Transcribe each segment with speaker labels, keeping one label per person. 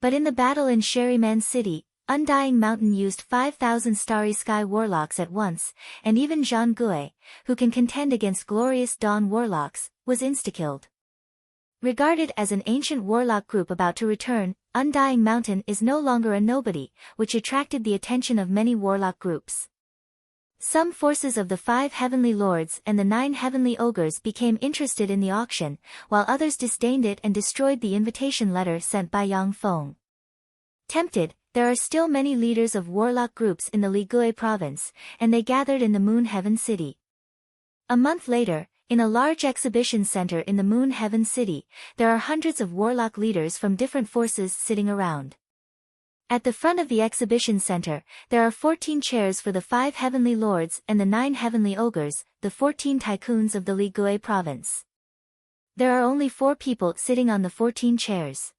Speaker 1: But in the battle in Sherryman City, Undying Mountain used 5,000 Starry Sky Warlocks at once, and even Zhang Gui, who can contend against Glorious Dawn Warlocks, was insta-killed. Regarded as an ancient warlock group about to return, Undying Mountain is no longer a nobody, which attracted the attention of many warlock groups. Some forces of the 5 heavenly lords and the 9 heavenly ogres became interested in the auction, while others disdained it and destroyed the invitation letter sent by Yang Feng. Tempted, there are still many leaders of warlock groups in the Ligui province, and they gathered in the Moon Heaven City. A month later, in a large exhibition center in the Moon Heaven City, there are hundreds of warlock leaders from different forces sitting around. At the front of the exhibition center, there are 14 chairs for the 5 heavenly lords and the 9 heavenly ogres, the 14 tycoons of the Ligui province. There are only 4 people sitting on the 14 chairs.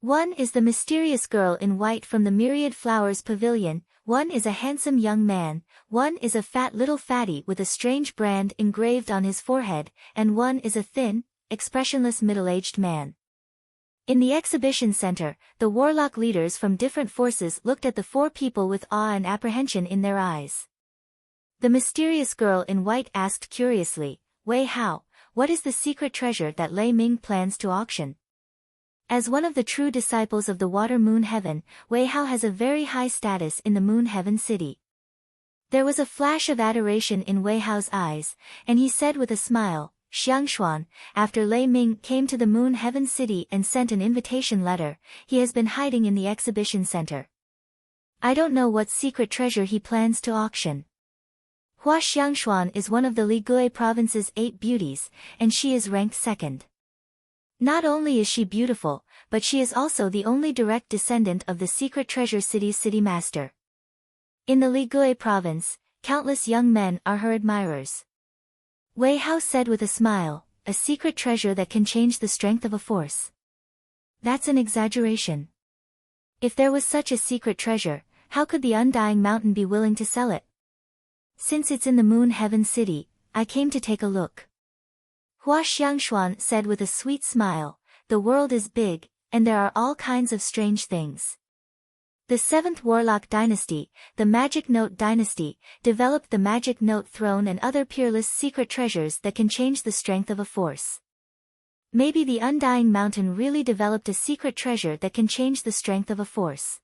Speaker 1: One is the mysterious girl in white from the Myriad Flowers Pavilion, one is a handsome young man, one is a fat little fatty with a strange brand engraved on his forehead, and one is a thin, expressionless middle-aged man. In the exhibition center, the warlock leaders from different forces looked at the 4 people with awe and apprehension in their eyes. The mysterious girl in white asked curiously, "Wei Hao, what is the secret treasure that Lei Ming plans to auction?" As one of the true disciples of the Water Moon Heaven, Wei Hao has a very high status in the Moon Heaven City. There was a flash of adoration in Wei Hao's eyes, and he said with a smile, "Xiangshuan, after Lei Ming came to the Moon Heaven City and sent an invitation letter, he has been hiding in the exhibition center. I don't know what secret treasure he plans to auction." Hua Xiangshuan is one of the Ligui province's 8 beauties, and she is ranked 2nd. Not only is she beautiful, but she is also the only direct descendant of the Secret Treasure City's city master. In the Ligui province, countless young men are her admirers. Wei Hao said with a smile, "A secret treasure that can change the strength of a force. That's an exaggeration. If there was such a secret treasure, how could the Undying Mountain be willing to sell it? Since it's in the Moon Heaven City, I came to take a look." Hua Xiangshuan said with a sweet smile, "The world is big, and there are all kinds of strange things. The 7th Warlock Dynasty, the Magic Note Dynasty, developed the Magic Note Throne and other peerless secret treasures that can change the strength of a force. Maybe the Undying Mountain really developed a secret treasure that can change the strength of a force."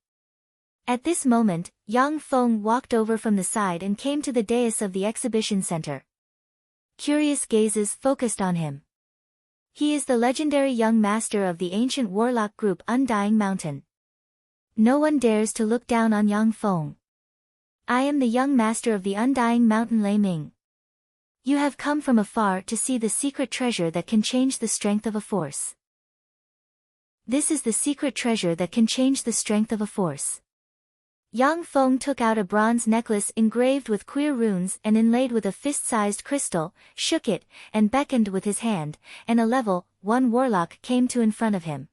Speaker 1: At this moment, Yang Feng walked over from the side and came to the dais of the exhibition center. Curious gazes focused on him. He is the legendary young master of the ancient warlock group Undying Mountain. No one dares to look down on Yang Feng. "I am the young master of the Undying Mountain Lei Ming. You have come from afar to see the secret treasure that can change the strength of a force. This is the secret treasure that can change the strength of a force." Yang Feng took out a bronze necklace engraved with queer runes and inlaid with a fist-sized crystal, shook it, and beckoned with his hand, and a level 1 warlock came to in front of him.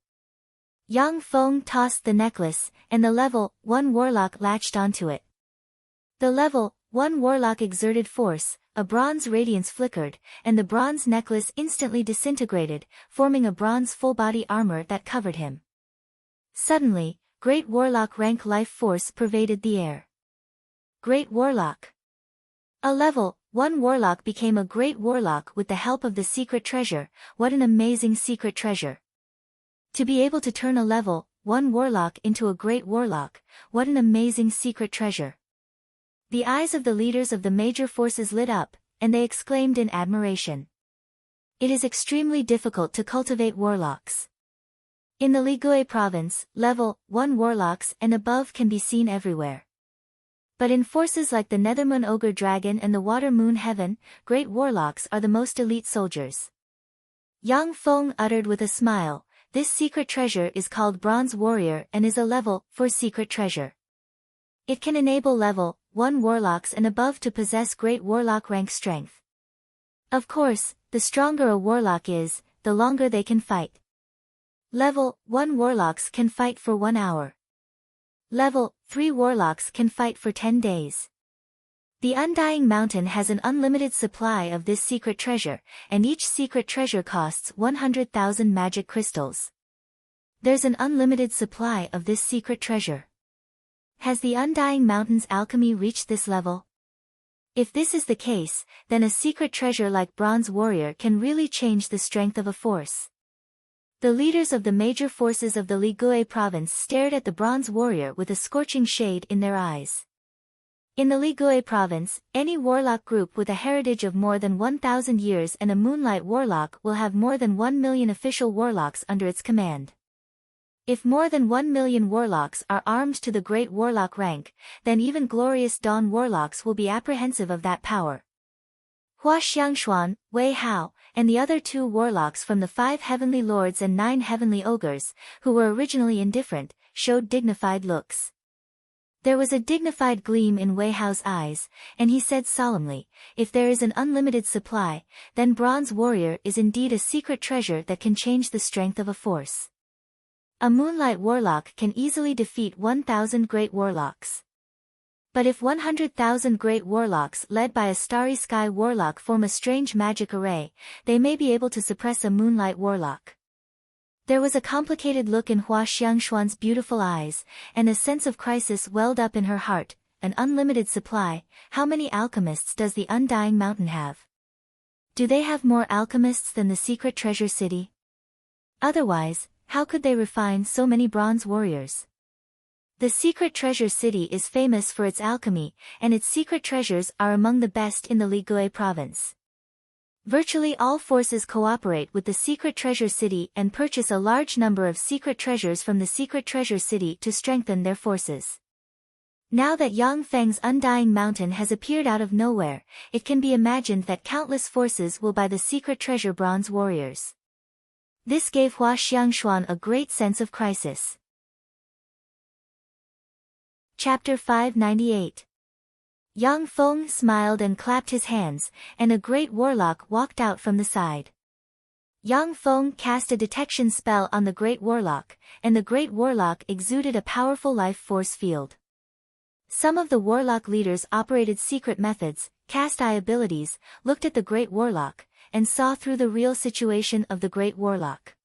Speaker 1: Yang Feng tossed the necklace, and the level 1 warlock latched onto it. The level 1 warlock exerted force, a bronze radiance flickered, and the bronze necklace instantly disintegrated, forming a bronze full-body armor that covered him. Suddenly, Great Warlock rank life force pervaded the air. Great Warlock. A level 1 warlock became a Great Warlock with the help of the secret treasure. What an amazing secret treasure. To be able to turn a level 1 warlock into a Great Warlock, what an amazing secret treasure. The eyes of the leaders of the major forces lit up, and they exclaimed in admiration. It is extremely difficult to cultivate warlocks. In the Ligui province, level 1 warlocks and above can be seen everywhere. But in forces like the Nethermoon Ogre Dragon and the Water Moon Heaven, Great Warlocks are the most elite soldiers. Yang Feng uttered with a smile, "This secret treasure is called Bronze Warrior and is a level 4 secret treasure. It can enable level 1 warlocks and above to possess Great Warlock rank strength. Of course, the stronger a warlock is, the longer they can fight. Level 1 warlocks can fight for 1 hour. Level 3 warlocks can fight for 10 days. The Undying Mountain has an unlimited supply of this secret treasure, and each secret treasure costs 100,000 magic crystals. There's an unlimited supply of this secret treasure. Has the Undying Mountain's alchemy reached this level? If this is the case, then a secret treasure like Bronze Warrior can really change the strength of a force. The leaders of the major forces of the Ligui province stared at the Bronze Warrior with a scorching shade in their eyes. In the Ligui province, any warlock group with a heritage of more than 1,000 years and a Moonlight Warlock will have more than 1 million official warlocks under its command. If more than 1 million warlocks are armed to the Great Warlock rank, then even glorious Dawn warlocks will be apprehensive of that power. Hua Xiangshuan, Wei Hao, and the other 2 warlocks from the 5 heavenly lords and 9 heavenly ogres, who were originally indifferent, showed dignified looks. There was a dignified gleam in Wei Hao's eyes, and he said solemnly, "If there is an unlimited supply, then Bronze Warrior is indeed a secret treasure that can change the strength of a force. A Moonlight Warlock can easily defeat 1,000 Great Warlocks. But if 100,000 Great Warlocks led by a Starry Sky Warlock form a strange magic array, they may be able to suppress a Moonlight Warlock." There was a complicated look in Hua Xiangshuan's beautiful eyes, and a sense of crisis welled up in her heart. An unlimited supply, how many alchemists does the Undying Mountain have? Do they have more alchemists than the secret treasure city? Otherwise, how could they refine so many bronze warriors? The secret treasure city is famous for its alchemy, and its secret treasures are among the best in the Ligui province. Virtually all forces cooperate with the secret treasure city and purchase a large number of secret treasures from the secret treasure city to strengthen their forces. Now that Yang Feng's Undying Mountain has appeared out of nowhere, it can be imagined that countless forces will buy the secret treasure bronze warriors. This gave Hua Xiangshuan a great sense of crisis. Chapter 598. Yang Feng smiled and clapped his hands, and a great warlock walked out from the side. Yang Feng cast a detection spell on the great warlock, and the great warlock exuded a powerful life force field. Some of the warlock leaders operated secret methods, cast eye abilities, looked at the great warlock, and saw through the real situation of the great warlock.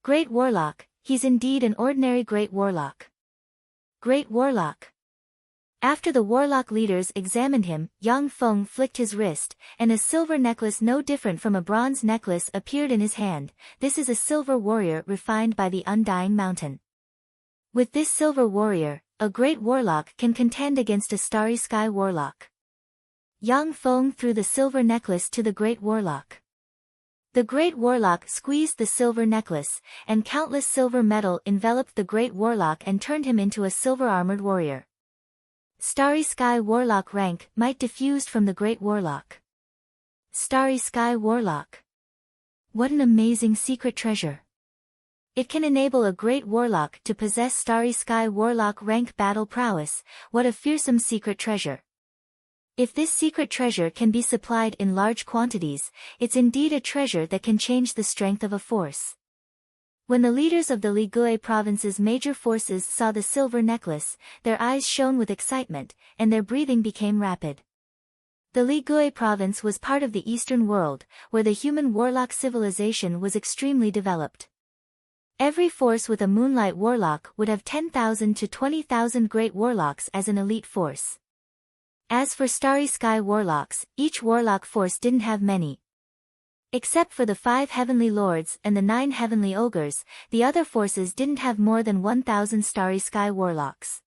Speaker 1: Great warlock, he's indeed an ordinary great warlock. Great warlock. After the warlock leaders examined him, Yang Feng flicked his wrist, and a silver necklace no different from a bronze necklace appeared in his hand. This is a silver warrior refined by the Undying Mountain. With this silver warrior, a great warlock can contend against a starry sky warlock. Yang Feng threw the silver necklace to the great warlock. The great warlock squeezed the silver necklace, and countless silver metal enveloped the great warlock and turned him into a silver-armored warrior. Starry Sky Warlock rank might diffused from the great warlock. Starry Sky Warlock. What an amazing secret treasure. It can enable a great warlock to possess Starry Sky Warlock rank battle prowess. What a fearsome secret treasure. If this secret treasure can be supplied in large quantities, it's indeed a treasure that can change the strength of a force. When the leaders of the Ligui province's major forces saw the silver necklace, their eyes shone with excitement, and their breathing became rapid. The Ligui province was part of the Eastern world, where the human warlock civilization was extremely developed. Every force with a Moonlight Warlock would have 10,000 to 20,000 great warlocks as an elite force. As for Starry Sky Warlocks, each warlock force didn't have many. Except for the 5 heavenly lords and the 9 heavenly ogres, the other forces didn't have more than 1,000 Starry Sky Warlocks.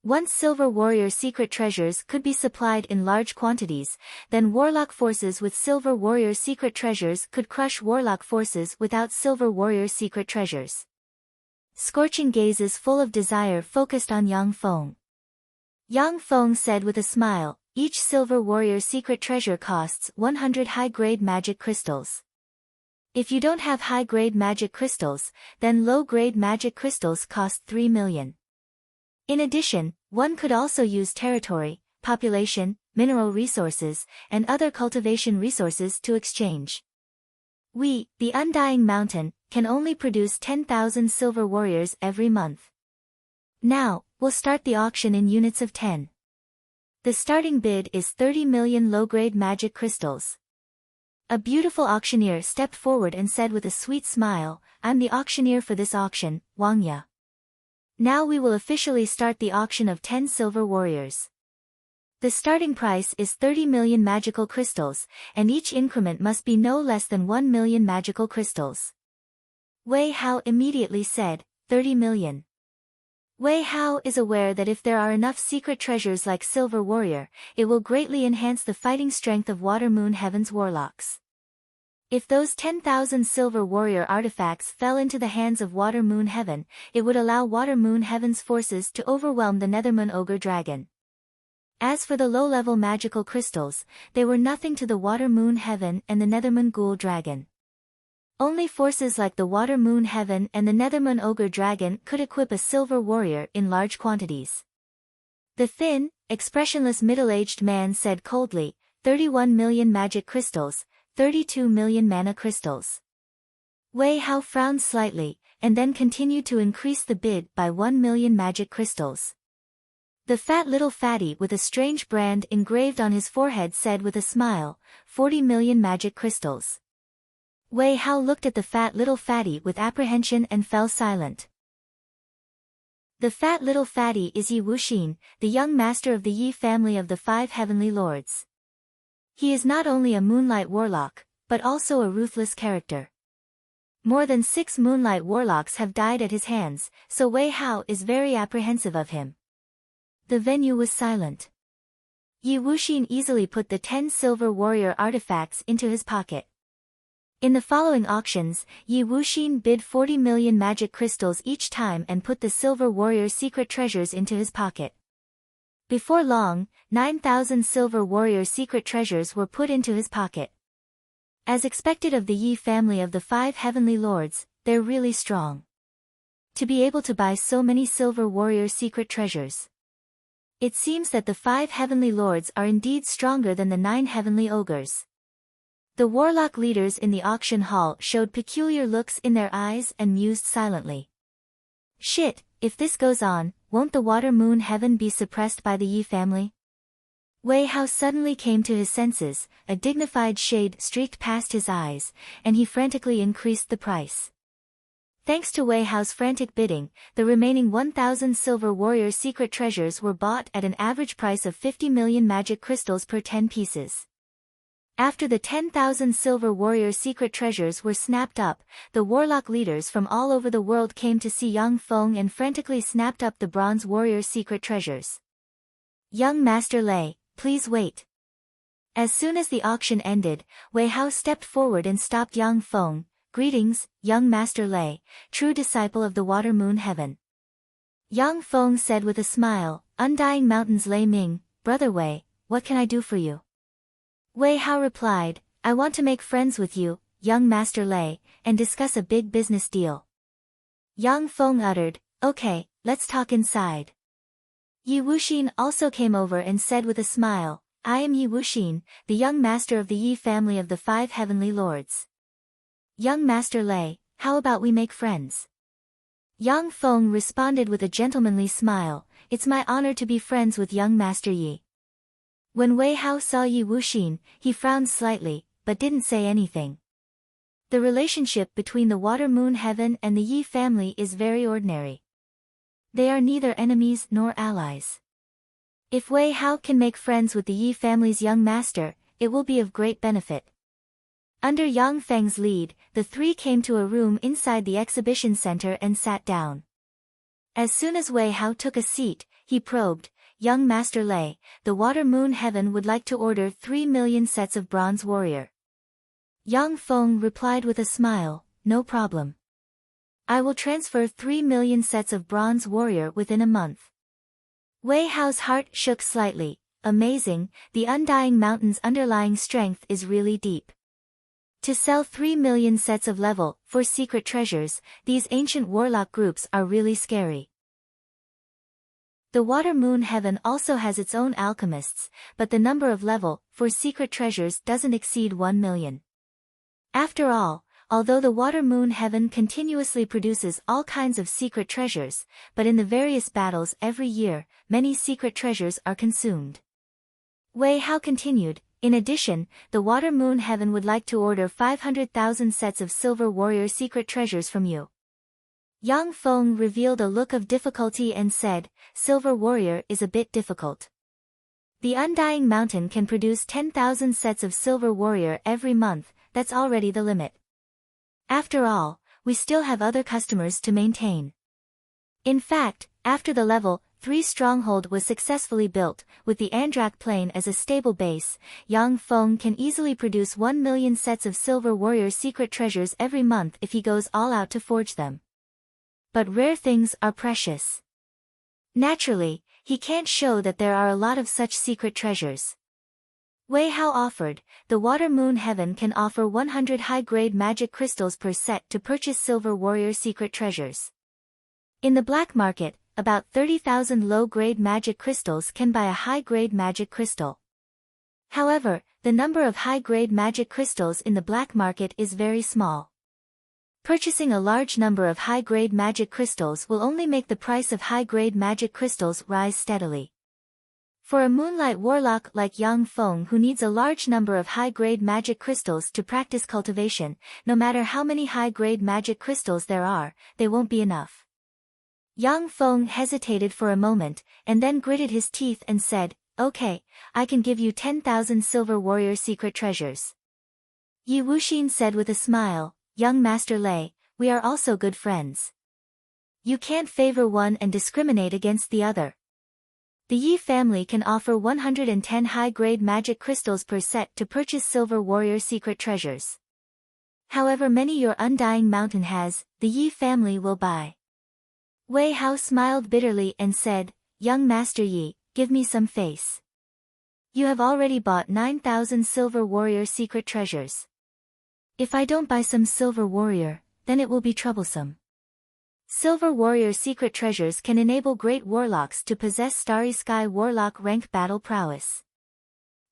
Speaker 1: Once silver warrior secret treasures could be supplied in large quantities, then warlock forces with silver warrior secret treasures could crush warlock forces without silver warrior secret treasures. Scorching gazes full of desire focused on Yang Feng. Yang Feng said with a smile, "Each silver warrior secret treasure costs 100 high-grade magic crystals. If you don't have high-grade magic crystals, then low-grade magic crystals cost 3 million. In addition, one could also use territory, population, mineral resources, and other cultivation resources to exchange. We, the Undying Mountain, can only produce 10,000 silver warriors every month. Now, we'll start the auction in units of 10. The starting bid is 30 million low-grade magic crystals. A beautiful auctioneer stepped forward and said with a sweet smile, "I'm the auctioneer for this auction, Wang Ya. Now we will officially start the auction of 10 silver warriors. The starting price is 30 million magical crystals, and each increment must be no less than 1 million magical crystals." Wei Hao immediately said, 30 million. Wei Hao is aware that if there are enough secret treasures like Silver Warrior, it will greatly enhance the fighting strength of Water Moon Heaven's warlocks. If those 10,000 Silver Warrior artifacts fell into the hands of Water Moon Heaven, it would allow Water Moon Heaven's forces to overwhelm the Nethermoon Ogre Dragon. As for the low-level magical crystals, they were nothing to the Water Moon Heaven and the Nethermoon Ghoul Dragon. Only forces like the Water Moon Heaven and the Nethermoon Ogre Dragon could equip a Silver Warrior in large quantities. The thin, expressionless middle-aged man said coldly, 31 million magic crystals, 32 million mana crystals. Wei Hao frowned slightly, and then continued to increase the bid by 1 million magic crystals. The fat little fatty with a strange brand engraved on his forehead said with a smile, 40 million magic crystals. Wei Hao looked at the fat little fatty with apprehension and fell silent. The fat little fatty is Yi Wuxin, the young master of the Yi family of the 5 heavenly lords. He is not only a moonlight warlock, but also a ruthless character. More than 6 moonlight warlocks have died at his hands, so Wei Hao is very apprehensive of him. The venue was silent. Yi Wuxin easily put the 10 silver warrior artifacts into his pocket. In the following auctions, Yi Wuxin bid 40 million magic crystals each time and put the silver warrior secret treasures into his pocket. Before long, 9,000 silver warrior secret treasures were put into his pocket. As expected of the Yi family of the 5 heavenly lords, they're really strong. To be able to buy so many silver warrior secret treasures. It seems that the 5 heavenly lords are indeed stronger than the 9 heavenly ogres. The warlock leaders in the auction hall showed peculiar looks in their eyes and mused silently. Shit, if this goes on, won't the Water Moon Heaven be suppressed by the Yi family? Wei Hao suddenly came to his senses, a dignified shade streaked past his eyes, and he frantically increased the price. Thanks to Wei Hao's frantic bidding, the remaining 1,000 silver warrior secret treasures were bought at an average price of 50 million magic crystals per 10 pieces. After the 10,000 silver warrior secret treasures were snapped up, the warlock leaders from all over the world came to see Yang Feng and frantically snapped up the bronze warrior secret treasures. Young Master Lei, please wait. As soon as the auction ended, Wei Hao stepped forward and stopped Yang Feng. Greetings, young Master Lei, true disciple of the Water Moon Heaven. Yang Feng said with a smile, Undying Mountains Lei Ming, Brother Wei, what can I do for you? Wei Hao replied, I want to make friends with you, young Master Lei, and discuss a big business deal. Yang Feng uttered, okay, let's talk inside. Yi Wuxin also came over and said with a smile, I am Yi Wuxin, the young master of the Yi family of the 5 heavenly lords. Young Master Lei, how about we make friends? Yang Feng responded with a gentlemanly smile, it's my honor to be friends with young Master Yi. When Wei Hao saw Yi Wuxin, he frowned slightly, but didn't say anything. The relationship between the Water Moon Heaven and the Yi family is very ordinary. They are neither enemies nor allies. If Wei Hao can make friends with the Yi family's young master, it will be of great benefit. Under Yang Feng's lead, the 3 came to a room inside the exhibition center and sat down. As soon as Wei Hao took a seat, he probed, Young Master Lei, the Water Moon Heaven would like to order 3 million sets of Bronze Warrior. Yang Feng replied with a smile, no problem. I will transfer 3 million sets of Bronze Warrior within a month. Wei Hao's heart shook slightly, amazing, the Undying Mountain's underlying strength is really deep. To sell 3 million sets of level 4 secret treasures, these ancient warlock groups are really scary. The Water Moon Heaven also has its own alchemists, but the number of level 4 secret treasures doesn't exceed 1 million. After all, although the Water Moon Heaven continuously produces all kinds of secret treasures, but in the various battles every year, many secret treasures are consumed. Wei Hao continued, In addition, the Water Moon Heaven would like to order 500,000 sets of Silver Warrior secret treasures from you. Yang Feng revealed a look of difficulty and said, Silver Warrior is a bit difficult. The Undying Mountain can produce 10,000 sets of Silver Warrior every month, that's already the limit. After all, we still have other customers to maintain. In fact, after the level 3 stronghold was successfully built, with the Andrak Plain as a stable base, Yang Feng can easily produce 1 million sets of Silver Warrior secret treasures every month if he goes all out to forge them. But rare things are precious. Naturally, he can't show that there are a lot of such secret treasures. Wei Hao offered, the Water Moon Heaven can offer 100 high-grade magic crystals per set to purchase Silver Warrior secret treasures. In the black market, about 30,000 low-grade magic crystals can buy a high-grade magic crystal. However, the number of high-grade magic crystals in the black market is very small. Purchasing a large number of high-grade magic crystals will only make the price of high-grade magic crystals rise steadily. For a moonlight warlock like Yang Feng who needs a large number of high-grade magic crystals to practice cultivation, no matter how many high-grade magic crystals there are, they won't be enough. Yang Feng hesitated for a moment, and then gritted his teeth and said, Okay, I can give you 10,000 Silver Warrior secret treasures. Yi Wuxin said with a smile, Young Master Lei, we are also good friends. You can't favor one and discriminate against the other. The Yi family can offer 110 high-grade magic crystals per set to purchase Silver Warrior secret treasures. However many your Undying Mountain has, the Yi family will buy. Wei Hao smiled bitterly and said, Young Master Yi, give me some face. You have already bought 9,000 Silver Warrior secret treasures. If I don't buy some Silver Warrior, then it will be troublesome. Silver Warrior secret treasures can enable great warlocks to possess Starry Sky Warlock rank battle prowess.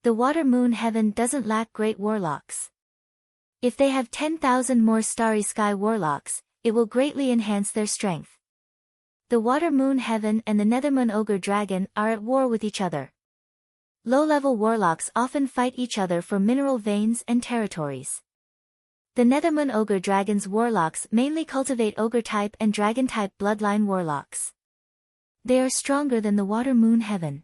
Speaker 1: The Water Moon Heaven doesn't lack great warlocks. If they have 10,000 more Starry Sky Warlocks, it will greatly enhance their strength. The Water Moon Heaven and the Nethermoon Ogre Dragon are at war with each other. Low-level warlocks often fight each other for mineral veins and territories. The Nethermoon Ogre Dragon's warlocks mainly cultivate Ogre-type and Dragon-type bloodline warlocks. They are stronger than the Water Moon Heaven.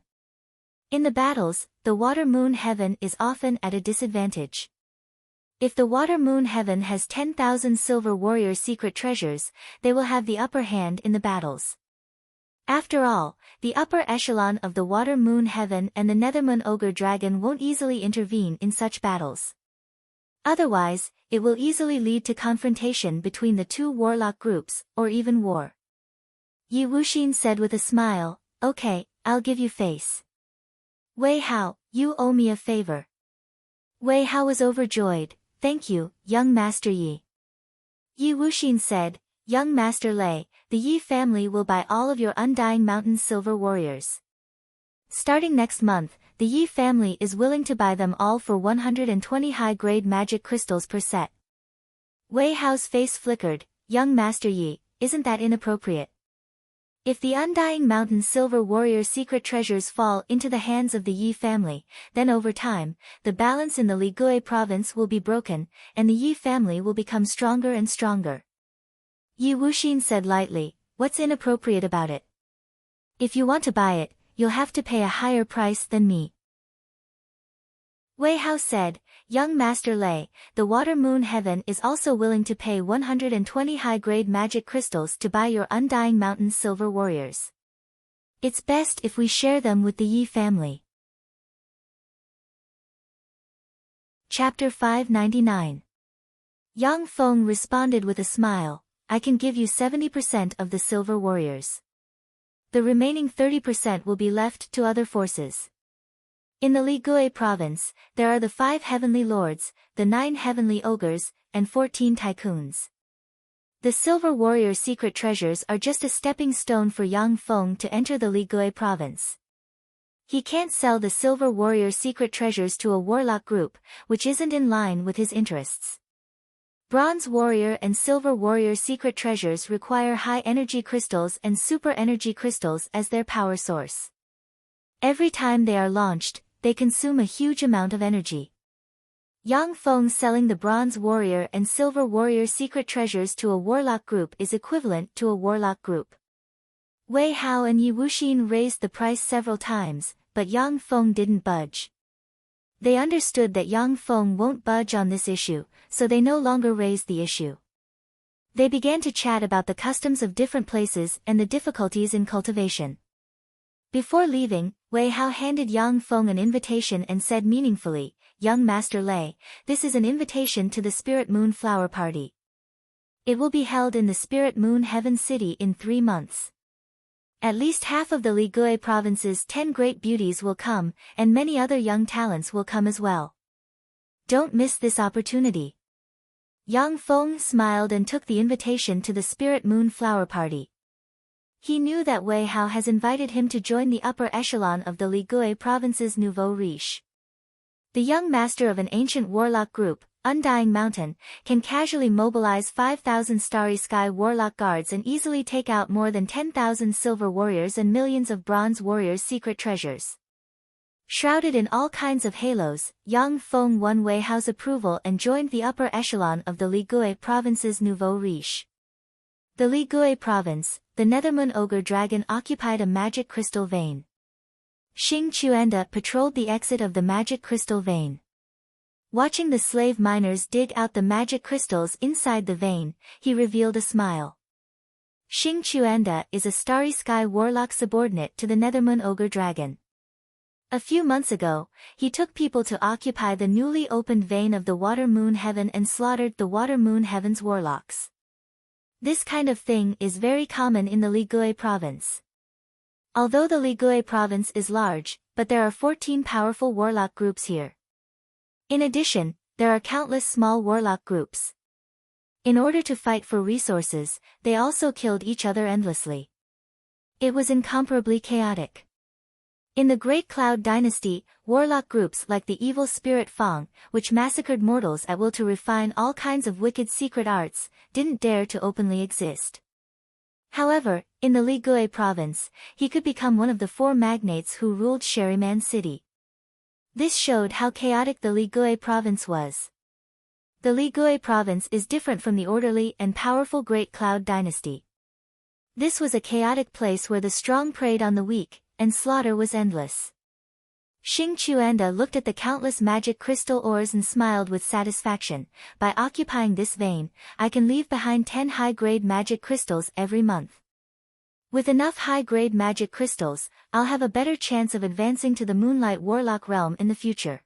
Speaker 1: In the battles, the Water Moon Heaven is often at a disadvantage. If the Water Moon Heaven has 10,000 Silver Warrior secret treasures, they will have the upper hand in the battles. After all, the upper echelon of the Water Moon Heaven and the Nethermoon Ogre Dragon won't easily intervene in such battles. Otherwise, it will easily lead to confrontation between the two warlock groups, or even war. Yi Wuxin said with a smile, Okay, I'll give you face. Wei Hao, you owe me a favor. Wei Hao was overjoyed, Thank you, young Master Yi. Yi Wuxin said, Young Master Lei, the Yi family will buy all of your Undying Mountain Silver Warriors. Starting next month, the Yi family is willing to buy them all for 120 high-grade magic crystals per set. Wei Hao's face flickered, Young Master Yi, isn't that inappropriate? If the Undying Mountain Silver Warrior secret treasures fall into the hands of the Yi family, then over time, the balance in the Ligui province will be broken, and the Yi family will become stronger and stronger. Yi Wuxin said lightly, What's inappropriate about it? If you want to buy it, you'll have to pay a higher price than me. Wei Hao said, Young Master Lei, the Water Moon Heaven is also willing to pay 120 high-grade magic crystals to buy your Undying Mountain Silver Warriors. It's best if we share them with the Yi family. Chapter 599. Yang Feng responded with a smile, I can give you 70% of the Silver Warriors. The remaining 30% will be left to other forces. In the Ligui province, there are the 5 heavenly lords, the 9 heavenly ogres, and 14 tycoons. The Silver Warrior secret treasures are just a stepping stone for Yang Feng to enter the Ligui province. He can't sell the Silver Warrior secret treasures to a warlock group, which isn't in line with his interests. Bronze Warrior and Silver Warrior secret treasures require high energy crystals and super energy crystals as their power source. Every time they are launched, they consume a huge amount of energy. Yang Feng selling the Bronze Warrior and Silver Warrior secret treasures to a warlock group is equivalent to a warlock group. Wei Hao and Yi Wuxin raised the price several times, but Yang Feng didn't budge. They understood that Yang Feng won't budge on this issue, so they no longer raised the issue. They began to chat about the customs of different places and the difficulties in cultivation. Before leaving, Wei Hao handed Yang Feng an invitation and said meaningfully, "Young Master Lei, this is an invitation to the Spirit Moon Flower Party. It will be held in the Spirit Moon Heaven City in 3 months. At least half of the Ligui province's 10 great beauties will come, and many other young talents will come as well. Don't miss this opportunity." Yang Feng smiled and took the invitation to the Spirit Moon Flower Party. He knew that Wei Hao has invited him to join the upper echelon of the Ligui province's nouveau riche. The young master of an ancient warlock group, Undying Mountain, can casually mobilize 5,000 Starry Sky warlock guards and easily take out more than 10,000 silver warriors and millions of bronze warriors' secret treasures. Shrouded in all kinds of halos, Yang Feng won Wei Hao's approval and joined the upper echelon of the Ligui province's nouveau riche. The Ligui province, the Nethermoon Ogre Dragon occupied a magic crystal vein. Xing Chuanda patrolled the exit of the magic crystal vein. Watching the slave miners dig out the magic crystals inside the vein, he revealed a smile. Xing Chuanda is a Starry Sky warlock subordinate to the Nethermoon Ogre Dragon. A few months ago, he took people to occupy the newly opened vein of the Water Moon Heaven and slaughtered the Water Moon Heaven's warlocks. This kind of thing is very common in the Ligui province. Although the Ligui province is large, but there are 14 powerful warlock groups here. In addition, there are countless small warlock groups. In order to fight for resources, they also killed each other endlessly. It was incomparably chaotic. In the Great Cloud Dynasty, warlock groups like the evil spirit Fang, which massacred mortals at will to refine all kinds of wicked secret arts, didn't dare to openly exist. However, in the Ligui province, he could become one of the 4 magnates who ruled Sherryman City. This showed how chaotic the Ligui province was. The Ligui province is different from the orderly and powerful Great Cloud Dynasty. This was a chaotic place where the strong preyed on the weak, and slaughter was endless. Xing Chuanda looked at the countless magic crystal ores and smiled with satisfaction. By occupying this vein, I can leave behind 10 high-grade magic crystals every month. With enough high-grade magic crystals, I'll have a better chance of advancing to the Moonlight Warlock realm in the future.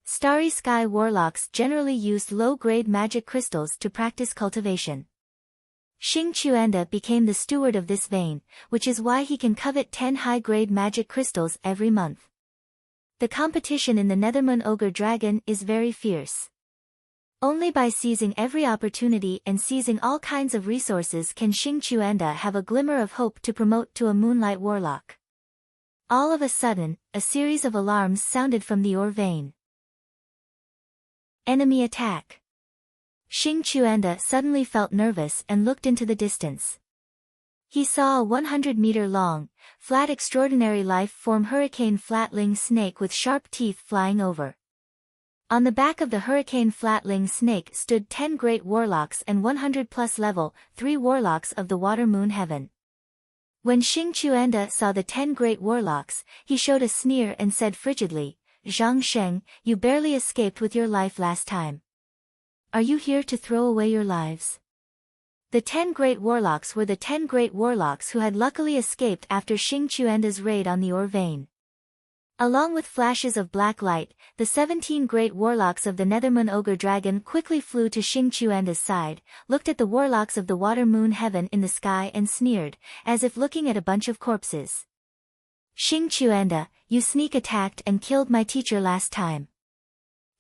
Speaker 1: Starry Sky warlocks generally used low-grade magic crystals to practice cultivation. Xing Chuanda became the steward of this vein, which is why he can covet 10 high-grade magic crystals every month. The competition in the Nethermoon Ogre Dragon is very fierce. Only by seizing every opportunity and seizing all kinds of resources can Xing Chuanda have a glimmer of hope to promote to a Moonlight Warlock. All of a sudden, a series of alarms sounded from the ore vein. Enemy attack. Xing Chuanda suddenly felt nervous and looked into the distance. He saw a 100-meter-long, flat extraordinary life-form hurricane flatling snake with sharp teeth flying over. On the back of the hurricane flatling snake stood 10 great warlocks and 100-plus level, 3 warlocks of the Water Moon Heaven. When Xing Chuanda saw the 10 great warlocks, he showed a sneer and said frigidly, "Zhang Sheng, you barely escaped with your life last time. Are you here to throw away your lives?" The 10 great warlocks were the 10 great warlocks who had luckily escaped after Xing Chuanda's raid on the ore vein. Along with flashes of black light, the 17 great warlocks of the Nethermoon Ogre Dragon quickly flew to Xing Chuanda's side, looked at the warlocks of the Water Moon Heaven in the sky and sneered, as if looking at a bunch of corpses. "Xing Chuanda, you sneak attacked and killed my teacher last time.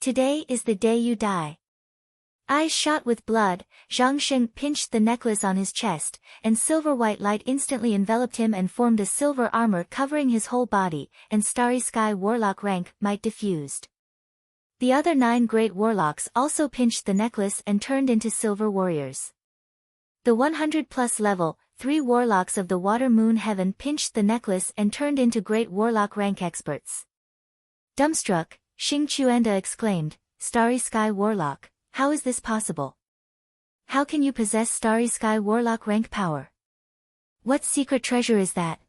Speaker 1: Today is the day you die." Eyes shot with blood, Zhang Sheng pinched the necklace on his chest, and silver-white light instantly enveloped him and formed a silver armor covering his whole body, and Starry Sky Warlock rank might diffused. The other 9 great warlocks also pinched the necklace and turned into silver warriors. The 100-plus level, 3 warlocks of the Water Moon Heaven pinched the necklace and turned into great warlock rank experts. Dumbstruck, Xing Chuanda exclaimed, Starry Sky Warlock, how is this possible? How can you possess Starry Sky Warlock rank power? What secret treasure is that?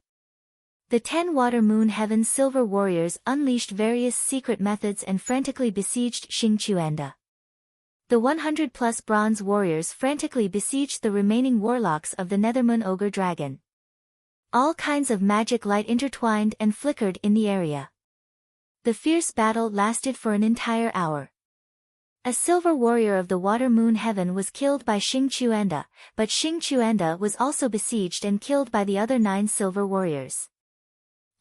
Speaker 1: The 10 Water Moon Heaven Silver Warriors unleashed various secret methods and frantically besieged Xing Chuanda. The 100-plus Bronze Warriors frantically besieged the remaining warlocks of the Nethermoon Ogre Dragon. All kinds of magic light intertwined and flickered in the area. The fierce battle lasted for an entire hour. A silver warrior of the Water Moon Heaven was killed by Xing Chuanda, but Xing Chuanda was also besieged and killed by the other 9 silver warriors.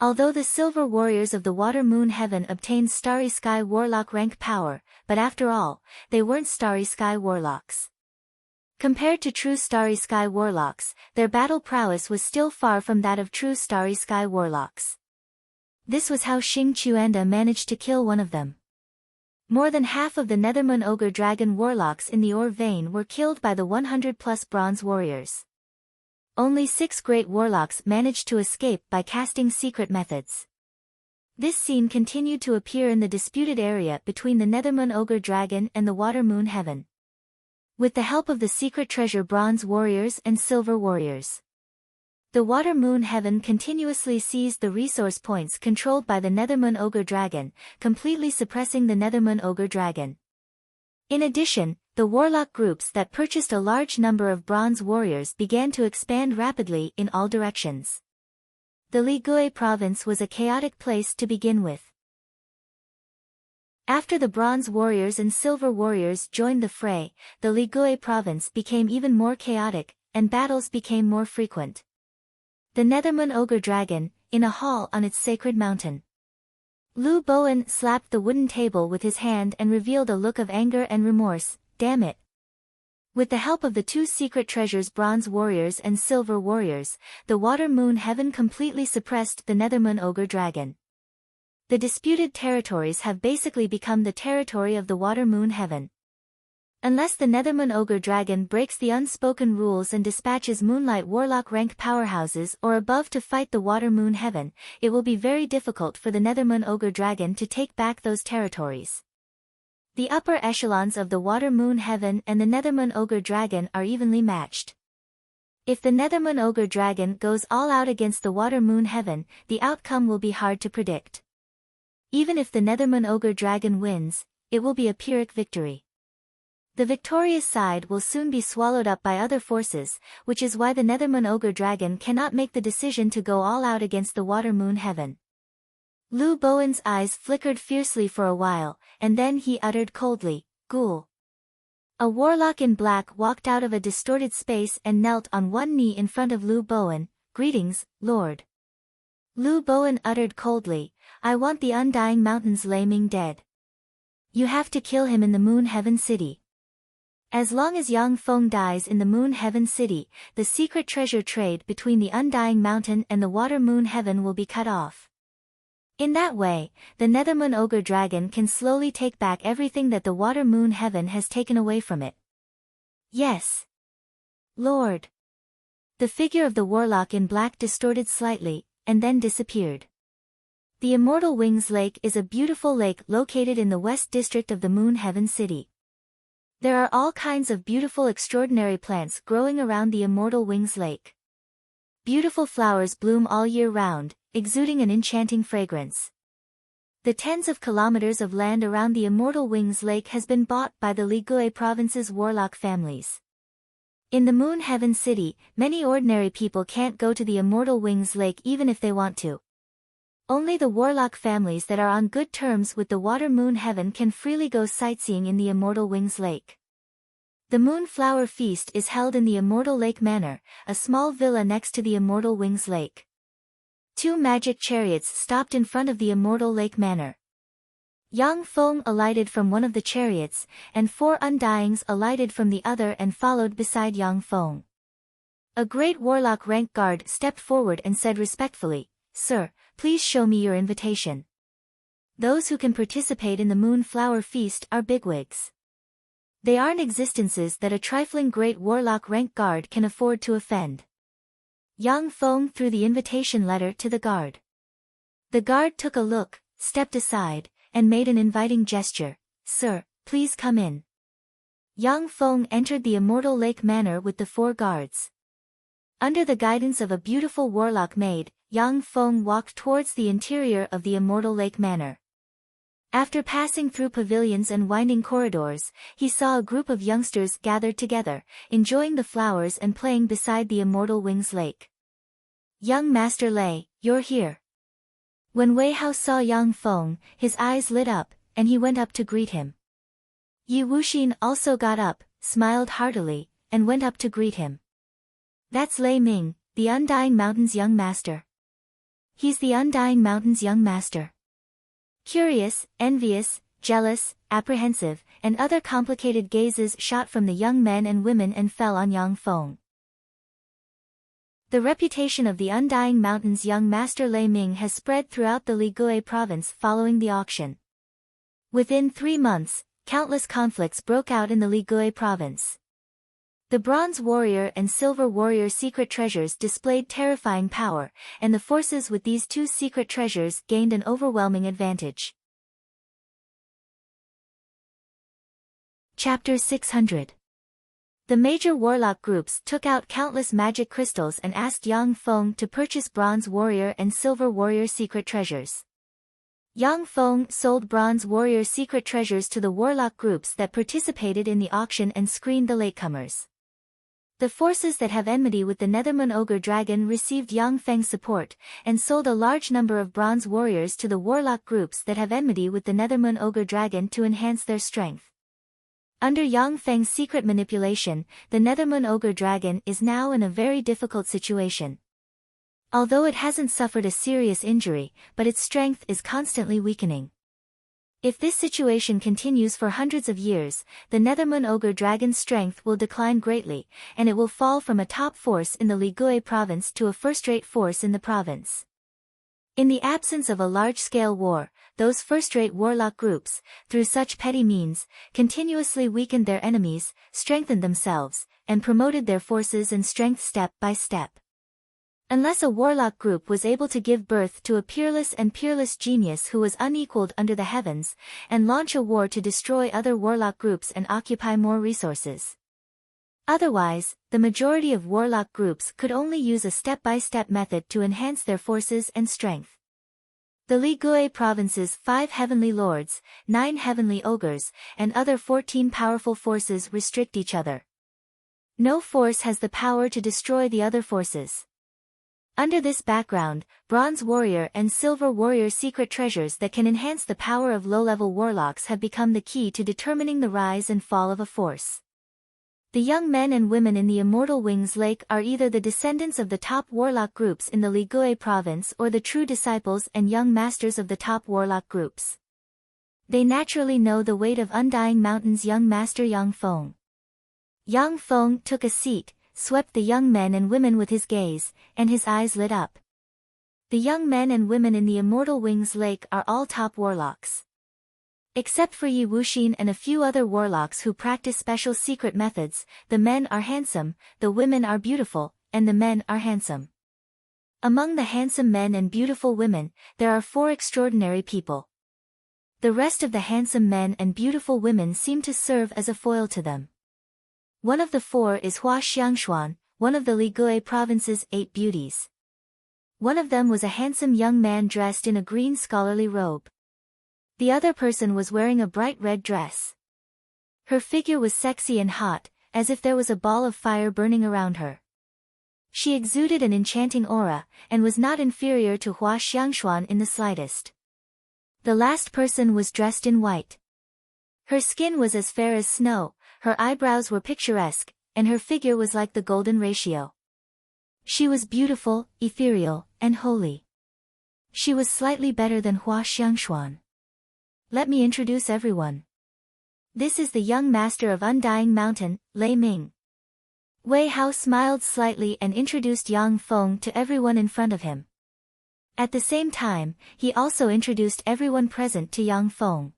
Speaker 1: Although the silver warriors of the Water Moon Heaven obtained Starry Sky Warlock rank power, but after all, they weren't Starry Sky Warlocks. Compared to true Starry Sky Warlocks, their battle prowess was still far from that of true Starry Sky Warlocks. This was how Xing Chuanda managed to kill one of them. More than half of the Nethermoon Ogre Dragon warlocks in the ore vein were killed by the 100-plus Bronze Warriors. Only 6 great warlocks managed to escape by casting secret methods. This scene continued to appear in the disputed area between the Nethermoon Ogre Dragon and the Water Moon Heaven. With the help of the secret treasure Bronze Warriors and Silver Warriors, the Water Moon Heaven continuously seized the resource points controlled by the Nethermoon Ogre Dragon, completely suppressing the Nethermoon Ogre Dragon. In addition, the warlock groups that purchased a large number of Bronze Warriors began to expand rapidly in all directions. The Ligui province was a chaotic place to begin with. After the Bronze Warriors and Silver Warriors joined the fray, the Ligui province became even more chaotic, and battles became more frequent. The Nethermoon Ogre Dragon, in a hall on its sacred mountain. Lu Bowen slapped the wooden table with his hand and revealed a look of anger and remorse. Damn it. With the help of the 2 secret treasures Bronze Warriors and Silver Warriors, the Water Moon Heaven completely suppressed the Nethermoon Ogre Dragon. The disputed territories have basically become the territory of the Water Moon Heaven. Unless the Nethermoon Ogre Dragon breaks the unspoken rules and dispatches Moonlight Warlock rank powerhouses or above to fight the Water Moon Heaven, it will be very difficult for the Nethermoon Ogre Dragon to take back those territories. The upper echelons of the Water Moon Heaven and the Nethermoon Ogre Dragon are evenly matched. If the Nethermoon Ogre Dragon goes all out against the Water Moon Heaven, the outcome will be hard to predict. Even if the Nethermoon Ogre Dragon wins, it will be a Pyrrhic victory. The victorious side will soon be swallowed up by other forces, which is why the Nethermoon Ogre Dragon cannot make the decision to go all out against the Water Moon Heaven. Lu Bowen's eyes flickered fiercely for a while, and then he uttered coldly, "Ghoul." A warlock in black walked out of a distorted space and knelt on one knee in front of Lu Bowen. "Greetings, Lord." Lu Bowen uttered coldly, "I want the Undying Mountain's Lei Ming dead. You have to kill him in the Moon Heaven City. As long as Yang Feng dies in the Moon Heaven City, the secret treasure trade between the Undying Mountain and the Water Moon Heaven will be cut off. In that way, the Nethermoon Ogre Dragon can slowly take back everything that the Water Moon Heaven has taken away from it." "Yes, Lord." The figure of the warlock in black distorted slightly, and then disappeared. The Immortal Wings Lake is a beautiful lake located in the West District of the Moon Heaven City. There are all kinds of beautiful extraordinary plants growing around the Immortal Wings Lake. Beautiful flowers bloom all year round, exuding an enchanting fragrance. The tens of kilometers of land around the Immortal Wings Lake has been bought by the Ligui province's warlock families. In the Moon Heaven City, many ordinary people can't go to the Immortal Wings Lake even if they want to. Only the warlock families that are on good terms with the Water Moon Heaven can freely go sightseeing in the Immortal Wings Lake. The Moonflower Feast is held in the Immortal Lake Manor, a small villa next to the Immortal Wings Lake. 2 magic chariots stopped in front of the Immortal Lake Manor. Yang Feng alighted from one of the chariots, and 4 Undyings alighted from the other and followed beside Yang Feng. A great warlock rank guard stepped forward and said respectfully, "Sir, please show me your invitation." Those who can participate in the Moonflower Feast are bigwigs. They aren't existences that a trifling great warlock rank guard can afford to offend. Yang Feng threw the invitation letter to the guard. The guard took a look, stepped aside, and made an inviting gesture. "Sir, please come in." Yang Feng entered the Immortal Lake Manor with the 4 guards. Under the guidance of a beautiful warlock maid, Yang Feng walked towards the interior of the Immortal Lake Manor. After passing through pavilions and winding corridors, he saw a group of youngsters gathered together, enjoying the flowers and playing beside the Immortal Wings Lake. "Young Master Lei, you're here." When Wei Hao saw Yang Feng, his eyes lit up, and he went up to greet him. Yi Wuxin also got up, smiled heartily, and went up to greet him. "That's Lei Ming, the Undying Mountain's young master." "He's the Undying Mountain's young master." Curious, envious, jealous, apprehensive, and other complicated gazes shot from the young men and women and fell on Yang Feng. The reputation of the Undying Mountain's young master Lei Ming has spread throughout the Ligui province following the auction. Within 3 months, countless conflicts broke out in the Ligui province. The Bronze Warrior and Silver Warrior secret treasures displayed terrifying power, and the forces with these 2 secret treasures gained an overwhelming advantage. Chapter 600. The major warlock groups took out countless magic crystals and asked Yang Feng to purchase Bronze Warrior and Silver Warrior secret treasures. Yang Feng sold Bronze Warrior secret treasures to the warlock groups that participated in the auction and screened the latecomers. The forces that have enmity with the Nethermoon Ogre Dragon received Yang Feng's support, and sold a large number of Bronze Warriors to the warlock groups that have enmity with the Nethermoon Ogre Dragon to enhance their strength. Under Yang Feng's secret manipulation, the Nethermoon Ogre Dragon is now in a very difficult situation. Although it hasn't suffered a serious injury, but its strength is constantly weakening. If this situation continues for hundreds of years, the Nethermoon Ogre Dragon's strength will decline greatly, and it will fall from a top force in the Ligui province to a first-rate force in the province. In the absence of a large-scale war, those first-rate warlock groups, through such petty means, continuously weakened their enemies, strengthened themselves, and promoted their forces and strength step by step. Unless a warlock group was able to give birth to a peerless genius who was unequaled under the heavens, and launch a war to destroy other warlock groups and occupy more resources. Otherwise, the majority of warlock groups could only use a step-by-step method to enhance their forces and strength. The Ligui province's 5 heavenly lords, 9 heavenly ogres, and other 14 powerful forces restrict each other. No force has the power to destroy the other forces. Under this background, Bronze Warrior and Silver Warrior secret treasures that can enhance the power of low-level warlocks have become the key to determining the rise and fall of a force. The young men and women in the Immortal Wings Lake are either the descendants of the top warlock groups in the Ligui province or the true disciples and young masters of the top warlock groups. They naturally know the weight of Undying Mountain's young master Yang Feng. Yang Feng took a seat, swept the young men and women with his gaze, and his eyes lit up. The young men and women in the Immortal Wings Lake are all top warlocks. Except for Yi Wuxin and a few other warlocks who practice special secret methods, the men are handsome, the women are beautiful, and the men are handsome. Among the handsome men and beautiful women, there are 4 extraordinary people. The rest of the handsome men and beautiful women seem to serve as a foil to them. One of the 4 is Hua Xiangshuan, one of the Ligui province's 8 beauties. One of them was a handsome young man dressed in a green scholarly robe. The other person was wearing a bright red dress. Her figure was sexy and hot, as if there was a ball of fire burning around her. She exuded an enchanting aura, and was not inferior to Hua Xiangshuan in the slightest. The last person was dressed in white. Her skin was as fair as snow, her eyebrows were picturesque, and her figure was like the golden ratio. She was beautiful, ethereal, and holy. She was slightly better than Hua Xiangshuan. Let me introduce everyone. This is the young master of Undying Mountain, Lei Ming. Wei Hao smiled slightly and introduced Yang Feng to everyone in front of him. At the same time, he also introduced everyone present to Yang Feng.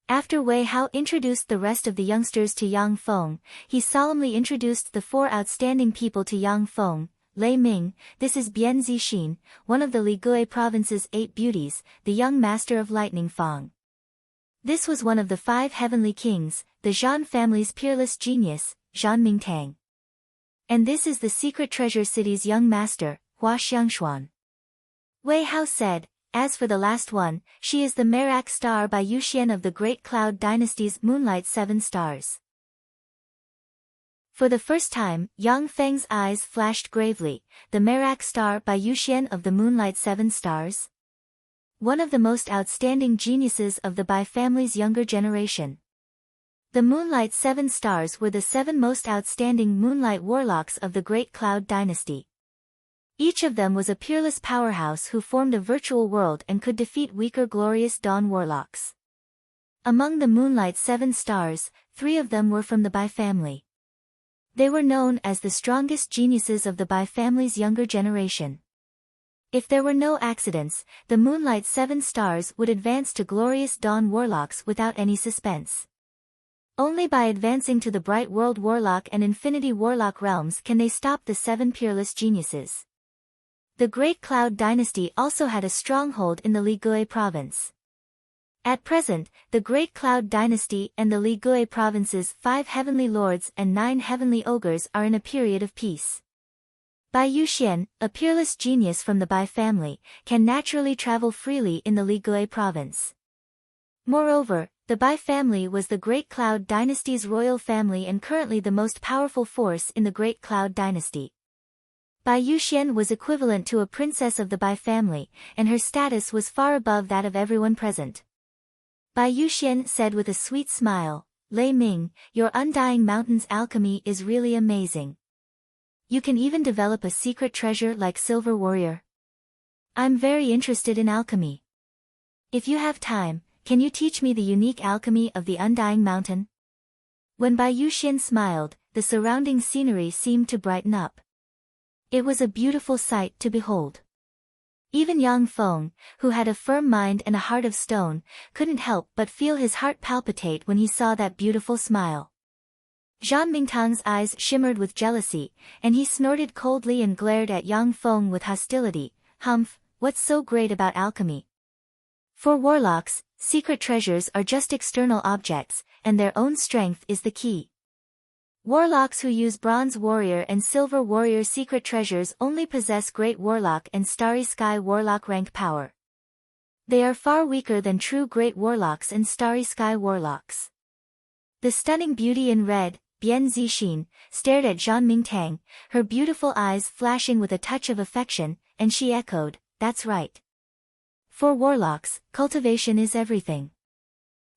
Speaker 1: After Wei Hao introduced the rest of the youngsters to Yang Feng, he solemnly introduced the 4 outstanding people to Yang Feng. Lei Ming, this is Bian Zixin, one of the Ligui province's 8 beauties, the young master of Lightning Fang. This was one of the 5 heavenly kings, the Zhan family's peerless genius, Zhan Mingtang. And this is the secret treasure city's young master, Hua Xiangshuan. Wei Hao said, as for the last one, she is the Merak star by Yuxian of the Great Cloud Dynasty's Moonlight 7 Stars. For the first time, Yang Feng's eyes flashed gravely. The Merak star by Yuxian of the Moonlight 7 Stars? One of the most outstanding geniuses of the Bai family's younger generation. The Moonlight 7 Stars were the 7 most outstanding moonlight warlocks of the Great Cloud Dynasty. Each of them was a peerless powerhouse who formed a virtual world and could defeat weaker glorious dawn warlocks. Among the Moonlight 7 Stars, 3 of them were from the Bai family. They were known as the strongest geniuses of the Bai family's younger generation. If there were no accidents, the Moonlight 7 Stars would advance to glorious dawn warlocks without any suspense. Only by advancing to the Bright World Warlock and Infinity Warlock realms can they stop the 7 peerless geniuses. The Great Cloud Dynasty also had a stronghold in the Ligui province. At present, the Great Cloud Dynasty and the Ligui province's 5 heavenly lords and 9 heavenly ogres are in a period of peace. Bai Yuxian, a peerless genius from the Bai family, can naturally travel freely in the Ligui province. Moreover, the Bai family was the Great Cloud Dynasty's royal family and currently the most powerful force in the Great Cloud Dynasty. Bai Yuxian was equivalent to a princess of the Bai family, and her status was far above that of everyone present. Bai Yuxian said with a sweet smile, Lei Ming, your Undying Mountain's alchemy is really amazing. You can even develop a secret treasure like Silver Warrior. I'm very interested in alchemy. If you have time, can you teach me the unique alchemy of the Undying Mountain? When Bai Yuxian smiled, the surrounding scenery seemed to brighten up. It was a beautiful sight to behold. Even Yang Feng, who had a firm mind and a heart of stone, couldn't help but feel his heart palpitate when he saw that beautiful smile. Zhan Mingtang's eyes shimmered with jealousy, and he snorted coldly and glared at Yang Feng with hostility. Humph, what's so great about alchemy? For warlocks, secret treasures are just external objects, and their own strength is the key. Warlocks who use Bronze Warrior and Silver Warrior secret treasures only possess Great Warlock and Starry Sky Warlock rank power. They are far weaker than true Great Warlocks and Starry Sky Warlocks. The stunning beauty in red, Bian Zixin, stared at Zhan Mingtang, her beautiful eyes flashing with a touch of affection, and she echoed, that's right. For warlocks, cultivation is everything.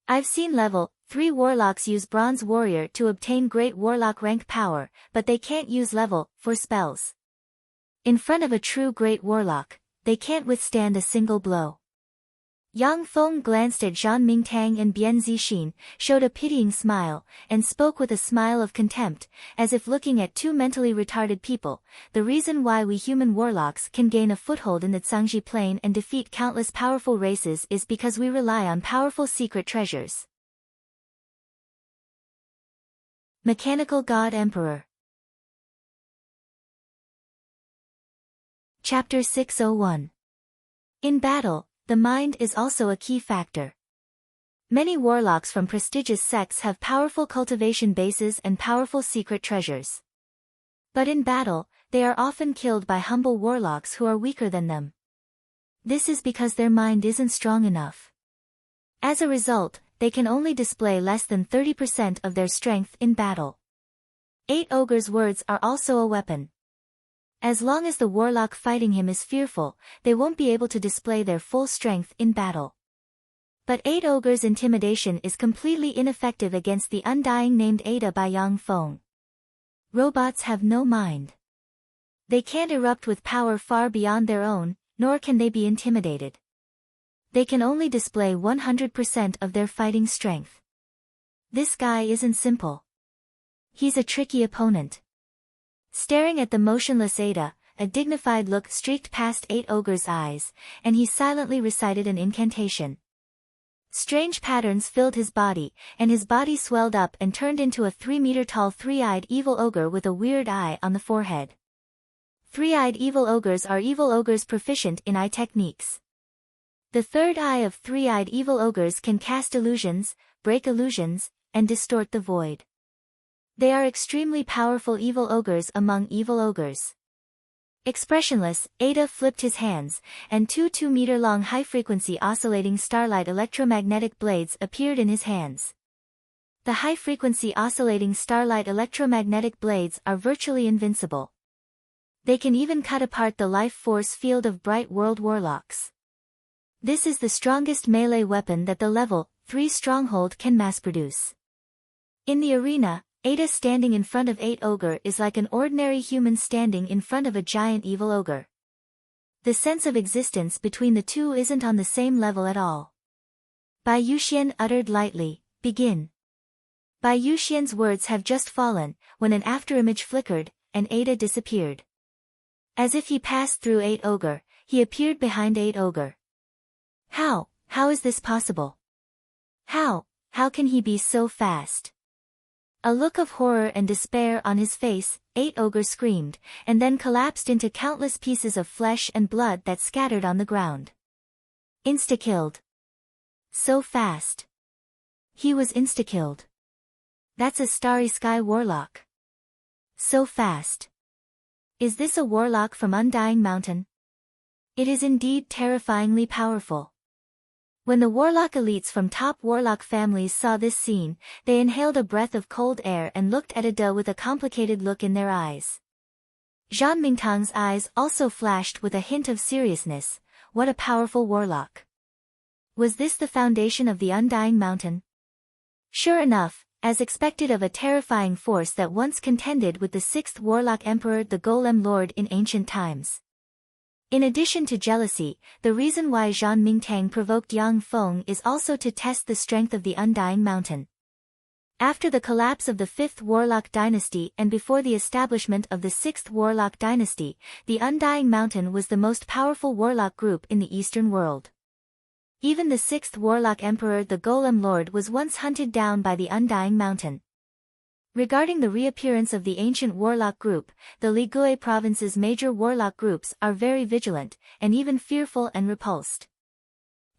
Speaker 1: I've seen level 3 warlocks use Bronze Warrior to obtain Great Warlock rank power, but they can't use level 4 spells. In front of a true Great Warlock, they can't withstand a single blow. Yang Feng glanced at Zhan Mingtang and Bian Zixin, showed a pitying smile, and spoke with a smile of contempt, as if looking at 2 mentally retarded people. The reason why we human warlocks can gain a foothold in the Zhangji Plain and defeat countless powerful races is because we rely on powerful secret treasures. Mechanical God Emperor. Chapter 601. In battle, the mind is also a key factor. Many warlocks from prestigious sects have powerful cultivation bases and powerful secret treasures. But in battle, they are often killed by humble warlocks who are weaker than them. This is because their mind isn't strong enough. As a result, they can only display less than 30% of their strength in battle. 8 Ogres' words are also a weapon. As long as the warlock fighting him is fearful, they won't be able to display their full strength in battle. But 8 Ogres' intimidation is completely ineffective against the Undying named Ada by Yang Feng. Robots have no mind. They can't erupt with power far beyond their own, nor can they be intimidated. They can only display 100% of their fighting strength. This guy isn't simple. He's a tricky opponent. Staring at the motionless Ada, a dignified look streaked past 8 Ogres' eyes, and he silently recited an incantation. Strange patterns filled his body, and his body swelled up and turned into a 3-meter-tall 3-eyed evil ogre with a weird eye on the forehead. 3-eyed evil ogres are evil ogres proficient in eye techniques. The third eye of three-eyed evil ogres can cast illusions, break illusions, and distort the void. They are extremely powerful evil ogres among evil ogres. Expressionless, Ada flipped his hands, and two 2-meter-long high-frequency oscillating starlight electromagnetic blades appeared in his hands. The high-frequency oscillating starlight electromagnetic blades are virtually invincible. They can even cut apart the life force field of Bright World warlocks. This is the strongest melee weapon that the level 3 stronghold can mass-produce. In the arena, Ada standing in front of 8 ogre is like an ordinary human standing in front of a giant evil ogre. The sense of existence between the two isn't on the same level at all. Bai Yuxian uttered lightly, "Begin." Bai Yuxian's words have just fallen, when an afterimage flickered, and Ada disappeared. As if he passed through 8 ogre, he appeared behind 8 ogre. How is this possible? How can he be so fast? A look of horror and despair on his face, 8 ogre screamed, and then collapsed into countless pieces of flesh and blood that scattered on the ground. Insta-killed. So fast. He was insta-killed. That's a Starry Sky warlock. So fast. Is this a warlock from Undying Mountain? It is indeed terrifyingly powerful. When the warlock elites from top warlock families saw this scene, they inhaled a breath of cold air and looked at Ada with a complicated look in their eyes. Zhan Mingtang's eyes also flashed with a hint of seriousness. What a powerful warlock. Was this the foundation of the Undying Mountain? Sure enough, as expected of a terrifying force that once contended with the 6th warlock emperor the Golem Lord in ancient times. In addition to jealousy, the reason why Zhan Mingtang provoked Yang Feng is also to test the strength of the Undying Mountain. After the collapse of the 5th Warlock dynasty and before the establishment of the 6th Warlock dynasty, the Undying Mountain was the most powerful warlock group in the Eastern world. Even the 6th Warlock Emperor the Golem Lord was once hunted down by the Undying Mountain. Regarding the reappearance of the ancient warlock group, the Ligui province's major warlock groups are very vigilant, and even fearful and repulsed.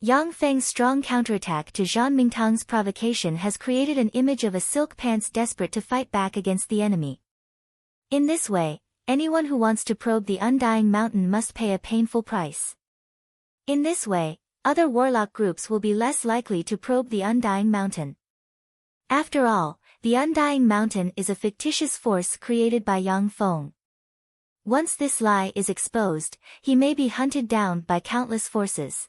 Speaker 1: Yang Feng's strong counterattack to Zhan Mingtang's provocation has created an image of a silk pants desperate to fight back against the enemy. In this way, anyone who wants to probe the Undying Mountain must pay a painful price. In this way, other warlock groups will be less likely to probe the Undying Mountain. After all, the Undying Mountain is a fictitious force created by Yang Feng. Once this lie is exposed, he may be hunted down by countless forces.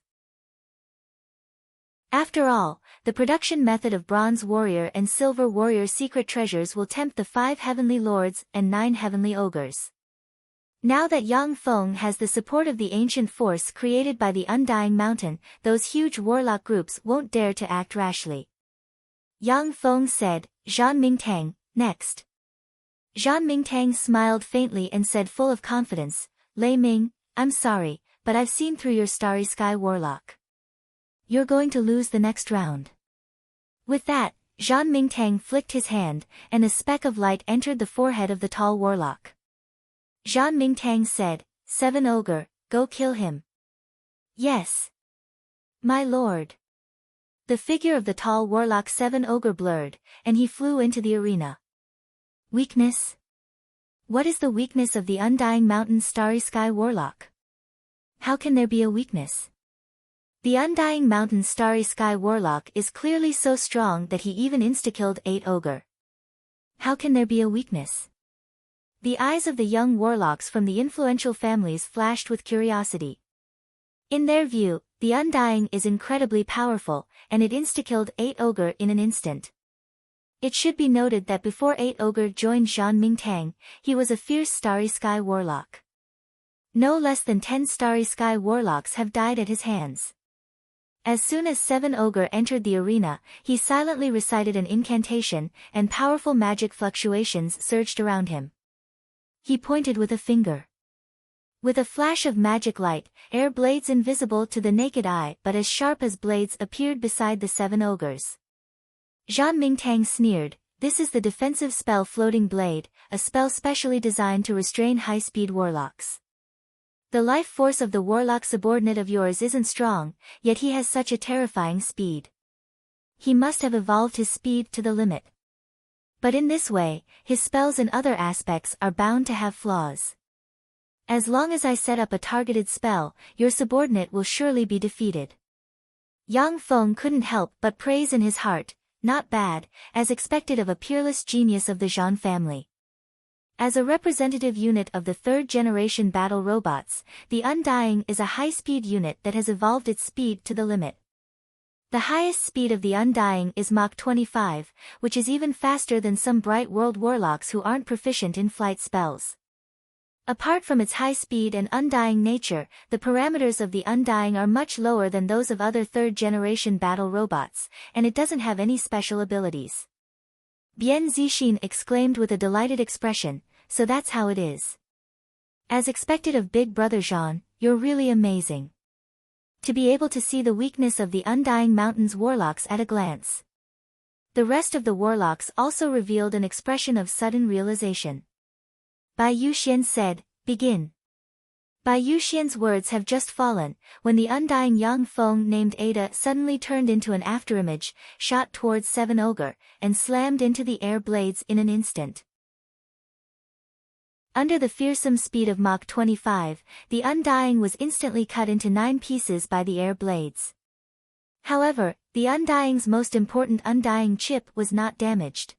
Speaker 1: After all, the production method of Bronze Warrior and Silver Warrior secret treasures will tempt the 5 heavenly lords and 9 heavenly ogres. Now that Yang Feng has the support of the ancient force created by the Undying Mountain, those huge warlock groups won't dare to act rashly. Yang Feng said, "Zhan Mingtang, next." Zhan Mingtang smiled faintly and said full of confidence, "Lei Ming, I'm sorry, but I've seen through your Starry Sky warlock. You're going to lose the next round." With that, Zhan Mingtang flicked his hand, and a speck of light entered the forehead of the tall warlock. Zhan Mingtang said, "7 ogre, go kill him." "Yes, my lord." The figure of the tall warlock 7 ogre blurred, and he flew into the arena. Weakness? What is the weakness of the Undying Mountain's Starry Sky warlock? How can there be a weakness? The Undying Mountain's Starry Sky warlock is clearly so strong that he even insta-killed 8 ogre. How can there be a weakness? The eyes of the young warlocks from the influential families flashed with curiosity. In their view, the Undying is incredibly powerful, and it insta-killed 8 ogre in an instant. It should be noted that before 8 ogre joined Zhan Mingtang, he was a fierce Starry Sky warlock. No less than 10 Starry Sky warlocks have died at his hands. As soon as 7 ogre entered the arena, he silently recited an incantation, and powerful magic fluctuations surged around him. He pointed with a finger. With a flash of magic light, air blades invisible to the naked eye but as sharp as blades appeared beside the 7 ogres. Zhan Mingtang sneered, "This is the defensive spell Floating Blade, a spell specially designed to restrain high-speed warlocks." The life force of the warlock subordinate of yours isn't strong, yet he has such a terrifying speed. He must have evolved his speed to the limit. But in this way, his spells and other aspects are bound to have flaws. As long as I set up a targeted spell, your subordinate will surely be defeated. Yang Feng couldn't help but praise in his heart, not bad, as expected of a peerless genius of the Zhan family. As a representative unit of the third-generation battle robots, the Undying is a high-speed unit that has evolved its speed to the limit. The highest speed of the Undying is Mach 25, which is even faster than some Bright World warlocks who aren't proficient in flight spells. Apart from its high speed and undying nature, the parameters of the Undying are much lower than those of other third-generation battle robots, and it doesn't have any special abilities. Bian Zixin exclaimed with a delighted expression, so that's how it is. As expected of Big Brother Zhan, you're really amazing. To be able to see the weakness of the Undying Mountain's warlocks at a glance. The rest of the warlocks also revealed an expression of sudden realization. Bai Yuxian said, "Begin." Bai Yuxian's words have just fallen, when the Undying Yang Feng named Ada suddenly turned into an afterimage, shot towards Seven Ogre, and slammed into the air blades in an instant. Under the fearsome speed of Mach 25, the Undying was instantly cut into 9 pieces by the air blades. However, the Undying's most important Undying chip was not damaged.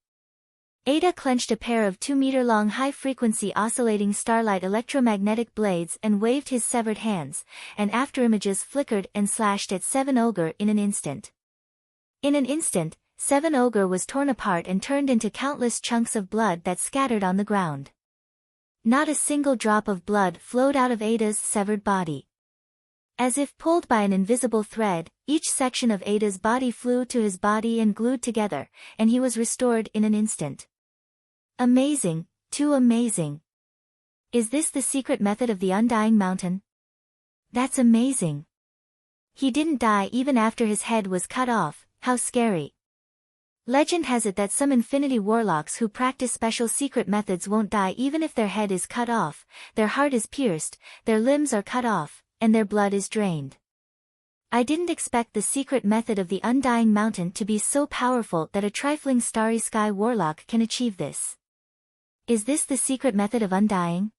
Speaker 1: Ada clenched a pair of 2-meter-long high-frequency oscillating starlight electromagnetic blades and waved his severed hands, and afterimages flickered and slashed at Seven Ogre in an instant. In an instant, Seven Ogre was torn apart and turned into countless chunks of blood that scattered on the ground. Not a single drop of blood flowed out of Ada's severed body. As if pulled by an invisible thread, each section of Ada's body flew to his body and glued together, and he was restored in an instant. Amazing, too amazing. Is this the secret method of the Undying Mountain? That's amazing. He didn't die even after his head was cut off, how scary. Legend has it that some Infinity Warlocks who practice special secret methods won't die even if their head is cut off, their heart is pierced, their limbs are cut off, and their blood is drained. I didn't expect the secret method of the Undying Mountain to be so powerful that a trifling Starry Sky Warlock can achieve this. Is this the secret method of Undying?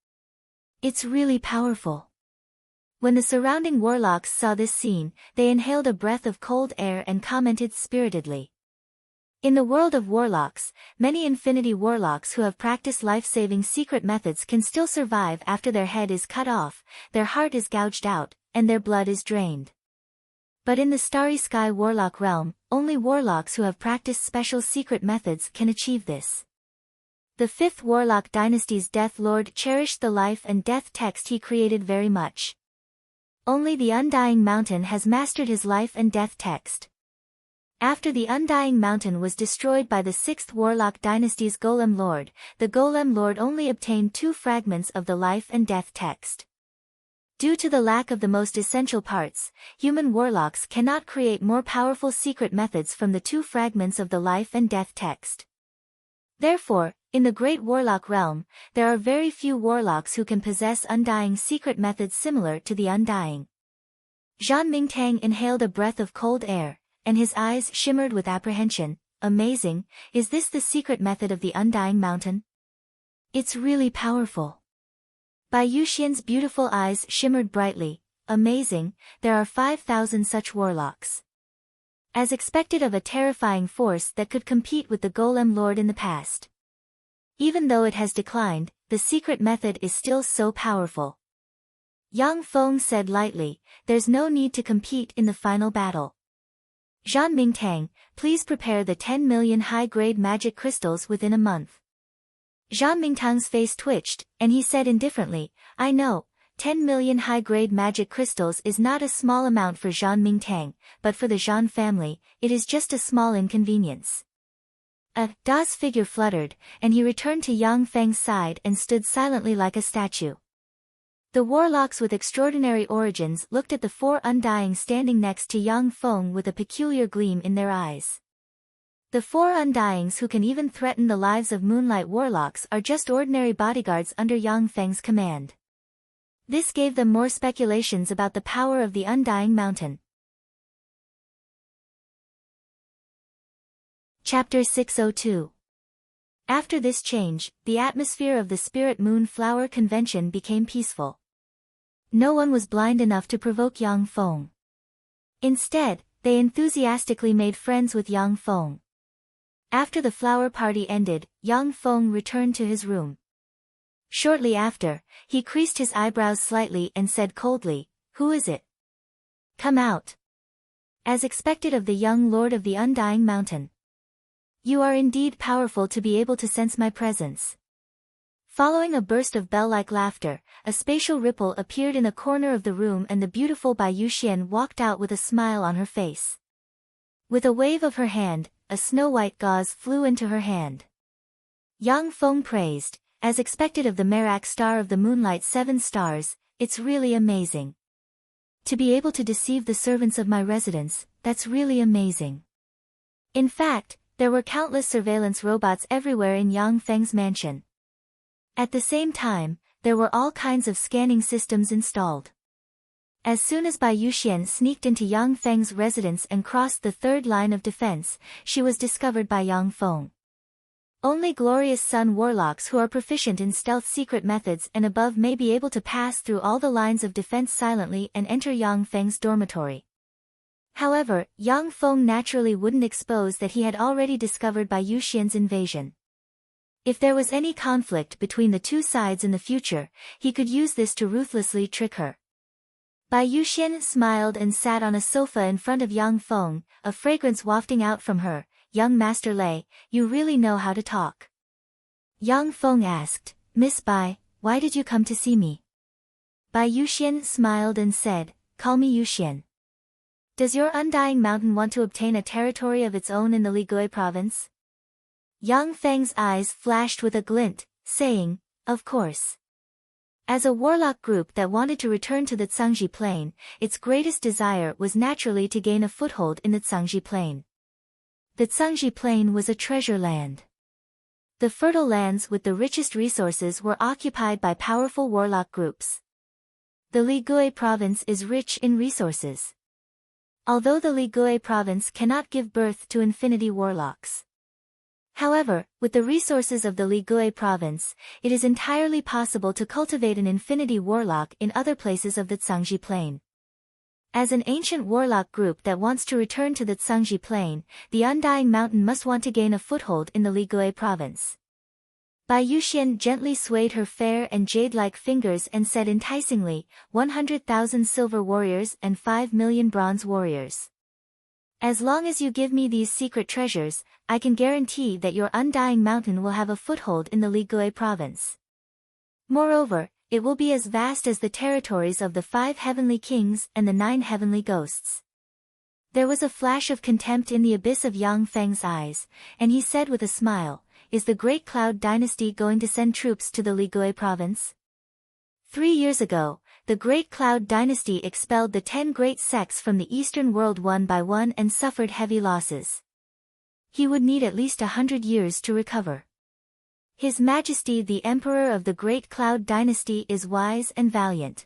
Speaker 1: It's really powerful. When the surrounding warlocks saw this scene, they inhaled a breath of cold air and commented spiritedly. In the world of warlocks, many Infinity Warlocks who have practiced life-saving secret methods can still survive after their head is cut off, their heart is gouged out, and their blood is drained. But in the Starry Sky Warlock realm, only warlocks who have practiced special secret methods can achieve this. The 5th Warlock Dynasty's Death Lord cherished the life and death text he created very much. Only the Undying Mountain has mastered his life and death text. After the Undying Mountain was destroyed by the 6th Warlock Dynasty's Golem Lord, the Golem Lord only obtained 2 fragments of the life and death text. Due to the lack of the most essential parts, human warlocks cannot create more powerful secret methods from the 2 fragments of the life and death text. Therefore, in the Great Warlock realm, there are very few warlocks who can possess Undying secret methods similar to the Undying. Zhan Mingtang inhaled a breath of cold air, and his eyes shimmered with apprehension. Amazing, is this the secret method of the Undying Mountain? It's really powerful. Bai Yuxian's beautiful eyes shimmered brightly. Amazing, there are 5,000 such warlocks. As expected of a terrifying force that could compete with the Golem Lord in the past. Even though it has declined, the secret method is still so powerful. Yang Feng said lightly, there's no need to compete in the final battle. Zhan Mingtang, please prepare the 10 million high-grade magic crystals within a month. Zhan Mingtang's face twitched, and he said indifferently, I know, 10 million high-grade magic crystals is not a small amount for Zhan Mingtang, but for the Zhan family, it is just a small inconvenience. Da's figure fluttered, and he returned to Yang Feng's side and stood silently like a statue. The warlocks with extraordinary origins looked at the 4 Undying standing next to Yang Feng with a peculiar gleam in their eyes. The 4 Undyings who can even threaten the lives of Moonlight warlocks are just ordinary bodyguards under Yang Feng's command. This gave them more speculations about the power of the Undying Mountain. Chapter 602. After this change, the atmosphere of the Spirit Moon Flower Convention became peaceful. No one was blind enough to provoke Yang Feng. Instead, they enthusiastically made friends with Yang Feng. After the flower party ended, Yang Feng returned to his room. Shortly after, he creased his eyebrows slightly and said coldly, "Who is it? Come out." As expected of the young lord of the Undying Mountain. "You are indeed powerful to be able to sense my presence." Following a burst of bell-like laughter, a spatial ripple appeared in the corner of the room and the beautiful Bai Yuxian walked out with a smile on her face. With a wave of her hand, a snow-white gauze flew into her hand. Yang Feng praised, as expected of the Merak star of the moonlight 7 stars, "It's really amazing. To be able to deceive the servants of my residence, that's really amazing." In fact, there were countless surveillance robots everywhere in Yang Feng's mansion. At the same time, there were all kinds of scanning systems installed. As soon as Bai Yuxian sneaked into Yang Feng's residence and crossed the 3rd line of defense, she was discovered by Yang Feng. Only glorious sun warlocks who are proficient in stealth secret methods and above may be able to pass through all the lines of defense silently and enter Yang Feng's dormitory. However, Yang Feng naturally wouldn't expose that he had already discovered Bai Yuxian's invasion. If there was any conflict between the two sides in the future, he could use this to ruthlessly trick her. Bai Yuxian smiled and sat on a sofa in front of Yang Feng, a fragrance wafting out from her. "Young Master Lei, you really know how to talk." Yang Feng asked, "Miss Bai, why did you come to see me?" Bai Yuxian smiled and said, "Call me Yuxian. Does your Undying Mountain want to obtain a territory of its own in the Ligui province?" Yang Feng's eyes flashed with a glint, saying, "Of course." As a warlock group that wanted to return to the Cangji Plain, its greatest desire was naturally to gain a foothold in the Cangji Plain. The Cangji Plain was a treasure land. The fertile lands with the richest resources were occupied by powerful warlock groups. The Ligui province is rich in resources. Although the Ligui province cannot give birth to infinity warlocks. However, with the resources of the Ligui province, it is entirely possible to cultivate an infinity warlock in other places of the Cangji Plain. As an ancient warlock group that wants to return to the Cangji Plain, the Undying Mountain must want to gain a foothold in the Ligui province. Bai Yuxian gently swayed her fair and jade-like fingers and said enticingly, 100,000 silver warriors and 5 million bronze warriors. As long as you give me these secret treasures, I can guarantee that your Undying Mountain will have a foothold in the Ligui province. Moreover, it will be as vast as the territories of the 5 heavenly kings and the 9 heavenly ghosts. There was a flash of contempt in the abyss of Yang Feng's eyes, and he said with a smile, "Is the Great Cloud Dynasty going to send troops to the Ligui province?" 3 years ago, the Great Cloud Dynasty expelled the 10 great sects from the Eastern world one by one and suffered heavy losses. He would need at least 100 years to recover. His Majesty the Emperor of the Great Cloud Dynasty is wise and valiant.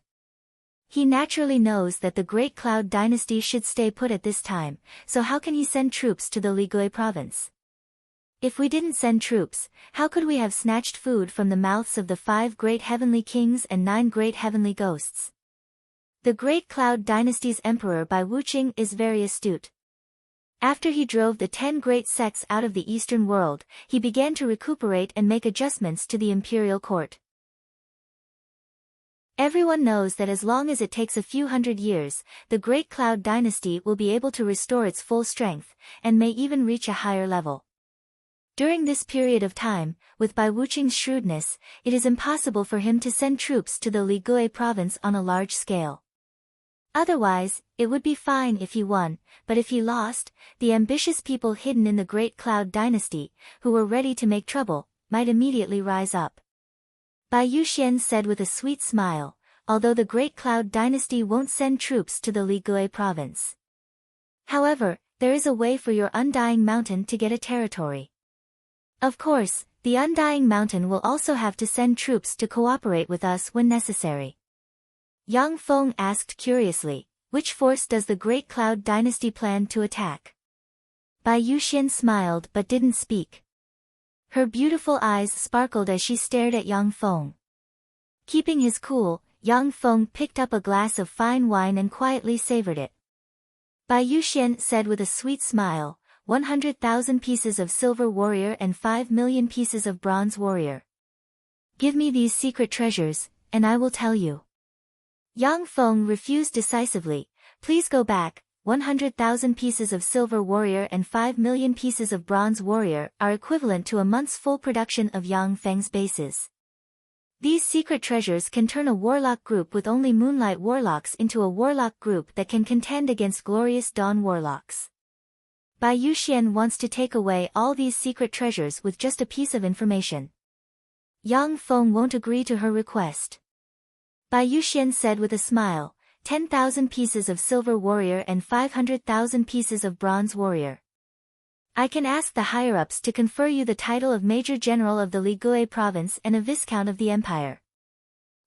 Speaker 1: He naturally knows that the Great Cloud Dynasty should stay put at this time, so how can he send troops to the Ligui province? If we didn't send troops, how could we have snatched food from the mouths of the 5 great heavenly kings and 9 great heavenly ghosts? The Great Cloud Dynasty's emperor Bai Wuqing is very astute. After he drove the 10 great sects out of the Eastern world, he began to recuperate and make adjustments to the imperial court. Everyone knows that as long as it takes a few hundred years, the Great Cloud Dynasty will be able to restore its full strength, and may even reach a higher level. During this period of time, with Bai Wuqing's shrewdness, it is impossible for him to send troops to the Ligui province on a large scale. Otherwise, it would be fine if he won, but if he lost, the ambitious people hidden in the Great Cloud Dynasty, who were ready to make trouble, might immediately rise up. Bai Yuxian said with a sweet smile, although the Great Cloud Dynasty won't send troops to the Ligui province. However, there is a way for your Undying Mountain to get a territory. Of course, the Undying Mountain will also have to send troops to cooperate with us when necessary. Yang Feng asked curiously, which force does the Great Cloud Dynasty plan to attack? Bai Yuxian smiled but didn't speak. Her beautiful eyes sparkled as she stared at Yang Feng. Keeping his cool, Yang Feng picked up a glass of fine wine and quietly savored it. Bai Yuxian said with a sweet smile, 100,000 pieces of silver warrior and 5 million pieces of bronze warrior. Give me these secret treasures, and I will tell you. Yang Feng refused decisively. Please go back. 100,000 pieces of silver warrior and 5 million pieces of bronze warrior are equivalent to a month's full production of Yang Feng's bases. These secret treasures can turn a warlock group with only moonlight warlocks into a warlock group that can contend against glorious dawn warlocks. Bai Yuxian wants to take away all these secret treasures with just a piece of information. Yang Feng won't agree to her request. Bai Yuxian said with a smile, 10,000 pieces of silver warrior and 500,000 pieces of bronze warrior. I can ask the higher-ups to confer you the title of Major General of the Ligui province and a Viscount of the Empire.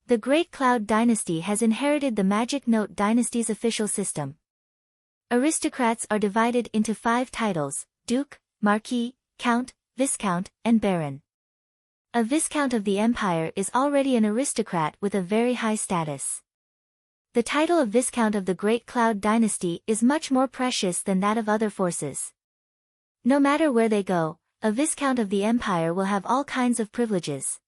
Speaker 1: The Great Cloud Dynasty has inherited the Magic Note Dynasty's official system. Aristocrats are divided into 5 titles: Duke, Marquis, Count, Viscount, and Baron. A Viscount of the Empire is already an aristocrat with a very high status. The title of Viscount of the Great Cloud Dynasty is much more precious than that of other forces. No matter where they go, a Viscount of the Empire will have all kinds of privileges.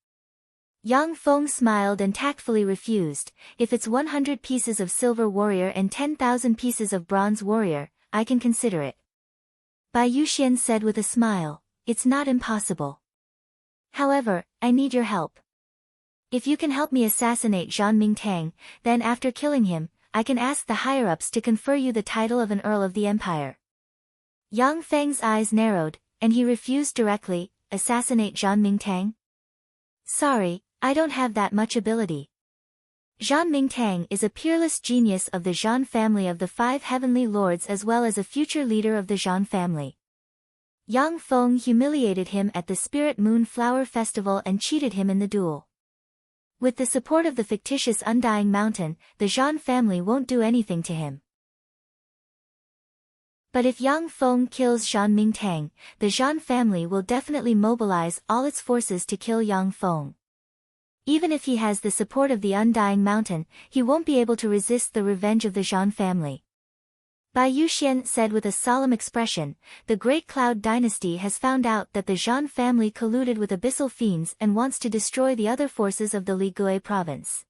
Speaker 1: Yang Feng smiled and tactfully refused. If it's 100 pieces of silver warrior and 10,000 pieces of bronze warrior, I can consider it. Bai Yuxian said with a smile, it's not impossible. However, I need your help. If you can help me assassinate Zhan Mingtang, then after killing him, I can ask the higher-ups to confer you the title of an Earl of the Empire. Yang Feng's eyes narrowed, and he refused directly. Assassinate Zhan Mingtang? Sorry, I don't have that much ability. Zhan Mingtang is a peerless genius of the Zhan family of the 5 heavenly lords as well as a future leader of the Zhan family. Yang Feng humiliated him at the Spirit Moon Flower Festival and cheated him in the duel. With the support of the fictitious Undying Mountain, the Zhan family won't do anything to him. But if Yang Feng kills Zhan Mingtang, the Zhan family will definitely mobilize all its forces to kill Yang Feng. Even if he has the support of the Undying Mountain, he won't be able to resist the revenge of the Zhan family. Bai Yuxian said with a solemn expression, the Great Cloud Dynasty has found out that the Zhan family colluded with abyssal fiends and wants to destroy the other forces of the Ligui province.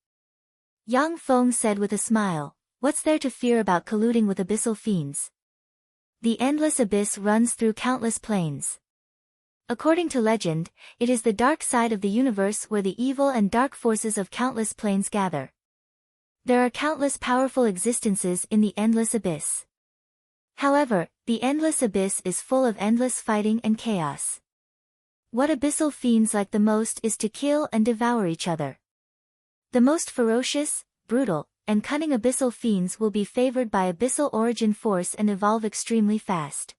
Speaker 1: Yang Feng said with a smile, what's there to fear about colluding with abyssal fiends? The endless abyss runs through countless planes. According to legend, it is the dark side of the universe where the evil and dark forces of countless planes gather. There are countless powerful existences in the endless abyss. However, the endless abyss is full of endless fighting and chaos. What abyssal fiends like the most is to kill and devour each other. The most ferocious, brutal, and cunning abyssal fiends will be favored by abyssal origin force and evolve extremely fast.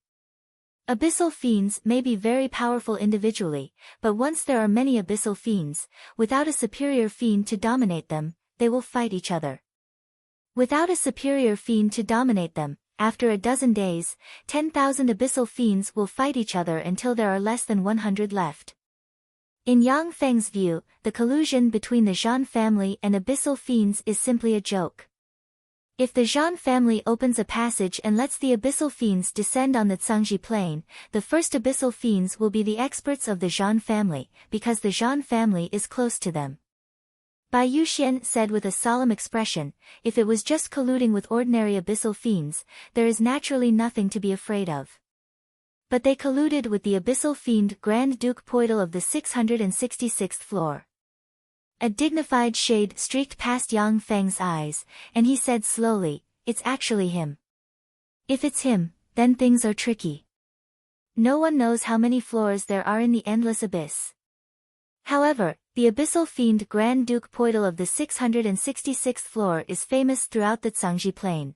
Speaker 1: Abyssal fiends may be very powerful individually, but once there are many abyssal fiends, without a superior fiend to dominate them, they will fight each other. Without a superior fiend to dominate them, after a dozen days, 10,000 abyssal fiends will fight each other until there are less than 100 left. In Yang Feng's view, the collusion between the Zhan family and abyssal fiends is simply a joke. If the Zhan family opens a passage and lets the abyssal fiends descend on the Cangji plain, the first abyssal fiends will be the experts of the Zhan family, because the Zhan family is close to them. Bai Yuxian said with a solemn expression, if it was just colluding with ordinary abyssal fiends, there is naturally nothing to be afraid of. But they colluded with the abyssal fiend Grand Duke Poidal of the 666th floor. A dignified shade streaked past Yang Feng's eyes, and he said slowly, it's actually him. If it's him, then things are tricky. No one knows how many floors there are in the endless abyss. However, the abyssal fiend Grand Duke Poidal of the 666th floor is famous throughout the Cangji plain.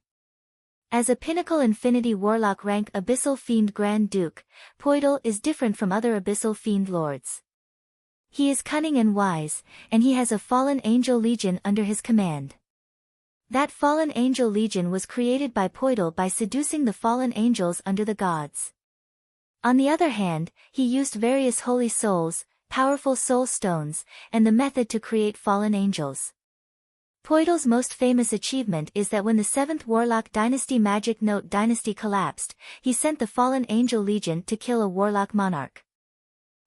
Speaker 1: As a pinnacle infinity warlock rank abyssal fiend Grand Duke, Poidal is different from other abyssal fiend lords. He is cunning and wise, and he has a fallen angel legion under his command. That fallen angel legion was created by Poidal by seducing the fallen angels under the gods. On the other hand, he used various holy souls, powerful soul stones, and the method to create fallen angels. Poidal's most famous achievement is that when the 7th Warlock Dynasty Magic Note Dynasty collapsed, he sent the Fallen Angel Legion to kill a Warlock monarch.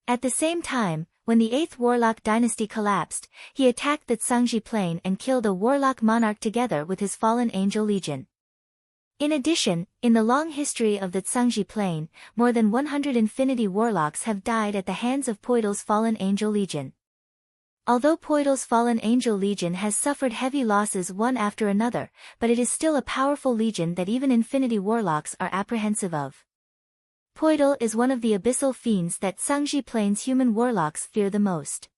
Speaker 1: At the same time, when the 8th Warlock Dynasty collapsed, he attacked the Tsangji Plain and killed a Warlock monarch together with his Fallen Angel Legion. In addition, in the long history of the Tsangji Plain, more than 100 Infinity Warlocks have died at the hands of Poidal's Fallen Angel Legion. Although Poidal's Fallen Angel Legion has suffered heavy losses one after another, but it is still a powerful legion that even Infinity Warlocks are apprehensive of. Poidal is one of the abyssal fiends that Tsangji Plain's human warlocks fear the most.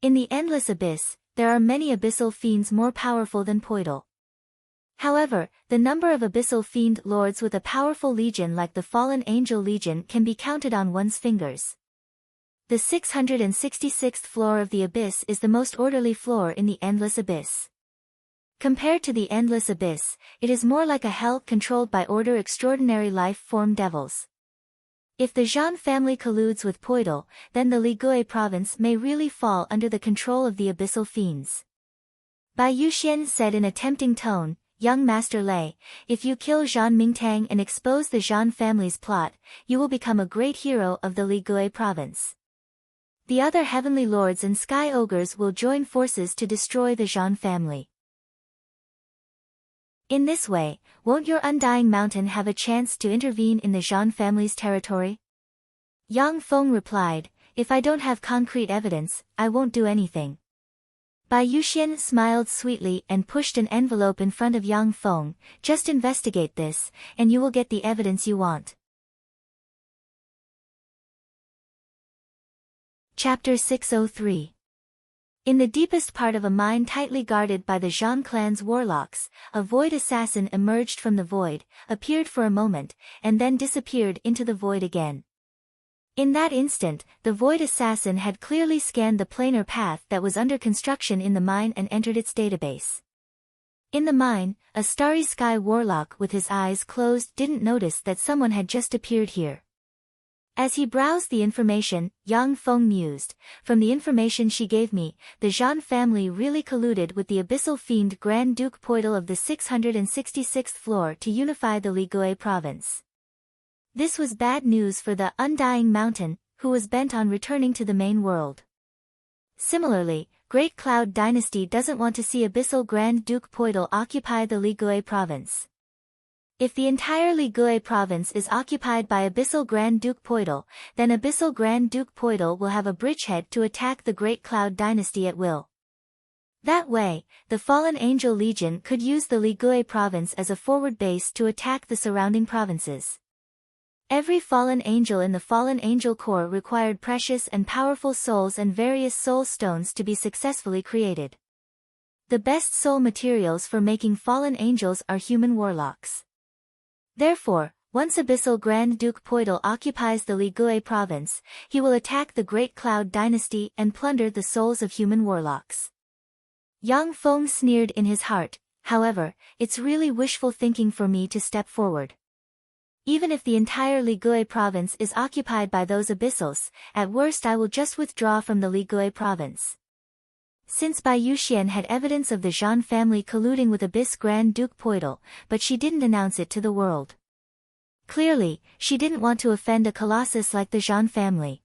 Speaker 1: In the Endless Abyss, there are many abyssal fiends more powerful than Poidal. However, the number of abyssal fiend lords with a powerful legion like the Fallen Angel Legion can be counted on one's fingers. The 666th floor of the Abyss is the most orderly floor in the Endless Abyss. Compared to the Endless Abyss, it is more like a hell controlled by order extraordinary life-form devils. If the Zhan family colludes with Poidal, then the Ligui province may really fall under the control of the abyssal fiends. Bai Yuxian said in a tempting tone, "Young Master Lei, if you kill Zhan Mingtang and expose the Zhan family's plot, you will become a great hero of the Ligui province. The other heavenly lords and sky ogres will join forces to destroy the Zhan family. In this way, won't your Undying Mountain have a chance to intervene in the Zhan family's territory?" Yang Feng replied, "If I don't have concrete evidence, I won't do anything." Bai Yuxian smiled sweetly and pushed an envelope in front of Yang Feng. "Just investigate this, and you will get the evidence you want." Chapter 603. In the deepest part of a mine tightly guarded by the Zhan clan's warlocks, a void assassin emerged from the void, appeared for a moment, and then disappeared into the void again. In that instant, the void assassin had clearly scanned the planar path that was under construction in the mine and entered its database. In the mine, a starry sky warlock with his eyes closed didn't notice that someone had just appeared here. As he browsed the information, Yang Feng mused, "From the information she gave me, the Zhan family really colluded with the abyssal fiend Grand Duke Poidal of the 666th floor to unify the Ligui province." This was bad news for the Undying Mountain, who was bent on returning to the main world. Similarly, Great Cloud Dynasty doesn't want to see abyssal Grand Duke Poidal occupy the Ligui province. If the entire Ligui province is occupied by Abyssal Grand Duke Poidal, then Abyssal Grand Duke Poidal will have a bridgehead to attack the Great Cloud Dynasty at will. That way, the Fallen Angel Legion could use the Ligui province as a forward base to attack the surrounding provinces. Every fallen angel in the Fallen Angel Corps required precious and powerful souls and various soul stones to be successfully created. The best soul materials for making fallen angels are human warlocks. Therefore, once Abyssal Grand Duke Poidal occupies the Ligui province, he will attack the Great Cloud Dynasty and plunder the souls of human warlocks. Yang Feng sneered in his heart, "However, it's really wishful thinking for me to step forward. Even if the entire Ligui province is occupied by those abyssals, at worst I will just withdraw from the Ligui province." Since Bai Yuxian had evidence of the Zhan family colluding with Abyss Grand Duke Poidal, but she didn't announce it to the world. Clearly, she didn't want to offend a colossus like the Zhan family.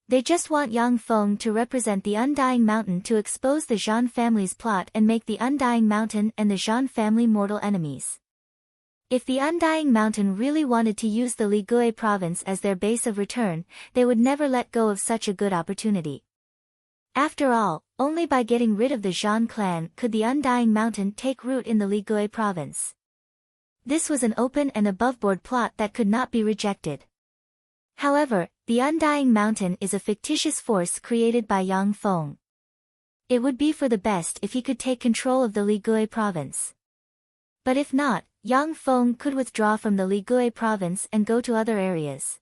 Speaker 1: They just want Yang Feng to represent the Undying Mountain to expose the Zhan family's plot and make the Undying Mountain and the Zhan family mortal enemies. If the Undying Mountain really wanted to use the Ligui province as their base of return, they would never let go of such a good opportunity. After all, only by getting rid of the Zhan clan could the Undying Mountain take root in the Ligui province. This was an open and aboveboard plot that could not be rejected. However, the Undying Mountain is a fictitious force created by Yang Feng. It would be for the best if he could take control of the Ligui province. But if not, Yang Feng could withdraw from the Ligui province and go to other areas.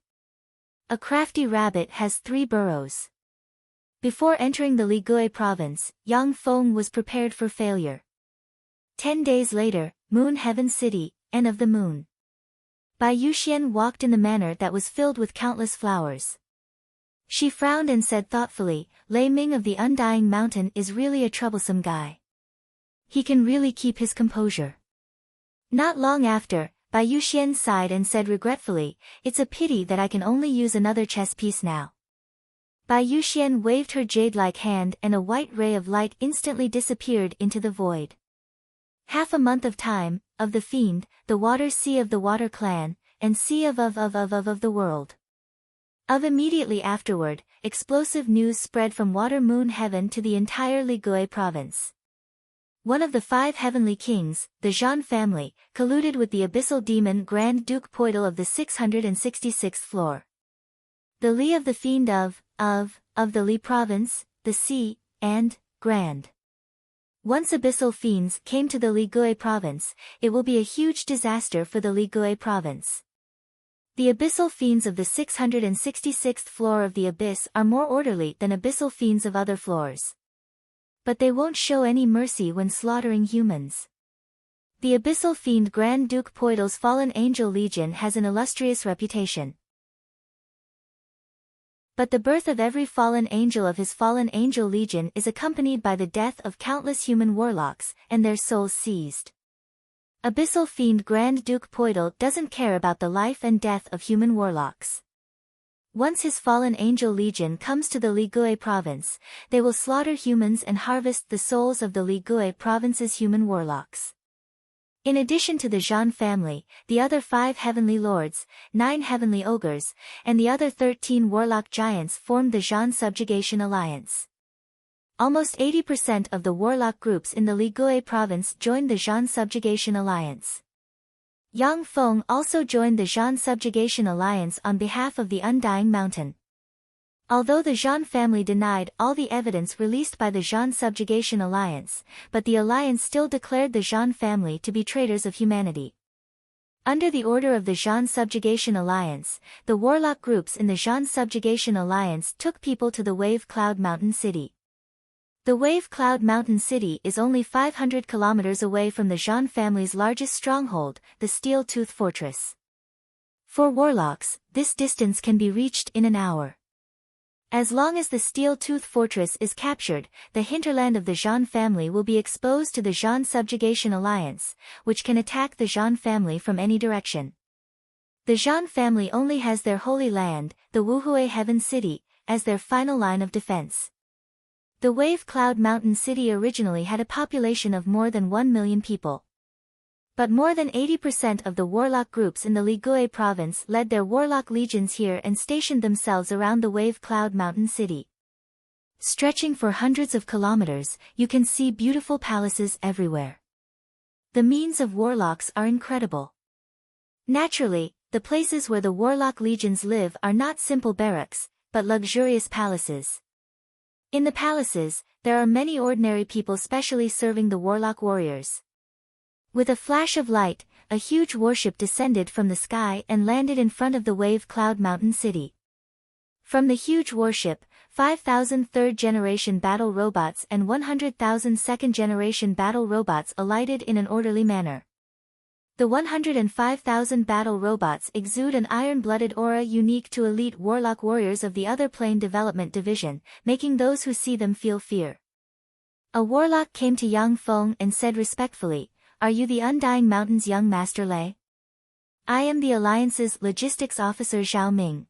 Speaker 1: A crafty rabbit has 3 burrows. Before entering the Ligui province, Yang Feng was prepared for failure. 10 days later, Moon Heaven City, and of the moon. Bai Yuxian walked in the manner that was filled with countless flowers. She frowned and said thoughtfully, Lei Ming of the Undying Mountain is really a troublesome guy. He can really keep his composure. Not long after, Bai Yuxian sighed and said regretfully, it's a pity that I can only use another chess piece now. Bai Yuxian waved her jade-like hand and a white ray of light instantly disappeared into the void. Half a month of time, of the fiend, the water sea of the water clan, and sea of the world. Immediately afterward, explosive news spread from Water Moon Heaven to the entire Ligui province. One of the 5 heavenly kings, the Zhan family, colluded with the abyssal demon Grand Duke Poidal of the 666th floor. The Li of the fiend of the Li province, the sea, and Grand. Once abyssal fiends came to the Ligui province, it will be a huge disaster for the Ligui province. The abyssal fiends of the 666th floor of the abyss are more orderly than abyssal fiends of other floors. But they won't show any mercy when slaughtering humans. The abyssal fiend Grand Duke Poidal's fallen angel legion has an illustrious reputation. But the birth of every fallen angel of his fallen angel legion is accompanied by the death of countless human warlocks, and their souls seized. Abyssal fiend Grand Duke Poidal doesn't care about the life and death of human warlocks. Once his fallen angel legion comes to the Ligui province, they will slaughter humans and harvest the souls of the Ligui province's human warlocks. In addition to the Zhan family, the other 5 heavenly lords, 9 heavenly ogres, and the other 13 warlock giants formed the Zhan Subjugation Alliance. Almost 80% of the warlock groups in the Ligui province joined the Zhan Subjugation Alliance. Yang Feng also joined the Zhan Subjugation Alliance on behalf of the Undying Mountain. Although the Zhan family denied all the evidence released by the Zhan Subjugation Alliance, but the alliance still declared the Zhan family to be traitors of humanity. Under the order of the Zhan Subjugation Alliance, the warlock groups in the Zhan Subjugation Alliance took people to the Wave Cloud Mountain City. The Wave Cloud Mountain City is only 500 kilometers away from the Zhan family's largest stronghold, the Steel Tooth Fortress. For warlocks, this distance can be reached in an hour. As long as the Steel Tooth Fortress is captured, the hinterland of the Zhan family will be exposed to the Zhan Subjugation Alliance, which can attack the Zhan family from any direction. The Zhan family only has their holy land, the Wuhui Heaven City, as their final line of defense. The Wave Cloud Mountain City originally had a population of more than 1 million people. But more than 80% of the warlock groups in the Ligui province led their warlock legions here and stationed themselves around the Wave Cloud Mountain City. Stretching for hundreds of kilometers, you can see beautiful palaces everywhere. The means of warlocks are incredible. Naturally, the places where the warlock legions live are not simple barracks, but luxurious palaces. In the palaces, there are many ordinary people specially serving the warlock warriors. With a flash of light, a huge warship descended from the sky and landed in front of the Wave Cloud Mountain City. From the huge warship, 5,000 third-generation battle robots and 100,000 second-generation battle robots alighted in an orderly manner. The 105,000 battle robots exude an iron-blooded aura unique to elite warlock warriors of the Other Plane Development Division, making those who see them feel fear. A warlock came to Yang Feng and said respectfully, "Are you the Undying Mountain's young master Lei? I am the Alliance's logistics officer Zhao Ming.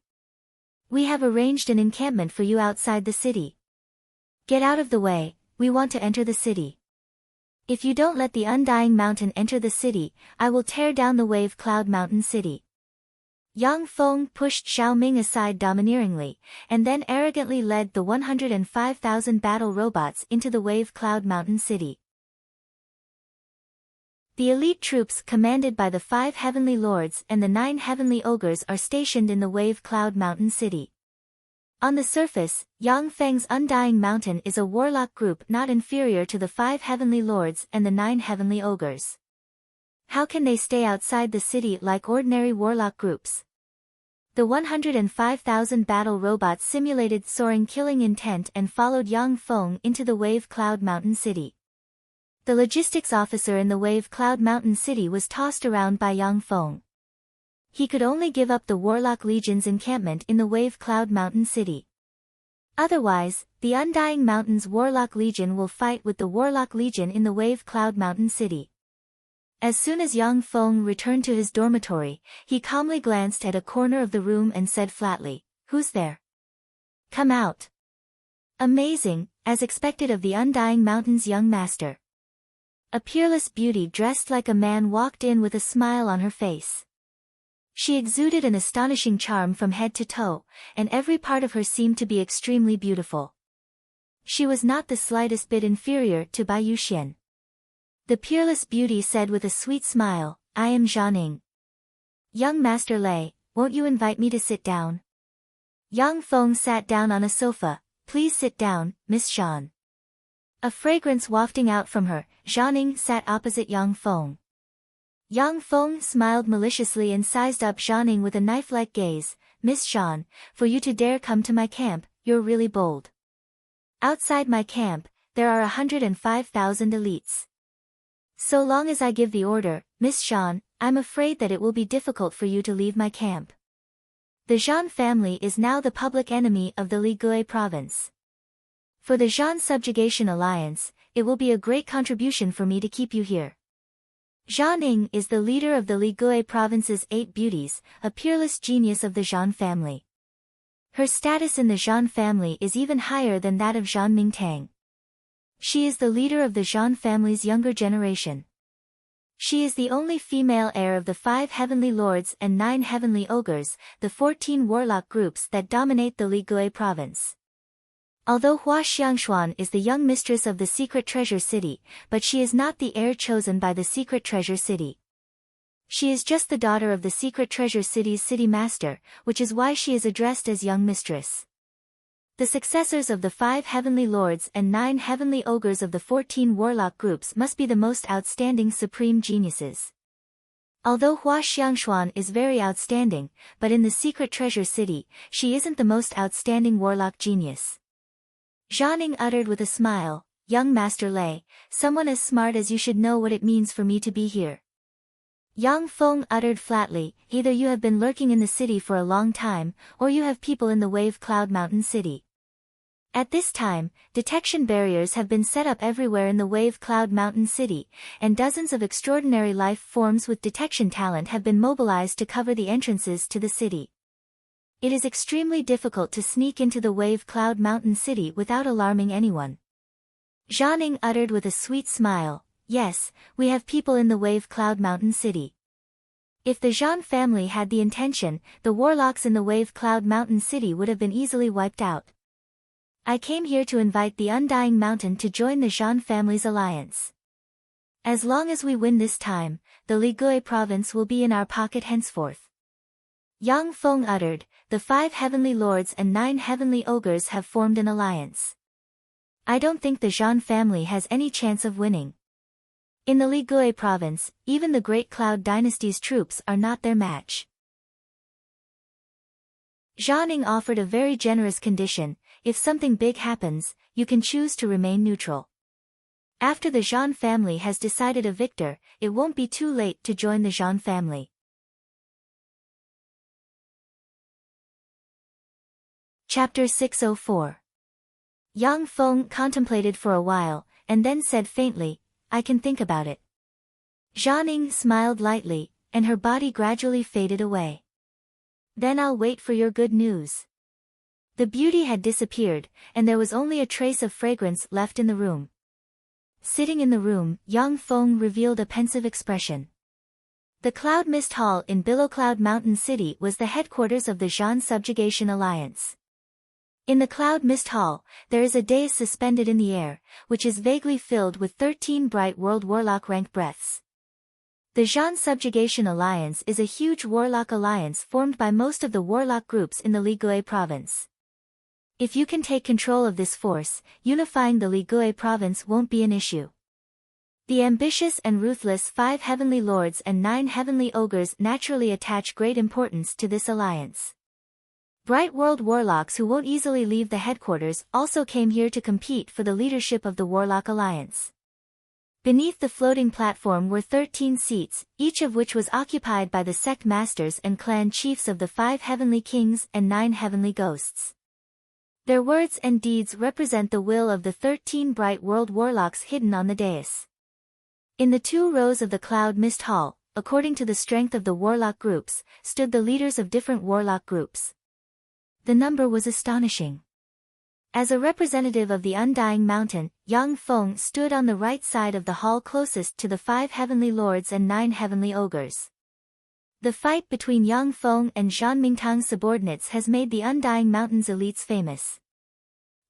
Speaker 1: We have arranged an encampment for you outside the city. Get out of the way, we want to enter the city. If you don't let the Undying Mountain enter the city, I will tear down the Wave Cloud Mountain City." Yang Feng pushed Zhao Ming aside domineeringly, and then arrogantly led the 105,000 battle robots into the Wave Cloud Mountain City. The elite troops commanded by the 5 heavenly lords and the 9 heavenly ogres are stationed in the Wave Cloud Mountain City. On the surface, Yang Feng's Undying Mountain is a warlock group not inferior to the 5 heavenly lords and the 9 heavenly ogres. How can they stay outside the city like ordinary warlock groups? The 105,000 battle robots simulated soaring killing intent and followed Yang Feng into the Wave Cloud Mountain City. The logistics officer in the Wave Cloud Mountain City was tossed around by Yang Feng. He could only give up the Warlock Legion's encampment in the Wave Cloud Mountain City. Otherwise, the Undying Mountain's Warlock Legion will fight with the Warlock Legion in the Wave Cloud Mountain City. As soon as Yang Feng returned to his dormitory, he calmly glanced at a corner of the room and said flatly, "Who's there? Come out." Amazing, as expected of the Undying Mountain's young master. A peerless beauty dressed like a man walked in with a smile on her face. She exuded an astonishing charm from head to toe, and every part of her seemed to be extremely beautiful. She was not the slightest bit inferior to Bai Yuxian. The peerless beauty said with a sweet smile, "I am Zhaning. Young Master Lei, won't you invite me to sit down?" Yang Feng sat down on a sofa. "Please sit down, Miss Zhan." A fragrance wafting out from her, Zhaning sat opposite Yang Feng. Yang Feng smiled maliciously and sized up Zhaning with a knife-like gaze. "Miss Zhan, for you to dare come to my camp, you're really bold. Outside my camp, there are 105,000 elites. So long as I give the order, Miss Zhan, I'm afraid that it will be difficult for you to leave my camp. The Zhan family is now the public enemy of the Ligui province. For the Zhan Subjugation Alliance, it will be a great contribution for me to keep you here." Zhan Ning is the leader of the Ligui province's 8 beauties, a peerless genius of the Zhan family. Her status in the Zhan family is even higher than that of Zhan Mingtang. She is the leader of the Zhan family's younger generation. She is the only female heir of the 5 heavenly lords and 9 heavenly ogres, the 14 warlock groups that dominate the Ligui province. Although Hua Xiangshuan is the young mistress of the Secret Treasure City, but she is not the heir chosen by the Secret Treasure City. She is just the daughter of the Secret Treasure City's city master, which is why she is addressed as young mistress. The successors of the 5 heavenly lords and 9 heavenly ogres of the 14 warlock groups must be the most outstanding supreme geniuses. Although Hua Xiangshuan is very outstanding, but in the Secret Treasure City, she isn't the most outstanding warlock genius. Zhaning uttered with a smile, "Young Master Lei, someone as smart as you should know what it means for me to be here." Yang Feng uttered flatly, "Either you have been lurking in the city for a long time, or you have people in the Wave Cloud Mountain City." At this time, detection barriers have been set up everywhere in the Wave Cloud Mountain City, and dozens of extraordinary life forms with detection talent have been mobilized to cover the entrances to the city. It is extremely difficult to sneak into the Wave Cloud Mountain City without alarming anyone. Zhaning uttered with a sweet smile, "Yes, we have people in the Wave Cloud Mountain City." If the Zhan family had the intention, the warlocks in the Wave Cloud Mountain City would have been easily wiped out. "I came here to invite the Undying Mountain to join the Zhan family's alliance. As long as we win this time, the Ligui province will be in our pocket henceforth." Yang Feng uttered, "The 5 heavenly lords and 9 heavenly ogres have formed an alliance. I don't think the Zhan family has any chance of winning. In the Ligui province, even the Great Cloud Dynasty's troops are not their match." Zhaning offered a very generous condition: "If something big happens, you can choose to remain neutral. After the Zhan family has decided a victor, it won't be too late to join the Zhan family." Chapter 604. Yang Feng contemplated for a while, and then said faintly, "I can think about it." Zhaning smiled lightly, and her body gradually faded away. "Then I'll wait for your good news." The beauty had disappeared, and there was only a trace of fragrance left in the room. Sitting in the room, Yang Feng revealed a pensive expression. The Cloud Mist Hall in Billowcloud Mountain City was the headquarters of the Zhan Subjugation Alliance. In the Cloud Mist Hall, there is a dais suspended in the air, which is vaguely filled with 13 bright world warlock rank breaths. The Zhan Subjugation Alliance is a huge warlock alliance formed by most of the warlock groups in the Ligui province. If you can take control of this force, unifying the Ligui province won't be an issue. The ambitious and ruthless 5 heavenly lords and 9 heavenly ogres naturally attach great importance to this alliance. Bright world warlocks who won't easily leave the headquarters also came here to compete for the leadership of the Warlock Alliance. Beneath the floating platform were 13 seats, each of which was occupied by the sect masters and clan chiefs of the 5 heavenly kings and 9 heavenly ghosts. Their words and deeds represent the will of the 13 bright world warlocks hidden on the dais. In the 2 rows of the cloud mist hall, according to the strength of the warlock groups, stood the leaders of different warlock groups. The number was astonishing. As a representative of the Undying Mountain, Yang Feng stood on the right side of the hall closest to the 5 heavenly lords and 9 heavenly ogres. The fight between Yang Feng and Zhan Mingtang's subordinates has made the Undying Mountain's elites famous.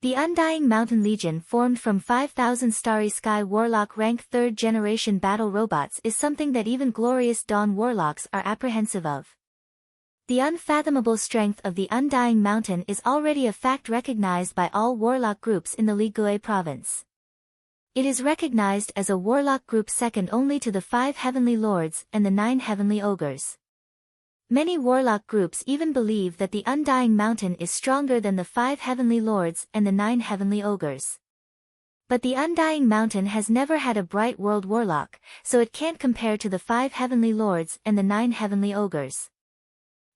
Speaker 1: The Undying Mountain Legion, formed from 5,000 Starry Sky Warlock rank 3rd generation battle robots, is something that even Glorious Dawn Warlocks are apprehensive of. The unfathomable strength of the Undying Mountain is already a fact recognized by all warlock groups in the Ligui province. It is recognized as a warlock group second only to the 5 heavenly lords and the 9 heavenly ogres. Many warlock groups even believe that the Undying Mountain is stronger than the 5 heavenly lords and the 9 heavenly ogres. But the Undying Mountain has never had a bright world warlock, so it can't compare to the 5 heavenly lords and the 9 heavenly ogres.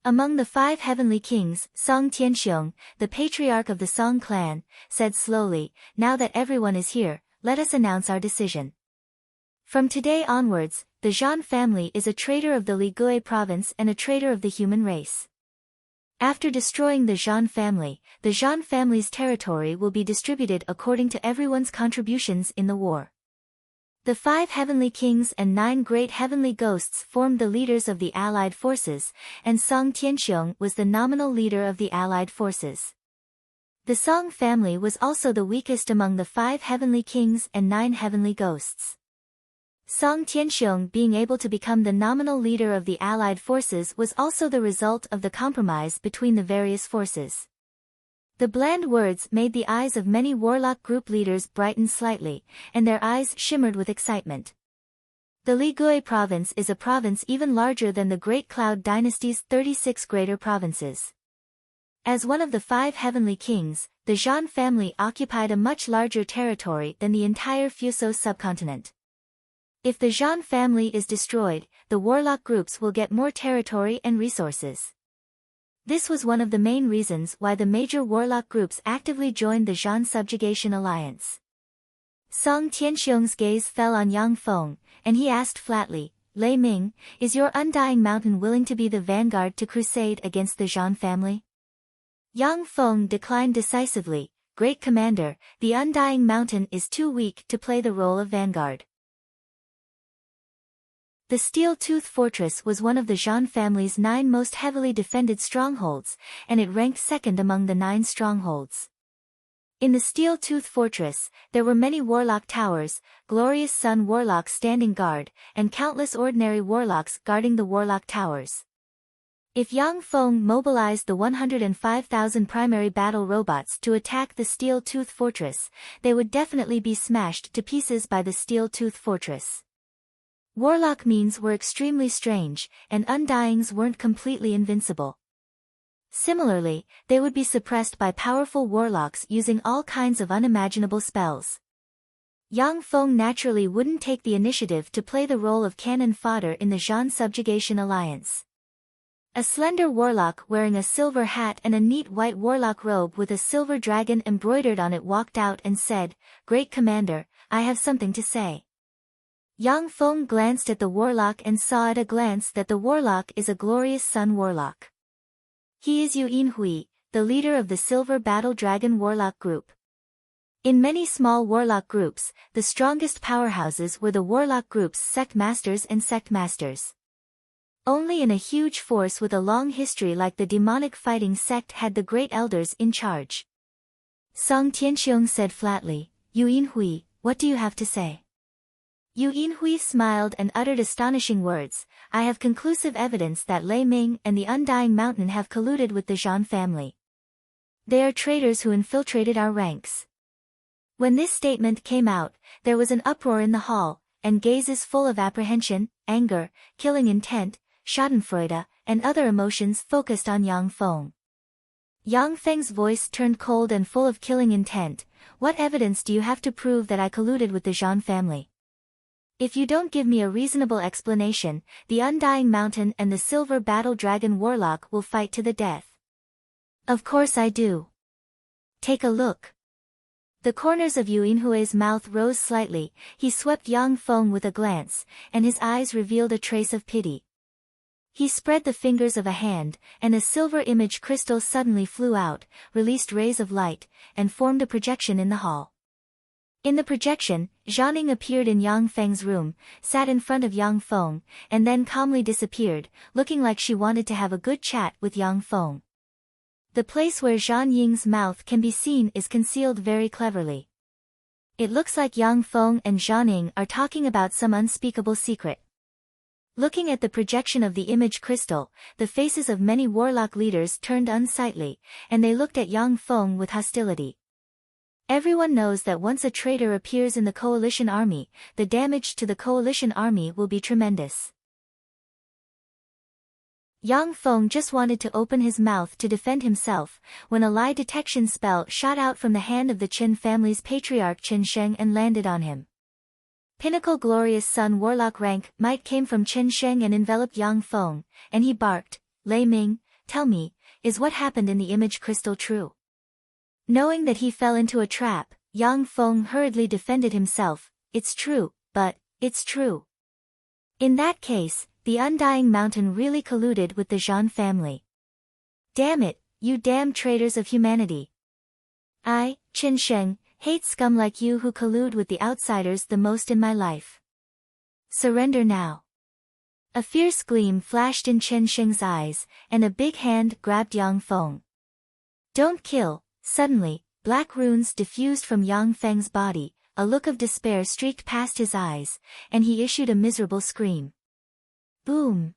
Speaker 1: Among the 5 heavenly kings, Song Tianxiong, the patriarch of the Song clan, said slowly, "Now that everyone is here, let us announce our decision. From today onwards, the Zhan family is a traitor of the Ligui province and a traitor of the human race. After destroying the Zhan family's territory will be distributed according to everyone's contributions in the war." The 5 heavenly kings and 9 great heavenly ghosts formed the leaders of the allied forces, and Song Tianxiong was the nominal leader of the allied forces. The Song family was also the weakest among the 5 heavenly kings and 9 heavenly ghosts. Song Tianxiong being able to become the nominal leader of the allied forces was also the result of the compromise between the various forces. The bland words made the eyes of many warlock group leaders brighten slightly, and their eyes shimmered with excitement. The Ligui province is a province even larger than the Great Cloud Dynasty's 36 greater provinces. As one of the 5 heavenly kings, the Zhan family occupied a much larger territory than the entire Fuso subcontinent. If the Zhan family is destroyed, the warlock groups will get more territory and resources. This was one of the main reasons why the major warlock groups actively joined the Zhan Subjugation Alliance. Song Tianxiong's gaze fell on Yang Feng, and he asked flatly, "Lei Ming, is your Undying Mountain willing to be the vanguard to crusade against the Zhan family?" Yang Feng declined decisively, "Great Commander, the Undying Mountain is too weak to play the role of vanguard." The Steel Tooth Fortress was one of the Zhan family's 9 most heavily defended strongholds, and it ranked second among the 9 strongholds. In the Steel Tooth Fortress, there were many warlock towers, Glorious Sun warlocks standing guard, and countless ordinary warlocks guarding the warlock towers. If Yang Feng mobilized the 105,000 primary battle robots to attack the Steel Tooth Fortress, they would definitely be smashed to pieces by the Steel Tooth Fortress. Warlock means were extremely strange, and Undyings weren't completely invincible. Similarly, they would be suppressed by powerful warlocks using all kinds of unimaginable spells. Yang Feng naturally wouldn't take the initiative to play the role of cannon fodder in the Zhan Subjugation Alliance. A slender warlock wearing a silver hat and a neat white warlock robe with a silver dragon embroidered on it walked out and said, "Great Commander, I have something to say." Yang Feng glanced at the warlock and saw at a glance that the warlock is a Glorious Sun warlock. He is Yu Yinhui, the leader of the Silver Battle Dragon warlock group. In many small warlock groups, the strongest powerhouses were the warlock group's sect masters and sect masters. Only in a huge force with a long history like the demonic fighting sect had the great elders in charge. Song Tianxiong said flatly, "Yu Yinhui, what do you have to say?" Yu Yinhui smiled and uttered astonishing words, "I have conclusive evidence that Lei Ming and the Undying Mountain have colluded with the Zhan family. They are traitors who infiltrated our ranks." When this statement came out, there was an uproar in the hall, and gazes full of apprehension, anger, killing intent, schadenfreude, and other emotions focused on Yang Feng. Yang Feng's voice turned cold and full of killing intent. "What evidence do you have to prove that I colluded with the Zhan family?" If you don't give me a reasonable explanation, the Undying Mountain and the Silver Battle Dragon Warlock will fight to the death. Of course I do. Take a look. The corners of Yu Inhue's mouth rose slightly, he swept Yang Feng with a glance, and his eyes revealed a trace of pity. He spread the fingers of a hand, and a silver image crystal suddenly flew out, released rays of light, and formed a projection in the hall. In the projection, Zhanning appeared in Yang Feng's room, sat in front of Yang Feng, and then calmly disappeared, looking like she wanted to have a good chat with Yang Feng. The place where Zhan Ying's mouth can be seen is concealed very cleverly. It looks like Yang Feng and Zhanning are talking about some unspeakable secret. Looking at the projection of the image crystal, the faces of many warlock leaders turned unsightly, and they looked at Yang Feng with hostility. Everyone knows that once a traitor appears in the coalition army, the damage to the coalition army will be tremendous. Yang Feng just wanted to open his mouth to defend himself, when a lie detection spell shot out from the hand of the Qin family's patriarch Qin Sheng and landed on him. Pinnacle Glorious Sun Warlock rank might came from Qin Sheng and enveloped Yang Feng, and he barked, "Lei Ming, tell me, is what happened in the image crystal true?" Knowing that he fell into a trap, Yang Feng hurriedly defended himself, "It's true, but, it's true." In that case, the Undying Mountain really colluded with the Zhan family. Damn it, you damn traitors of humanity. I, Qin Sheng, hate scum like you who collude with the outsiders the most in my life. Surrender now. A fierce gleam flashed in Qin Sheng's eyes, and a big hand grabbed Yang Feng. Don't kill. Suddenly, black runes diffused from Yang Feng's body, a look of despair streaked past his eyes, and he issued a miserable scream. Boom!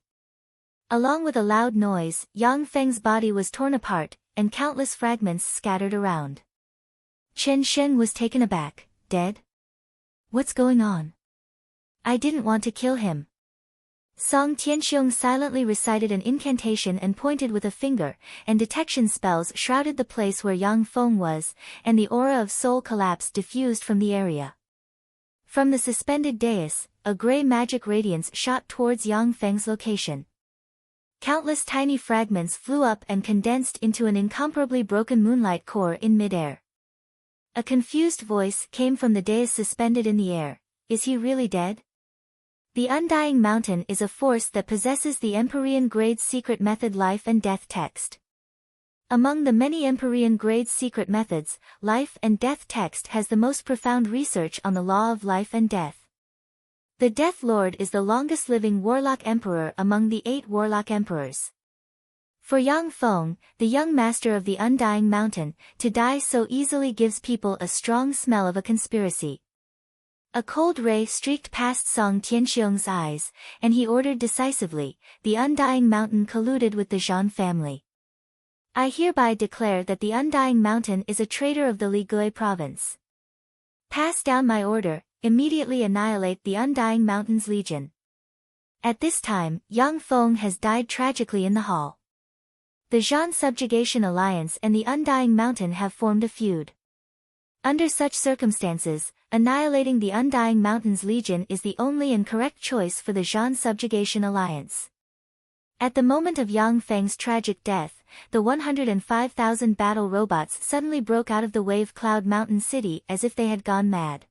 Speaker 1: Along with a loud noise, Yang Feng's body was torn apart, and countless fragments scattered around. Qin Sheng was taken aback. Dead? What's going on? I didn't want to kill him. Song Tianxiong silently recited an incantation and pointed with a finger, and detection spells shrouded the place where Yang Feng was, and the aura of soul collapse diffused from the area. From the suspended dais, a gray magic radiance shot towards Yang Feng's location. Countless tiny fragments flew up and condensed into an incomparably broken moonlight core in midair. A confused voice came from the dais suspended in the air. Is he really dead? The Undying Mountain is a force that possesses the Empyrean Grade secret method Life and Death text. Among the many Empyrean Grade secret methods, Life and Death text has the most profound research on the law of life and death. The Death Lord is the longest living Warlock Emperor among the 8 Warlock Emperors. For Yang Feng, the young master of the Undying Mountain, to die so easily gives people a strong smell of a conspiracy. A cold ray streaked past Song Tianxiong's eyes, and he ordered decisively, the Undying Mountain colluded with the Zhan family. I hereby declare that the Undying Mountain is a traitor of the Ligui province. Pass down my order, immediately annihilate the Undying Mountain's legion. At this time, Yang Feng has died tragically in the hall. The Zhan Subjugation Alliance and the Undying Mountain have formed a feud. Under such circumstances, annihilating the Undying Mountain's legion is the only and correct choice for the Zhan Subjugation Alliance. At the moment of Yang Feng's tragic death, the 105,000 battle robots suddenly broke out of the wave cloud mountain city as if they had gone mad.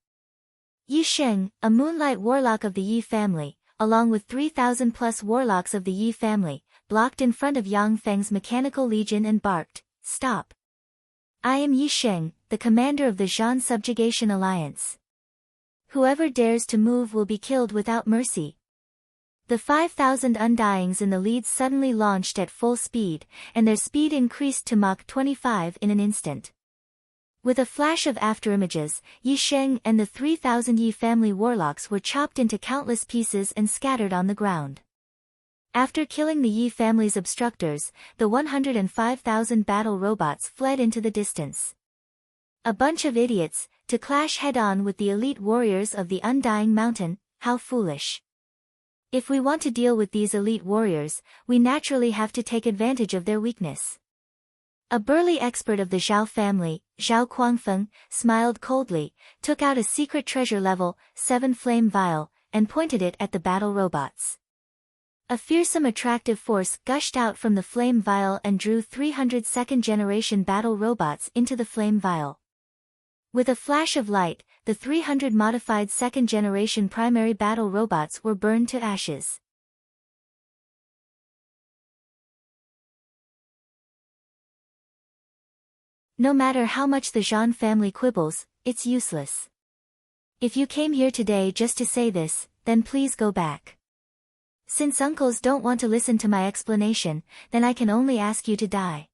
Speaker 1: Yi Sheng, a moonlight warlock of the Yi family, along with 3,000 plus warlocks of the Yi family, blocked in front of Yang Feng's mechanical legion and barked, "Stop! I am Yi Sheng, the commander of the Zhan Subjugation Alliance. Whoever dares to move will be killed without mercy." The 5,000 Undyings in the lead suddenly launched at full speed, and their speed increased to Mach 25 in an instant. With a flash of afterimages, Yi Sheng and the 3,000 Yi family warlocks were chopped into countless pieces and scattered on the ground. After killing the Yi family's obstructors, the 105,000 battle robots fled into the distance. A bunch of idiots, to clash head-on with the elite warriors of the Undying Mountain, how foolish. If we want to deal with these elite warriors, we naturally have to take advantage of their weakness. A burly expert of the Zhao family, Zhao Kuangfeng, smiled coldly, took out a secret treasure level 7 flame vial, and pointed it at the battle robots. A fearsome attractive force gushed out from the flame vial and drew 300 second-generation battle robots into the flame vial. With a flash of light, the 300 modified second-generation primary battle robots were burned to ashes. No matter how much the Jean family quibbles, it's useless. If you came here today just to say this, then please go back. Since uncles don't want to listen to my explanation, then I can only ask you to die.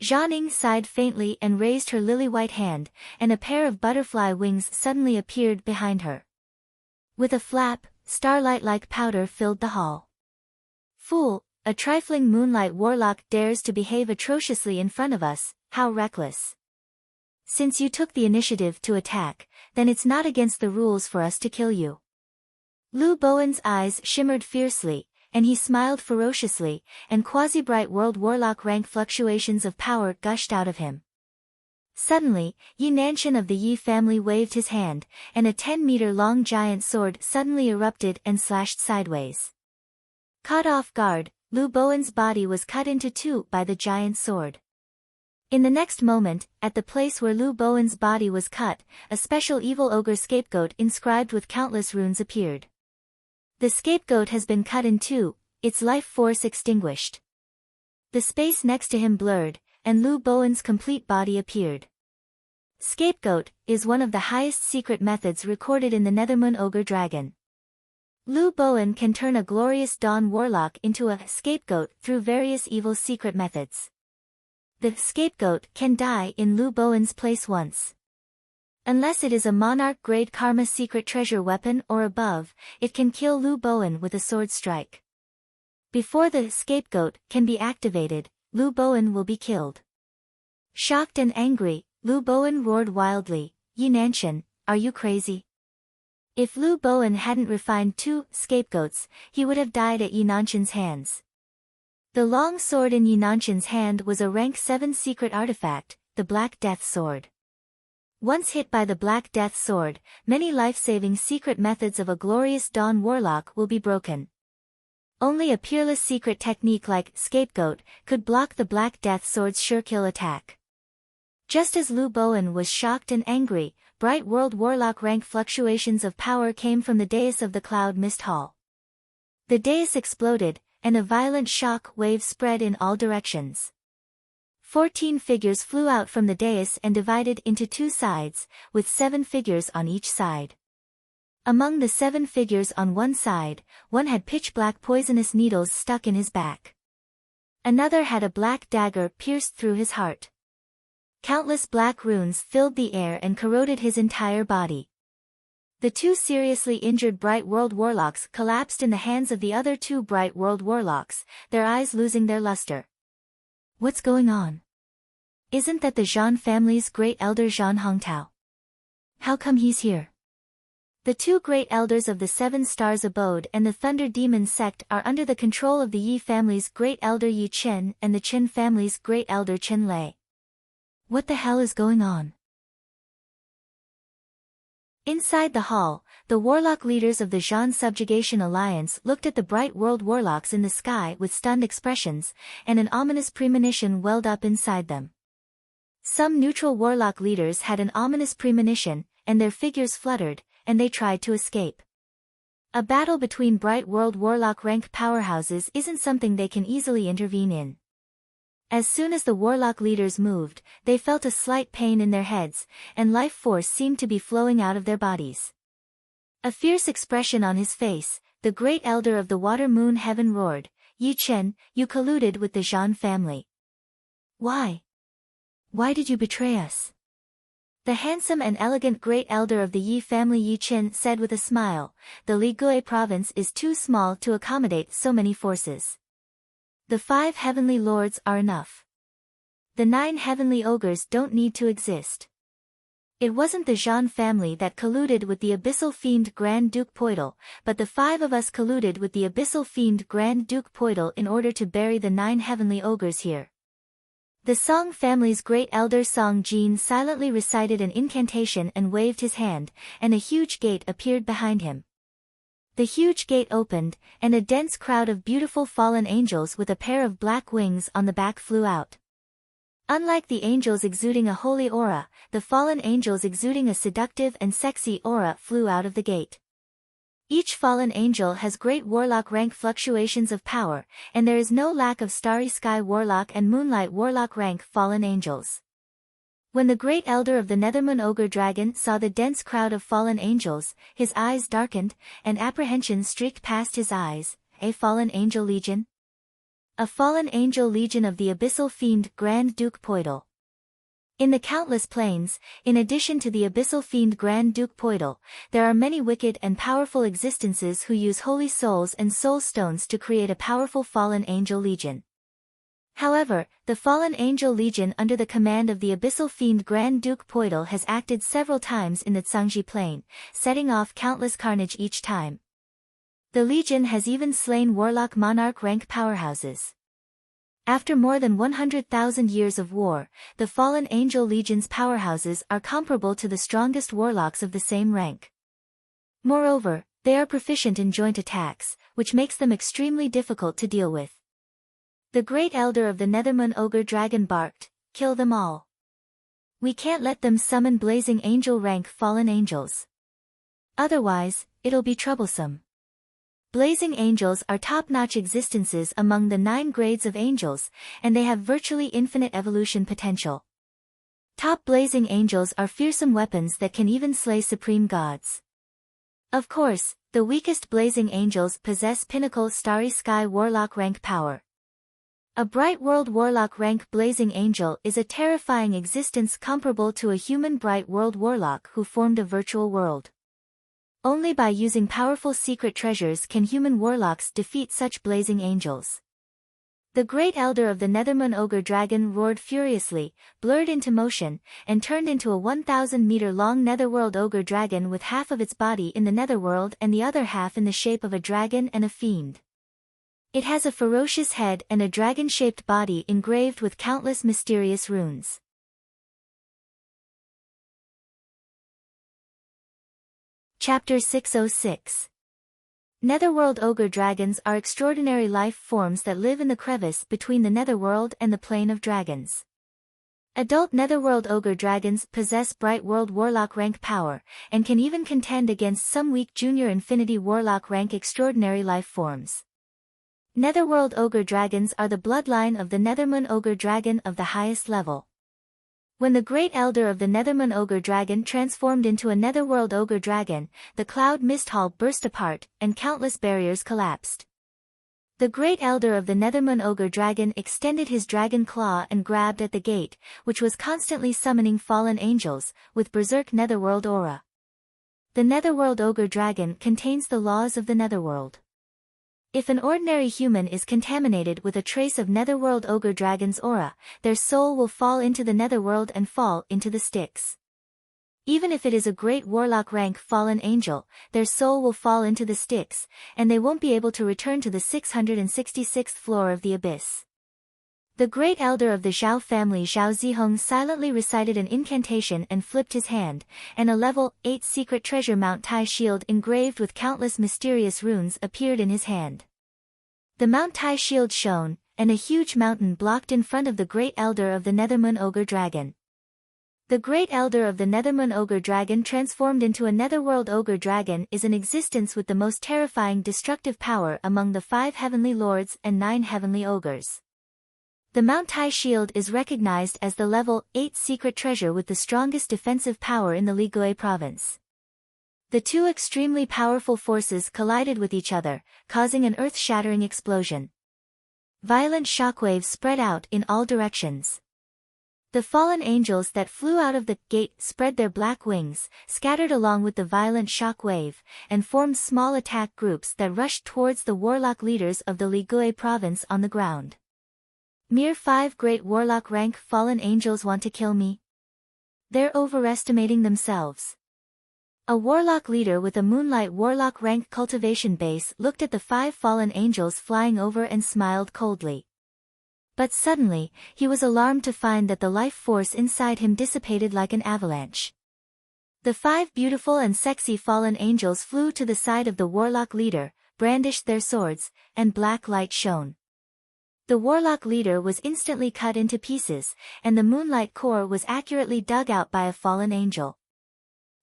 Speaker 1: Zhang sighed faintly and raised her lily-white hand, and a pair of butterfly wings suddenly appeared behind her. With a flap, starlight-like powder filled the hall. Fool, a trifling moonlight warlock dares to behave atrociously in front of us, how reckless. Since you took the initiative to attack, then it's not against the rules for us to kill you. Lu Bowen's eyes shimmered fiercely, and he smiled ferociously, and quasi-bright world warlock rank fluctuations of power gushed out of him. Suddenly, Yi Nanshan of the Yi family waved his hand, and a 10-meter-long giant sword suddenly erupted and slashed sideways. Caught off guard, Lu Bowen's body was cut into two by the giant sword. In the next moment, at the place where Lu Bowen's body was cut, a special evil ogre scapegoat inscribed with countless runes appeared. The scapegoat has been cut in two, its life force extinguished. The space next to him blurred, and Lu Bowen's complete body appeared. Scapegoat is one of the highest secret methods recorded in the Nethermoon Ogre Dragon. Lu Bowen can turn a glorious Dawn Warlock into a scapegoat through various evil secret methods. The scapegoat can die in Lu Bowen's place once. Unless it is a monarch-grade karma secret treasure weapon or above, it can kill Lu Bowen with a sword strike. Before the scapegoat can be activated, Lu Bowen will be killed. Shocked and angry, Lu Bowen roared wildly, "Yi Nanshan, are you crazy?" If Lu Bowen hadn't refined two scapegoats, he would have died at Yi Nanshan's hands. The long sword in Yi Nanshan's hand was a rank 7 secret artifact, the Black Death Sword. Once hit by the Black Death Sword, many life-saving secret methods of a glorious Dawn Warlock will be broken. Only a peerless secret technique like Scapegoat could block the Black Death Sword's sure-kill attack. Just as Lu Bowen was shocked and angry, bright world warlock rank fluctuations of power came from the dais of the Cloud Mist Hall. The dais exploded, and a violent shock wave spread in all directions. 14 figures flew out from the dais and divided into two sides, with 7 figures on each side. Among the 7 figures on one side, one had pitch-black poisonous needles stuck in his back. Another had a black dagger pierced through his heart. Countless black runes filled the air and corroded his entire body. The 2 seriously injured Bright World Warlocks collapsed in the hands of the other 2 Bright World Warlocks, their eyes losing their luster. What's going on? Isn't that the Zhan family's great elder Zhan Hongtao? How come he's here? The 2 great elders of the 7 Stars Abode and the Thunder Demon sect are under the control of the Yi family's great elder Yi Chen and the Chen family's great elder Chen Lei. What the hell is going on? Inside the hall, the warlock leaders of the Zhan Subjugation Alliance looked at the bright world warlocks in the sky with stunned expressions, and an ominous premonition welled up inside them. Some neutral warlock leaders had an ominous premonition, and their figures fluttered, and they tried to escape. A battle between bright world warlock rank powerhouses isn't something they can easily intervene in. As soon as the warlock leaders moved, they felt a slight pain in their heads, and life force seemed to be flowing out of their bodies. A fierce expression on his face, the great elder of the Water Moon Heaven roared, "Yi Chen, you colluded with the Zhan family. Why? Why did you betray us?" The handsome and elegant great elder of the Yi family Yi Chen said with a smile, "The Ligui province is too small to accommodate so many forces. The 5 heavenly lords are enough. The 9 heavenly ogres don't need to exist. It wasn't the Zhan family that colluded with the abyssal fiend Grand Duke Poidal, but the 5 of us colluded with the abyssal fiend Grand Duke Poidal in order to bury the 9 heavenly ogres here." The Song family's great elder Song Jin silently recited an incantation and waved his hand, and a huge gate appeared behind him. The huge gate opened, and a dense crowd of beautiful fallen angels with a pair of black wings on the back flew out. Unlike the angels exuding a holy aura, the fallen angels exuding a seductive and sexy aura flew out of the gate. Each fallen angel has great warlock rank fluctuations of power, and there is no lack of starry sky warlock and moonlight warlock rank fallen angels. When the great elder of the Nethermoon Ogre Dragon saw the dense crowd of fallen angels, his eyes darkened, and apprehension streaked past his eyes. A fallen angel legion? A fallen angel legion of the abyssal fiend Grand Duke Poidal. In the countless planes, in addition to the abyssal fiend Grand Duke Poidal, there are many wicked and powerful existences who use holy souls and soul stones to create a powerful fallen angel legion. However, the fallen angel legion under the command of the abyssal fiend Grand Duke Poidal has acted several times in the Tsangji plane, setting off countless carnage each time. The legion has even slain warlock monarch rank powerhouses. After more than 100,000 years of war, the fallen angel legion's powerhouses are comparable to the strongest warlocks of the same rank. Moreover, they are proficient in joint attacks, which makes them extremely difficult to deal with. The great elder of the Nethermoon Ogre Dragon barked, "Kill them all. We can't let them summon blazing angel rank fallen angels. Otherwise, it'll be troublesome." Blazing angels are top-notch existences among the 9 grades of angels, and they have virtually infinite evolution potential. Top blazing angels are fearsome weapons that can even slay supreme gods. Of course, the weakest blazing angels possess pinnacle starry sky warlock rank power. A bright world warlock rank blazing angel is a terrifying existence comparable to a human bright world warlock who formed a virtual world. Only by using powerful secret treasures can human warlocks defeat such blazing angels. The great elder of the Nethermoon Ogre Dragon roared furiously, blurred into motion, and turned into a 1,000-meter-long Netherworld Ogre Dragon with half of its body in the Netherworld and the other half in the shape of a dragon and a fiend. It has a ferocious head and a dragon-shaped body engraved with countless mysterious runes. Chapter 606. Netherworld Ogre Dragons are extraordinary life forms that live in the crevice between the Netherworld and the Plane of Dragons. Adult Netherworld Ogre Dragons possess bright world warlock rank power, and can even contend against some weak junior infinity warlock rank extraordinary life forms. Netherworld Ogre Dragons are the bloodline of the Nethermoon Ogre Dragon of the highest level. When the great elder of the Nethermoon Ogre Dragon transformed into a Netherworld Ogre Dragon, the cloud mist hall burst apart, and countless barriers collapsed. The great elder of the Nethermoon Ogre Dragon extended his dragon claw and grabbed at the gate, which was constantly summoning fallen angels, with berserk Netherworld aura. The Netherworld Ogre Dragon contains the laws of the Netherworld. If an ordinary human is contaminated with a trace of Netherworld Ogre Dragon's aura, their soul will fall into the Netherworld and fall into the Styx. Even if it is a great warlock rank fallen angel, their soul will fall into the Styx, and they won't be able to return to the 666th floor of the abyss. The great elder of the Zhao family Zhao Zihong silently recited an incantation and flipped his hand, and a level 8 secret treasure Mount Tai shield engraved with countless mysterious runes appeared in his hand. The Mount Tai shield shone, and a huge mountain blocked in front of the great elder of the Nethermoon Ogre Dragon. The great elder of the Nethermoon Ogre Dragon transformed into a Netherworld Ogre Dragon is an existence with the most terrifying destructive power among the 5 heavenly lords and 9 heavenly ogres. The Mount Tai shield is recognized as the level 8 secret treasure with the strongest defensive power in the Ligue province. The two extremely powerful forces collided with each other, causing an earth-shattering explosion. Violent shockwaves spread out in all directions. The fallen angels that flew out of the gate spread their black wings, scattered along with the violent shock wave, and formed small attack groups that rushed towards the warlock leaders of the Ligue province on the ground. Mere 5 great warlock rank fallen angels want to kill me? They're overestimating themselves. A warlock leader with a moonlight warlock rank cultivation base looked at the 5 fallen angels flying over and smiled coldly. But suddenly, he was alarmed to find that the life force inside him dissipated like an avalanche. The 5 beautiful and sexy fallen angels flew to the side of the warlock leader, brandished their swords, and black light shone. The warlock leader was instantly cut into pieces, and the moonlight core was accurately dug out by a fallen angel.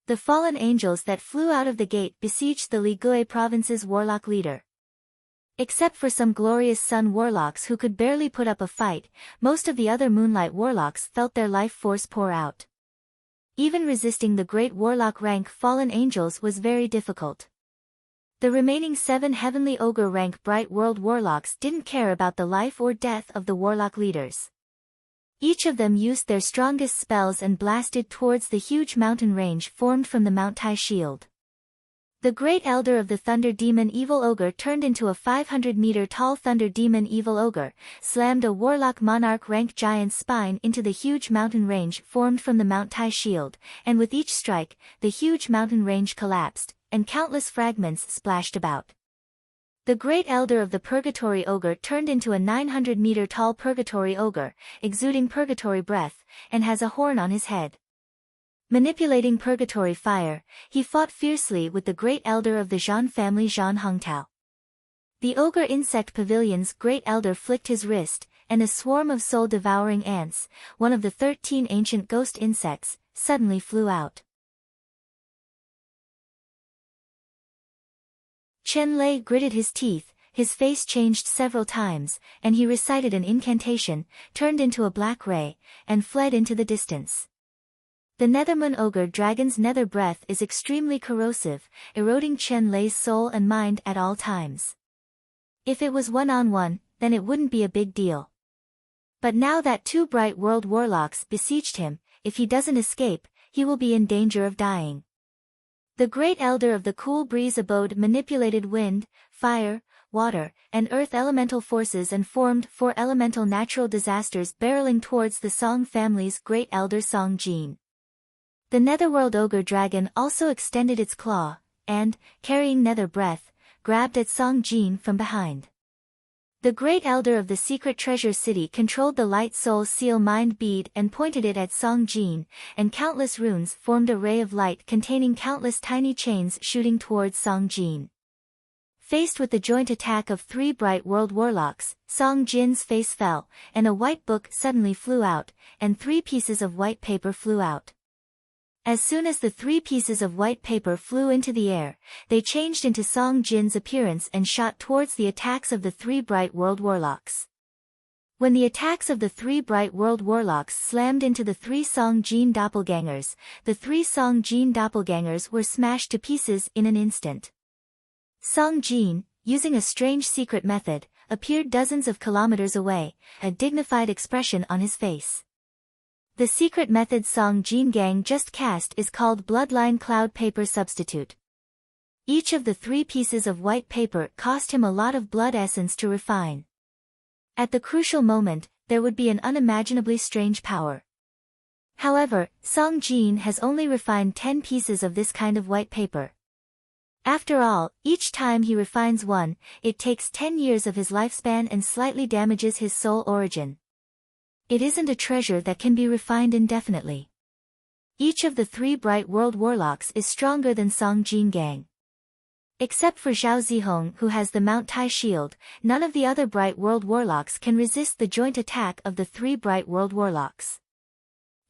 Speaker 1: The fallen angels that flew out of the gate besieged the Liyue province's warlock leader. Except for some glorious sun warlocks who could barely put up a fight, most of the other moonlight warlocks felt their life force pour out. Even resisting the great warlock rank fallen angels was very difficult. The remaining 7 heavenly ogre rank bright world warlocks didn't care about the life or death of the warlock leaders. Each of them used their strongest spells and blasted towards the huge mountain range formed from the Mount Tai shield. The great elder of the Thunder Demon Evil Ogre turned into a 500-meter-tall Thunder Demon Evil Ogre, slammed a Warlock Monarch rank giant's spine into the huge mountain range formed from the Mount Tai shield, and with each strike, the huge mountain range collapsed, and countless fragments splashed about. The great elder of the Purgatory Ogre turned into a 900-meter-tall Purgatory Ogre, exuding purgatory breath, and has a horn on his head. Manipulating purgatory fire, he fought fiercely with the great elder of the Zhan family Zhan Hongtao. The ogre insect pavilion's great elder flicked his wrist, and a swarm of soul-devouring ants, one of the 13 ancient ghost insects, suddenly flew out. Chen Lei gritted his teeth, his face changed several times, and he recited an incantation, turned into a black ray, and fled into the distance. The Nethermoon Ogre Dragon's nether breath is extremely corrosive, eroding Chen Lei's soul and mind at all times. If it was one-on-one, then it wouldn't be a big deal. But now that 2 bright world warlocks besieged him, if he doesn't escape, he will be in danger of dying. The great elder of the cool breeze abode manipulated wind, fire, water, and earth elemental forces and formed 4 elemental natural disasters barreling towards the Song family's great elder Song Jin. The Netherworld Ogre Dragon also extended its claw, and, carrying nether breath, grabbed at Song Jin from behind. The great elder of the secret treasure city controlled the light soul seal mind bead and pointed it at Song Jin, and countless runes formed a ray of light containing countless tiny chains shooting towards Song Jin. Faced with the joint attack of 3 bright world warlocks, Song Jin's face fell, and a white book suddenly flew out, and 3 pieces of white paper flew out. As soon as the 3 pieces of white paper flew into the air, they changed into Song Jin's appearance and shot towards the attacks of the 3 bright world warlocks. When the attacks of the 3 bright world warlocks slammed into the 3 Song Jin doppelgangers, the 3 Song Jin doppelgangers were smashed to pieces in an instant. Song Jin, using a strange secret method, appeared dozens of kilometers away, a dignified expression on his face. The secret method Song Jin Gang just cast is called Bloodline Cloud Paper Substitute. Each of the 3 pieces of white paper cost him a lot of blood essence to refine. At the crucial moment, there would be an unimaginably strange power. However, Song Jin has only refined 10 pieces of this kind of white paper. After all, each time he refines one, it takes 10 years of his lifespan and slightly damages his soul origin. It isn't a treasure that can be refined indefinitely. Each of the 3 bright world warlocks is stronger than Song Jin Gang. Except for Zhao Zihong who has the Mount Tai shield, none of the other bright world warlocks can resist the joint attack of the 3 bright world warlocks.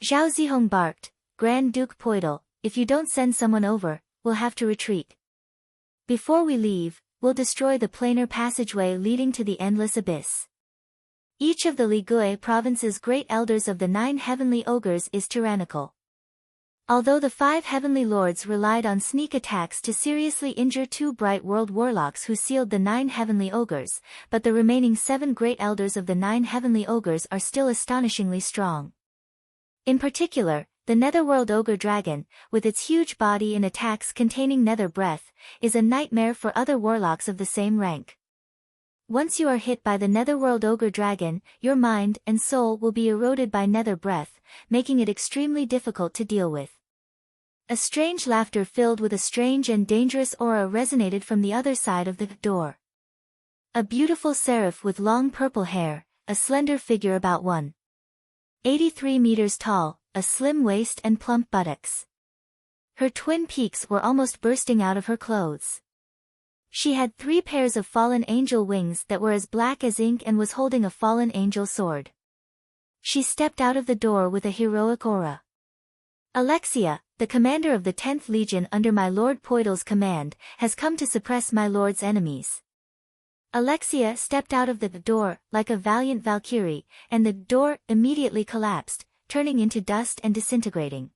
Speaker 1: Zhao Zihong barked, Grand Duke Poidal, if you don't send someone over, we'll have to retreat. Before we leave, we'll destroy the planar passageway leading to the endless abyss. Each of the Liyue province's great elders of the 9 heavenly ogres is tyrannical. Although the 5 heavenly lords relied on sneak attacks to seriously injure 2 bright world warlocks who sealed the 9 heavenly ogres, but the remaining 7 great elders of the 9 heavenly ogres are still astonishingly strong. In particular, the Netherworld Ogre Dragon, with its huge body and attacks containing nether breath, is a nightmare for other warlocks of the same rank. Once you are hit by the Netherworld Ogre Dragon, your mind and soul will be eroded by nether breath, making it extremely difficult to deal with. A strange laughter filled with a strange and dangerous aura resonated from the other side of the door. A beautiful seraph with long purple hair, a slender figure about 1.83 meters tall, a slim waist and plump buttocks. Her twin peaks were almost bursting out of her clothes. She had 3 pairs of fallen angel wings that were as black as ink and was holding a fallen angel sword. She stepped out of the door with a heroic aura. Alexia, the commander of the 10th Legion under my Lord Poidal's command, has come to suppress my lord's enemies. Alexia stepped out of the door like a valiant Valkyrie, and the door immediately collapsed, turning into dust and disintegrating.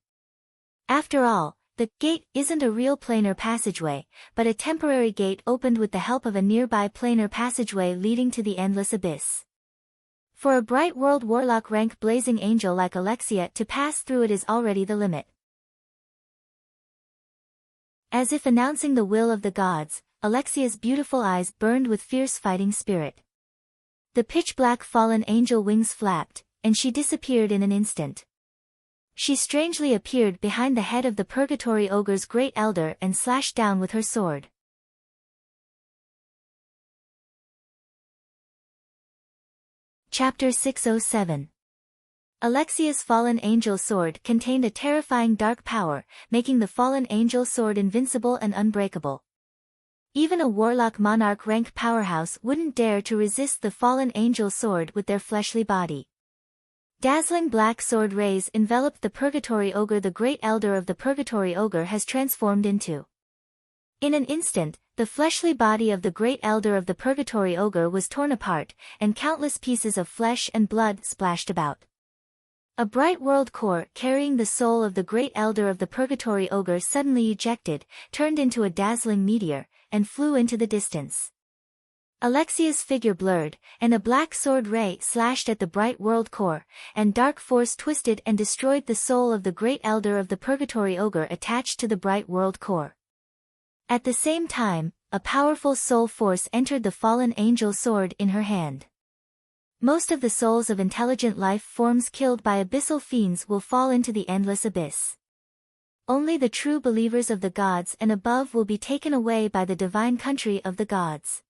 Speaker 1: After all, the gate isn't a real planar passageway, but a temporary gate opened with the help of a nearby planar passageway leading to the endless abyss. For a bright world warlock rank blazing angel like Alexia to pass through it is already the limit. As if announcing the will of the gods, Alexia's beautiful eyes burned with fierce fighting spirit. The pitch-black fallen angel wings flapped, and she disappeared in an instant. She strangely appeared behind the head of the Purgatory Ogre's great elder and slashed down with her sword. Chapter 607. Alexia's fallen angel sword contained a terrifying dark power, making the fallen angel sword invincible and unbreakable. Even a warlock monarch rank powerhouse wouldn't dare to resist the fallen angel sword with their fleshly body. Dazzling black sword rays enveloped the Purgatory Ogre. The great elder of the Purgatory Ogre has transformed into. In an instant, the fleshly body of the great elder of the Purgatory Ogre was torn apart, and countless pieces of flesh and blood splashed about. A bright world core carrying the soul of the great elder of the Purgatory Ogre suddenly ejected, turned into a dazzling meteor, and flew into the distance. Alexia's figure blurred, and a black sword ray slashed at the bright world core, and dark force twisted and destroyed the soul of the great elder of the Purgatory Ogre attached to the bright world core. At the same time, a powerful soul force entered the fallen angel sword in her hand. Most of the souls of intelligent life forms killed by abyssal fiends will fall into the endless abyss. Only the true believers of the gods and above will be taken away by the divine country of the gods.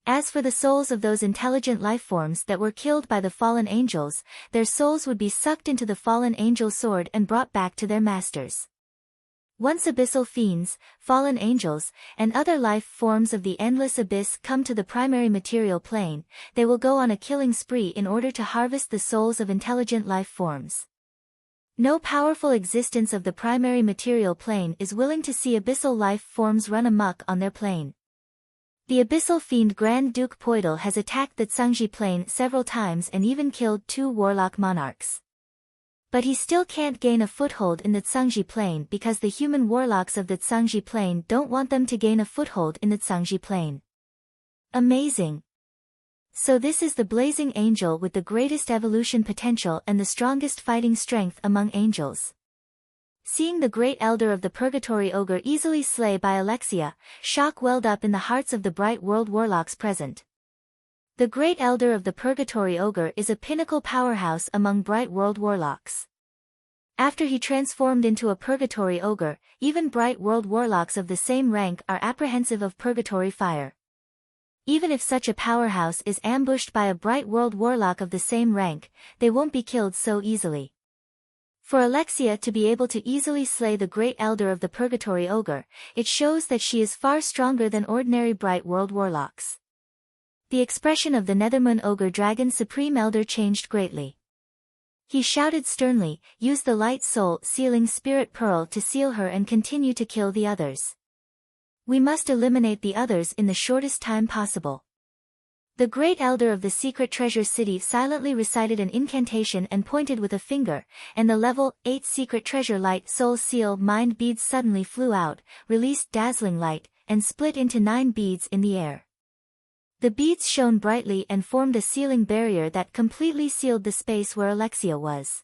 Speaker 1: As for the souls of those intelligent life forms that were killed by the fallen angels, their souls would be sucked into the fallen angel sword and brought back to their masters. Once abyssal fiends, fallen angels, and other life forms of the endless abyss come to the primary material plane, they will go on a killing spree in order to harvest the souls of intelligent life forms. No powerful existence of the primary material plane is willing to see abyssal life forms run amok on their plane. The abyssal fiend Grand Duke Poidal has attacked the Tsungji plane several times and even killed 2 warlock monarchs. But he still can't gain a foothold in the Tsungji plane because the human warlocks of the Tsungji plane don't want them to gain a foothold in the Tsungji plane. Amazing! So this is the blazing angel with the greatest evolution potential and the strongest fighting strength among angels. Seeing the great elder of the Purgatory Ogre easily slay by Alexia, shock welled up in the hearts of the bright world warlocks present. The great elder of the Purgatory Ogre is a pinnacle powerhouse among bright world warlocks. After he transformed into a Purgatory Ogre, even bright world warlocks of the same rank are apprehensive of purgatory fire. Even if such a powerhouse is ambushed by a bright world warlock of the same rank, they won't be killed so easily. For Alexia to be able to easily slay the great elder of the Purgatory Ogre, it shows that she is far stronger than ordinary bright world warlocks. The expression of the Nethermoon Ogre Dragon Supreme Elder changed greatly. He shouted sternly, "Use the light soul sealing spirit pearl to seal her and continue to kill the others. We must eliminate the others in the shortest time possible." The great elder of the secret treasure city silently recited an incantation and pointed with a finger, and the level 8 secret treasure light soul seal mind beads suddenly flew out, released dazzling light, and split into 9 beads in the air. The beads shone brightly and formed a sealing barrier that completely sealed the space where Alexia was.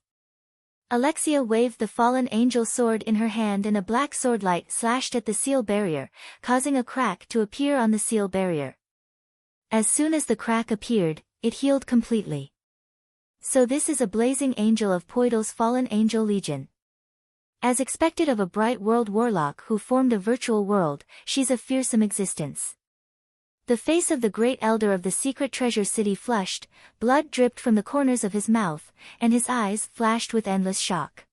Speaker 1: Alexia waved the fallen angel sword in her hand and a black sword light slashed at the seal barrier, causing a crack to appear on the seal barrier. As soon as the crack appeared, it healed completely. So this is a blazing angel of Poidal's fallen angel legion. As expected of a bright world warlock who formed a virtual world, she's a fearsome existence. The face of the great elder of the secret treasure city flushed, blood dripped from the corners of his mouth, and his eyes flashed with endless shock.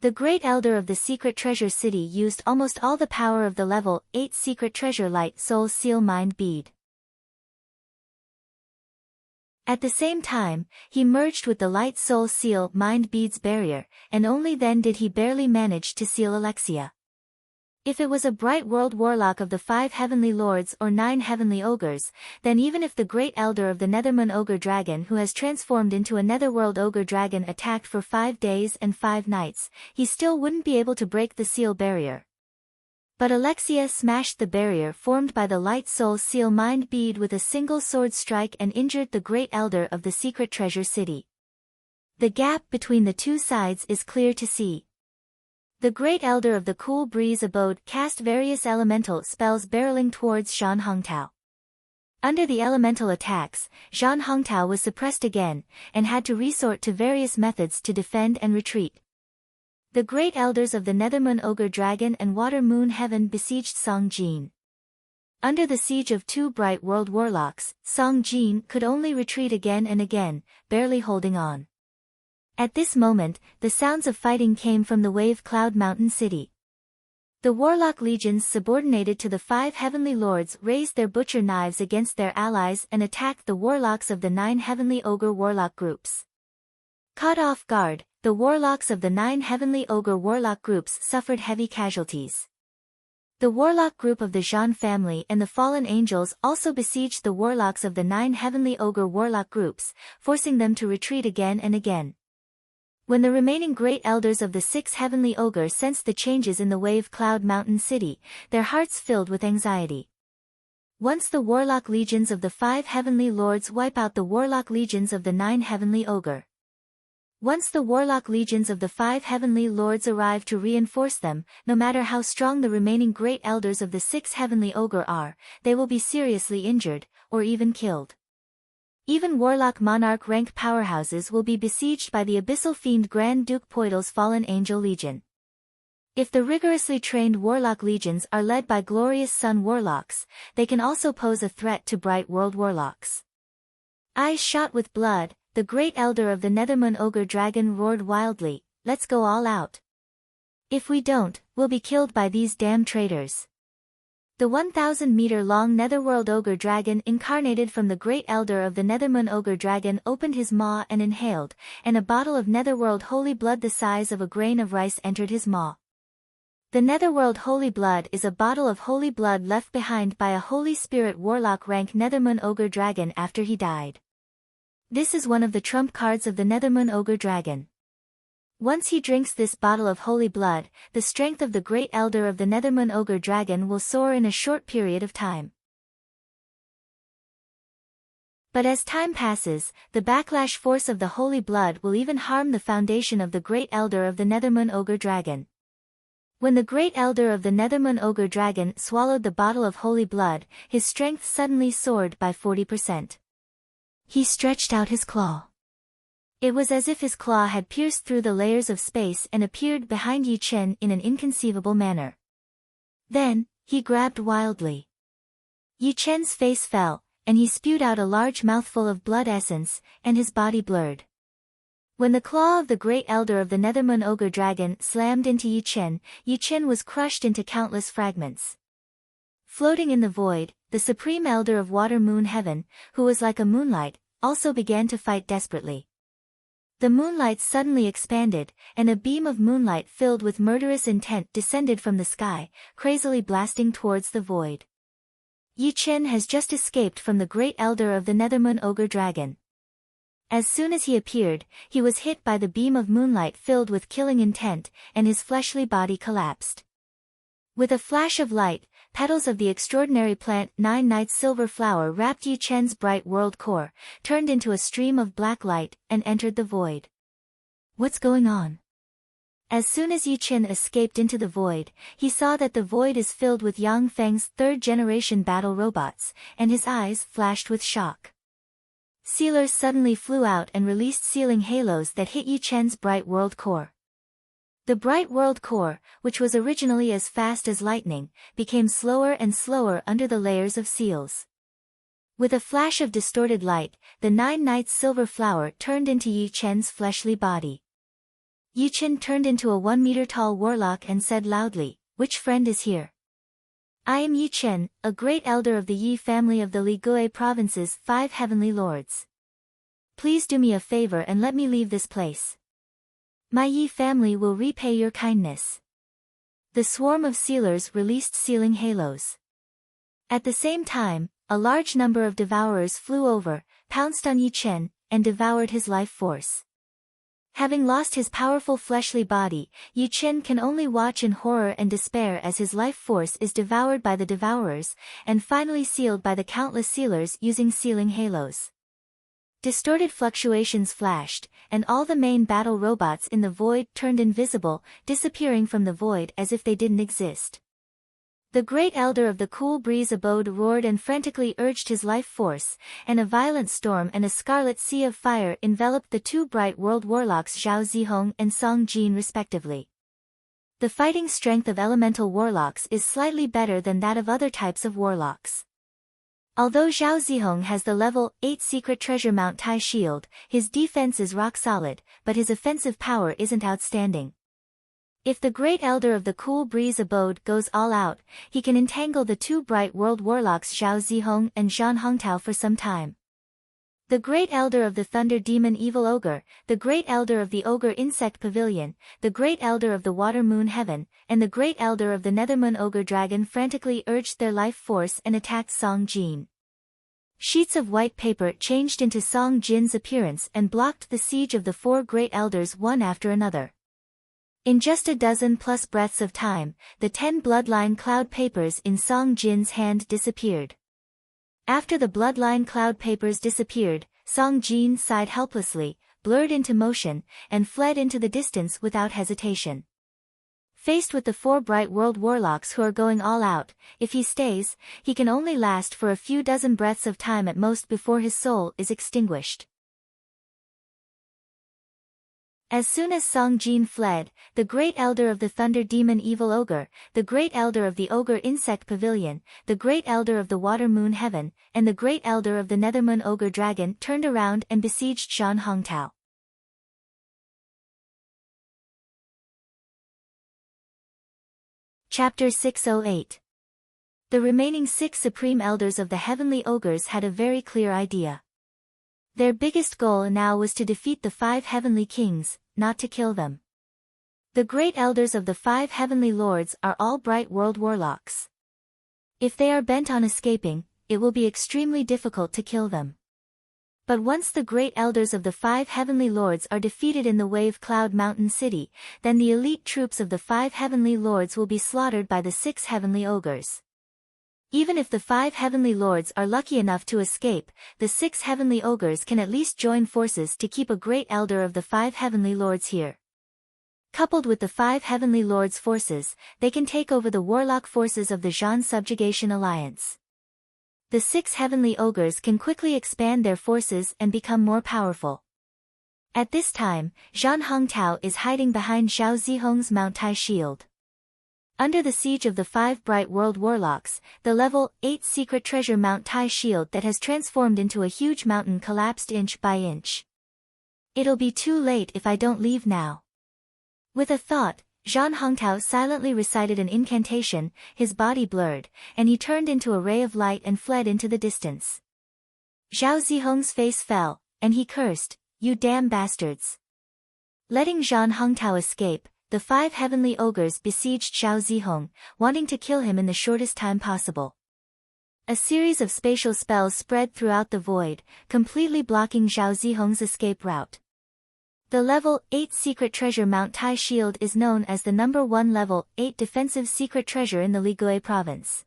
Speaker 1: The Great Elder of the Secret Treasure City used almost all the power of the Level 8 Secret Treasure Light Soul Seal Mind Bead. At the same time, he merged with the Light Soul Seal Mind Bead's barrier, and only then did he barely manage to seal Alexia. If it was a Bright World Warlock of the 5 Heavenly Lords or 9 Heavenly Ogres, then even if the Great Elder of the Nethermoon Ogre Dragon who has transformed into a Netherworld Ogre Dragon attacked for 5 days and 5 nights, he still wouldn't be able to break the seal barrier. But Alexia smashed the barrier formed by the Light Soul Seal Mind Bead with a single sword strike and injured the Great Elder of the Secret Treasure City. The gap between the two sides is clear to see. The Great Elder of the Cool Breeze Abode cast various elemental spells barreling towards Zhan Hongtao. Under the elemental attacks, Zhan Hongtao was suppressed again, and had to resort to various methods to defend and retreat. The Great Elders of the Nethermoon Ogre Dragon and Water Moon Heaven besieged Song Jin. Under the siege of 2 Bright World Warlocks, Song Jin could only retreat again and again, barely holding on. At this moment, the sounds of fighting came from the Wave Cloud Mountain City. The Warlock legions subordinated to the 5 Heavenly Lords raised their butcher knives against their allies and attacked the Warlocks of the 9 Heavenly Ogre Warlock groups. Caught off guard, the Warlocks of the 9 Heavenly Ogre Warlock groups suffered heavy casualties. The Warlock group of the Zhan family and the Fallen Angels also besieged the Warlocks of the 9 Heavenly Ogre Warlock groups, forcing them to retreat again and again. When the remaining Great Elders of the 6 Heavenly Ogre sensed the changes in the Wave Cloud Mountain City, their hearts filled with anxiety. Once the Warlock legions of the 5 Heavenly Lords wipe out the Warlock legions of the 9 Heavenly Ogre. Once the Warlock legions of the 5 Heavenly Lords arrive to reinforce them, no matter how strong the remaining Great Elders of the 6 Heavenly Ogre are, they will be seriously injured, or even killed. Even Warlock Monarch rank powerhouses will be besieged by the Abyssal Fiend Grand Duke Poitl's Fallen Angel Legion. If the rigorously trained Warlock legions are led by Glorious Sun Warlocks, they can also pose a threat to Bright World Warlocks. Eyes shot with blood, the Great Elder of the Nethermoon Ogre Dragon roared wildly, "Let's go all out. If we don't, we'll be killed by these damn traitors." The 1,000-meter-long Netherworld Ogre Dragon incarnated from the Great Elder of the Nethermoon Ogre Dragon opened his maw and inhaled, and a bottle of Netherworld Holy Blood the size of a grain of rice entered his maw. The Netherworld Holy Blood is a bottle of holy blood left behind by a Holy Spirit Warlock rank Nethermoon Ogre Dragon after he died. This is one of the trump cards of the Nethermoon Ogre Dragon. Once he drinks this bottle of holy blood, the strength of the Great Elder of the Nethermoon Ogre Dragon will soar in a short period of time. But as time passes, the backlash force of the holy blood will even harm the foundation of the Great Elder of the Nethermoon Ogre Dragon. When the Great Elder of the Nethermoon Ogre Dragon swallowed the bottle of holy blood, his strength suddenly soared by 40%. He stretched out his claw. It was as if his claw had pierced through the layers of space and appeared behind Yi Chen in an inconceivable manner. Then, he grabbed wildly. Yi Chen's face fell, and he spewed out a large mouthful of blood essence, and his body blurred. When the claw of the Great Elder of the Nethermoon Ogre Dragon slammed into Yi Chen was crushed into countless fragments. Floating in the void, the Supreme Elder of Water Moon Heaven, who was like a moonlight, also began to fight desperately. The moonlight suddenly expanded, and a beam of moonlight filled with murderous intent descended from the sky, crazily blasting towards the void. Yi Chen has just escaped from the Great Elder of the Nethermoon Ogre Dragon. As soon as he appeared, he was hit by the beam of moonlight filled with killing intent, and his fleshly body collapsed. With a flash of light, petals of the extraordinary plant 9 Nights Silver Flower wrapped Yi Chen's bright world core, turned into a stream of black light, and entered the void. What's going on? As soon as Yi Chen escaped into the void, he saw that the void is filled with Yang Feng's 3rd-generation battle robots, and his eyes flashed with shock. Sealers suddenly flew out and released sealing halos that hit Yi Chen's bright world core. The bright world core, which was originally as fast as lightning, became slower and slower under the layers of seals. With a flash of distorted light, the 9 Nights Silver Flower turned into Yi Chen's fleshly body. Yichen turned into a 1-meter-tall warlock and said loudly, "Which friend is here?" "I am Yichen, a great elder of the Yi family of the Ligui province's 5 heavenly lords. Please do me a favor and let me leave this place. My Yi family will repay your kindness." The swarm of sealers released sealing halos. At the same time, a large number of devourers flew over, pounced on Yichen, and devoured his life force. Having lost his powerful fleshly body, Yichen can only watch in horror and despair as his life force is devoured by the devourers, and finally sealed by the countless sealers using sealing halos. Distorted fluctuations flashed, and all the main battle robots in the void turned invisible, disappearing from the void as if they didn't exist. The great elder of the cool breeze abode roared and frantically urged his life force, and a violent storm and a scarlet sea of fire enveloped the 2 bright world warlocks Zhao Zihong and Song Jin respectively. The fighting strength of elemental warlocks is slightly better than that of other types of warlocks. Although Zhao Zihong has the level 8 secret treasure Mount Tai shield, his defense is rock solid, but his offensive power isn't outstanding. If the great elder of the cool breeze abode goes all out, he can entangle the 2 bright world warlocks Zhao Zihong and Zhan Hongtao for some time. The great elder of the thunder demon evil ogre, the great elder of the ogre insect pavilion, the great elder of the water moon heaven, and the great elder of the nethermoon ogre dragon frantically urged their life force and attacked Song Jin. Sheets of white paper changed into Song Jin's appearance and blocked the siege of the 4 great elders one after another. In just a dozen plus breaths of time, the 10 bloodline cloud papers in Song Jin's hand disappeared. After the bloodline cloud papers disappeared, Song Jin sighed helplessly, blurred into motion, and fled into the distance without hesitation. Faced with the 4 bright world warlocks who are going all out, if he stays, he can only last for a few dozen breaths of time at most before his soul is extinguished. As soon as Song Jin fled, the great elder of the thunder demon evil ogre, the great elder of the ogre insect pavilion, the great elder of the water moon heaven, and the great elder of the nethermoon ogre dragon turned around and besieged Zhan Hongtao. Chapter 608. The remaining 6 supreme elders of the heavenly ogres had a very clear idea. Their biggest goal now was to defeat the 5 heavenly kings, not to kill them. The great elders of the 5 heavenly lords are all bright world warlocks. If they are bent on escaping, it will be extremely difficult to kill them. But once the great elders of the 5 heavenly lords are defeated in the Wave Cloud Mountain City, then the elite troops of the 5 heavenly lords will be slaughtered by the 6 heavenly ogres. Even if the 5 heavenly lords are lucky enough to escape, the 6 heavenly ogres can at least join forces to keep a great elder of the 5 heavenly lords here. Coupled with the 5 heavenly lords' forces, they can take over the warlock forces of the Zhan Subjugation Alliance. The 6 heavenly ogres can quickly expand their forces and become more powerful. At this time, Zhan Hongtao is hiding behind Zhao Zihong's Mount Tai shield. Under the siege of the 5 bright world warlocks, the level 8 secret treasure Mount Tai shield that has transformed into a huge mountain collapsed inch by inch. It'll be too late if I don't leave now. With a thought, Zhan Hongtao silently recited an incantation, his body blurred, and he turned into a ray of light and fled into the distance. Zhao Zihong's face fell, and he cursed, "You damn bastards." Letting Zhan Hongtao escape, the 5 heavenly ogres besieged Zhao Zihong, wanting to kill him in the shortest time possible. A series of spatial spells spread throughout the void, completely blocking Zhao Zihong's escape route. The level 8 secret treasure Mount Tai shield is known as the number 1 level 8 defensive secret treasure in the Ligui province.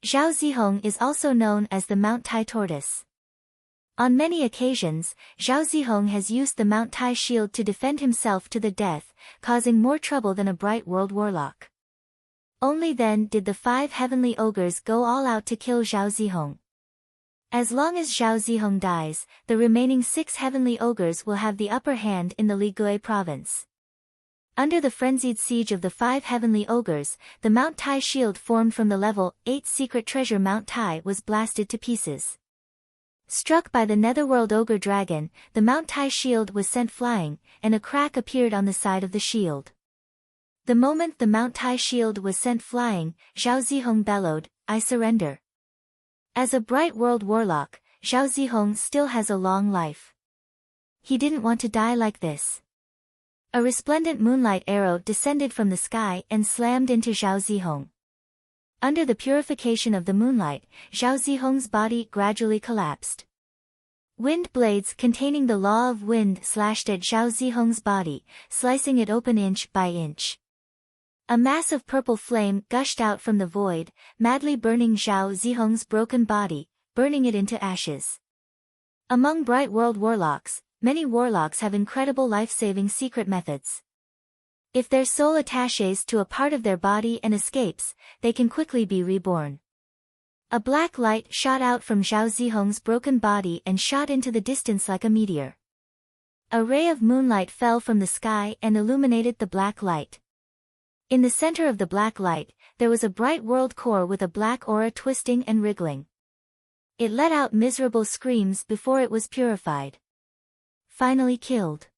Speaker 1: Zhao Zihong is also known as the Mount Tai tortoise. On many occasions, Zhao Zihong has used the Mount Tai shield to defend himself to the death, causing more trouble than a bright world warlock. Only then did the 5 heavenly ogres go all out to kill Zhao Zihong. As long as Zhao Zihong dies, the remaining 6 heavenly ogres will have the upper hand in the Ligui province. Under the frenzied siege of the 5 heavenly ogres, the Mount Tai shield formed from the level 8 secret treasure Mount Tai was blasted to pieces. Struck by the netherworld ogre dragon, the Mount Tai shield was sent flying, and a crack appeared on the side of the shield. The moment the Mount Tai shield was sent flying, Zhao Zihong bellowed, "I surrender." As a bright world warlock, Zhao Zihong still has a long life. He didn't want to die like this. A resplendent moonlight arrow descended from the sky and slammed into Zhao Zihong. Under the purification of the moonlight, Zhao Zihong's body gradually collapsed. Wind blades containing the law of wind slashed at Zhao Zihong's body, slicing it open inch by inch. A mass of purple flame gushed out from the void, madly burning Zhao Zihong's broken body, burning it into ashes. Among Bright World warlocks, many warlocks have incredible life-saving secret methods. If their soul attaches to a part of their body and escapes, they can quickly be reborn. A black light shot out from Zhao Zihong's broken body and shot into the distance like a meteor. A ray of moonlight fell from the sky and illuminated the black light. In the center of the black light, there was a bright world core with a black aura twisting and wriggling. It let out miserable screams before it was purified. Finally killed.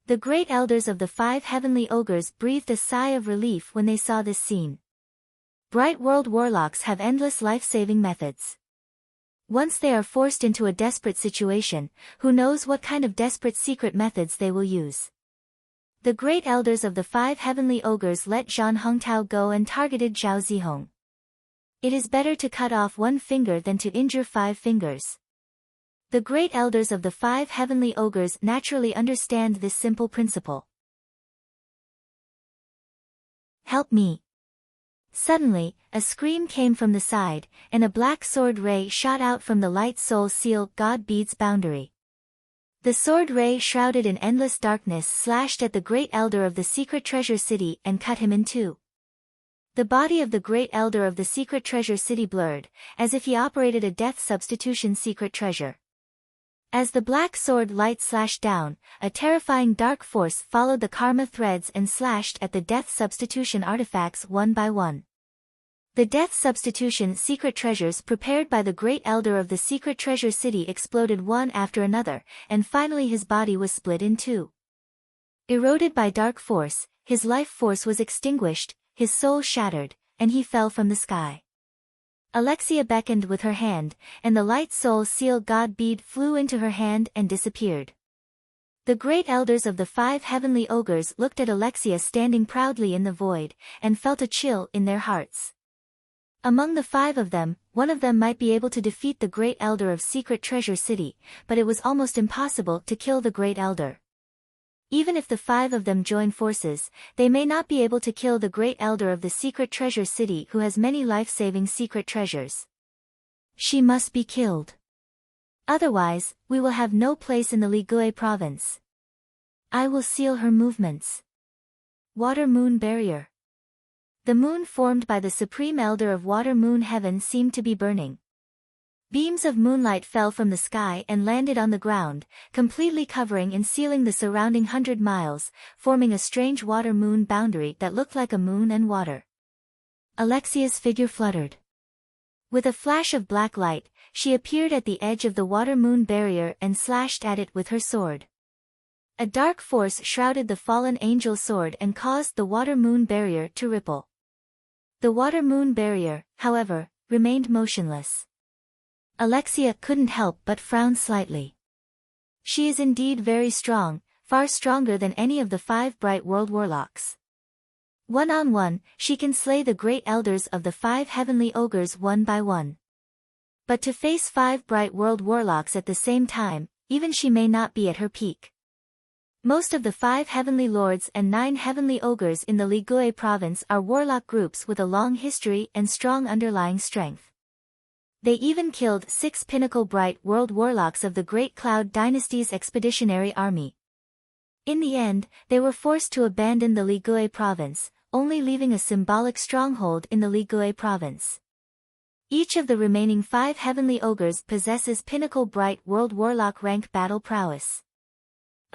Speaker 1: The great elders of the 5 heavenly ogres breathed a sigh of relief when they saw this scene. Bright World warlocks have endless life-saving methods. Once they are forced into a desperate situation, who knows what kind of desperate secret methods they will use. The great elders of the 5 heavenly ogres let Zhan Hongtao go and targeted Zhao Zihong. It is better to cut off 1 finger than to injure 5 fingers. The great elders of the 5 heavenly ogres naturally understand this simple principle. Help me. Suddenly, a scream came from the side, and a black sword ray shot out from the light soul seal God bead's boundary. The sword ray shrouded in endless darkness slashed at the great elder of the secret treasure city and cut him in 2. The body of the great elder of the secret treasure city blurred, as if he operated a death substitution secret treasure. As the black sword light slashed down, a terrifying dark force followed the karma threads and slashed at the death substitution artifacts one by one. The death substitution secret treasures prepared by the great elder of the secret treasure city exploded one after another, and finally his body was split in 2. Eroded by dark force, his life force was extinguished, his soul shattered, and he fell from the sky. Alexia beckoned with her hand, and the light soul seal God bead flew into her hand and disappeared. The great elders of the 5 heavenly ogres looked at Alexia standing proudly in the void, and felt a chill in their hearts. Among the 5 of them, one of them might be able to defeat the great elder of Secret Treasure City, but it was almost impossible to kill the great elder. Even if the 5 of them join forces, they may not be able to kill the great elder of the Secret Treasure City who has many life-saving secret treasures. She must be killed. Otherwise, we will have no place in the Ligui province. I will seal her movements. Water Moon Barrier. The moon formed by the Supreme Elder of Water Moon Heaven seemed to be burning. Beams of moonlight fell from the sky and landed on the ground, completely covering and sealing the surrounding 100 miles, forming a strange water moon boundary that looked like a moon and water. Alexia's figure fluttered. With a flash of black light, she appeared at the edge of the water moon barrier and slashed at it with her sword. A dark force shrouded the fallen angel sword and caused the water moon barrier to ripple. The water moon barrier, however, remained motionless. Alexia couldn't help but frown slightly. She is indeed very strong, far stronger than any of the 5 Bright World warlocks. One-on-one, she can slay the great elders of the 5 heavenly ogres one by one. But to face 5 Bright World warlocks at the same time, even she may not be at her peak. Most of the 5 heavenly lords and 9 heavenly ogres in the Ligui province are warlock groups with a long history and strong underlying strength. They even killed 6 pinnacle Bright World warlocks of the Great Cloud Dynasty's expeditionary army. In the end, they were forced to abandon the Ligui province, only leaving a symbolic stronghold in the Ligui province. Each of the remaining 5 heavenly ogres possesses pinnacle Bright World warlock rank battle prowess.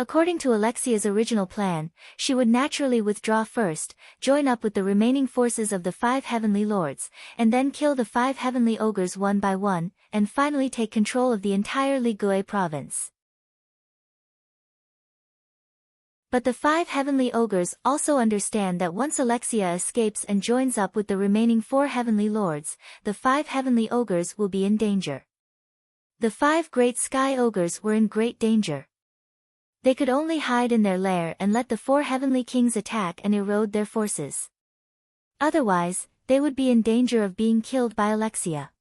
Speaker 1: According to Alexia's original plan, she would naturally withdraw first, join up with the remaining forces of the 5 heavenly lords, and then kill the 5 heavenly ogres one by one, and finally take control of the entire Ligure province. But the 5 heavenly ogres also understand that once Alexia escapes and joins up with the remaining 4 heavenly lords, the 5 heavenly ogres will be in danger. The 5 great sky ogres were in great danger. They could only hide in their lair and let the 4 heavenly kings attack and erode their forces. Otherwise, they would be in danger of being killed by Alexia.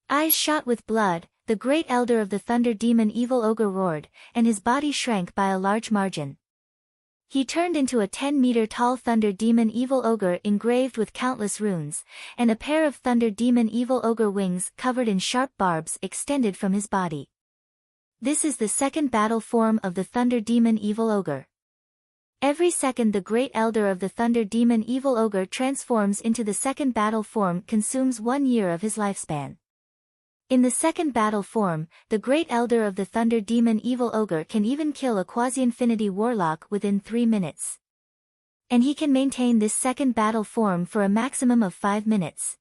Speaker 1: Eyes shot with blood, the great elder of the thunder demon evil ogre roared, and his body shrank by a large margin. He turned into a 10-meter-tall thunder demon evil ogre engraved with countless runes, and a pair of thunder demon evil ogre wings covered in sharp barbs extended from his body. This is the second battle form of the thunder demon evil ogre. Every second the great elder of the thunder demon evil ogre transforms into the second battle form consumes 1 year of his lifespan. In the second battle form, the great elder of the thunder demon evil ogre can even kill a quasi-infinity warlock within 3 minutes. And he can maintain this second battle form for a maximum of 5 minutes.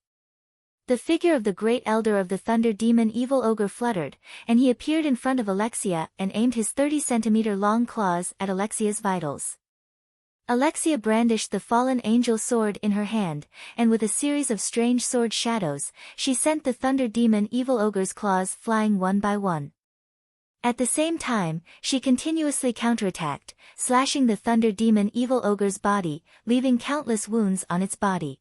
Speaker 1: The figure of the great elder of the thunder demon evil ogre fluttered, and he appeared in front of Alexia and aimed his 30-centimeter-long claws at Alexia's vitals. Alexia brandished the fallen angel sword in her hand, and with a series of strange sword shadows, she sent the thunder demon evil ogre's claws flying one by one. At the same time, she continuously counterattacked, slashing the thunder demon evil ogre's body, leaving countless wounds on its body.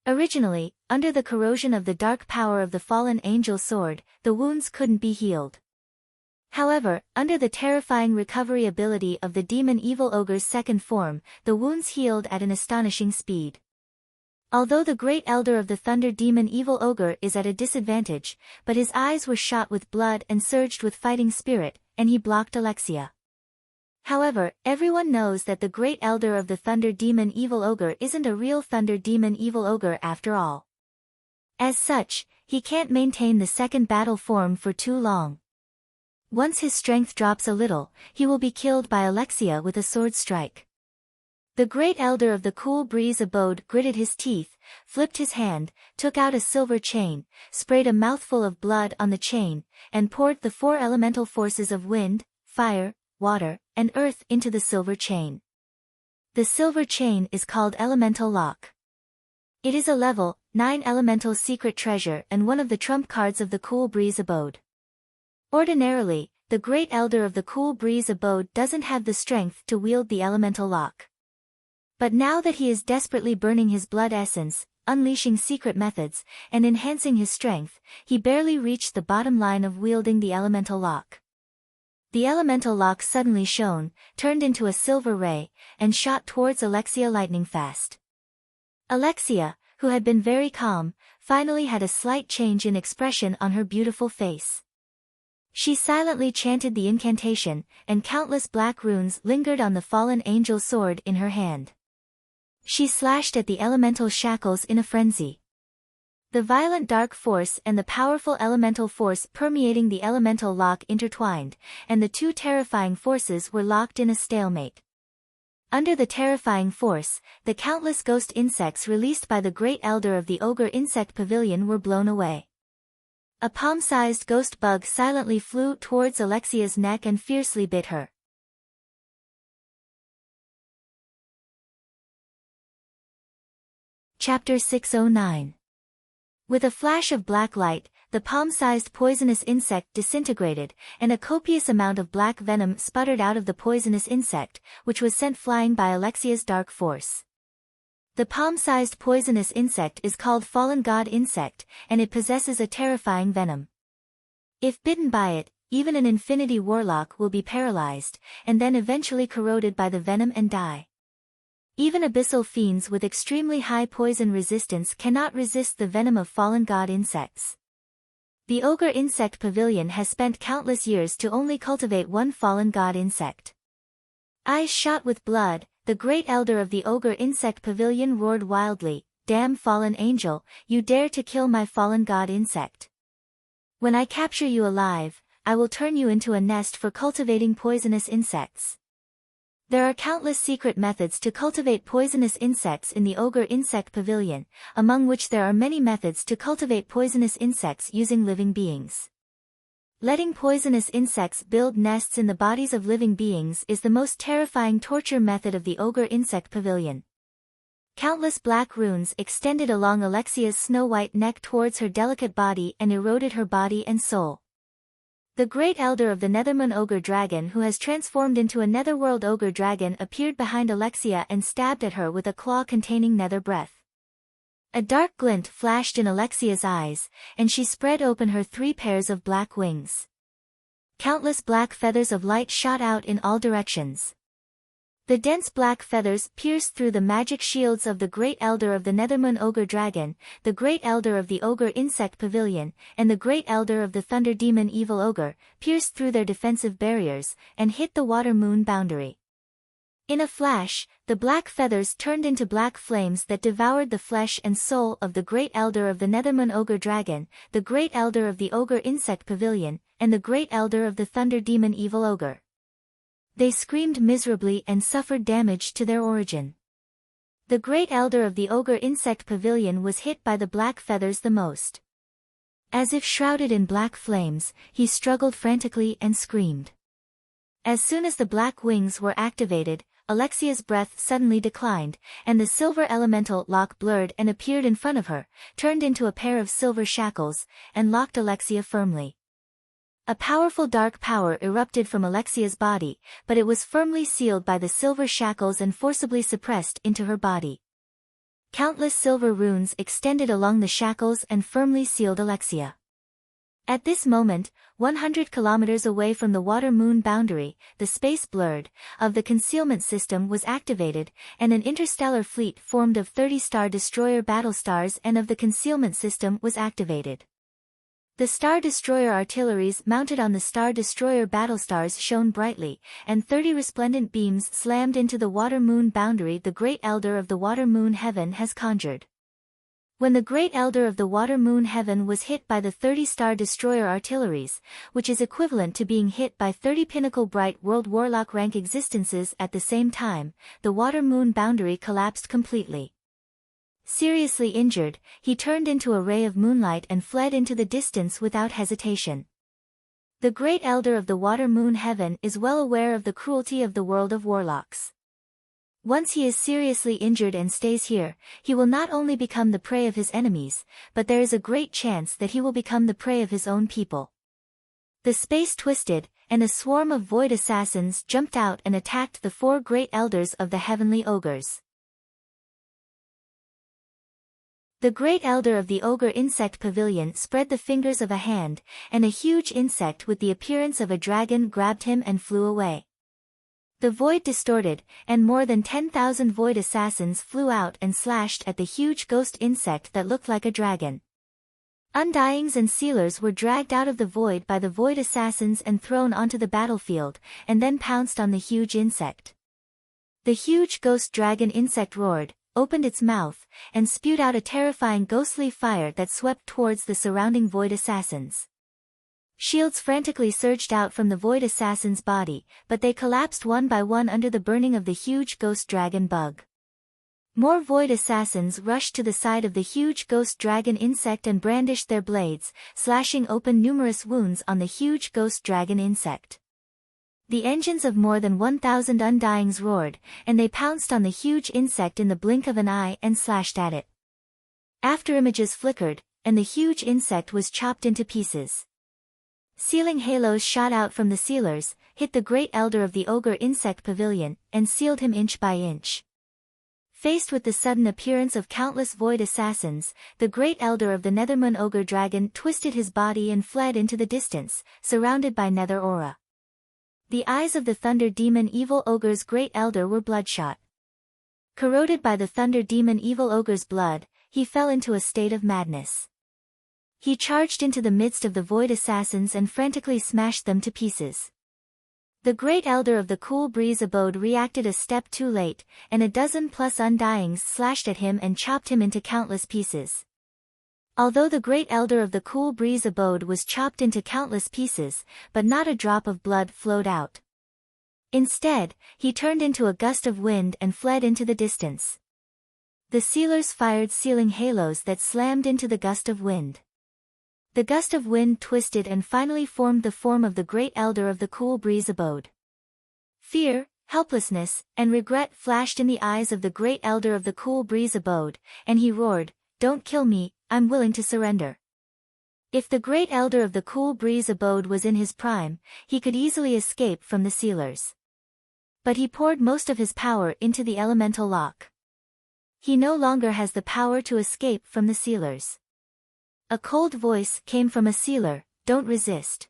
Speaker 1: Originally, under the corrosion of the dark power of the fallen angel sword, the wounds couldn't be healed. However, under the terrifying recovery ability of the demon evil ogre's second form, the wounds healed at an astonishing speed. Although the great elder of the thunder demon evil ogre is at a disadvantage, but his eyes were shot with blood and surged with fighting spirit, and he blocked Alexia. However, everyone knows that the great elder of the thunder demon evil ogre isn't a real thunder demon evil ogre after all. As such, he can't maintain the second battle form for too long. Once his strength drops a little, he will be killed by Alexia with a sword strike. The great elder of the cool breeze abode gritted his teeth, flipped his hand, took out a silver chain, sprayed a mouthful of blood on the chain, and poured the 4 elemental forces of wind, fire, water, and earth into the silver chain. The silver chain is called Elemental Lock. It is a level 9 elemental secret treasure and one of the trump cards of the cool breeze abode. Ordinarily, the great elder of the cool breeze abode doesn't have the strength to wield the elemental lock. But now that he is desperately burning his blood essence, unleashing secret methods, and enhancing his strength, he barely reached the bottom line of wielding the elemental lock. The elemental lock suddenly shone, turned into a silver ray, and shot towards Alexia lightning fast. Alexia, who had been very calm, finally had a slight change in expression on her beautiful face. She silently chanted the incantation, and countless black runes lingered on the fallen angel sword in her hand. She slashed at the elemental shackles in a frenzy. The violent dark force and the powerful elemental force permeating the elemental lock intertwined, and the 2 terrifying forces were locked in a stalemate. Under the terrifying force, the countless ghost insects released by the great elder of the ogre insect pavilion were blown away. A palm-sized ghost bug silently flew towards Alexia's neck and fiercely bit her. Chapter 609. With a flash of black light, the palm-sized poisonous insect disintegrated, and a copious amount of black venom sputtered out of the poisonous insect, which was sent flying by Alexia's dark force. The palm-sized poisonous insect is called Fallen God Insect, and it possesses a terrifying venom. If bitten by it, even an infinity warlock will be paralyzed, and then eventually corroded by the venom and die. Even abyssal fiends with extremely high poison resistance cannot resist the venom of fallen god insects. The Ogre Insect Pavilion has spent countless years to only cultivate one fallen god insect. Eyes shot with blood, the great elder of the Ogre Insect Pavilion roared wildly, "Damn fallen angel, you dare to kill my fallen god insect. When I capture you alive, I will turn you into a nest for cultivating poisonous insects. There are countless secret methods to cultivate poisonous insects in the Ogre Insect Pavilion, among which there are many methods to cultivate poisonous insects using living beings. Letting poisonous insects build nests in the bodies of living beings is the most terrifying torture method of the Ogre Insect Pavilion. Countless black runes extended along Alexia's snow-white neck towards her delicate body and eroded her body and soul. The great elder of the Nethermoon Ogre Dragon, who has transformed into a Netherworld Ogre Dragon, appeared behind Alexia and stabbed at her with a claw containing nether breath. A dark glint flashed in Alexia's eyes, and she spread open her 3 pairs of black wings. Countless black feathers of light shot out in all directions. The dense black feathers pierced through the magic shields of the Great Elder of the Nethermoon Ogre Dragon, the Great Elder of the Ogre Insect Pavilion, and the Great Elder of the Thunder Demon Evil Ogre, pierced through their defensive barriers, and hit the Water Moon boundary. In a flash, the black feathers turned into black flames that devoured the flesh and soul of the Great Elder of the Nethermoon Ogre Dragon, the Great Elder of the Ogre Insect Pavilion, and the Great Elder of the Thunder Demon Evil Ogre. They screamed miserably and suffered damage to their origin. The Great Elder of the Ogre Insect Pavilion was hit by the black feathers the most. As if shrouded in black flames, he struggled frantically and screamed. As soon as the black wings were activated, Alexia's breath suddenly declined, and the silver elemental lock blurred and appeared in front of her, turned into a pair of silver shackles, and locked Alexia firmly. A powerful dark power erupted from Alexia's body, but it was firmly sealed by the silver shackles and forcibly suppressed into her body. Countless silver runes extended along the shackles and firmly sealed Alexia. At this moment, 100 kilometers away from the Water Moon boundary, the space blurred of the concealment system was activated, and an interstellar fleet formed of 30 Star Destroyer battlestars and of the concealment system was activated. The Star Destroyer artilleries mounted on the Star Destroyer battlestars shone brightly, and 30 resplendent beams slammed into the Water Moon boundary the Great Elder of the Water Moon Heaven has conjured. When the Great Elder of the Water Moon Heaven was hit by the 30 Star Destroyer artilleries, which is equivalent to being hit by 30 Pinnacle Bright World Warlock rank existences at the same time, the Water Moon boundary collapsed completely. Seriously injured, he turned into a ray of moonlight and fled into the distance without hesitation. The Great Elder of the Water Moon Heaven is well aware of the cruelty of the world of warlocks. Once he is seriously injured and stays here, he will not only become the prey of his enemies, but there is a great chance that he will become the prey of his own people. The space twisted, and a swarm of void assassins jumped out and attacked the 4 Great Elders of the Heavenly Ogres. The Great Elder of the Ogre Insect Pavilion spread the fingers of a hand, and a huge insect with the appearance of a dragon grabbed him and flew away. The void distorted, and more than 10,000 void assassins flew out and slashed at the huge ghost insect that looked like a dragon. Undyings and sealers were dragged out of the void by the void assassins and thrown onto the battlefield, and then pounced on the huge insect. The huge ghost dragon insect roared, opened its mouth, and spewed out a terrifying ghostly fire that swept towards the surrounding void assassins. Shields frantically surged out from the void assassin's body, but they collapsed one by one under the burning of the huge ghost dragon bug. More void assassins rushed to the side of the huge ghost dragon insect and brandished their blades, slashing open numerous wounds on the huge ghost dragon insect. The engines of more than 1,000 Undyings roared, and they pounced on the huge insect in the blink of an eye and slashed at it. After images flickered, and the huge insect was chopped into pieces. Sealing halos shot out from the sealers, hit the Great Elder of the Ogre Insect Pavilion, and sealed him inch by inch. Faced with the sudden appearance of countless void assassins, the Great Elder of the Nethermoon Ogre Dragon twisted his body and fled into the distance, surrounded by nether aura. The eyes of the Thunder Demon Evil Ogre's Great Elder were bloodshot. Corroded by the Thunder Demon Evil Ogre's blood, he fell into a state of madness. He charged into the midst of the void assassins and frantically smashed them to pieces. The Great Elder of the Cool Breeze Abode reacted a step too late, and a dozen plus Undyings slashed at him and chopped him into countless pieces. Although the great elder of the cool breeze abode was chopped into countless pieces, but not a drop of blood flowed out. Instead, he turned into a gust of wind and fled into the distance. The sealers fired sealing halos that slammed into the gust of wind. The gust of wind twisted and finally formed the form of the great elder of the cool breeze abode. Fear, helplessness, and regret flashed in the eyes of the great elder of the cool breeze abode, and he roared, "Don't kill me, I'm willing to surrender." If the great elder of the cool breeze abode was in his prime, he could easily escape from the sealers. But he poured most of his power into the elemental lock. He no longer has the power to escape from the sealers. A cold voice came from a sealer, "Don't resist.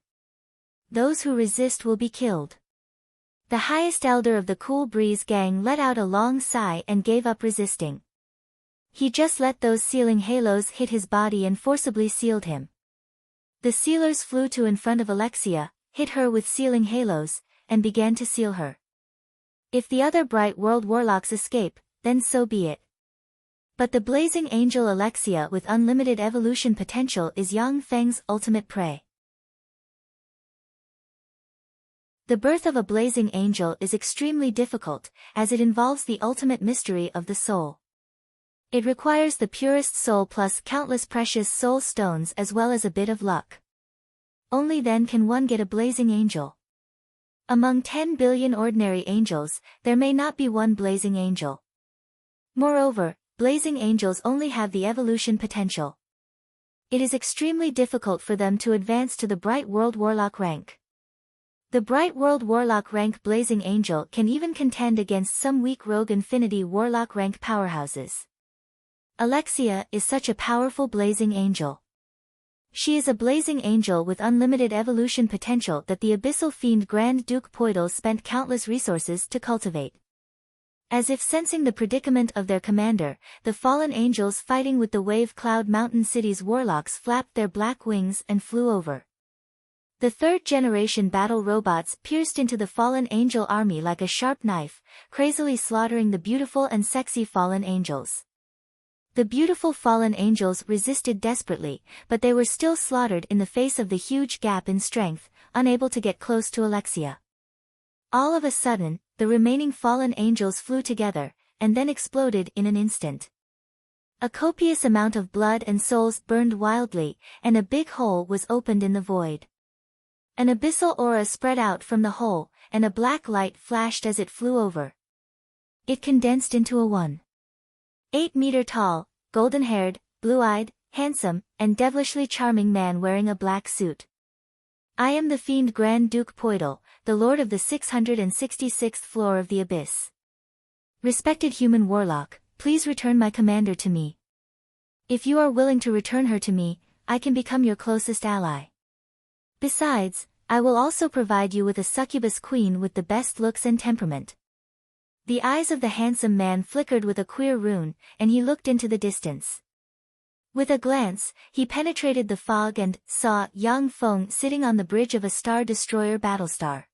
Speaker 1: Those who resist will be killed." The highest elder of the cool breeze gang let out a long sigh and gave up resisting. He just let those sealing halos hit his body and forcibly sealed him. The sealers flew to in front of Alexia, hit her with sealing halos, and began to seal her. If the other bright world warlocks escape, then so be it. But the blazing angel Alexia with unlimited evolution potential is Yang Feng's ultimate prey. The birth of a blazing angel is extremely difficult, as it involves the ultimate mystery of the soul. It requires the purest soul plus countless precious soul stones as well as a bit of luck. Only then can one get a blazing angel. Among 10 billion ordinary angels, there may not be one blazing angel. Moreover, blazing angels only have the evolution potential. It is extremely difficult for them to advance to the Bright World Warlock rank. The Bright World Warlock rank blazing angel can even contend against some weak rogue Infinity Warlock rank powerhouses. Alexia is such a powerful blazing angel. She is a blazing angel with unlimited evolution potential that the abyssal fiend Grand Duke Poidal spent countless resources to cultivate. As if sensing the predicament of their commander, the fallen angels fighting with the Wave Cloud Mountain City's warlocks flapped their black wings and flew over. The third-generation battle robots pierced into the fallen angel army like a sharp knife, crazily slaughtering the beautiful and sexy fallen angels. The beautiful fallen angels resisted desperately, but they were still slaughtered in the face of the huge gap in strength, unable to get close to Alexia. All of a sudden, the remaining fallen angels flew together, and then exploded in an instant. A copious amount of blood and souls burned wildly, and a big hole was opened in the void. An abyssal aura spread out from the hole, and a black light flashed as it flew over. It condensed into a 1.8-meter tall, golden-haired, blue-eyed, handsome, and devilishly charming man wearing a black suit. "I am the fiend Grand Duke Poidal, the lord of the 666th floor of the abyss. Respected human warlock, please return my commander to me. If you are willing to return her to me, I can become your closest ally. Besides, I will also provide you with a succubus queen with the best looks and temperament." The eyes of the handsome man flickered with a queer rune, and he looked into the distance. With a glance, he penetrated the fog and saw Yang Feng sitting on the bridge of a Star Destroyer battlestar.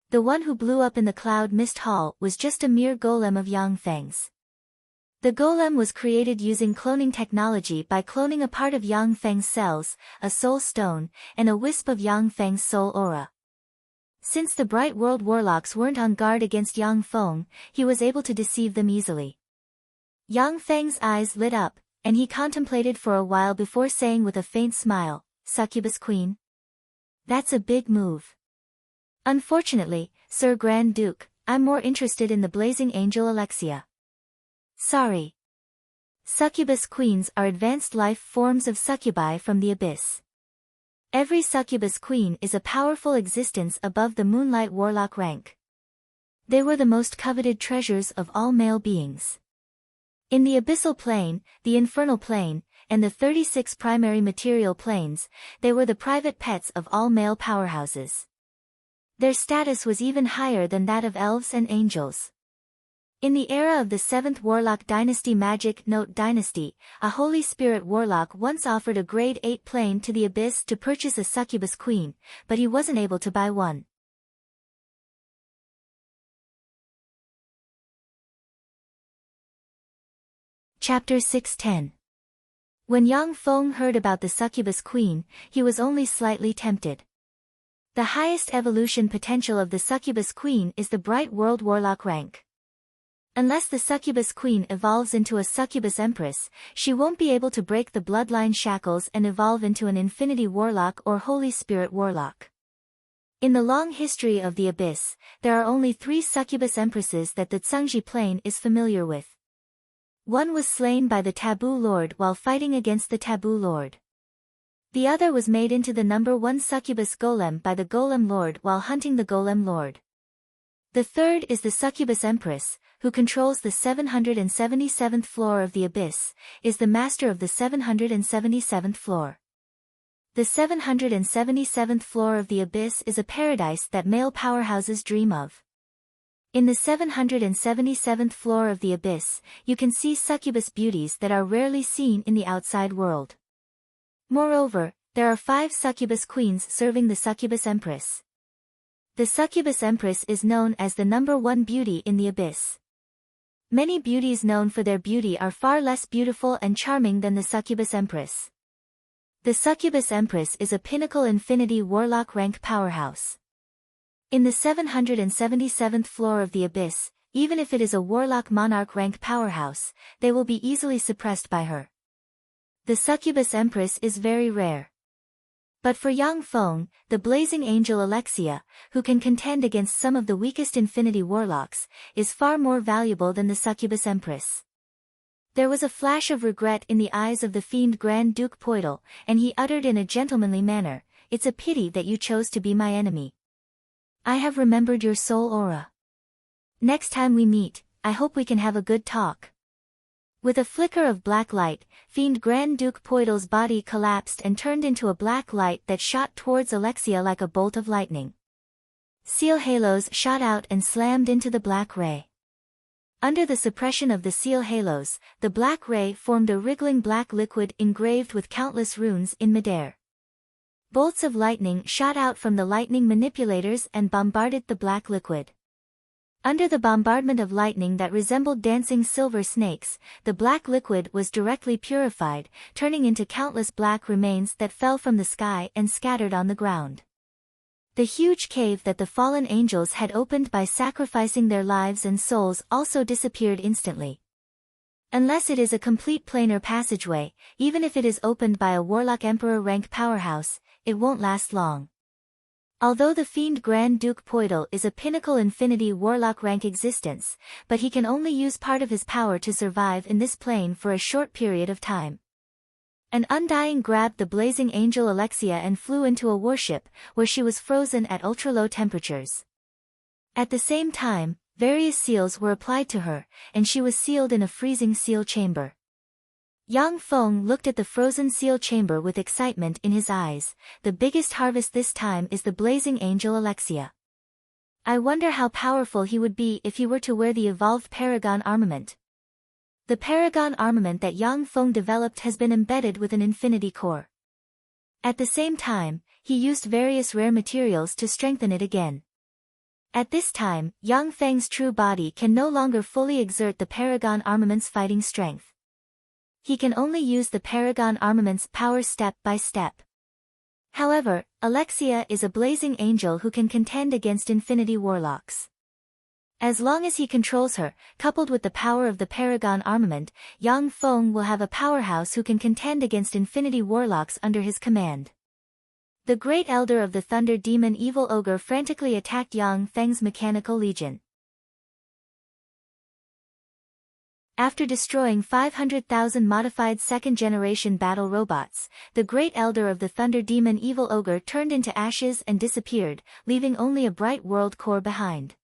Speaker 1: The one who blew up in the Cloud Mist Hall was just a mere golem of Yang Feng's. The golem was created using cloning technology by cloning a part of Yang Feng's cells, a soul stone, and a wisp of Yang Feng's soul aura. Since the Bright World Warlocks weren't on guard against Yang Feng, he was able to deceive them easily. Yang Feng's eyes lit up, and he contemplated for a while before saying with a faint smile, "Succubus Queen? That's a big move. Unfortunately, Sir Grand Duke, I'm more interested in the blazing angel Alexia. Sorry. Succubus queens are advanced life forms of succubi from the abyss. Every succubus queen is a powerful existence above the Moonlight Warlock rank. They were the most coveted treasures of all male beings. In the abyssal plane, the infernal plane, and the 36 primary material planes, they were the private pets of all male powerhouses. Their status was even higher than that of elves and angels. In the era of the 7th Warlock Dynasty Magic Note Dynasty, a Holy Spirit Warlock once offered a Grade 8 plane to the Abyss to purchase a succubus queen, but he wasn't able to buy one. Chapter 610. When Yang Feng heard about the succubus queen, he was only slightly tempted. The highest evolution potential of the succubus queen is the bright world warlock rank. Unless the succubus queen evolves into a succubus empress, she won't be able to break the bloodline shackles and evolve into an infinity warlock or holy spirit warlock. In the long history of the abyss, there are only 3 succubus empresses that the Zhengji plane is familiar with. One was slain by the Taboo Lord while fighting against the Taboo Lord. The other was made into the number 1 succubus golem by the Golem Lord while hunting the Golem Lord. The third is the succubus empress, who controls the 777th floor of the abyss, is the master of the 777th floor. The 777th floor of the abyss is a paradise that male powerhouses dream of. In the 777th floor of the abyss, you can see succubus beauties that are rarely seen in the outside world. Moreover, there are 5 succubus queens serving the succubus empress. The succubus empress is known as the number 1 beauty in the abyss. Many beauties known for their beauty are far less beautiful and charming than the succubus empress. The succubus empress is a pinnacle infinity warlock rank powerhouse. In the 777th floor of the abyss, even if it is a warlock monarch rank powerhouse, they will be easily suppressed by her. The succubus empress is very rare. But for Yang Feng, the blazing angel Alexia, who can contend against some of the weakest infinity warlocks, is far more valuable than the succubus empress. There was a flash of regret in the eyes of the fiend Grand Duke Poidal, and he uttered in a gentlemanly manner, "It's a pity that you chose to be my enemy. I have remembered your soul aura. Next time we meet, I hope we can have a good talk." With a flicker of black light, Fiend Grand Duke Poidal's body collapsed and turned into a black light that shot towards Alexia like a bolt of lightning. Seal halos shot out and slammed into the black ray. Under the suppression of the seal halos, the black ray formed a wriggling black liquid engraved with countless runes in midair. Bolts of lightning shot out from the lightning manipulators and bombarded the black liquid. Under the bombardment of lightning that resembled dancing silver snakes, the black liquid was directly purified, turning into countless black remains that fell from the sky and scattered on the ground. The huge cave that the fallen angels had opened by sacrificing their lives and souls also disappeared instantly. Unless it is a complete planar passageway, even if it is opened by a warlock emperor rank powerhouse, it won't last long. Although the fiend Grand Duke Poidal is a pinnacle infinity warlock rank existence, but he can only use part of his power to survive in this plane for a short period of time. An Undying grabbed the blazing angel Alexia and flew into a warship, where she was frozen at ultra-low temperatures. At the same time, various seals were applied to her, and she was sealed in a freezing seal chamber. Yang Feng looked at the frozen seal chamber with excitement in his eyes. The biggest harvest this time is the blazing angel Alexia. I wonder how powerful he would be if he were to wear the evolved Paragon armament. The Paragon armament that Yang Feng developed has been embedded with an infinity core. At the same time, he used various rare materials to strengthen it again. At this time, Yang Feng's true body can no longer fully exert the Paragon armament's fighting strength. He can only use the Paragon armament's power step by step. However, Alexia is a blazing angel who can contend against infinity warlocks. As long as he controls her, coupled with the power of the Paragon armament, Yang Feng will have a powerhouse who can contend against infinity warlocks under his command. The great elder of the Thunder Demon Evil Ogre frantically attacked Yang Feng's mechanical legion. After destroying 500,000 modified second-generation battle robots, the great elder of the Thunder Demon Evil Ogre turned into ashes and disappeared, leaving only a bright world core behind.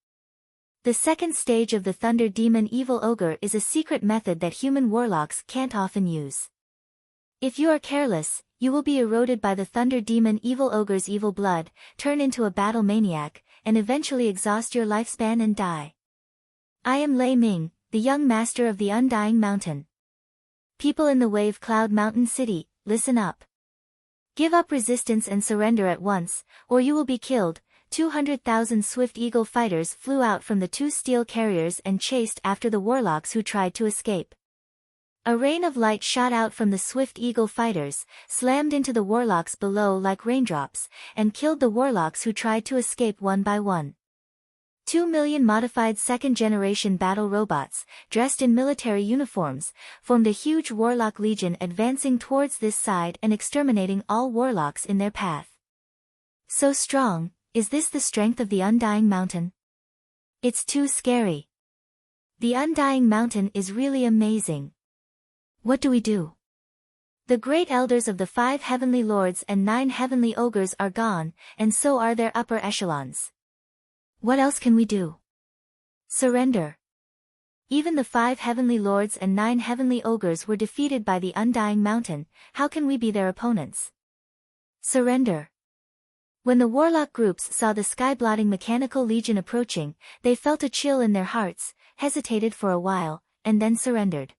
Speaker 1: The second stage of the Thunder Demon Evil Ogre is a secret method that human warlocks can't often use. If you are careless, you will be eroded by the Thunder Demon Evil Ogre's evil blood, turn into a battle maniac, and eventually exhaust your lifespan and die. I am Lei Ming, the young master of the Undying Mountain. People in the Wave Cloud Mountain City, listen up. Give up resistance and surrender at once, or you will be killed. 200,000 Swift Eagle fighters flew out from the two steel carriers and chased after the warlocks who tried to escape. A rain of light shot out from the swift eagle fighters, slammed into the warlocks below like raindrops, and killed the warlocks who tried to escape one by one. 2 million modified second-generation battle robots, dressed in military uniforms, formed a huge warlock legion advancing towards this side and exterminating all warlocks in their path. So strong, is this the strength of the Undying Mountain? It's too scary. The Undying Mountain is really amazing. What do we do? The great elders of the 5 heavenly lords and 9 heavenly ogres are gone, and so are their upper echelons. What else can we do? Surrender. Even the 5 heavenly lords and 9 heavenly ogres were defeated by the Undying Mountain. How can we be their opponents? Surrender. When the warlock groups saw the sky-blotting mechanical legion approaching, they felt a chill in their hearts, hesitated for a while, and then surrendered.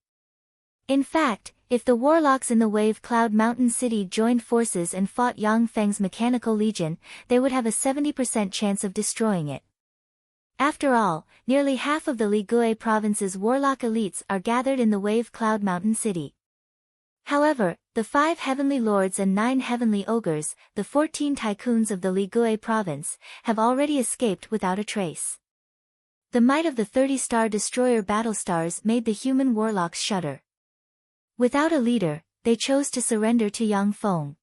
Speaker 1: In fact, if the warlocks in the Wave Cloud Mountain City joined forces and fought Yang Feng's mechanical legion, they would have a 70% chance of destroying it. After all, nearly half of the Ligui province's warlock elites are gathered in the Wave Cloud Mountain City. However, the 5 heavenly lords and 9 heavenly ogres, the 14 tycoons of the Ligui province, have already escaped without a trace. The might of the 30-star destroyer battlestars made the human warlocks shudder. Without a leader, they chose to surrender to Yang Feng.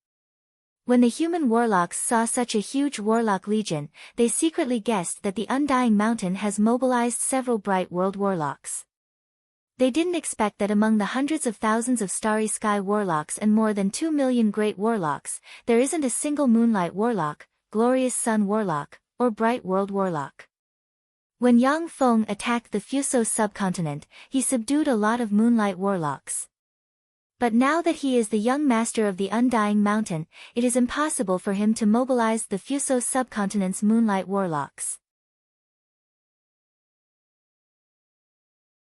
Speaker 1: When the human warlocks saw such a huge warlock legion, they secretly guessed that the Undying Mountain has mobilized several Bright World warlocks. They didn't expect that among the hundreds of thousands of Starry Sky warlocks and more than 2 million Great Warlocks, there isn't a single Moonlight Warlock, Glorious Sun Warlock, or Bright World Warlock. When Yang Feng attacked the Fuso subcontinent, he subdued a lot of Moonlight Warlocks. But now that he is the young master of the Undying Mountain, it is impossible for him to mobilize the Fuso subcontinent's Moonlight Warlocks.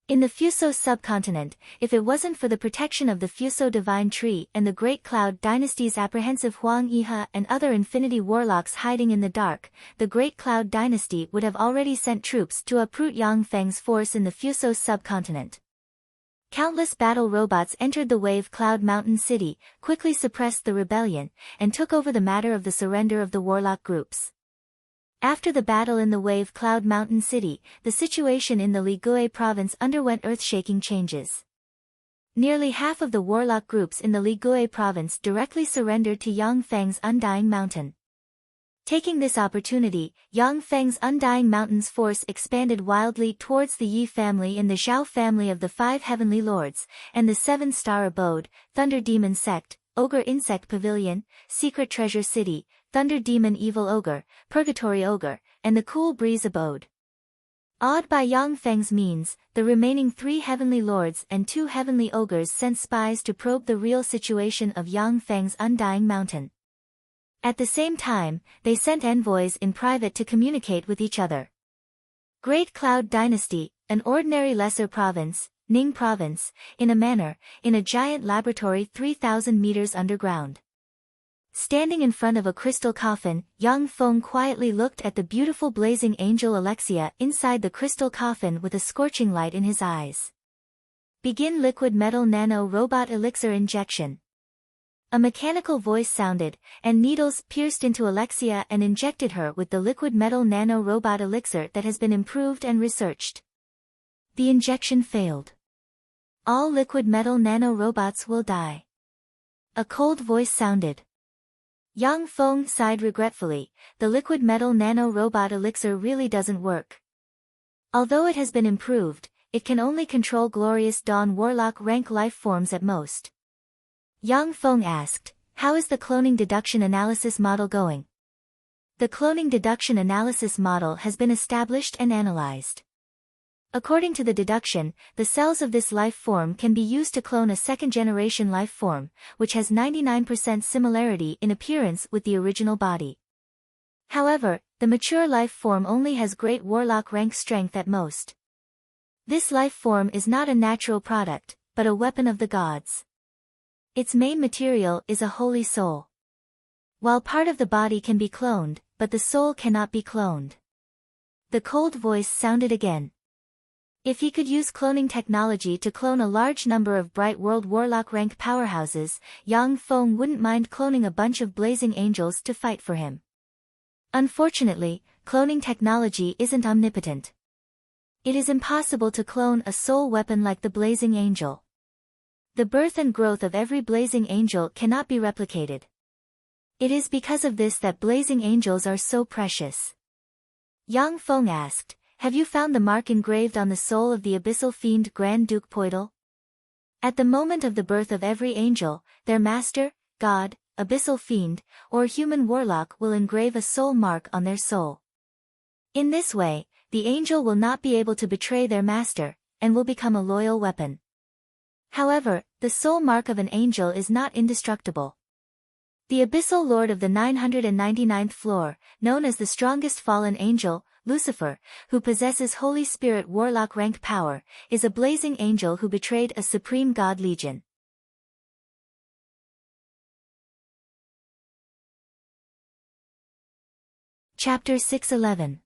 Speaker 1: In the Fuso subcontinent, if it wasn't for the protection of the Fuso Divine Tree and the Great Cloud Dynasty's apprehensive Huang Yihe and other Infinity Warlocks hiding in the dark, the Great Cloud Dynasty would have already sent troops to uproot Yang Feng's force in the Fuso subcontinent. Countless battle robots entered the Wave Cloud Mountain City, quickly suppressed the rebellion, and took over the matter of the surrender of the warlock groups. After the battle in the Wave Cloud Mountain City, the situation in the Ligui province underwent earth-shaking changes. Nearly half of the warlock groups in the Ligui province directly surrendered to Yang Feng's Undying Mountain. Taking this opportunity, Yang Feng's Undying Mountain's force expanded wildly towards the Yi family and the Zhao family of the 5 heavenly lords, and the 7-star abode, Thunder Demon Sect, Ogre Insect Pavilion, Secret Treasure City, Thunder Demon Evil Ogre, Purgatory Ogre, and the Cool Breeze Abode. Awed by Yang Feng's means, the remaining 3 heavenly lords and 2 heavenly ogres sent spies to probe the real situation of Yang Feng's Undying Mountain. At the same time, they sent envoys in private to communicate with each other. Great Cloud Dynasty, an ordinary lesser province, Ning Province, in a giant laboratory 3,000 meters underground. Standing in front of a crystal coffin, Yang Feng quietly looked at the beautiful blazing angel Alexia inside the crystal coffin with a scorching light in his eyes. Begin liquid metal nano robot elixir injection. A mechanical voice sounded, and needles pierced into Alexia and injected her with the liquid metal nano-robot elixir that has been improved and researched. The injection failed. All liquid metal nano-robots will die. A cold voice sounded. Yang Feng sighed regretfully, the liquid metal nano-robot elixir really doesn't work. Although it has been improved, it can only control Glorious Dawn Warlock rank life forms at most. Yang Feng asked, how is the cloning deduction analysis model going? The cloning deduction analysis model has been established and analyzed. According to the deduction, the cells of this life form can be used to clone a second-generation life form, which has 99% similarity in appearance with the original body. However, the mature life form only has Great Warlock rank strength at most. This life form is not a natural product, but a weapon of the gods. Its main material is a holy soul. While part of the body can be cloned, but the soul cannot be cloned. The cold voice sounded again. If he could use cloning technology to clone a large number of Bright World Warlock rank powerhouses, Yang Feng wouldn't mind cloning a bunch of blazing angels to fight for him. Unfortunately, cloning technology isn't omnipotent. It is impossible to clone a soul weapon like the blazing angel. The birth and growth of every blazing angel cannot be replicated. It is because of this that blazing angels are so precious. Yang Feng asked, "Have you found the mark engraved on the soul of the abyssal fiend Grand Duke Poidal?" At the moment of the birth of every angel, their master, god, abyssal fiend, or human warlock will engrave a soul mark on their soul. In this way, the angel will not be able to betray their master, and will become a loyal weapon. However, the soul mark of an angel is not indestructible. The abyssal lord of the 999th floor, known as the strongest fallen angel, Lucifer, who possesses Holy Spirit warlock rank power, is a blazing angel who betrayed a supreme god legion. Chapter 611.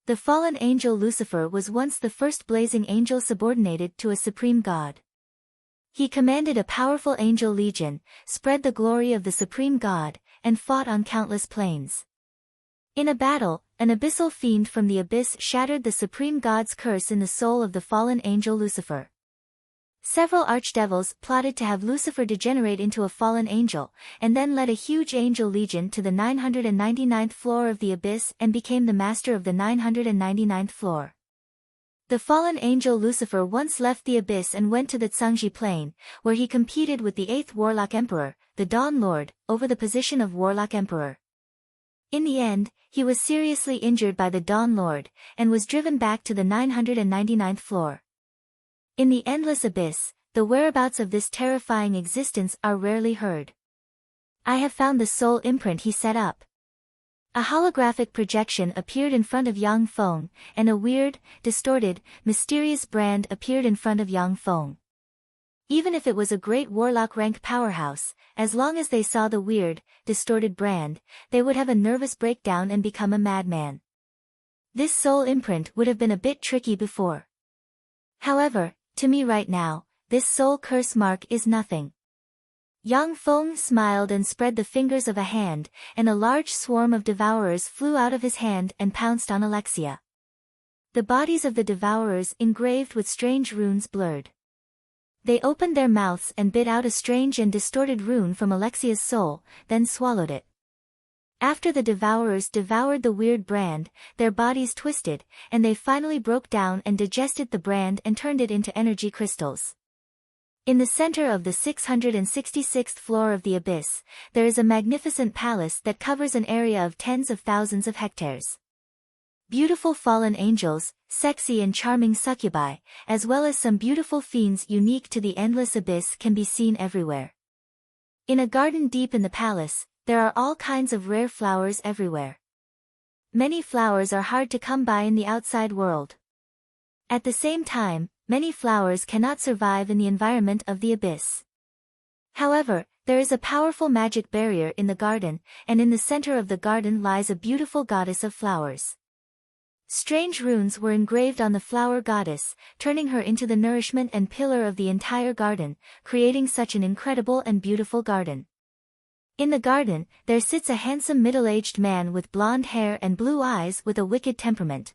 Speaker 1: The fallen angel Lucifer was once the first blazing angel subordinated to a supreme god. He commanded a powerful angel legion, spread the glory of the supreme god, and fought on countless planes. In a battle, an abyssal fiend from the abyss shattered the supreme god's curse in the soul of the fallen angel Lucifer. Several archdevils plotted to have Lucifer degenerate into a fallen angel, and then led a huge angel legion to the 999th floor of the abyss and became the master of the 999th floor. The fallen angel Lucifer once left the abyss and went to the Tsangji Plain, where he competed with the 8th Warlock Emperor, the Dawn Lord, over the position of Warlock Emperor. In the end, he was seriously injured by the Dawn Lord, and was driven back to the 999th floor. In the endless abyss, the whereabouts of this terrifying existence are rarely heard. "I have found the soul imprint he set up." A holographic projection appeared in front of Yang Feng, and a weird, distorted, mysterious brand appeared in front of Yang Feng. Even if it was a great warlock rank powerhouse, as long as they saw the weird, distorted brand, they would have a nervous breakdown and become a madman. This soul imprint would have been a bit tricky before. However, to me right now, this soul curse mark is nothing. Yang Feng smiled and spread the fingers of a hand, and a large swarm of devourers flew out of his hand and pounced on Alexia. The bodies of the devourers engraved with strange runes blurred. They opened their mouths and bit out a strange and distorted rune from Alexia's soul, then swallowed it. After the devourers devoured the weird brand, their bodies twisted, and they finally broke down and digested the brand and turned it into energy crystals. In the center of the 666th floor of the abyss, there is a magnificent palace that covers an area of tens of thousands of hectares. Beautiful fallen angels, sexy and charming succubi, as well as some beautiful fiends unique to the endless abyss can be seen everywhere. In a garden deep in the palace, there are all kinds of rare flowers everywhere. Many flowers are hard to come by in the outside world. At the same time, many flowers cannot survive in the environment of the abyss. However, there is a powerful magic barrier in the garden, and in the center of the garden lies a beautiful goddess of flowers. Strange runes were engraved on the flower goddess, turning her into the nourishment and pillar of the entire garden, creating such an incredible and beautiful garden. In the garden, there sits a handsome middle-aged man with blonde hair and blue eyes with a wicked temperament.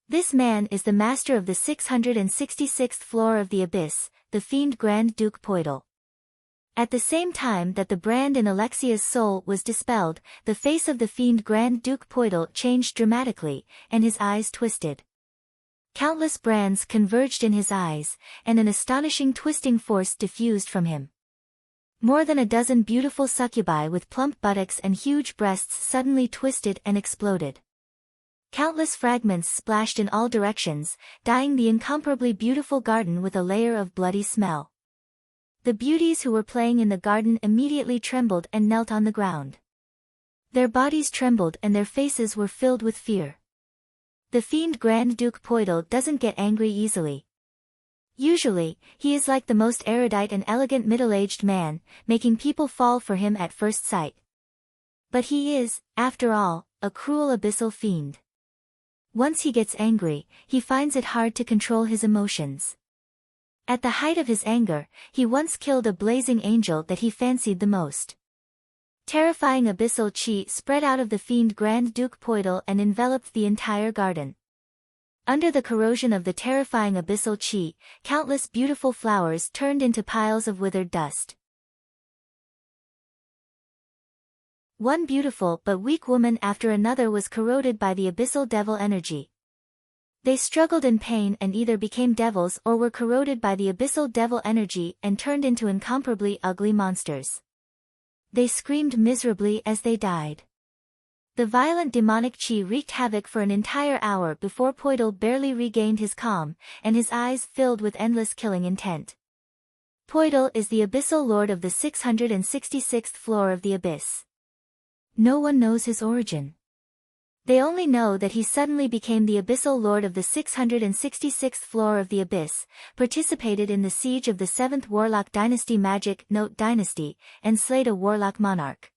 Speaker 1: This man is the master of the 666th floor of the abyss, the fiend Grand Duke Poidal. At the same time that the brand in Alexia's soul was dispelled, the face of the fiend Grand Duke Poidal changed dramatically, and his eyes twisted. Countless brands converged in his eyes, and an astonishing twisting force diffused from him. More than a dozen beautiful succubi with plump buttocks and huge breasts suddenly twisted and exploded. Countless fragments splashed in all directions, dyeing the incomparably beautiful garden with a layer of bloody smell. The beauties who were playing in the garden immediately trembled and knelt on the ground. Their bodies trembled and their faces were filled with fear. The fiend Grand Duke Poidal doesn't get angry easily. Usually, he is like the most erudite and elegant middle-aged man, making people fall for him at first sight. But he is, after all, a cruel abyssal fiend. Once he gets angry, he finds it hard to control his emotions. At the height of his anger, he once killed a blazing angel that he fancied the most. Terrifying abyssal chi spread out of the fiend Grand Duke Poidal and enveloped the entire garden. Under the corrosion of the terrifying abyssal chi, countless beautiful flowers turned into piles of withered dust. One beautiful but weak woman after another was corroded by the abyssal devil energy. They struggled in pain and either became devils or were corroded by the abyssal devil energy and turned into incomparably ugly monsters. They screamed miserably as they died. The violent demonic chi wreaked havoc for an entire hour before Poidal barely regained his calm, and his eyes filled with endless killing intent. Poidal is the abyssal lord of the 666th floor of the abyss. No one knows his origin. They only know that he suddenly became the abyssal lord of the 666th floor of the abyss, participated in the siege of the 7th Warlock Dynasty Magic Note Dynasty, and slayed a warlock monarch.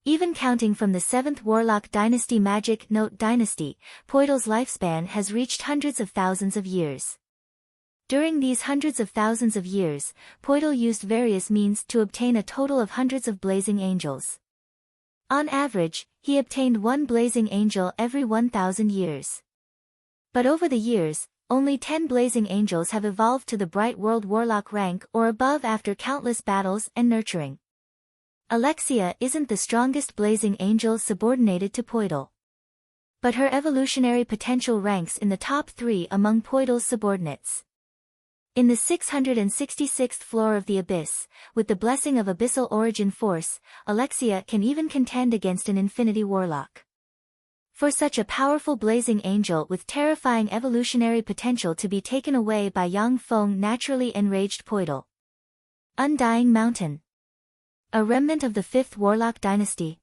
Speaker 1: Even counting from the 7th Warlock Dynasty Magic Note Dynasty, Poidal's lifespan has reached hundreds of thousands of years. During these hundreds of thousands of years, Poidal used various means to obtain a total of hundreds of blazing angels. On average, he obtained one blazing angel every 1,000 years. But over the years, only 10 blazing angels have evolved to the Bright World Warlock rank or above after countless battles and nurturing. Alexia isn't the strongest blazing angel subordinated to Poidal. But her evolutionary potential ranks in the top 3 among Poidal's subordinates. In the 666th floor of the abyss, with the blessing of abyssal origin force, Alexia can even contend against an infinity warlock. For such a powerful blazing angel with terrifying evolutionary potential to be taken away by Yang Feng naturally enraged Poidal. Undying Mountain. A remnant of the 5th Warlock Dynasty.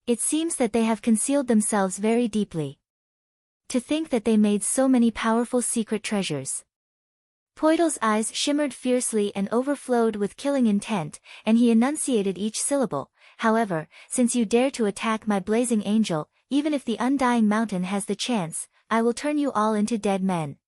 Speaker 1: It seems that they have concealed themselves very deeply. To think that they made so many powerful secret treasures. Poidal's eyes shimmered fiercely and overflowed with killing intent, and he enunciated each syllable. However, since you dare to attack my blazing angel, even if the Undying Mountain has the chance, I will turn you all into dead men.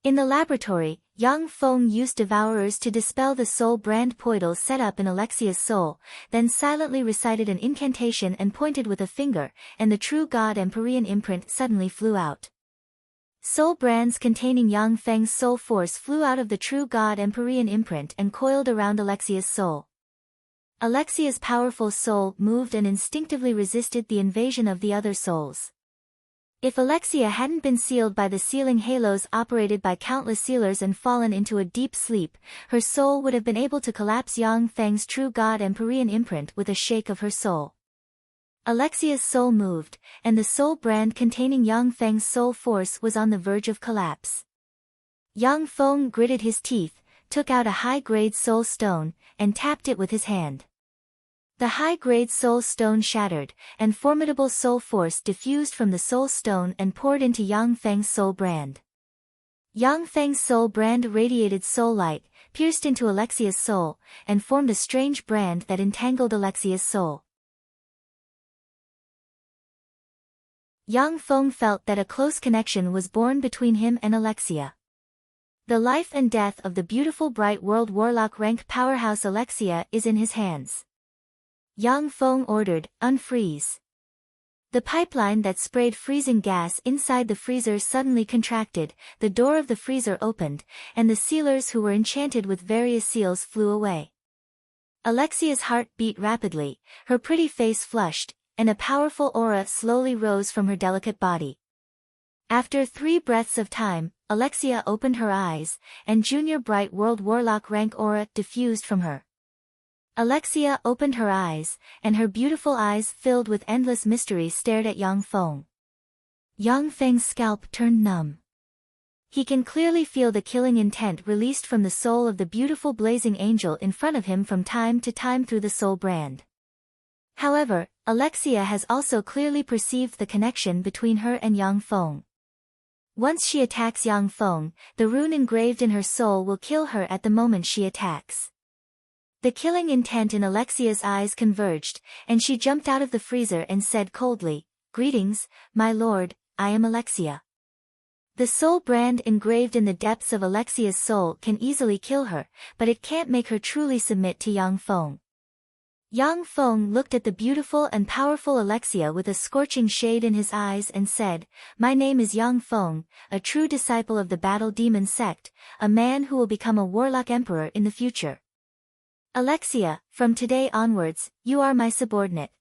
Speaker 1: In the laboratory, Yang Feng used devourers to dispel the soul brand Poidal set up in Alexia's soul, then silently recited an incantation and pointed with a finger, and the true God Empyrean imprint suddenly flew out. Soul brands containing Yang Feng's soul force flew out of the true God Empyrean imprint and coiled around Alexia's soul. Alexia's powerful soul moved and instinctively resisted the invasion of the other souls. If Alexia hadn't been sealed by the sealing halos operated by countless sealers and fallen into a deep sleep, her soul would have been able to collapse Yang Feng's true God Empyrean imprint with a shake of her soul. Alexia's soul moved, and the soul brand containing Yang Feng's soul force was on the verge of collapse. Yang Feng gritted his teeth, took out a high-grade soul stone, and tapped it with his hand. The high-grade soul stone shattered, and formidable soul force diffused from the soul stone and poured into Yang Feng's soul brand. Yang Feng's soul brand radiated soul light, pierced into Alexia's soul, and formed a strange brand that entangled Alexia's soul. Yang Feng felt that a close connection was born between him and Alexia. The life and death of the beautiful Bright World Warlock rank powerhouse Alexia is in his hands. Yang Feng ordered, "Unfreeze." The pipeline that sprayed freezing gas inside the freezer suddenly contracted, the door of the freezer opened, and the sealers who were enchanted with various seals flew away. Alexia's heart beat rapidly, her pretty face flushed, and a powerful aura slowly rose from her delicate body. After 3 breaths of time, Alexia opened her eyes, and Junior Bright World Warlock rank aura diffused from her. Alexia opened her eyes, and her beautiful eyes filled with endless mystery stared at Yang Feng. Yang Feng's scalp turned numb. He can clearly feel the killing intent released from the soul of the beautiful blazing angel in front of him from time to time through the soul brand. However, Alexia has also clearly perceived the connection between her and Yang Feng. Once she attacks Yang Feng, the rune engraved in her soul will kill her at the moment she attacks. The killing intent in Alexia's eyes converged, and she jumped out of the freezer and said coldly, "Greetings, my lord, I am Alexia. The soul brand engraved in the depths of Alexia's soul can easily kill her, but it can't make her truly submit to Yang Feng. Yang Feng looked at the beautiful and powerful Alexia with a scorching shade in his eyes and said, "My name is Yang Feng, a true disciple of the Battle Demon sect, a man who will become a warlock emperor in the future. Alexia, from today onwards, you are my subordinate."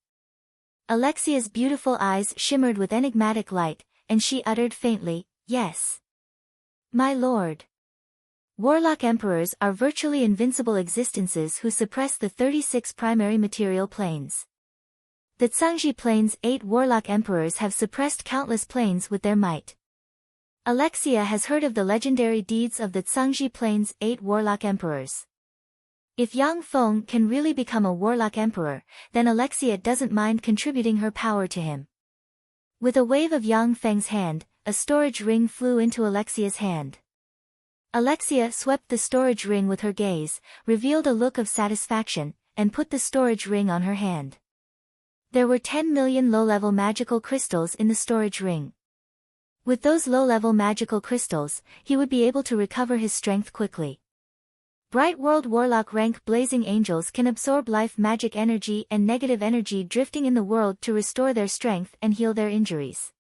Speaker 1: Alexia's beautiful eyes shimmered with enigmatic light, and she uttered faintly, "Yes. My lord." Warlock emperors are virtually invincible existences who suppress the 36 primary material planes. The Tsangji Plane's 8 warlock emperors have suppressed countless planes with their might. Alexia has heard of the legendary deeds of the Tsangji Plane's 8 warlock emperors. If Yang Feng can really become a warlock emperor, then Alexia doesn't mind contributing her power to him. With a wave of Yang Feng's hand, a storage ring flew into Alexia's hand. Alexia swept the storage ring with her gaze, revealed a look of satisfaction, and put the storage ring on her hand. There were 10 million low-level magical crystals in the storage ring. With those low-level magical crystals, he would be able to recover his strength quickly. Bright World Warlock rank blazing angels can absorb life magic energy and negative energy drifting in the world to restore their strength and heal their injuries.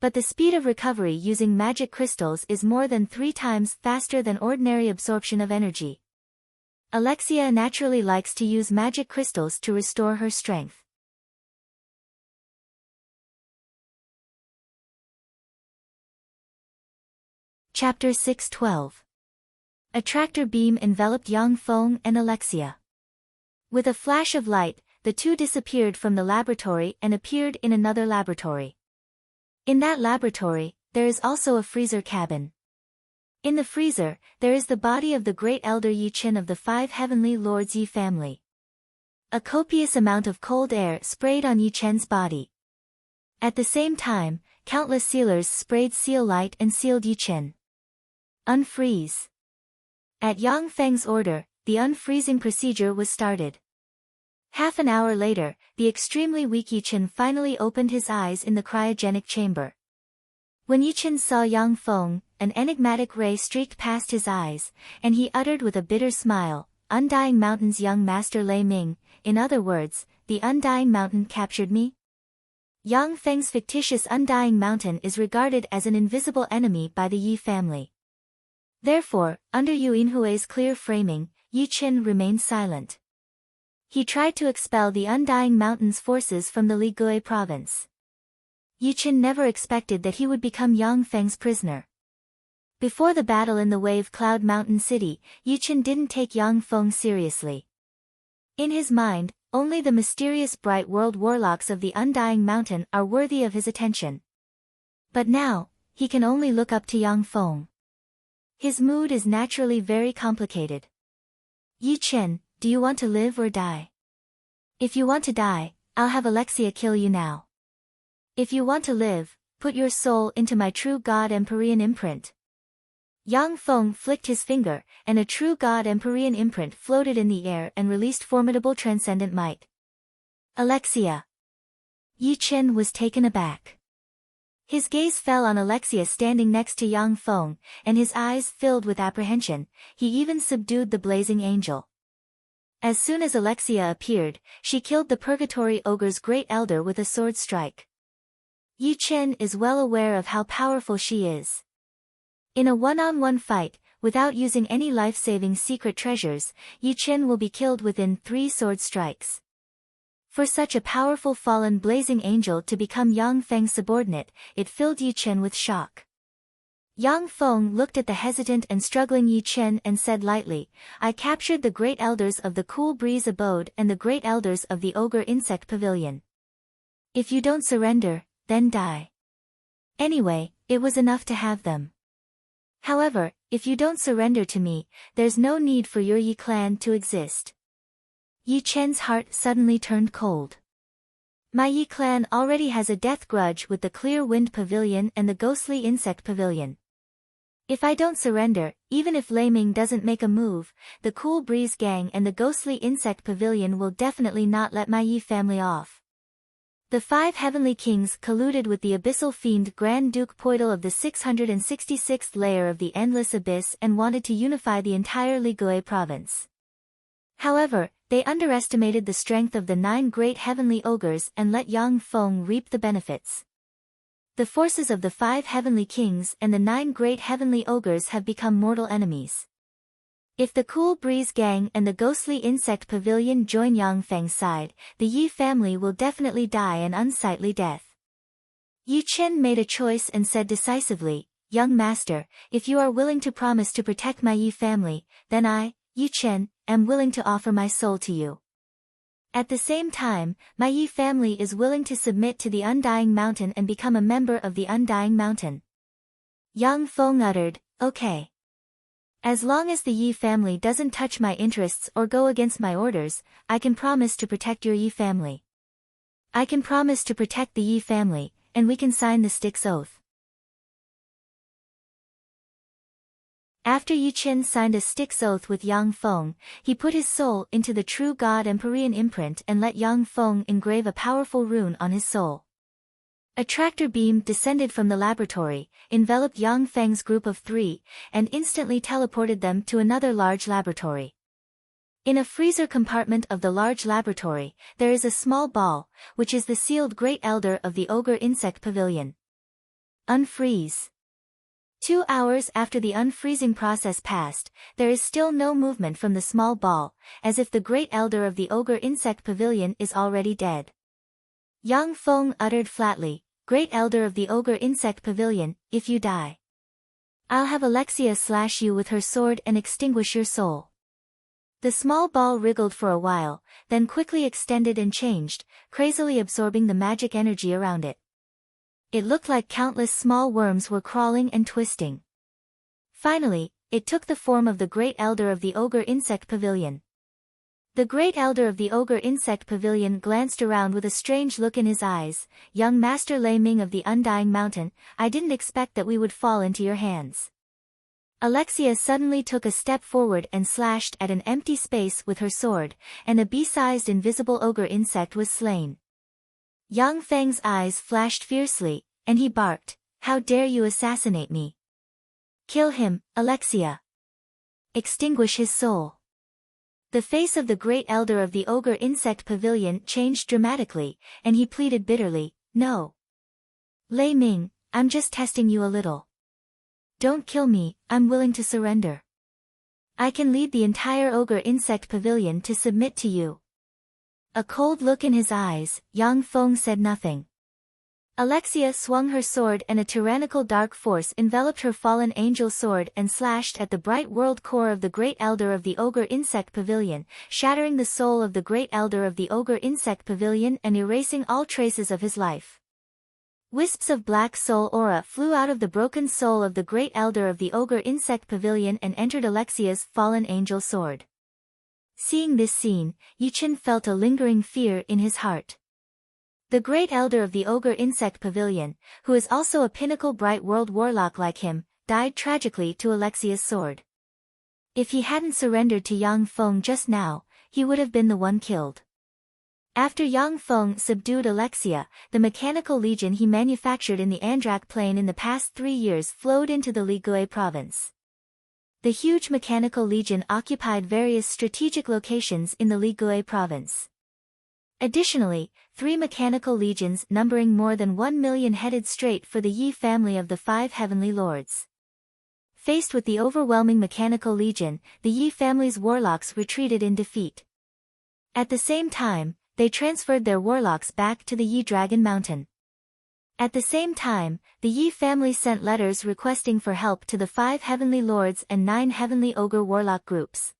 Speaker 1: But the speed of recovery using magic crystals is more than 3 times faster than ordinary absorption of energy. Alexia naturally likes to use magic crystals to restore her strength. Chapter 6:12. A tractor beam enveloped Yang Feng and Alexia. With a flash of light, the two disappeared from the laboratory and appeared in another laboratory. In that laboratory, there is also a freezer cabin. In the freezer, there is the body of the great elder Yi Chen of the 5 heavenly lords Yi family. A copious amount of cold air sprayed on Yi Chen's body. At the same time, countless sealers sprayed seal light and sealed Yi Chen. Unfreeze. At Yang Feng's order, the unfreezing procedure was started. Half an hour later, the extremely weak Yi Chen finally opened his eyes in the cryogenic chamber. When Yi Chen saw Yang Feng, an enigmatic ray streaked past his eyes, and he uttered with a bitter smile, "Undying Mountain's young master Lei Ming, in other words, the Undying Mountain captured me?" Yang Feng's fictitious Undying Mountain is regarded as an invisible enemy by the Yi family. Therefore, under Yu Inhui's clear framing, Yi Chen remained silent. He tried to expel the Undying Mountain's forces from the Ligui province. Yi Chen never expected that he would become Yang Feng's prisoner. Before the battle in the Wave Cloud Mountain City, Yi Chen didn't take Yang Feng seriously. In his mind, only the mysterious Bright World Warlocks of the Undying Mountain are worthy of his attention. But now, he can only look up to Yang Feng. His mood is naturally very complicated. "Yi Chen, do you want to live or die? If you want to die, I'll have Alexia kill you now. If you want to live, put your soul into my true God Empyrean imprint." Yang Feng flicked his finger, and a true God Empyrean imprint floated in the air and released formidable transcendent might. "Alexia." Yi Chen was taken aback. His gaze fell on Alexia standing next to Yang Feng, and his eyes filled with apprehension. He even subdued the blazing angel. As soon as Alexia appeared, she killed the Purgatory Ogre's great elder with a sword strike. Yi Chen is well aware of how powerful she is. In a one-on-one fight, without using any life-saving secret treasures, Yi Chen will be killed within 3 sword strikes. For such a powerful fallen blazing angel to become Yang Feng's subordinate, it filled Yi Chen with shock. Yang Feng looked at the hesitant and struggling Yi Chen and said lightly, "I captured the great elders of the Cool Breeze Abode and the great elders of the Ogre Insect Pavilion. If you don't surrender, then die. Anyway, it was enough to have them. However, if you don't surrender to me, there's no need for your Yi clan to exist." Yi Chen's heart suddenly turned cold. "My Yi clan already has a death grudge with the Clear Wind Pavilion and the Ghostly Insect Pavilion. If I don't surrender, even if Lei Ming doesn't make a move, the Cool Breeze Gang and the Ghostly Insect Pavilion will definitely not let my Yi family off." The 5 heavenly kings colluded with the abyssal fiend Grand Duke Poital of the 666th layer of the Endless Abyss and wanted to unify the entire Ligue province. However, they underestimated the strength of the 9 great heavenly ogres and let Yang Feng reap the benefits. The forces of the 5 heavenly kings and the 9 great heavenly ogres have become mortal enemies. If the Cool Breeze Gang and the Ghostly Insect Pavilion join Yang Feng's side, the Yi family will definitely die an unsightly death. Yi Chen made a choice and said decisively, "Young master, if you are willing to promise to protect my Yi family, then I, Yi Chen, am willing to offer my soul to you. At the same time, my Yi family is willing to submit to the Undying Mountain and become a member of the Undying Mountain." Yang Feng uttered, "Okay. As long as the Yi family doesn't touch my interests or go against my orders, I can promise to protect your Yi family. I can promise to protect the Yi family, and we can sign the Styx Oath." After Yi Chen signed a Styx Oath with Yang Feng, he put his soul into the true God Empyrean imprint and let Yang Feng engrave a powerful rune on his soul. A tractor beam descended from the laboratory, enveloped Yang Feng's group of 3, and instantly teleported them to another large laboratory. In a freezer compartment of the large laboratory, there is a small ball, which is the sealed Great Elder of the Ogre Insect Pavilion. Unfreeze. 2 hours after the unfreezing process passed, there is still no movement from the small ball, as if the Great Elder of the Ogre Insect Pavilion is already dead. Yang Feng uttered flatly, "Great Elder of the Ogre Insect Pavilion, if you die, I'll have Alexia slash you with her sword and extinguish your soul." The small ball wriggled for a while, then quickly extended and changed, crazily absorbing the magic energy around it. It looked like countless small worms were crawling and twisting. Finally, it took the form of the Great Elder of the Ogre Insect Pavilion. The Great Elder of the Ogre Insect Pavilion glanced around with a strange look in his eyes. "Young Master Lei Ming of the Undying Mountain, I didn't expect that we would fall into your hands." Alexia suddenly took a step forward and slashed at an empty space with her sword, and a bee-sized invisible ogre insect was slain. Yang Feng's eyes flashed fiercely, and he barked, "How dare you assassinate me? Kill him, Alexia. Extinguish his soul." The face of the Great Elder of the Ogre Insect Pavilion changed dramatically, and he pleaded bitterly, "No. Lei Ming, I'm just testing you a little. Don't kill me, I'm willing to surrender. I can lead the entire Ogre Insect Pavilion to submit to you." A cold look in his eyes, Yang Feng said nothing. Alexia swung her sword and a tyrannical dark force enveloped her fallen angel sword and slashed at the bright world core of the Great Elder of the Ogre Insect Pavilion, shattering the soul of the Great Elder of the Ogre Insect Pavilion and erasing all traces of his life. Wisps of black soul aura flew out of the broken soul of the Great Elder of the Ogre Insect Pavilion and entered Alexia's fallen angel sword. Seeing this scene, Yi Chen felt a lingering fear in his heart. The Great Elder of the Ogre Insect Pavilion, who is also a pinnacle bright world warlock like him, died tragically to Alexia's sword. If he hadn't surrendered to Yang Feng just now, he would have been the one killed. After Yang Feng subdued Alexia, the mechanical legion he manufactured in the Andrak Plain in the past 3 years flowed into the Ligue province. The huge mechanical legion occupied various strategic locations in the Ligue province. Additionally, 3 mechanical legions numbering more than 1 million headed straight for the Yi family of the 5 heavenly lords. Faced with the overwhelming mechanical legion, the Yi family's warlocks retreated in defeat. At the same time, they transferred their warlocks back to the Yi Dragon Mountain. At the same time, the Yi family sent letters requesting for help to the 5 heavenly lords and 9 heavenly ogre warlock groups.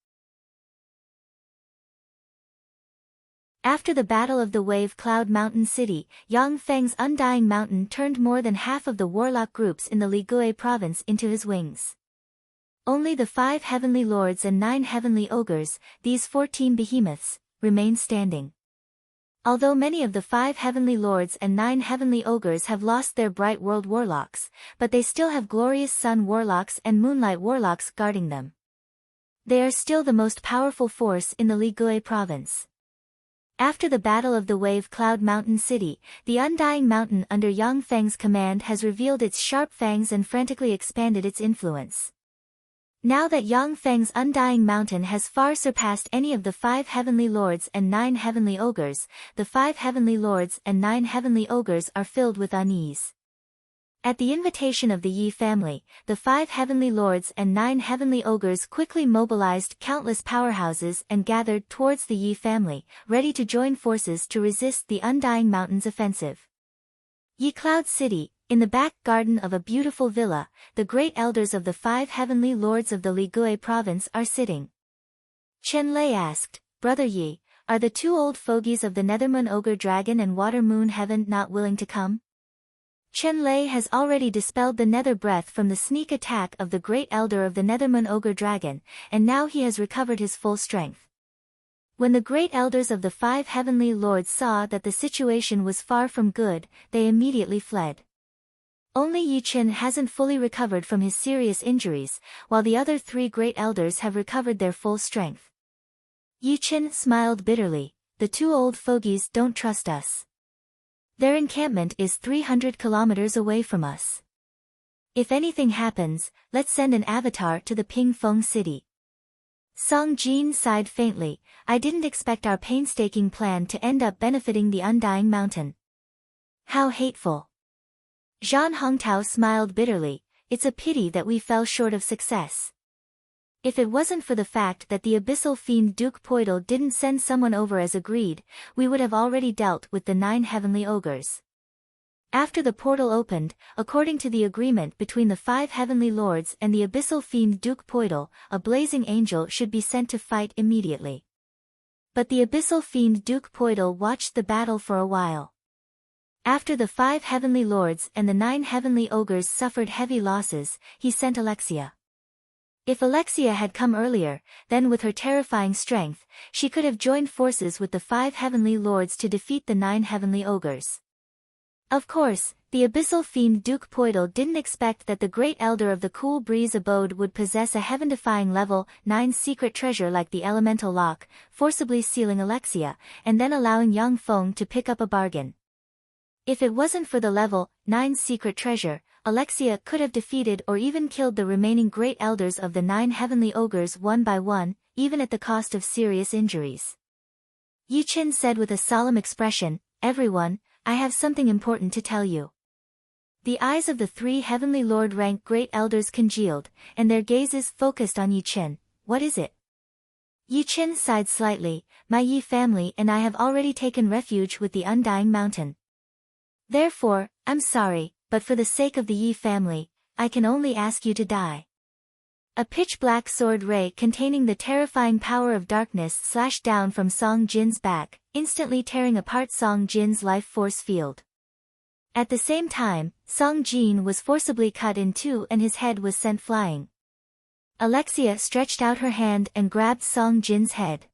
Speaker 1: After the Battle of the Wave Cloud Mountain City, Yang Feng's Undying Mountain turned more than half of the warlock groups in the Ligue province into his wings. Only the 5 heavenly lords and 9 heavenly ogres, these 14 behemoths, remained standing. Although many of the 5 heavenly lords and 9 heavenly ogres have lost their bright world warlocks, but they still have glorious sun warlocks and moonlight warlocks guarding them. They are still the most powerful force in the Ligue province. After the Battle of the Wave Cloud Mountain City, the Undying Mountain under Yang Feng's command has revealed its sharp fangs and frantically expanded its influence. Now that Yang Feng's Undying Mountain has far surpassed any of the 5 Heavenly Lords and 9 Heavenly Ogres, the 5 Heavenly Lords and 9 Heavenly Ogres are filled with unease. At the invitation of the Yi family, the 5 Heavenly Lords and 9 Heavenly Ogres quickly mobilized countless powerhouses and gathered towards the Yi family, ready to join forces to resist the Undying Mountain's offensive. Yi Cloud City, in the back garden of a beautiful villa, the great elders of the 5 Heavenly Lords of the Ligui province are sitting. Chen Lei asked, "Brother Yi, are the 2 old fogies of the Nethermoon Ogre Dragon and Water Moon Heaven not willing to come?" Chen Lei has already dispelled the nether breath from the sneak attack of the great elder of the Nethermoon Ogre Dragon, and now he has recovered his full strength. When the great elders of the 5 Heavenly Lords saw that the situation was far from good, they immediately fled. Only Yi Chen hasn't fully recovered from his serious injuries, while the other 3 great elders have recovered their full strength. Yi Chen smiled bitterly, "The 2 old fogies don't trust us. Their encampment is 300 kilometers away from us. If anything happens, let's send an avatar to the Ping Feng city." Song Jin sighed faintly, "I didn't expect our painstaking plan to end up benefiting the Undying Mountain. How hateful." Zhan Hongtao smiled bitterly, "It's a pity that we fell short of success. If it wasn't for the fact that the abyssal fiend Duke Poidal didn't send someone over as agreed, we would have already dealt with the 9 Heavenly Ogres." After the portal opened, according to the agreement between the 5 Heavenly Lords and the abyssal fiend Duke Poidal, a blazing angel should be sent to fight immediately. But the abyssal fiend Duke Poidal watched the battle for a while. After the 5 Heavenly Lords and the 9 Heavenly Ogres suffered heavy losses, he sent Alexia. If Alexia had come earlier, then with her terrifying strength, she could have joined forces with the 5 Heavenly Lords to defeat the 9 Heavenly Ogres. Of course, the abyssal fiend Duke Poidal didn't expect that the great elder of the Cool Breeze abode would possess a heaven-defying level 9 secret treasure like the elemental lock, forcibly sealing Alexia, and then allowing Yang Feng to pick up a bargain. If it wasn't for the level 9 secret treasure, Alexia could have defeated or even killed the remaining great elders of the 9 Heavenly Ogres one by one, even at the cost of serious injuries. Yi Chen said with a solemn expression, "Everyone, I have something important to tell you." The eyes of the 3 Heavenly Lord rank great elders congealed, and their gazes focused on Yi Chen. "What is it?" Yi Chen sighed slightly, "My Yi family and I have already taken refuge with the Undying Mountain. Therefore, I'm sorry, but for the sake of the Yi family, I can only ask you to die." A pitch-black sword ray containing the terrifying power of darkness slashed down from Song Jin's back, instantly tearing apart Song Jin's life force field. At the same time, Song Jin was forcibly cut in 2 and his head was sent flying. Alexia stretched out her hand and grabbed Song Jin's head.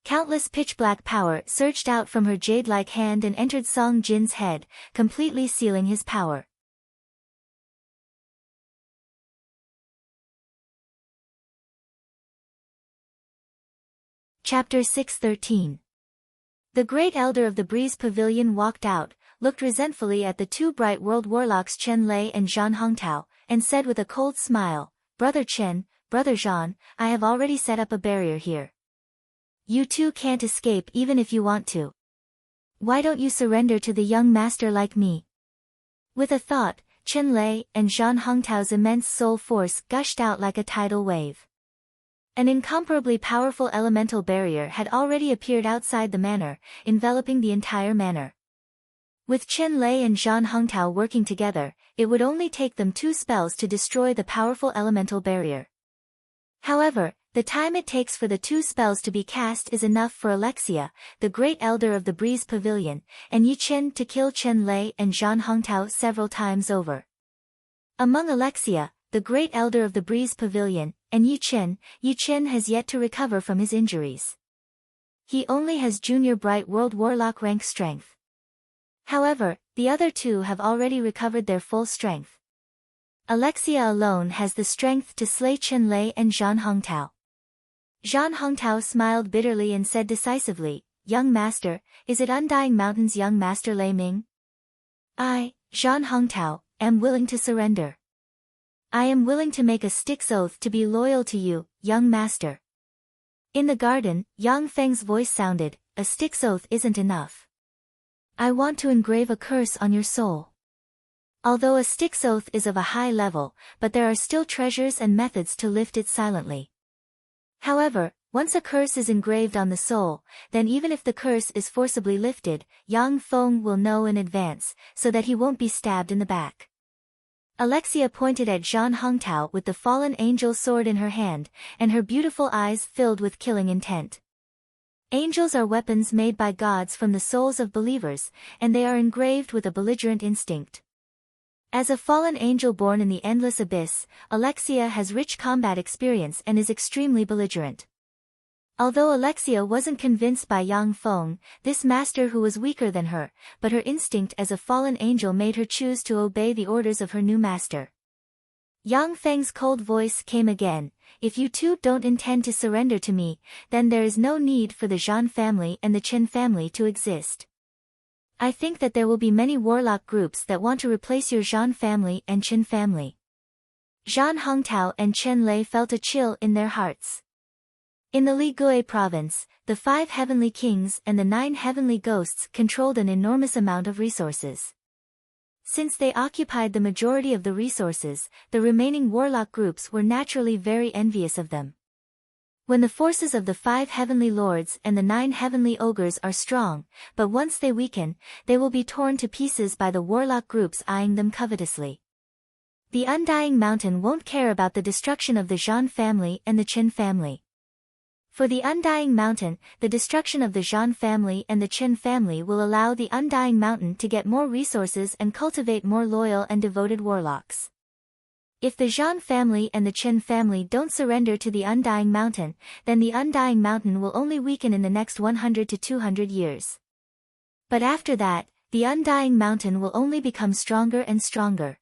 Speaker 1: Countless pitch-black power surged out from her jade-like hand and entered Song Jin's head, completely sealing his power. Chapter 613. The great elder of the Breeze Pavilion walked out, looked resentfully at the 2 bright world warlocks Chen Lei and Zhan Hongtao, and said with a cold smile, "Brother Chen, Brother Zhan, I have already set up a barrier here. You 2 can't escape even if you want to. Why don't you surrender to the young master like me?" With a thought, Chen Lei and Zhan Hongtao's immense soul force gushed out like a tidal wave. An incomparably powerful elemental barrier had already appeared outside the manor, enveloping the entire manor. With Chen Lei and Zhan Hongtao working together, it would only take them 2 spells to destroy the powerful elemental barrier. However, the time it takes for the 2 spells to be cast is enough for Alexia, the great elder of the Breeze Pavilion, and Yi Chen to kill Chen Lei and Zhan Hongtao several times over. Among Alexia, the great elder of the Breeze Pavilion, and Yi Chen has yet to recover from his injuries. He only has Junior Bright World Warlock rank strength. However, the other 2 have already recovered their full strength. Alexia alone has the strength to slay Chen Lei and Zhan Hongtao. Zhan Hongtao smiled bitterly and said decisively, "Young master, is it Undying Mountain's young master Lei Ming?" "I, Zhan Hongtao, am willing to surrender. I am willing to make a Styx oath to be loyal to you, young master." In the garden, Yang Feng's voice sounded, "A Styx oath isn't enough. I want to engrave a curse on your soul." Although a Styx oath is of a high level, but there are still treasures and methods to lift it silently. However, once a curse is engraved on the soul, then even if the curse is forcibly lifted, Yang Feng will know in advance, so that he won't be stabbed in the back. Alexia pointed at Zhan Hongtao with the fallen angel's sword in her hand, and her beautiful eyes filled with killing intent. Angels are weapons made by gods from the souls of believers, and they are engraved with a belligerent instinct. As a fallen angel born in the endless abyss, Alexia has rich combat experience and is extremely belligerent. Although Alexia wasn't convinced by Yang Feng, this master who was weaker than her, but her instinct as a fallen angel made her choose to obey the orders of her new master. Yang Feng's cold voice came again, "If you two don't intend to surrender to me, then there is no need for the Zhan family and the Chen family to exist. I think that there will be many warlock groups that want to replace your Zhan family and Chen family." Zhan Hongtao and Chen Lei felt a chill in their hearts. In the Li Gui province, the 5 heavenly kings and the 9 heavenly ghosts controlled an enormous amount of resources. Since they occupied the majority of the resources, the remaining warlock groups were naturally very envious of them. When the forces of the 5 heavenly lords and the 9 heavenly ogres are strong, but once they weaken, they will be torn to pieces by the warlock groups eyeing them covetously. The Undying Mountain won't care about the destruction of the Zhan family and the Chen family. For the Undying Mountain, the destruction of the Zhan family and the Chen family will allow the Undying Mountain to get more resources and cultivate more loyal and devoted warlocks. If the Zhan family and the Chen family don't surrender to the Undying Mountain, then the Undying Mountain will only weaken in the next 100 to 200 years. But after that, the Undying Mountain will only become stronger and stronger.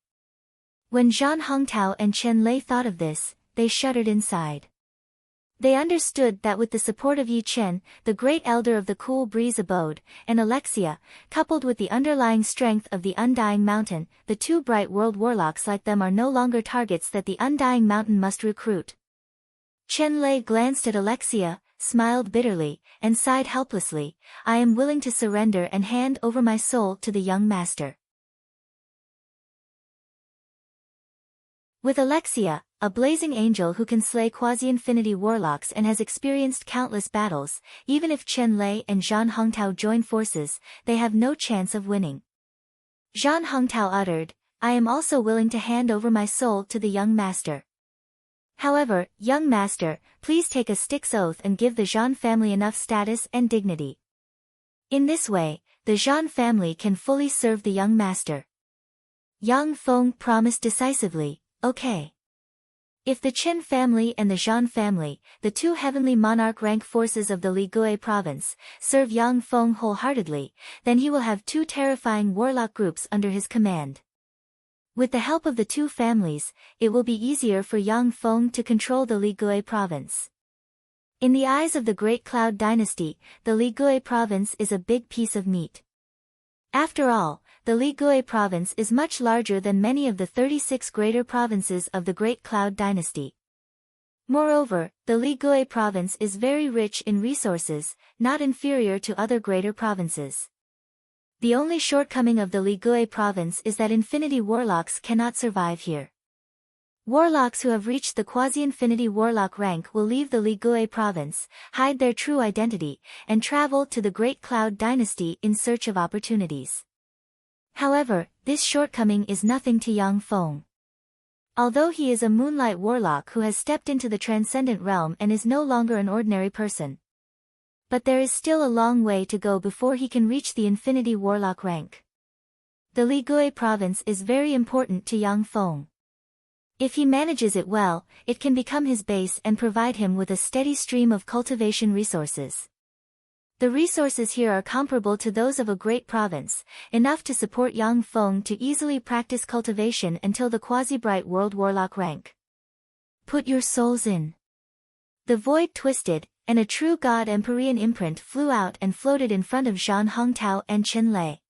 Speaker 1: When Zhan Hongtao and Chen Lei thought of this, they shuddered inside. They understood that with the support of Yi Chen, the great elder of the Cool Breeze abode, and Alexia, coupled with the underlying strength of the Undying Mountain, the 2 bright world warlocks like them are no longer targets that the Undying Mountain must recruit. Chen Lei glanced at Alexia, smiled bitterly, and sighed helplessly, "I am willing to surrender and hand over my soul to the young master." With Alexia, a blazing angel who can slay quasi-infinity warlocks and has experienced countless battles, even if Chen Lei and Zhan Hongtao join forces, they have no chance of winning. Zhan Hongtao uttered, "I am also willing to hand over my soul to the young master. However, young master, please take a Styx oath and give the Zhan family enough status and dignity. In this way, the Zhan family can fully serve the young master." Yang Feng promised decisively, "Okay. If the Chen family and the Zhan family, the 2 heavenly monarch rank forces of the Li Gui province, serve Yang Feng wholeheartedly, then he will have 2 terrifying warlock groups under his command. With the help of the 2 families, it will be easier for Yang Feng to control the Li Gui province." In the eyes of the Great Cloud Dynasty, the Li Gui province is a big piece of meat. After all, the Li Gui province is much larger than many of the 36 greater provinces of the Great Cloud Dynasty. Moreover, the Li Gui province is very rich in resources, not inferior to other greater provinces. The only shortcoming of the Li Gui province is that infinity warlocks cannot survive here. Warlocks who have reached the quasi-infinity warlock rank will leave the Li Gui province, hide their true identity, and travel to the Great Cloud Dynasty in search of opportunities. However, this shortcoming is nothing to Yang Feng. Although he is a moonlight warlock who has stepped into the transcendent realm and is no longer an ordinary person. But there is still a long way to go before he can reach the infinity warlock rank. The Li Gui province is very important to Yang Feng. If he manages it well, it can become his base and provide him with a steady stream of cultivation resources. The resources here are comparable to those of a great province, enough to support Yang Feng to easily practice cultivation until the quasi-bright world warlock rank. Put your souls in. The void twisted, and a true god Empyrean imprint flew out and floated in front of Zhan Hongtao and Chen Lei.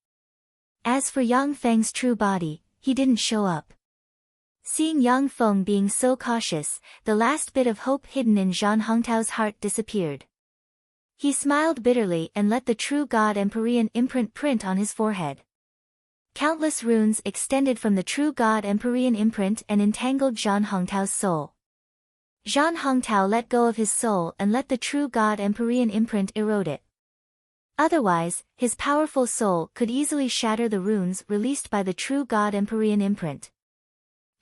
Speaker 1: As for Yang Feng's true body, he didn't show up. Seeing Yang Feng being so cautious, the last bit of hope hidden in Zhan Hongtao's heart disappeared. He smiled bitterly and let the true god Empyrean imprint print on his forehead. Countless runes extended from the true god Empyrean imprint and entangled Zhan Hongtao's soul. Zhan Hongtao let go of his soul and let the true god Empyrean imprint erode it. Otherwise, his powerful soul could easily shatter the runes released by the true god Empyrean imprint.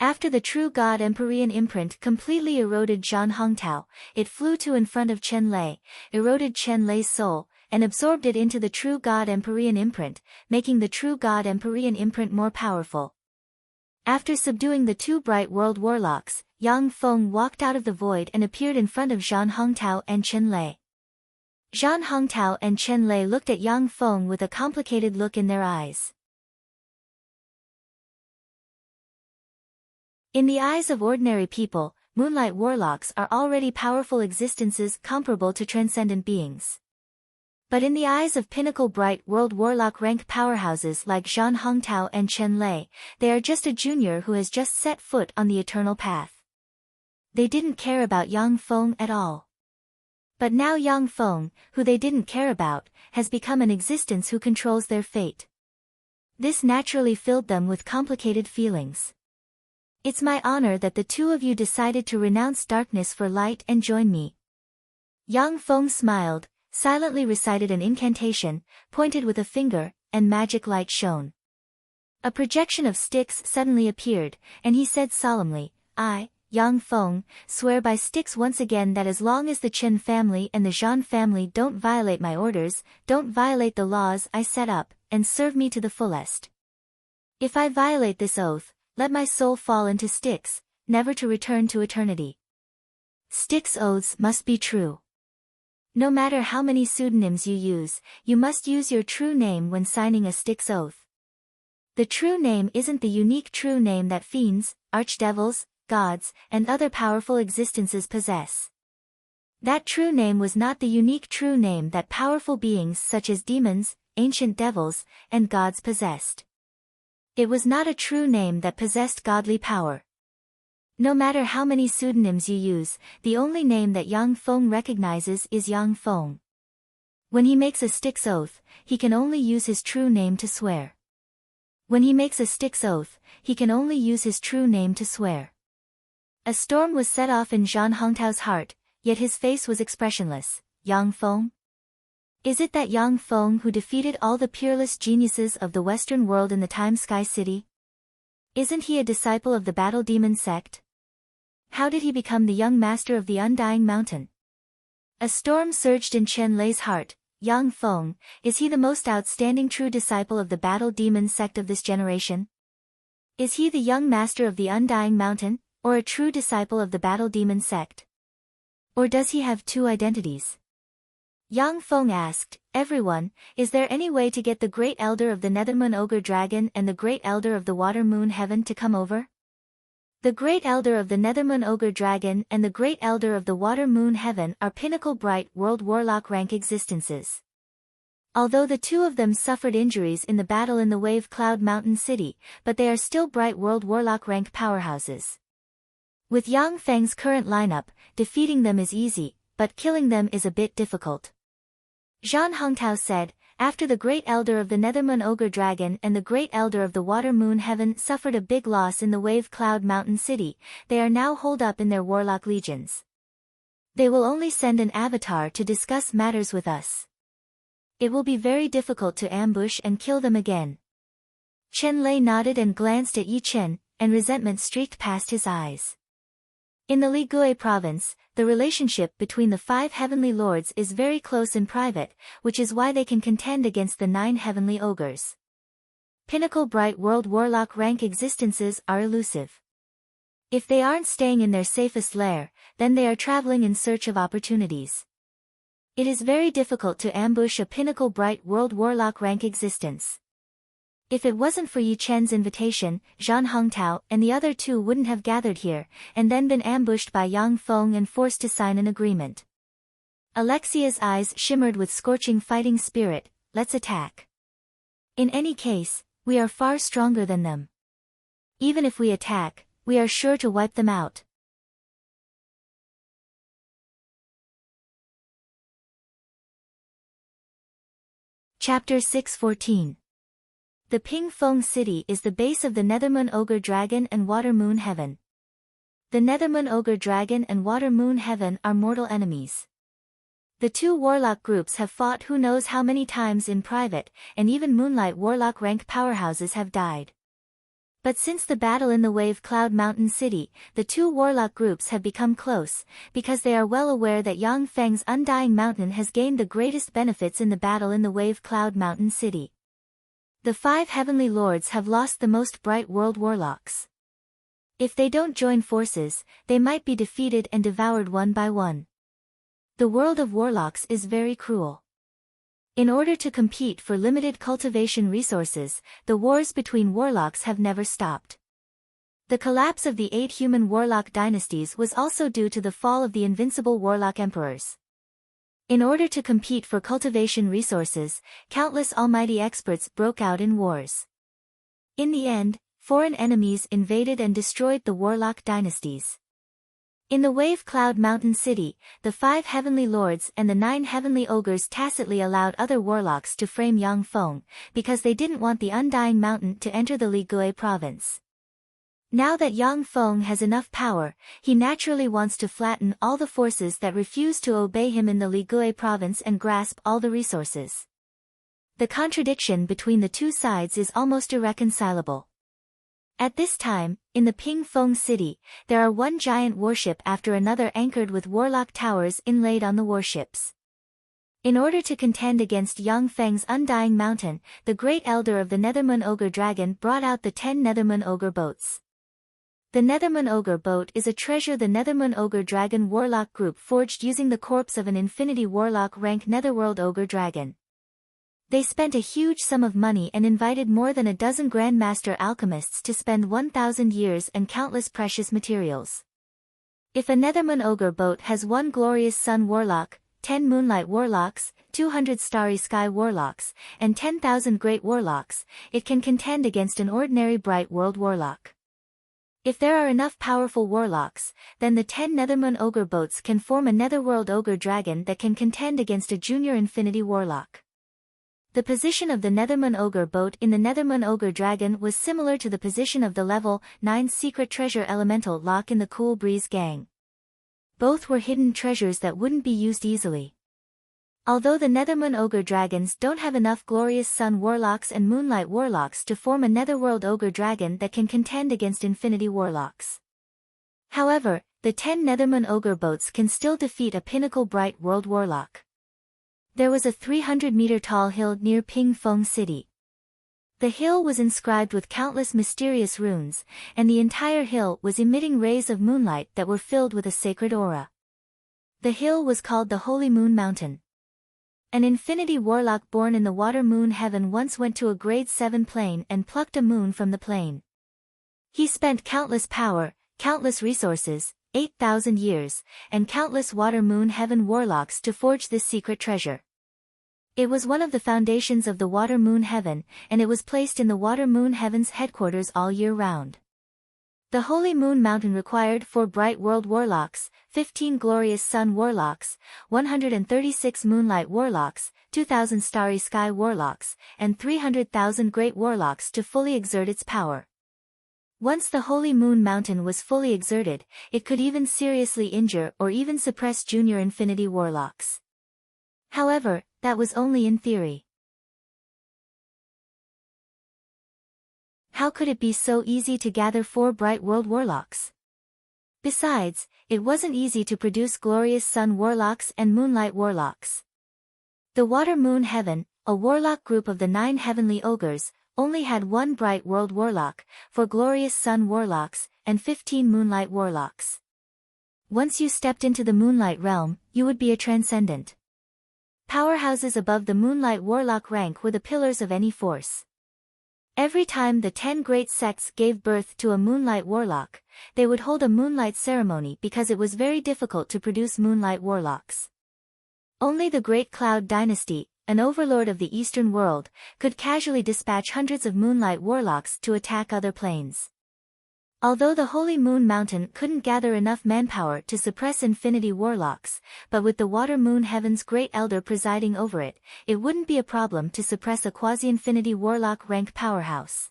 Speaker 1: After the true god Empyrean imprint completely eroded Zhan Hongtao, it flew to in front of Chen Lei, eroded Chen Lei's soul, and absorbed it into the true god Empyrean imprint, making the true god Empyrean imprint more powerful. After subduing the two bright world warlocks, Yang Feng walked out of the void and appeared in front of Zhan Hongtao and Chen Lei. Zhan Hongtao and Chen Lei looked at Yang Feng with a complicated look in their eyes. In the eyes of ordinary people, moonlight warlocks are already powerful existences comparable to transcendent beings. But in the eyes of pinnacle bright world warlock rank powerhouses like Zhan Hongtao and Chen Lei, they are just a junior who has just set foot on the eternal path. They didn't care about Yang Feng at all. But now Yang Feng, who they didn't care about, has become an existence who controls their fate. This naturally filled them with complicated feelings. It's my honor that the two of you decided to renounce darkness for light and join me. Yang Feng smiled, silently recited an incantation, pointed with a finger, and magic light shone. A projection of sticks suddenly appeared, and he said solemnly, I, Yang Feng, swear by sticks once again that as long as the Chen family and the Zhan family don't violate my orders, don't violate the laws I set up, and serve me to the fullest. If I violate this oath, let my soul fall into Styx, never to return to eternity. Styx oaths must be true. No matter how many pseudonyms you must use your true name when signing a Styx oath. The true name isn't the unique true name that fiends, archdevils, gods, and other powerful existences possess. That true name was not the unique true name that powerful beings such as demons, ancient devils, and gods possessed. It was not a true name that possessed godly power. No matter how many pseudonyms you use, the only name that Yang Feng recognizes is Yang Feng. When he makes a Styx oath, he can only use his true name to swear. When he makes a Styx oath, he can only use his true name to swear. A storm was set off in Zhan Hongtao's heart, yet his face was expressionless. Yang Feng? Is it that Yang Feng who defeated all the peerless geniuses of the Western world in the Time Sky City? Isn't he a disciple of the Battle Demon sect? How did he become the young master of the Undying Mountain? A storm surged in Chen Lei's heart. Yang Feng, is he the most outstanding true disciple of the Battle Demon sect of this generation? Is he the young master of the Undying Mountain, or a true disciple of the Battle Demon sect? Or does he have two identities? Yang Feng asked, everyone, is there any way to get the Great Elder of the Nethermoon Ogre Dragon and the Great Elder of the Water Moon Heaven to come over? The Great Elder of the Nethermoon Ogre Dragon and the Great Elder of the Water Moon Heaven are pinnacle bright world warlock rank existences. Although the two of them suffered injuries in the battle in the Wave Cloud Mountain City, but they are still bright world warlock rank powerhouses. With Yang Feng's current lineup, defeating them is easy, but killing them is a bit difficult. Zhan Hongtao said, after the Great Elder of the Nethermoon Ogre Dragon and the Great Elder of the Water Moon Heaven suffered a big loss in the Wave Cloud Mountain City, they are now holed up in their warlock legions. They will only send an avatar to discuss matters with us. It will be very difficult to ambush and kill them again. Chen Lei nodded and glanced at Yi Chen, and resentment streaked past his eyes. In the Ligui province, the relationship between the 5 heavenly lords is very close and private, which is why they can contend against the 9 heavenly ogres. Pinnacle bright world warlock rank existences are elusive. If they aren't staying in their safest lair, then they are traveling in search of opportunities. It is very difficult to ambush a pinnacle bright world warlock rank existence. If it wasn't for Yi Chen's invitation, Zhan Hongtao and the other two wouldn't have gathered here, and then been ambushed by Yang Feng and forced to sign an agreement. Alexia's eyes shimmered with scorching fighting spirit. Let's attack. In any case, we are far stronger than them. Even if we attack, we are sure to wipe them out. Chapter 614. The Ping Feng City is the base of the Nethermoon Ogre Dragon and Water Moon Heaven. The Nethermoon Ogre Dragon and Water Moon Heaven are mortal enemies. The two warlock groups have fought who knows how many times in private, and even Moonlight Warlock rank powerhouses have died. But since the battle in the Wave Cloud Mountain City, the two warlock groups have become close, because they are well aware that Yang Feng's Undying Mountain has gained the greatest benefits in the battle in the Wave Cloud Mountain City. The 5 heavenly lords have lost the most bright world warlocks. If they don't join forces, they might be defeated and devoured one by one. The world of warlocks is very cruel. In order to compete for limited cultivation resources, the wars between warlocks have never stopped. The collapse of the 8 human warlock dynasties was also due to the fall of the invincible warlock emperors. In order to compete for cultivation resources, countless almighty experts broke out in wars. In the end, foreign enemies invaded and destroyed the warlock dynasties. In the Wave Cloud Mountain City, the 5 heavenly lords and the 9 heavenly ogres tacitly allowed other warlocks to frame Yang Feng, because they didn't want the Undying Mountain to enter the Ligui province. Now that Yang Feng has enough power, he naturally wants to flatten all the forces that refuse to obey him in the Ligui province and grasp all the resources. The contradiction between the two sides is almost irreconcilable. At this time, in the Ping Feng City, there are one giant warship after another anchored with warlock towers inlaid on the warships. In order to contend against Yang Feng's Undying Mountain, the Great Elder of the Nethermoon Ogre Dragon brought out the 10 Nethermoon Ogre boats. The Nethermoon Ogre boat is a treasure the Nethermoon Ogre Dragon Warlock group forged using the corpse of an Infinity Warlock rank Netherworld Ogre Dragon. They spent a huge sum of money and invited more than a dozen Grandmaster alchemists to spend 1,000 years and countless precious materials. If a Nethermoon Ogre boat has 1 Glorious Sun Warlock, 10 Moonlight Warlocks, 200 Starry Sky Warlocks, and 10,000 Great Warlocks, it can contend against an ordinary Bright World Warlock. If there are enough powerful warlocks, then the 10 Nethermoon Ogre boats can form a Netherworld Ogre Dragon that can contend against a Junior Infinity Warlock. The position of the Nethermoon Ogre boat in the Nethermoon Ogre Dragon was similar to the position of the level 9 Secret Treasure Elemental lock in the Cool Breeze Gang. Both were hidden treasures that wouldn't be used easily. Although the Nethermoon Ogre Dragons don't have enough Glorious Sun Warlocks and Moonlight Warlocks to form a Netherworld Ogre Dragon that can contend against Infinity Warlocks. However, the 10 Nethermoon Ogre boats can still defeat a Pinnacle Bright World Warlock. There was a 300-meter-tall hill near Ping Feng City. The hill was inscribed with countless mysterious runes, and the entire hill was emitting rays of moonlight that were filled with a sacred aura. The hill was called the Holy Moon Mountain. An Infinity Warlock born in the Water Moon Heaven once went to a Grade 7 plane and plucked a moon from the plane. He spent countless power, countless resources, 8,000 years, and countless Water Moon Heaven warlocks to forge this secret treasure. It was one of the foundations of the Water Moon Heaven, and it was placed in the Water Moon Heaven's headquarters all year round. The Holy Moon Mountain required 4 Bright World Warlocks, 15 Glorious Sun Warlocks, 136 Moonlight Warlocks, 2,000 Starry Sky Warlocks, and 300,000 Great Warlocks to fully exert its power. Once the Holy Moon Mountain was fully exerted, it could even seriously injure or even suppress Junior Infinity Warlocks. However, that was only in theory. How could it be so easy to gather 4 Bright World Warlocks? Besides, it wasn't easy to produce Glorious Sun Warlocks and Moonlight Warlocks. The Water Moon Heaven, a warlock group of the 9 heavenly ogres, only had 1 Bright World Warlock, 4 Glorious Sun Warlocks, and 15 Moonlight Warlocks. Once you stepped into the Moonlight realm, you would be a transcendent. Powerhouses above the Moonlight Warlock rank were the pillars of any force. Every time the 10 great sects gave birth to a moonlight warlock, they would hold a moonlight ceremony because it was very difficult to produce moonlight warlocks. Only the Great Cloud Dynasty, an overlord of the Eastern world, could casually dispatch hundreds of moonlight warlocks to attack other planes. Although the Holy Moon Mountain couldn't gather enough manpower to suppress infinity warlocks, but with the Water Moon Heaven's Great Elder presiding over it, it wouldn't be a problem to suppress a quasi-infinity warlock rank powerhouse.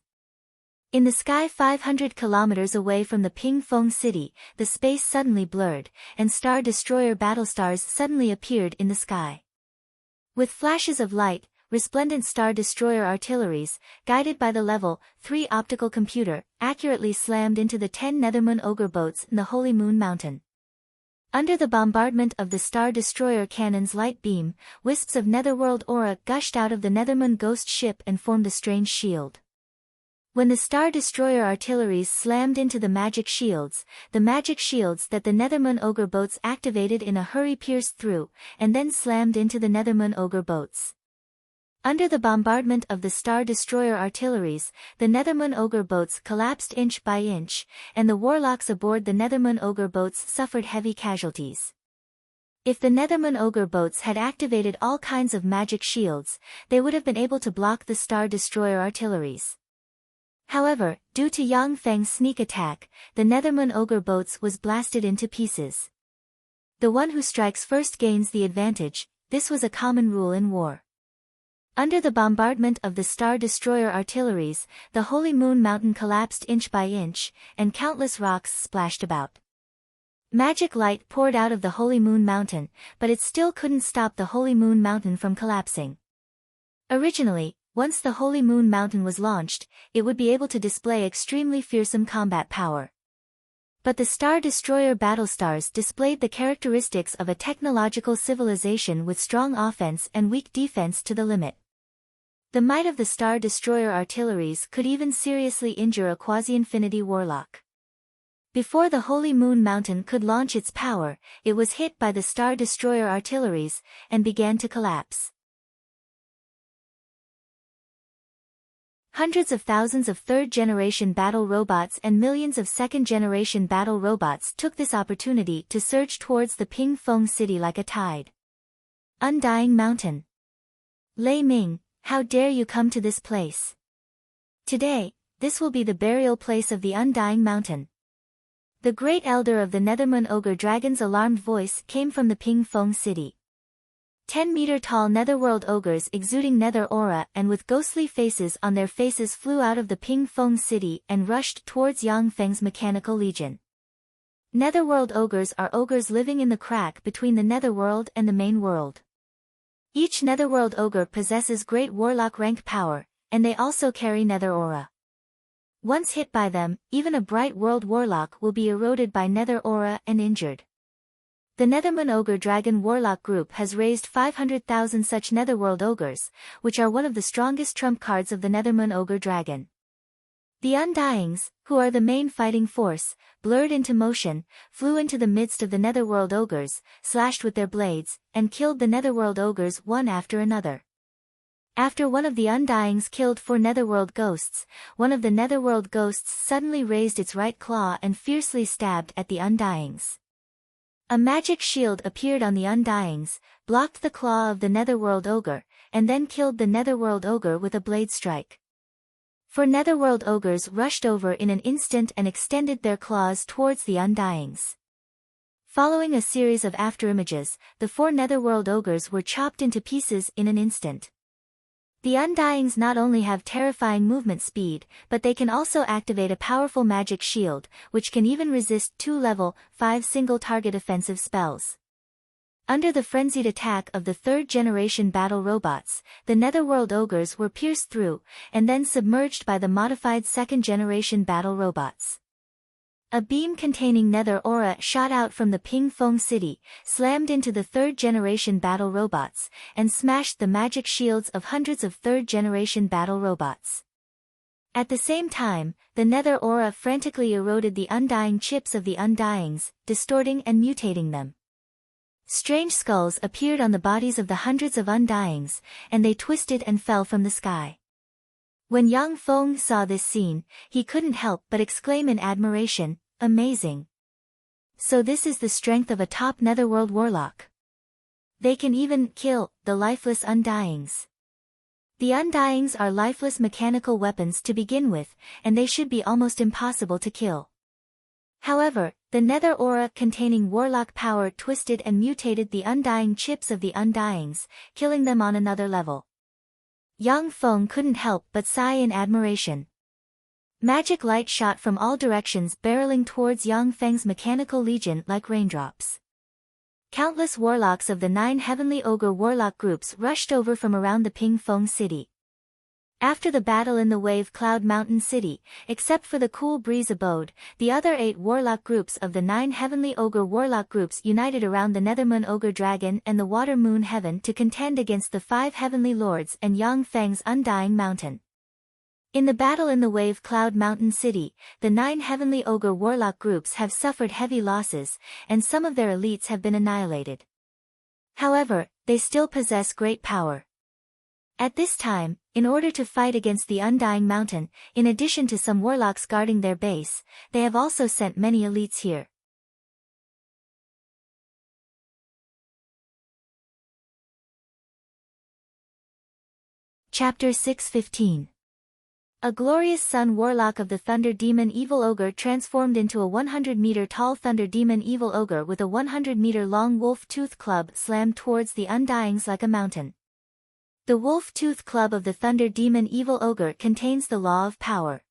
Speaker 1: In the sky 500 kilometers away from the Ping Fong city, the space suddenly blurred, and Star Destroyer battlestars suddenly appeared in the sky. With flashes of light, resplendent Star Destroyer artilleries, guided by the Level 3 optical computer, accurately slammed into the 10 Nethermoon Ogre boats in the Holy Moon Mountain. Under the bombardment of the Star Destroyer cannon's light beam, wisps of netherworld aura gushed out of the Nethermoon ghost ship and formed a strange shield. When the Star Destroyer artilleries slammed into the magic shields that the Nethermoon Ogre boats activated in a hurry pierced through, and then slammed into the Nethermoon Ogre boats. Under the bombardment of the Star Destroyer artilleries, the Nethermoon Ogre boats collapsed inch by inch, and the warlocks aboard the Nethermoon Ogre boats suffered heavy casualties. If the Nethermoon Ogre boats had activated all kinds of magic shields, they would have been able to block the Star Destroyer artilleries. However, due to Yang Feng's sneak attack, the Nethermoon Ogre boats was blasted into pieces. The one who strikes first gains the advantage. This was a common rule in war. Under the bombardment of the Star Destroyer artilleries, the Holy Moon Mountain collapsed inch by inch, and countless rocks splashed about. Magic light poured out of the Holy Moon Mountain, but it still couldn't stop the Holy Moon Mountain from collapsing. Originally, once the Holy Moon Mountain was launched, it would be able to display extremely fearsome combat power. But the Star Destroyer battlestars displayed the characteristics of a technological civilization with strong offense and weak defense to the limit. The might of the Star Destroyer artilleries could even seriously injure a quasi-infinity warlock. Before the Holy Moon Mountain could launch its power, it was hit by the Star Destroyer artilleries, and began to collapse. Hundreds of thousands of third-generation battle robots and millions of second-generation battle robots took this opportunity to surge towards the Ping Fong city like a tide. Undying Mountain. Lei Ming, how dare you come to this place? Today, this will be the burial place of the Undying Mountain. The Great Elder of the Nethermoon Ogre Dragon's alarmed voice came from the Ping Fong city. 10-meter-tall netherworld ogres exuding nether aura and with ghostly faces on their faces flew out of the Ping Fong city and rushed towards Yang Feng's mechanical legion. Netherworld ogres are ogres living in the crack between the netherworld and the main world. Each netherworld ogre possesses great warlock rank power, and they also carry nether aura. Once hit by them, even a bright world warlock will be eroded by nether aura and injured. The Nethermoon Ogre Dragon Warlock Group has raised 500,000 such netherworld ogres, which are one of the strongest trump cards of the Nethermoon Ogre Dragon. The Undyings, who are the main fighting force, blurred into motion, flew into the midst of the netherworld ogres, slashed with their blades, and killed the netherworld ogres one after another. After one of the Undyings killed 4 netherworld ghosts, one of the netherworld ghosts suddenly raised its right claw and fiercely stabbed at the Undyings. A magic shield appeared on the Undyings, blocked the claw of the netherworld ogre, and then killed the netherworld ogre with a blade strike. 4 netherworld ogres rushed over in an instant and extended their claws towards the Undyings. Following a series of afterimages, the 4 netherworld ogres were chopped into pieces in an instant. The Undyings not only have terrifying movement speed, but they can also activate a powerful magic shield, which can even resist 2 level 5 single-target offensive spells. Under the frenzied attack of the 3rd-generation battle robots, the netherworld ogres were pierced through, and then submerged by the modified 2nd-generation battle robots. A beam containing nether aura shot out from the Ping Fong city, slammed into the 3rd-generation battle robots, and smashed the magic shields of hundreds of 3rd-generation battle robots. At the same time, the nether aura frantically eroded the undying chips of the Undyings, distorting and mutating them. Strange skulls appeared on the bodies of the hundreds of Undyings, and they twisted and fell from the sky. When Yang Feng saw this scene, he couldn't help but exclaim in admiration, "Amazing! So this is the strength of a top netherworld warlock. They can even kill the lifeless Undyings." The Undyings are lifeless mechanical weapons to begin with, and they should be almost impossible to kill. However, the nether aura containing warlock power twisted and mutated the undying chips of the Undyings, killing them on another level. Yang Feng couldn't help but sigh in admiration. Magic light shot from all directions barreling towards Yang Feng's mechanical legion like raindrops. Countless warlocks of the 9 heavenly ogre warlock groups rushed over from around the Ping Feng city. After the battle in the Wave Cloud Mountain City, except for the Cool Breeze Abode, the other 8 warlock groups of the 9 heavenly ogre warlock groups united around the Nethermoon Ogre Dragon and the Water Moon Heaven to contend against the 5 heavenly lords and Yang Feng's Undying Mountain. In the battle in the Wave Cloud Mountain City, the 9 heavenly ogre warlock groups have suffered heavy losses, and some of their elites have been annihilated. However, they still possess great power. At this time, in order to fight against the Undying Mountain, in addition to some warlocks guarding their base, they have also sent many elites here. Chapter 615. A glorious sun warlock of the Thunder Demon Evil Ogre transformed into a 100-meter tall Thunder Demon Evil Ogre with a 100-meter long wolf tooth club slammed towards the Undyings like a mountain. The wolf tooth club of the Thunder Demon Evil Ogre contains the law of power.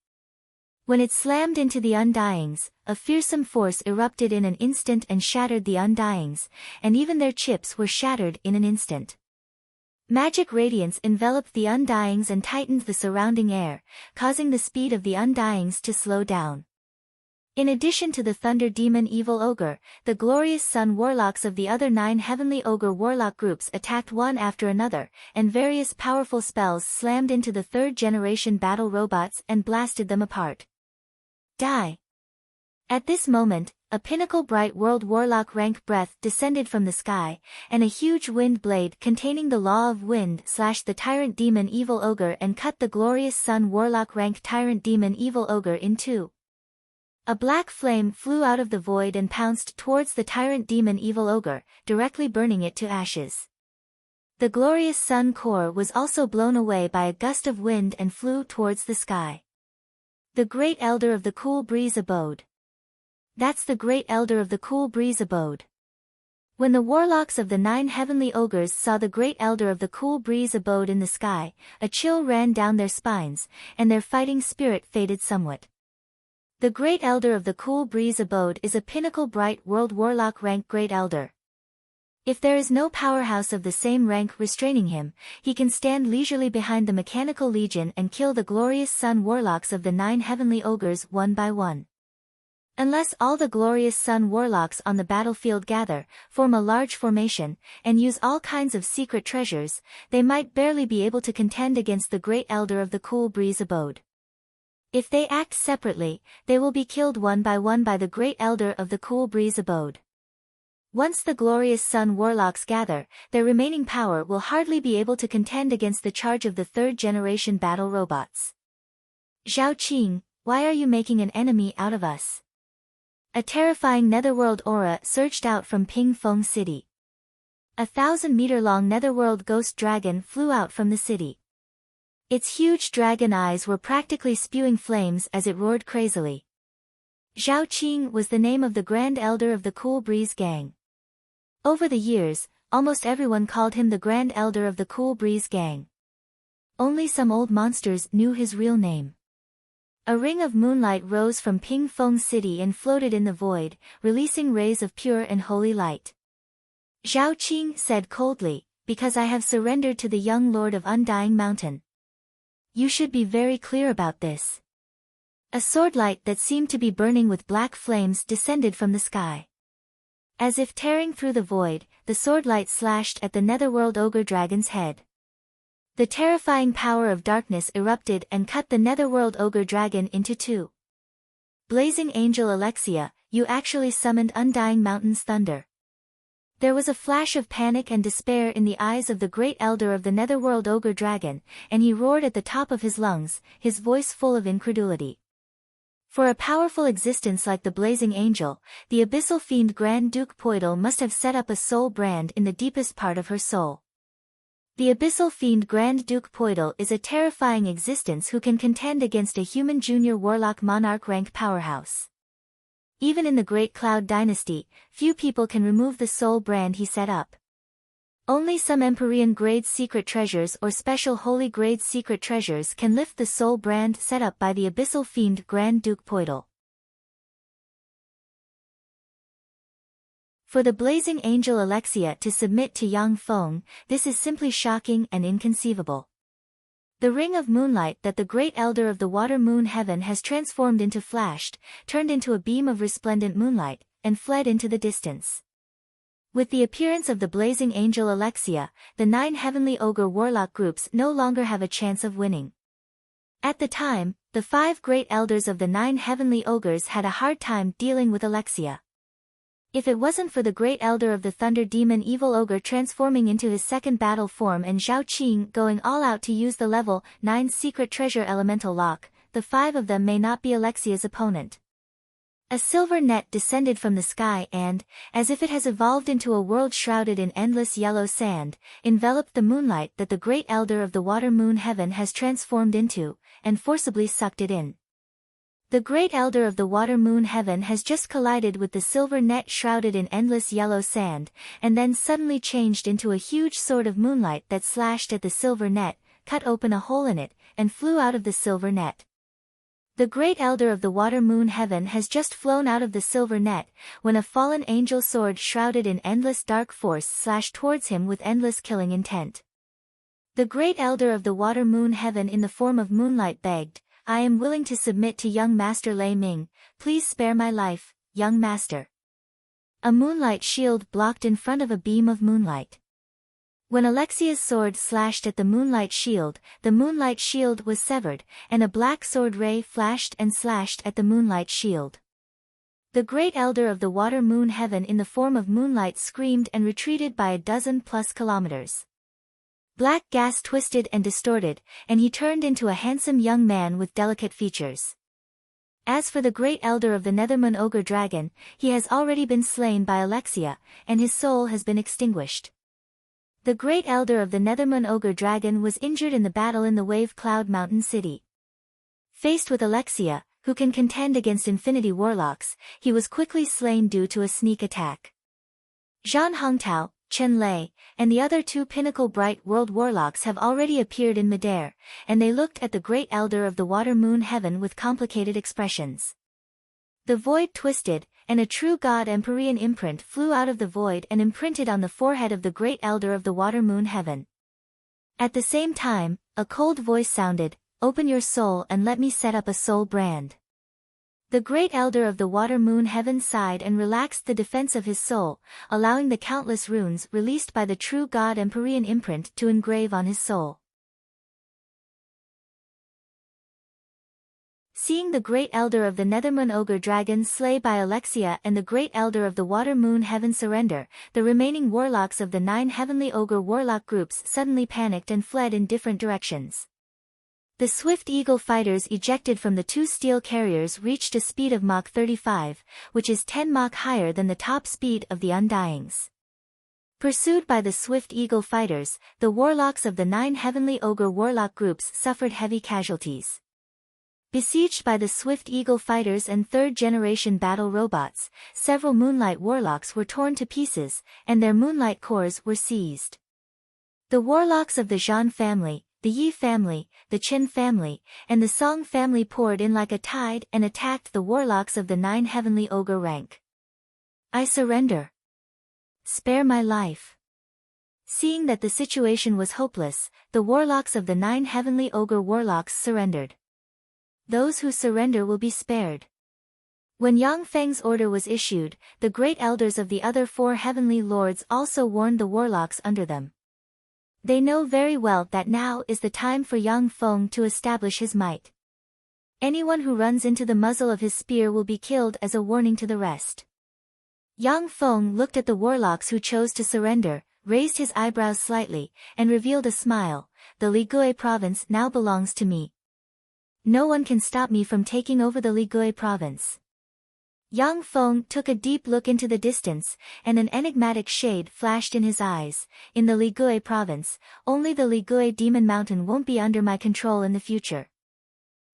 Speaker 1: When it slammed into the Undyings, a fearsome force erupted in an instant and shattered the Undyings, and even their chips were shattered in an instant. Magic radiance enveloped the Undyings and tightened the surrounding air, causing the speed of the Undyings to slow down. In addition to the Thunder Demon Evil Ogre, the glorious sun warlocks of the other 9 heavenly ogre warlock groups attacked one after another, and various powerful spells slammed into the 3rd generation battle robots and blasted them apart. Die! At this moment, a pinnacle bright world warlock rank breath descended from the sky, and a huge wind blade containing the law of wind slashed the tyrant demon evil ogre and cut the glorious sun warlock rank tyrant demon evil ogre in two. A black flame flew out of the void and pounced towards the tyrant demon evil ogre, directly burning it to ashes. The glorious sun core was also blown away by a gust of wind and flew towards the sky. The great elder of the cool breeze abode. That's the great elder of the cool breeze abode. When the warlocks of the 9 heavenly ogres saw the great elder of the cool breeze abode in the sky, a chill ran down their spines, and their fighting spirit faded somewhat. The great elder of the cool breeze abode is a pinnacle bright world warlock rank great elder. If there is no powerhouse of the same rank restraining him, he can stand leisurely behind the mechanical legion and kill the glorious sun warlocks of the 9 heavenly ogres one by one. Unless all the glorious sun warlocks on the battlefield gather, form a large formation, and use all kinds of secret treasures, they might barely be able to contend against the great elder of the cool breeze abode. If they act separately, they will be killed one by the great elder of the cool breeze abode. Once the glorious sun warlocks gather, their remaining power will hardly be able to contend against the charge of the 3rd generation battle robots. Zhao Qing, why are you making an enemy out of us? A terrifying netherworld aura surged out from Ping Feng City. A 1,000-meter-long netherworld ghost dragon flew out from the city. Its huge dragon eyes were practically spewing flames as it roared crazily. Zhao Qing was the name of the Grand Elder of the Cool Breeze Gang. Over the years, almost everyone called him the Grand Elder of the Cool Breeze Gang. Only some old monsters knew his real name. A ring of moonlight rose from Ping Feng City and floated in the void, releasing rays of pure and holy light. Zhao Qing said coldly, "Because I have surrendered to the young lord of Undying Mountain. You should be very clear about this." A swordlight that seemed to be burning with black flames descended from the sky. As if tearing through the void, the swordlight slashed at the netherworld ogre dragon's head. The terrifying power of darkness erupted and cut the netherworld ogre dragon into two. Blazing angel Alexia, you actually summoned Undying Mountain's thunder. There was a flash of panic and despair in the eyes of the great elder of the netherworld ogre dragon, and he roared at the top of his lungs, his voice full of incredulity. For a powerful existence like the blazing angel, the abyssal fiend Grand Duke Poidal must have set up a soul brand in the deepest part of her soul. The abyssal fiend Grand Duke Poidal is a terrifying existence who can contend against a human junior warlock monarch rank powerhouse. Even in the Great Cloud Dynasty, few people can remove the soul brand he set up. Only some Empyrean grade secret treasures or special holy grade secret treasures can lift the soul brand set up by the abyssal fiend Grand Duke Poidal. For the blazing angel Alexia to submit to Yang Feng, this is simply shocking and inconceivable. The ring of moonlight that the great elder of the water moon heaven has transformed into flashed, turned into a beam of resplendent moonlight, and fled into the distance. With the appearance of the blazing angel Alexia, the 9 heavenly ogre warlock groups no longer have a chance of winning. At the time, the 5 great elders of the 9 heavenly ogres had a hard time dealing with Alexia. If it wasn't for the great elder of the thunder demon evil ogre transforming into his second battle form and Zhao Qing going all out to use the level 9 secret treasure elemental lock, the 5 of them may not be Alexia's opponent. A silver net descended from the sky and, as if it has evolved into a world shrouded in endless yellow sand, enveloped the moonlight that the great elder of the water moon heaven has transformed into, and forcibly sucked it in. The great elder of the water moon heaven has just collided with the silver net shrouded in endless yellow sand, and then suddenly changed into a huge sword of moonlight that slashed at the silver net, cut open a hole in it, and flew out of the silver net. The great elder of the water moon heaven has just flown out of the silver net, when a fallen angel sword shrouded in endless dark force slashed towards him with endless killing intent. The great elder of the water moon heaven in the form of moonlight begged, "I am willing to submit to young Master Lei Ming, please spare my life, young master." A moonlight shield blocked in front of a beam of moonlight. When Alexia's sword slashed at the moonlight shield was severed, and a black sword ray flashed and slashed at the moonlight shield. The great elder of the water moon heaven in the form of moonlight screamed and retreated by a dozen plus kilometers. Black gas twisted and distorted, and he turned into a handsome young man with delicate features. As for the great elder of the Nethermoon ogre dragon, he has already been slain by Alexia, and his soul has been extinguished. The great elder of the Nethermoon ogre dragon was injured in the battle in the Wave Cloud Mountain City. Faced with Alexia, who can contend against infinity warlocks, he was quickly slain due to a sneak attack. Zhan Hongtao, Chen Lei, and the other 2 pinnacle bright world warlocks have already appeared in midair, and they looked at the great elder of the water moon heaven with complicated expressions. The void twisted, and a true god Empyrean imprint flew out of the void and imprinted on the forehead of the great elder of the water moon heaven. At the same time, a cold voice sounded, "Open your soul and let me set up a soul brand." The great elder of the water moon heaven sighed and relaxed the defense of his soul, allowing the countless runes released by the true god Empyrean imprint to engrave on his soul. Seeing the great elder of the Nethermoon ogre dragon slay by Alexia and the great elder of the water moon heaven surrender, the remaining warlocks of the 9 heavenly ogre warlock groups suddenly panicked and fled in different directions. The swift eagle fighters ejected from the 2 steel carriers reached a speed of Mach 35, which is 10 Mach higher than the top speed of the Undyings. Pursued by the swift eagle fighters, the warlocks of the 9 heavenly ogre warlock groups suffered heavy casualties. Besieged by the swift eagle fighters and 3rd-generation battle robots, several moonlight warlocks were torn to pieces, and their moonlight cores were seized. The warlocks of the Zhan family, the Yi family, the Qin family, and the Song family poured in like a tide and attacked the warlocks of the 9 heavenly ogre rank. "I surrender. Spare my life." Seeing that the situation was hopeless, the warlocks of the 9 heavenly ogre warlocks surrendered. Those who surrender will be spared. When Yang Feng's order was issued, the great elders of the other 4 heavenly lords also warned the warlocks under them. They know very well that now is the time for Yang Feng to establish his might. Anyone who runs into the muzzle of his spear will be killed as a warning to the rest. Yang Feng looked at the warlocks who chose to surrender, raised his eyebrows slightly, and revealed a smile. The Ligui province now belongs to me. No one can stop me from taking over the Ligui province. Yang Feng took a deep look into the distance, and an enigmatic shade flashed in his eyes. In the Ligui province, only the Ligui Demon Mountain won't be under my control in the future.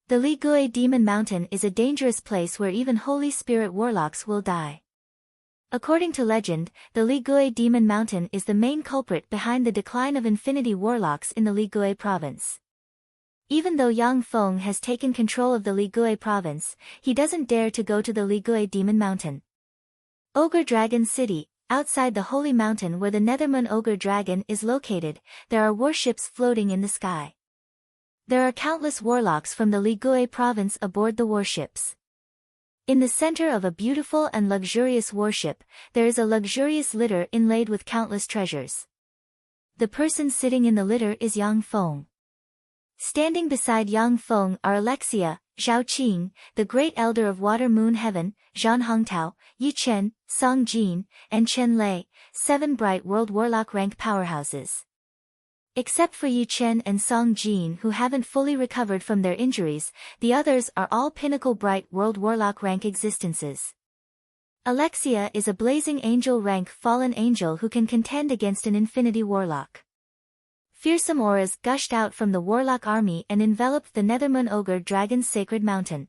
Speaker 1: The Ligui Demon Mountain is a dangerous place where even Holy Spirit warlocks will die. According to legend, the Ligui Demon Mountain is the main culprit behind the decline of infinity warlocks in the Ligui province. Even though Yang Feng has taken control of the Ligui province, he doesn't dare to go to the Ligui Demon Mountain. Ogre Dragon City, outside the Holy Mountain where the Nethermoon Ogre Dragon is located, there are warships floating in the sky. There are countless warlocks from the Ligui province aboard the warships. In the center of a beautiful and luxurious warship, there is a luxurious litter inlaid with countless treasures. The person sitting in the litter is Yang Feng. Standing beside Yang Feng are Alexia, Zhao Qing, the great elder of Water Moon Heaven, Zhan Hongtao, Yi Chen, Song Jin, and Chen Lei, 7 bright world warlock rank powerhouses. Except for Yi Chen and Song Jin who haven't fully recovered from their injuries, the others are all pinnacle bright world warlock rank existences. Alexia is a blazing angel rank fallen angel who can contend against an infinity warlock. Fearsome auras gushed out from the warlock army and enveloped the Nethermoon Ogre Dragon's sacred mountain.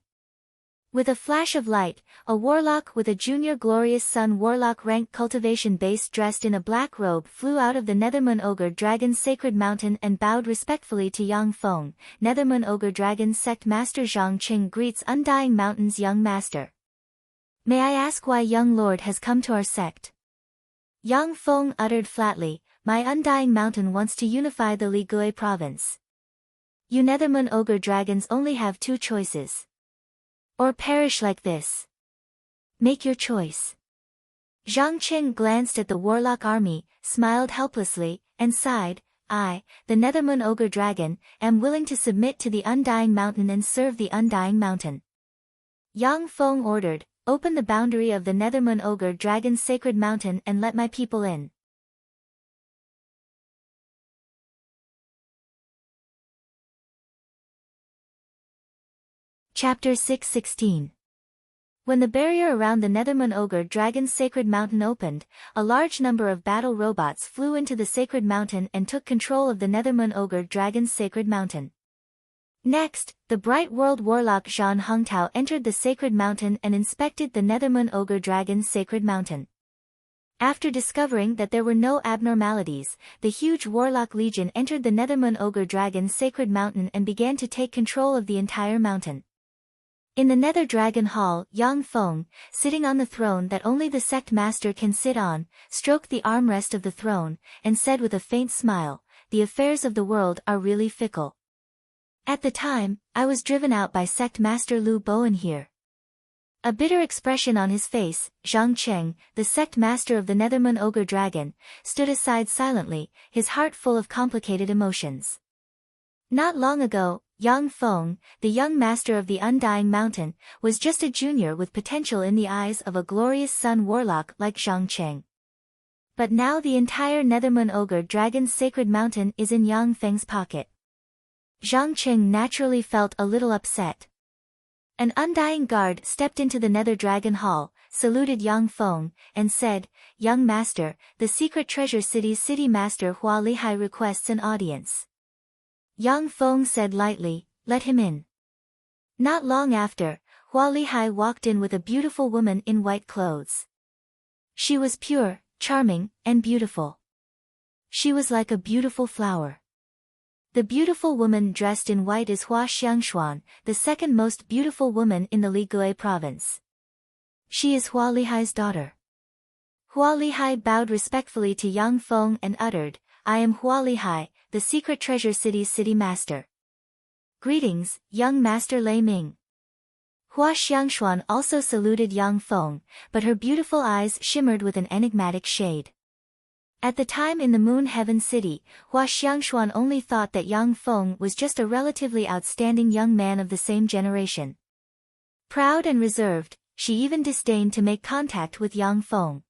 Speaker 1: With a flash of light, a warlock with a junior glorious sun warlock rank cultivation base dressed in a black robe flew out of the Nethermoon Ogre Dragon's sacred mountain and bowed respectfully to Yang Feng. Nethermoon Ogre Dragon Sect Master Zhang Qing greets Undying Mountain's young master. May I ask why young lord has come to our sect? Yang Feng uttered flatly, my Undying Mountain wants to unify the Ligui province. You Nethermoon Ogre Dragons only have 2 choices. Or perish like this. Make your choice. Zhang Qing glanced at the warlock army, smiled helplessly, and sighed, I, the Nethermoon Ogre Dragon, am willing to submit to the Undying Mountain and serve the Undying Mountain. Yang Feng ordered, open the boundary of the Nethermoon Ogre Dragon's sacred mountain and let my people in. Chapter 6:16. When the barrier around the Nethermoon Ogre Dragon's sacred mountain opened, a large number of battle robots flew into the sacred mountain and took control of the Nethermoon Ogre Dragon's sacred mountain. Next, the bright world warlock Zhan Hongtao entered the sacred mountain and inspected the Nethermoon Ogre Dragon's sacred mountain. After discovering that there were no abnormalities, the huge warlock legion entered the Nethermoon Ogre Dragon's sacred mountain and began to take control of the entire mountain. In the Nether Dragon Hall, Yang Feng, sitting on the throne that only the sect master can sit on, stroked the armrest of the throne, and said with a faint smile, the affairs of the world are really fickle. At the time, I was driven out by sect master Lu Bowen here. A bitter expression on his face, Zhang Qing, the sect master of the Nethermoon Ogre Dragon, stood aside silently, his heart full of complicated emotions. Not long ago, Yang Feng, the young master of the Undying Mountain, was just a junior with potential in the eyes of a glorious sun warlock like Zhang Qing. But now the entire Nethermoon Ogre Dragon's sacred mountain is in Yang Feng's pocket. Zhang Qing naturally felt a little upset. An Undying Guard stepped into the Nether Dragon Hall, saluted Yang Feng, and said, Young Master, the Secret Treasure City's City Master Hua Lihai requests an audience. Yang Feng said lightly, let him in. Not long after, Hua Lihai walked in with a beautiful woman in white clothes. She was pure, charming, and beautiful. She was like a beautiful flower. The beautiful woman dressed in white is Hua Xiangshuan, the second most beautiful woman in the Ligui province. She is Hua Lihai's daughter. Hua Lihai bowed respectfully to Yang Feng and uttered, I am Hua Lihai, the Secret Treasure City's City Master. Greetings, young Master Lei Ming. Hua Xiangshuan also saluted Yang Feng, but her beautiful eyes shimmered with an enigmatic shade. At the time in the Moon Heaven City, Hua Xiangshuan only thought that Yang Feng was just a relatively outstanding young man of the same generation. Proud and reserved, she even disdained to make contact with Yang Feng.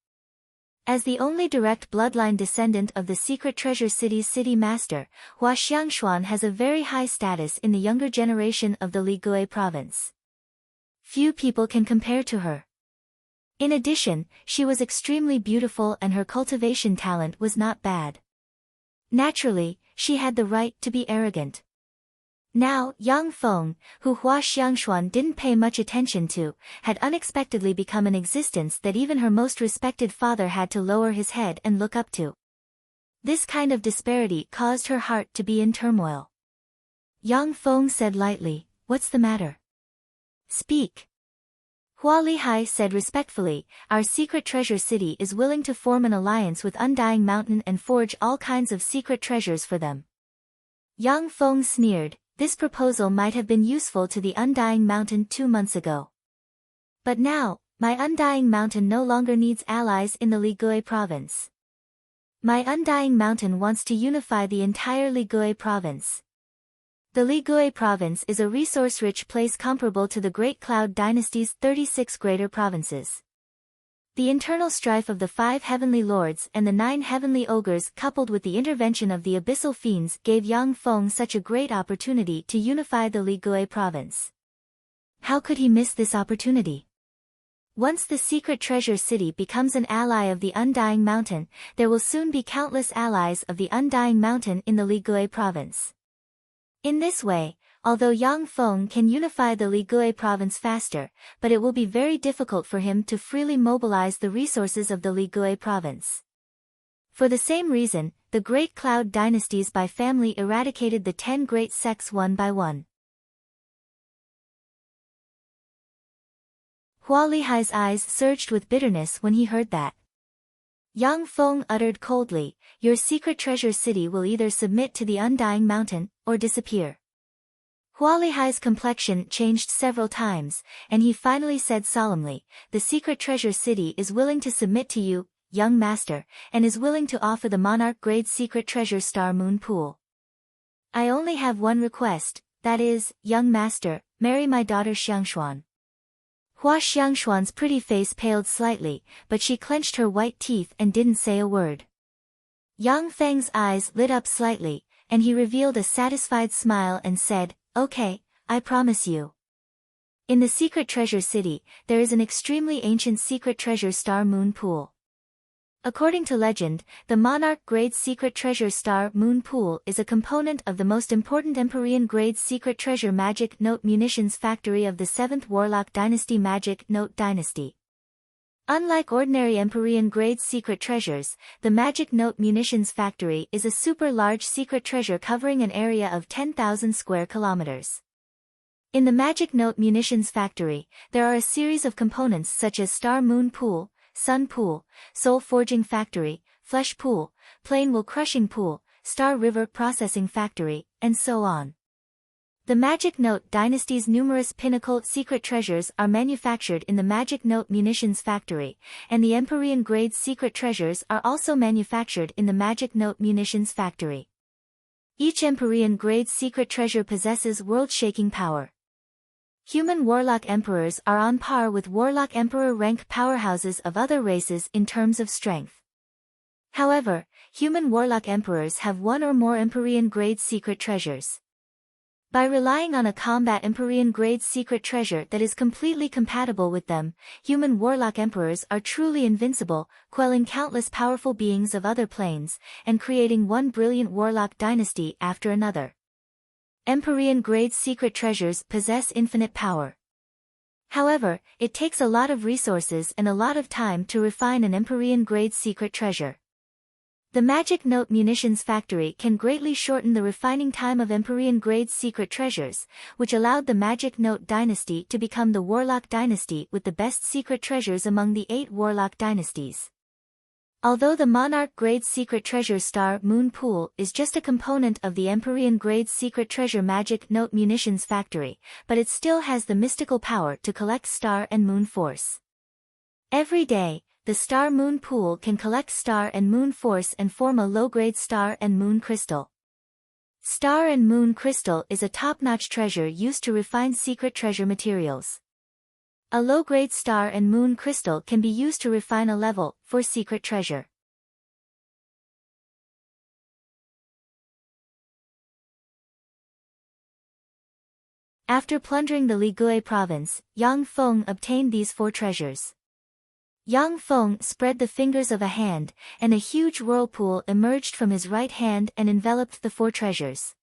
Speaker 1: As the only direct bloodline descendant of the Secret Treasure City's city master, Hua Xiangshuan has a very high status in the younger generation of the Ligui province. Few people can compare to her. In addition, she was extremely beautiful and her cultivation talent was not bad. Naturally, she had the right to be arrogant. Now, Yang Feng, who Hua Xiangshuan didn't pay much attention to, had unexpectedly become an existence that even her most respected father had to lower his head and look up to. This kind of disparity caused her heart to be in turmoil. Yang Feng said lightly, "What's the matter? Speak." Hua Lihai said respectfully, "Our secret treasure city is willing to form an alliance with Undying Mountain and forge all kinds of secret treasures for them." Yang Feng sneered. This proposal might have been useful to the Undying Mountain 2 months ago. But now, my Undying Mountain no longer needs allies in the Ligui province. My Undying Mountain wants to unify the entire Ligui province. The Ligui province is a resource-rich place comparable to the Great Cloud Dynasty's 36 greater provinces. The internal strife of the 5 heavenly lords and the 9 heavenly ogres coupled with the intervention of the abyssal fiends gave Yang Feng such a great opportunity to unify the Ligui province. How could he miss this opportunity? Once the secret treasure city becomes an ally of the Undying Mountain, there will soon be countless allies of the Undying Mountain in the Ligui province. In this way, although Yang Feng can unify the Ligui province faster, but it will be very difficult for him to freely mobilize the resources of the Ligui province. For the same reason, the Great Cloud dynasties by family eradicated the 10 great sects one by one. Hua Lihai's eyes surged with bitterness when he heard that. Yang Feng uttered coldly, "Your secret treasure city will either submit to the Undying Mountain, or disappear." Hua Lihai's complexion changed several times, and he finally said solemnly, "The secret treasure city is willing to submit to you, young master, and is willing to offer the monarch-grade secret treasure star moon pool. I only have one request, that is, young master, marry my daughter Xiangshuan." Hua Xiangshuan's pretty face paled slightly, but she clenched her white teeth and didn't say a word. Yang Feng's eyes lit up slightly, and he revealed a satisfied smile and said, "Okay, I promise you." In the secret treasure city, there is an extremely ancient secret treasure star moon pool. According to legend, the monarch-grade secret treasure star moon pool is a component of the most important Empyrean-grade secret treasure magic note munitions factory of the 7th Warlock Dynasty Magic Note Dynasty. Unlike ordinary Empyrean-grade secret treasures, the Magic Note Munitions Factory is a super-large secret treasure covering an area of 10,000 square kilometers. In the Magic Note Munitions Factory, there are a series of components such as Star Moon Pool, Sun Pool, Soul Forging Factory, Flesh Pool, Plain Wool Crushing Pool, Star River Processing Factory, and so on. The Magic Note Dynasty's numerous pinnacle secret treasures are manufactured in the Magic Note Munitions Factory, and the Empyrean-grade secret treasures are also manufactured in the Magic Note Munitions Factory. Each Empyrean-grade secret treasure possesses world-shaking power. Human Warlock Emperors are on par with Warlock Emperor rank powerhouses of other races in terms of strength. However, human Warlock Emperors have one or more Empyrean-grade secret treasures. By relying on a combat Empyrean-grade secret treasure that is completely compatible with them, human Warlock Emperors are truly invincible, quelling countless powerful beings of other planes, and creating one brilliant Warlock dynasty after another. Empyrean-grade secret treasures possess infinite power. However, it takes a lot of resources and a lot of time to refine an Empyrean-grade secret treasure. The Magic Note Munitions Factory can greatly shorten the refining time of Empyrean-grade secret treasures, which allowed the Magic Note Dynasty to become the Warlock Dynasty with the best secret treasures among the 8 Warlock dynasties. Although the Monarch-grade secret treasure Star Moon Pool is just a component of the Empyrean-grade secret treasure Magic Note Munitions Factory, but it still has the mystical power to collect star and moon force. Every day, the Star Moon Pool can collect star and moon force and form a low-grade star and moon crystal. Star and moon crystal is a top-notch treasure used to refine secret treasure materials. A low-grade star and moon crystal can be used to refine a level for secret treasure. After plundering the Ligui province, Yang Feng obtained these 4 treasures. Yang Feng spread the fingers of a hand, and a huge whirlpool emerged from his right hand and enveloped the 4 treasures.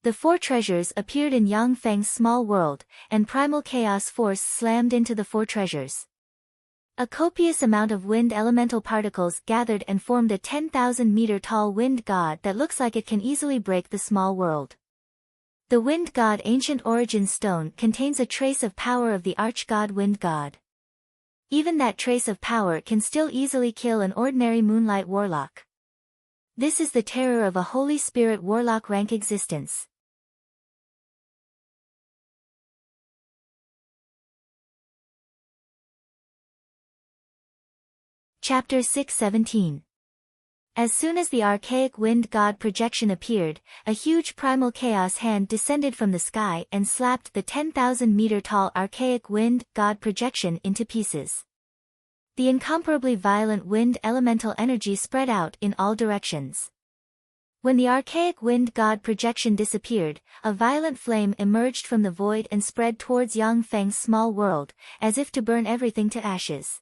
Speaker 1: The 4 treasures appeared in Yang Feng's small world, and primal chaos force slammed into the 4 treasures. A copious amount of wind elemental particles gathered and formed a 10,000-meter-tall wind god that looks like it can easily break the small world. The wind god ancient origin stone contains a trace of power of the arch-god wind god. Even that trace of power can still easily kill an ordinary moonlight warlock. This is the terror of a Holy Spirit warlock rank existence. Chapter 6:17. As soon as the archaic wind god projection appeared, a huge primal chaos hand descended from the sky and slapped the 10,000-meter-tall archaic wind god projection into pieces. The incomparably violent wind elemental energy spread out in all directions. When the archaic wind god projection disappeared, a violent flame emerged from the void and spread towards Yang Feng's small world, as if to burn everything to ashes.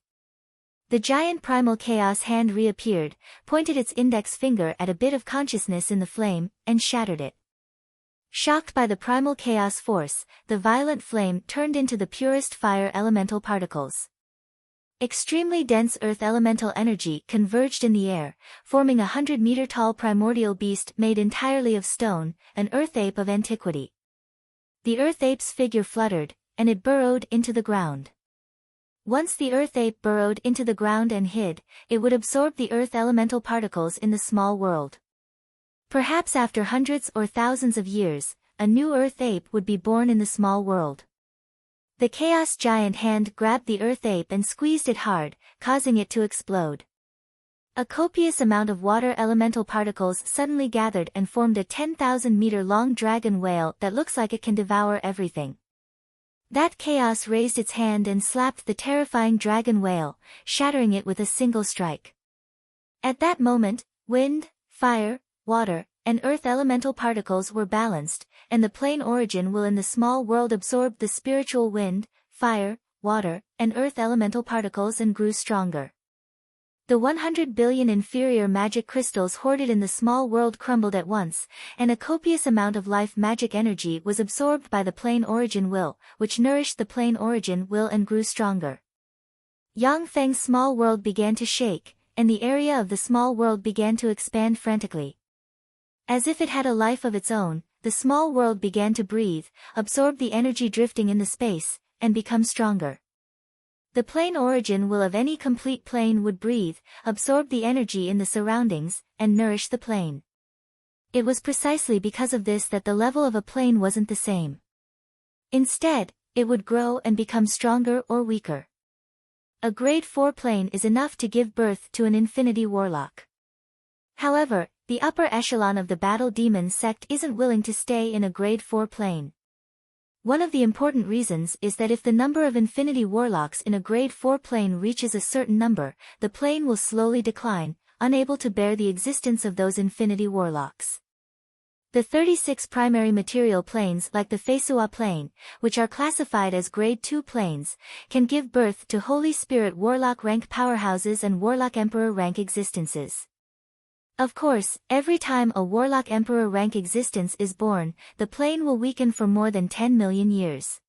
Speaker 1: The giant primal chaos hand reappeared, pointed its index finger at a bit of consciousness in the flame, and shattered it. Shocked by the primal chaos force, the violent flame turned into the purest fire elemental particles. Extremely dense earth elemental energy converged in the air, forming a 100-meter-tall primordial beast made entirely of stone, an earth ape of antiquity. The earth ape's figure fluttered, and it burrowed into the ground. Once the earth ape burrowed into the ground and hid, it would absorb the earth elemental particles in the small world. Perhaps after hundreds or thousands of years, a new earth ape would be born in the small world. The chaos giant hand grabbed the earth ape and squeezed it hard, causing it to explode. A copious amount of water elemental particles suddenly gathered and formed a 10,000-meter-long dragon whale that looks like it can devour everything. That chaos raised its hand and slapped the terrifying dragon whale, shattering it with a single strike. At that moment, wind, fire, water, and earth elemental particles were balanced, and the plane origin will in the small world absorbed the spiritual wind, fire, water, and earth elemental particles and grew stronger. The 100 billion inferior magic crystals hoarded in the small world crumbled at once, and a copious amount of life magic energy was absorbed by the plane origin will, which nourished the plane origin will and grew stronger. Yang Feng's small world began to shake, and the area of the small world began to expand frantically. As if it had a life of its own, the small world began to breathe, absorb the energy drifting in the space, and become stronger. The plane origin will of any complete plane would breathe, absorb the energy in the surroundings, and nourish the plane. It was precisely because of this that the level of a plane wasn't the same. Instead, it would grow and become stronger or weaker. A grade 4 plane is enough to give birth to an infinity warlock. However, the upper echelon of the battle demon sect isn't willing to stay in a grade 4 plane. One of the important reasons is that if the number of infinity warlocks in a grade 4 plane reaches a certain number, the plane will slowly decline, unable to bear the existence of those infinity warlocks. The 36 primary material planes like the Feisua plane, which are classified as grade 2 planes, can give birth to Holy Spirit warlock rank powerhouses and warlock emperor rank existences. Of course, every time a warlock emperor rank existence is born, the plane will weaken for more than 10 million years.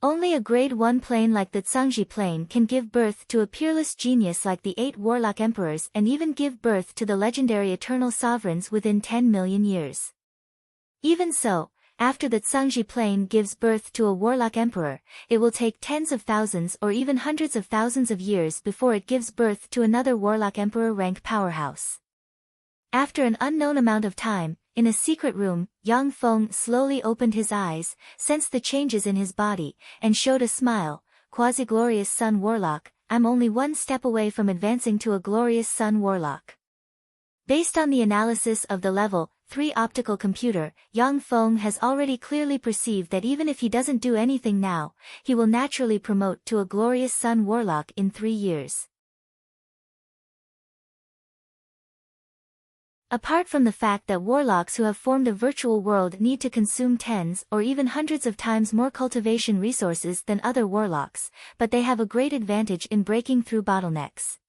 Speaker 1: Only a grade 1 plane like the Tsangji plane can give birth to a peerless genius like the 8 warlock emperors and even give birth to the legendary eternal sovereigns within 10 million years. Even so, after the Tsangji plane gives birth to a warlock emperor, it will take tens of thousands or even hundreds of thousands of years before it gives birth to another warlock emperor rank powerhouse. After an unknown amount of time, in a secret room, Yang Feng slowly opened his eyes, sensed the changes in his body, and showed a smile. Quasi-glorious Sun Warlock, I'm only one step away from advancing to a glorious Sun Warlock. Based on the analysis of the level, 3 optical computer, Yang Feng has already clearly perceived that even if he doesn't do anything now, he will naturally promote to a glorious Sun Warlock in 3 years. Apart from the fact that warlocks who have formed a virtual world need to consume tens or even hundreds of times more cultivation resources than other warlocks, but they have a great advantage in breaking through bottlenecks.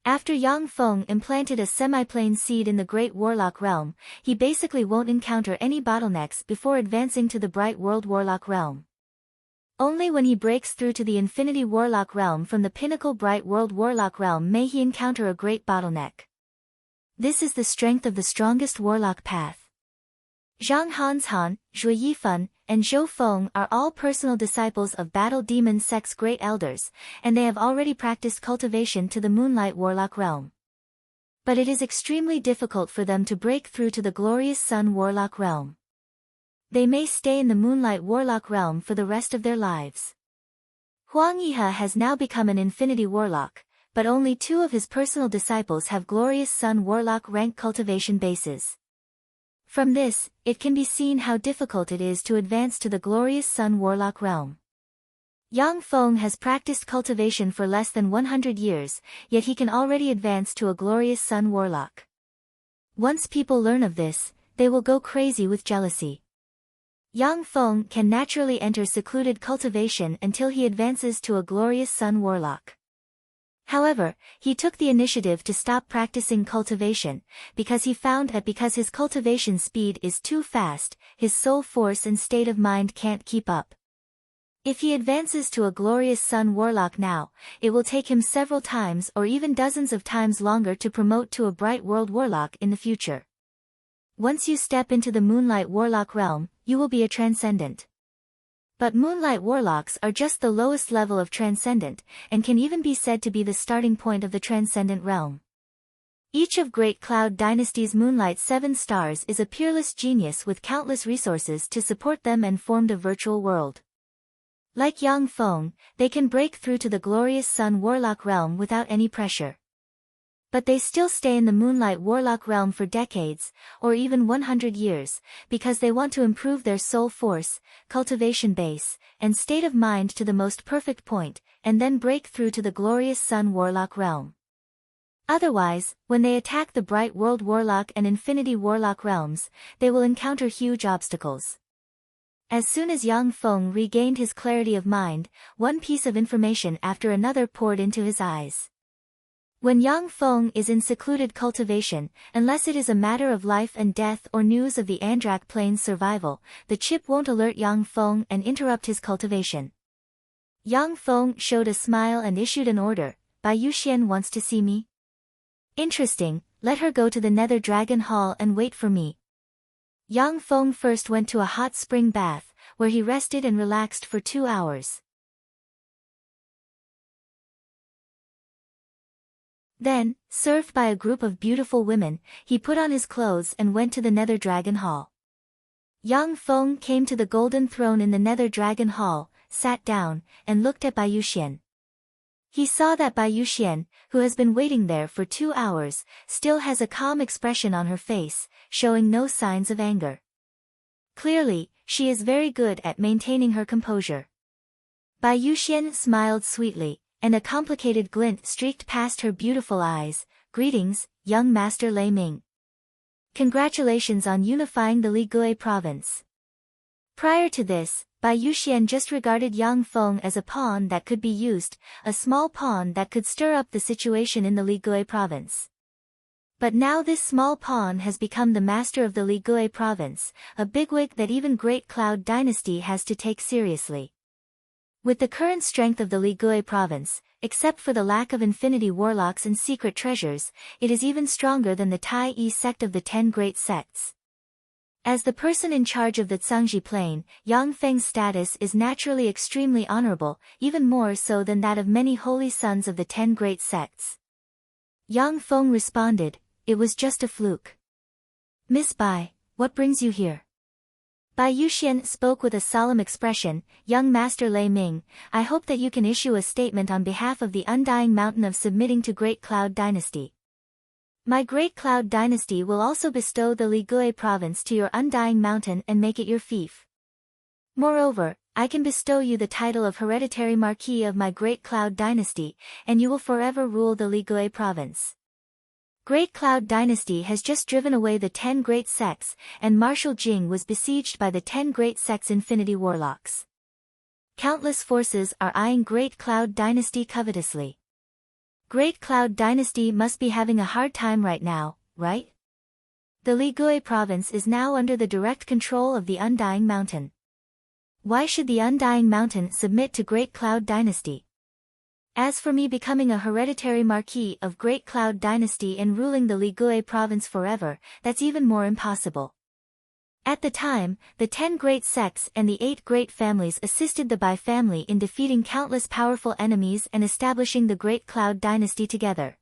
Speaker 1: After Yang Feng implanted a semi-plane seed in the Great Warlock realm, he basically won't encounter any bottlenecks before advancing to the Bright World Warlock realm. Only when he breaks through to the Infinity Warlock realm from the Pinnacle Bright World Warlock realm may he encounter a great bottleneck. This is the strength of the strongest warlock path. Zhang Hanshan, Zhui Yifan, and Zhou Feng are all personal disciples of Battle Demon Sect's great elders, and they have already practiced cultivation to the Moonlight Warlock realm. But it is extremely difficult for them to break through to the glorious Sun Warlock realm. They may stay in the Moonlight Warlock realm for the rest of their lives. Huang Yihe has now become an Infinity Warlock, but only 2 of his personal disciples have glorious Sun Warlock rank cultivation bases. From this, it can be seen how difficult it is to advance to the glorious Sun Warlock realm. Yang Feng has practiced cultivation for less than 100 years, yet he can already advance to a glorious Sun Warlock. Once people learn of this, they will go crazy with jealousy. Yang Feng can naturally enter secluded cultivation until he advances to a glorious Sun Warlock. However, he took the initiative to stop practicing cultivation, because he found that because his cultivation speed is too fast, his soul force and state of mind can't keep up. If he advances to a glorious Sun Warlock now, it will take him several times or even dozens of times longer to promote to a Bright World Warlock in the future. Once you step into the Moonlight Warlock realm, you will be a Transcendent. But Moonlight Warlocks are just the lowest level of Transcendent, and can even be said to be the starting point of the Transcendent realm. Each of Great Cloud Dynasty's Moonlight 7 stars is a peerless genius with countless resources to support them and formed a virtual world. Like Yang Feng, they can break through to the glorious Sun Warlock realm without any pressure. But they still stay in the Moonlight Warlock realm for decades, or even 100 years, because they want to improve their soul force, cultivation base, and state of mind to the most perfect point, and then break through to the glorious Sun Warlock realm. Otherwise, when they attack the Bright World Warlock and Infinity Warlock realms, they will encounter huge obstacles. As soon as Yang Feng regained his clarity of mind, one piece of information after another poured into his eyes. When Yang Feng is in secluded cultivation, unless it is a matter of life and death or news of the Andrak Plains survival, the chip won't alert Yang Feng and interrupt his cultivation. Yang Feng showed a smile and issued an order. Bai Yuxian wants to see me? Interesting, let her go to the Nether Dragon Hall and wait for me. Yang Feng first went to a hot spring bath, where he rested and relaxed for 2 hours. Then, served by a group of beautiful women, he put on his clothes and went to the Nether Dragon Hall. Yang Feng came to the golden throne in the Nether Dragon Hall, sat down, and looked at Bai Yuxian. He saw that Bai Yuxian, who has been waiting there for 2 hours, still has a calm expression on her face, showing no signs of anger. Clearly, she is very good at maintaining her composure. Bai Yuxian smiled sweetly, and a complicated glint streaked past her beautiful eyes. Greetings, young Master Lei Ming. Congratulations on unifying the Ligui province. Prior to this, Bai Yuxian just regarded Yang Feng as a pawn that could be used, a small pawn that could stir up the situation in the Ligui province. But now this small pawn has become the master of the Ligui province, a bigwig that even Great Cloud Dynasty has to take seriously. With the current strength of the Ligui province, except for the lack of infinity warlocks and secret treasures, it is even stronger than the Tai Yi sect of the 10 great sects. As the person in charge of the Zhangji Plain, Yang Feng's status is naturally extremely honorable, even more so than that of many holy sons of the 10 great sects. Yang Feng responded, "It was just a fluke." "Miss Bai, what brings you here?" Bai Yuxian spoke with a solemn expression. "Young Master Lei Ming, I hope that you can issue a statement on behalf of the Undying Mountain of submitting to Great Cloud Dynasty." My great cloud dynasty will also bestow the Ligure province to your undying mountain and make it your fief. Moreover, I can bestow you the title of hereditary marquis of my great cloud dynasty, and you will forever rule the Ligure province. Great Cloud Dynasty has just driven away the 10 great sects, and Marshal Jing was besieged by the 10 great sects Infinity Warlocks. Countless forces are eyeing Great Cloud Dynasty covetously. Great Cloud Dynasty must be having a hard time right now, right? The Ligure province is now under the direct control of the Undying Mountain. Why should the Undying Mountain submit to Great Cloud Dynasty? As for me becoming a hereditary marquis of Great Cloud Dynasty and ruling the Ligure province forever, that's even more impossible. At the time, the 10 great sects and the 8 great families assisted the Bai family in defeating countless powerful enemies and establishing the Great Cloud Dynasty together.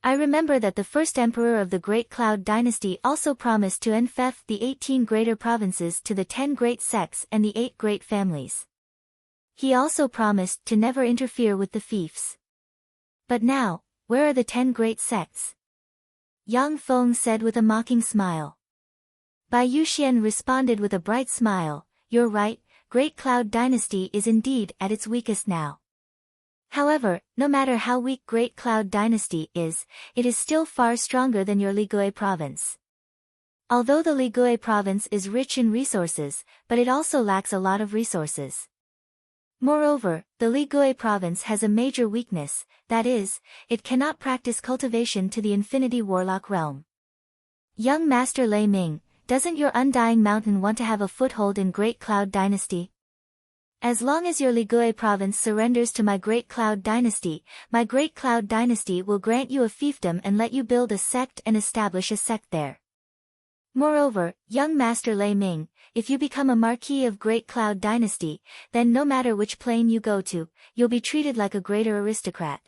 Speaker 1: I remember that the first emperor of the Great Cloud Dynasty also promised to enfeoff the 18 greater provinces to the 10 great sects and the 8 great families. He also promised to never interfere with the fiefs. But now, where are the 10 great sects? Yang Feng said with a mocking smile. Bai Yuxian responded with a bright smile, you're right, Great Cloud Dynasty is indeed at its weakest now. However, no matter how weak Great Cloud Dynasty is, it is still far stronger than your Ligure province. Although the Ligure province is rich in resources, but it also lacks a lot of resources. Moreover, the Ligure province has a major weakness, that is, it cannot practice cultivation to the Infinity Warlock realm. Young Master Lei Ming, doesn't your Undying Mountain want to have a foothold in Great Cloud Dynasty? As long as your Ligure province surrenders to my Great Cloud Dynasty, my Great Cloud Dynasty will grant you a fiefdom and let you build a sect and establish a sect there. Moreover, young Master Lei Ming, if you become a Marquis of Great Cloud Dynasty, then no matter which plane you go to, you'll be treated like a greater aristocrat.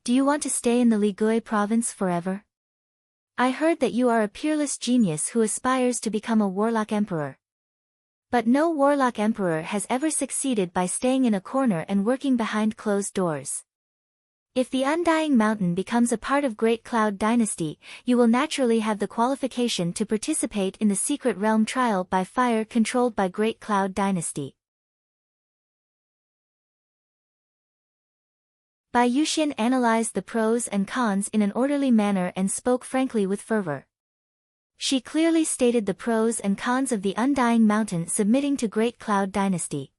Speaker 1: Do you want to stay in the Ligure province forever? I heard that you are a peerless genius who aspires to become a Warlock Emperor. But no Warlock Emperor has ever succeeded by staying in a corner and working behind closed doors. If the Undying Mountain becomes a part of Great Cloud Dynasty, you will naturally have the qualification to participate in the Secret Realm Trial by Fire controlled by Great Cloud Dynasty. Bai Yuxian analyzed the pros and cons in an orderly manner and spoke frankly with fervor. She clearly stated the pros and cons of the Undying Mountain submitting to Great Cloud Dynasty.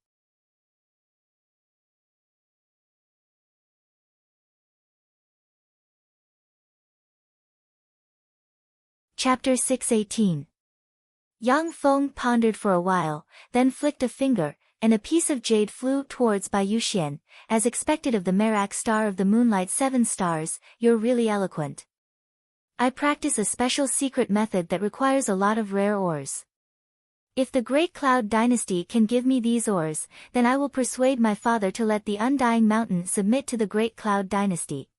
Speaker 1: Chapter 618. Yang Feng pondered for a while, then flicked a finger, and a piece of jade flew towards Bai Yuxian. As expected of the Merak star of the moonlight 7 stars, you're really eloquent. I practice a special secret method that requires a lot of rare ores. If the Great Cloud Dynasty can give me these ores, then I will persuade my father to let the Undying Mountain submit to the Great Cloud Dynasty.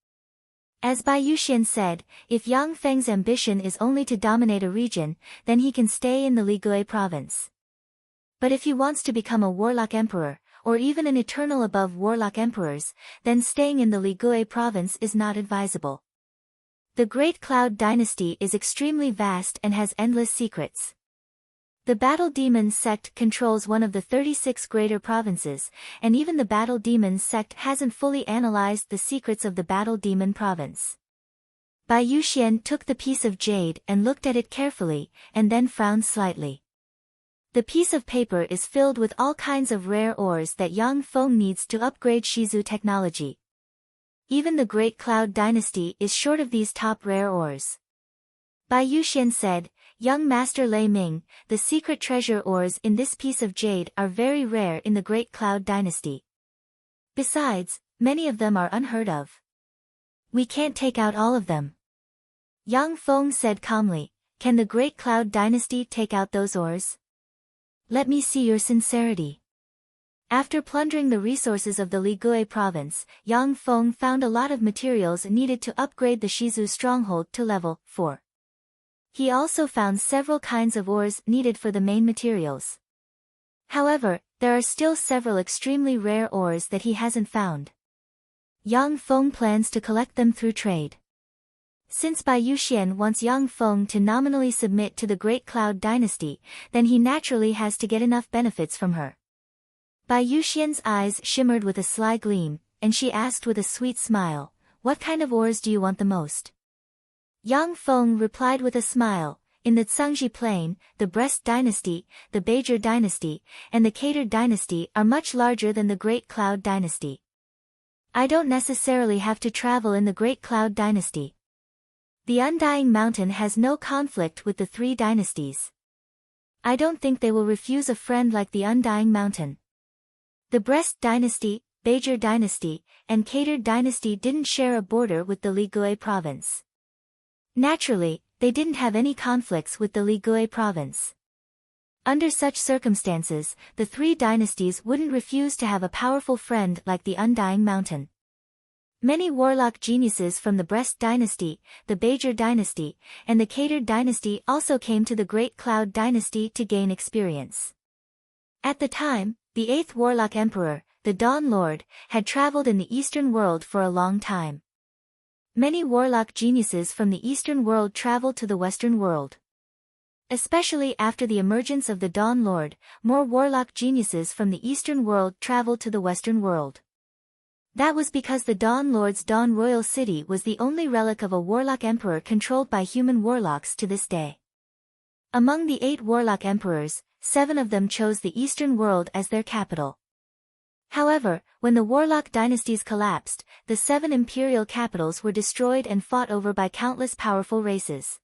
Speaker 1: As Bai Yuxian said, if Yang Feng's ambition is only to dominate a region, then he can stay in the Ligure province. But if he wants to become a Warlock Emperor, or even an eternal above Warlock Emperors, then staying in the Ligure province is not advisable. The Great Cloud Dynasty is extremely vast and has endless secrets. The Battle Demon sect controls one of the 36 greater provinces, and even the Battle Demon sect hasn't fully analyzed the secrets of the Battle Demon province. Bai Yuxian took the piece of jade and looked at it carefully, and then frowned slightly. The piece of paper is filled with all kinds of rare ores that Yang Feng needs to upgrade Shizu technology. Even the Great Cloud Dynasty is short of these top rare ores. Bai Yuxian said, Young Master Lei Ming, the secret treasure ores in this piece of jade are very rare in the Great Cloud Dynasty. Besides, many of them are unheard of. We can't take out all of them. Yang Feng said calmly, can the Great Cloud Dynasty take out those ores? Let me see your sincerity. After plundering the resources of the Ligure province, Yang Feng found a lot of materials needed to upgrade the Shizu stronghold to level 4. He also found several kinds of ores needed for the main materials. However, there are still several extremely rare ores that he hasn't found. Yang Feng plans to collect them through trade. Since Bai Yuxian wants Yang Feng to nominally submit to the Great Cloud Dynasty, then he naturally has to get enough benefits from her. Bai Yuxian's eyes shimmered with a sly gleam, and she asked with a sweet smile, "What kind of ores do you want the most?" Yang Feng replied with a smile, "In the Cangji Plain, the Brest Dynasty, the Beijer Dynasty, and the Cater Dynasty are much larger than the Great Cloud Dynasty. I don't necessarily have to travel in the Great Cloud Dynasty. The Undying Mountain has no conflict with the three dynasties. I don't think they will refuse a friend like the Undying Mountain. The Brest Dynasty, Beijer Dynasty, and Cater Dynasty didn't share a border with the Ligui province. Naturally, they didn't have any conflicts with the Ligui province. Under such circumstances, the three dynasties wouldn't refuse to have a powerful friend like the Undying Mountain. Many warlock geniuses from the Brest Dynasty, the Beijer Dynasty, and the Cater Dynasty also came to the Great Cloud Dynasty to gain experience. At the time, the 8th Warlock Emperor, the Dawn Lord, had traveled in the Eastern world for a long time. Many warlock geniuses from the Eastern world traveled to the Western world. Especially after the emergence of the Dawn Lord, more warlock geniuses from the Eastern world traveled to the Western world. That was because the Dawn Lord's Dawn Royal City was the only relic of a warlock emperor controlled by human warlocks to this day. Among the 8 warlock emperors, 7 of them chose the Eastern world as their capital. However, when the warlock dynasties collapsed, the 7 imperial capitals were destroyed and fought over by countless powerful races.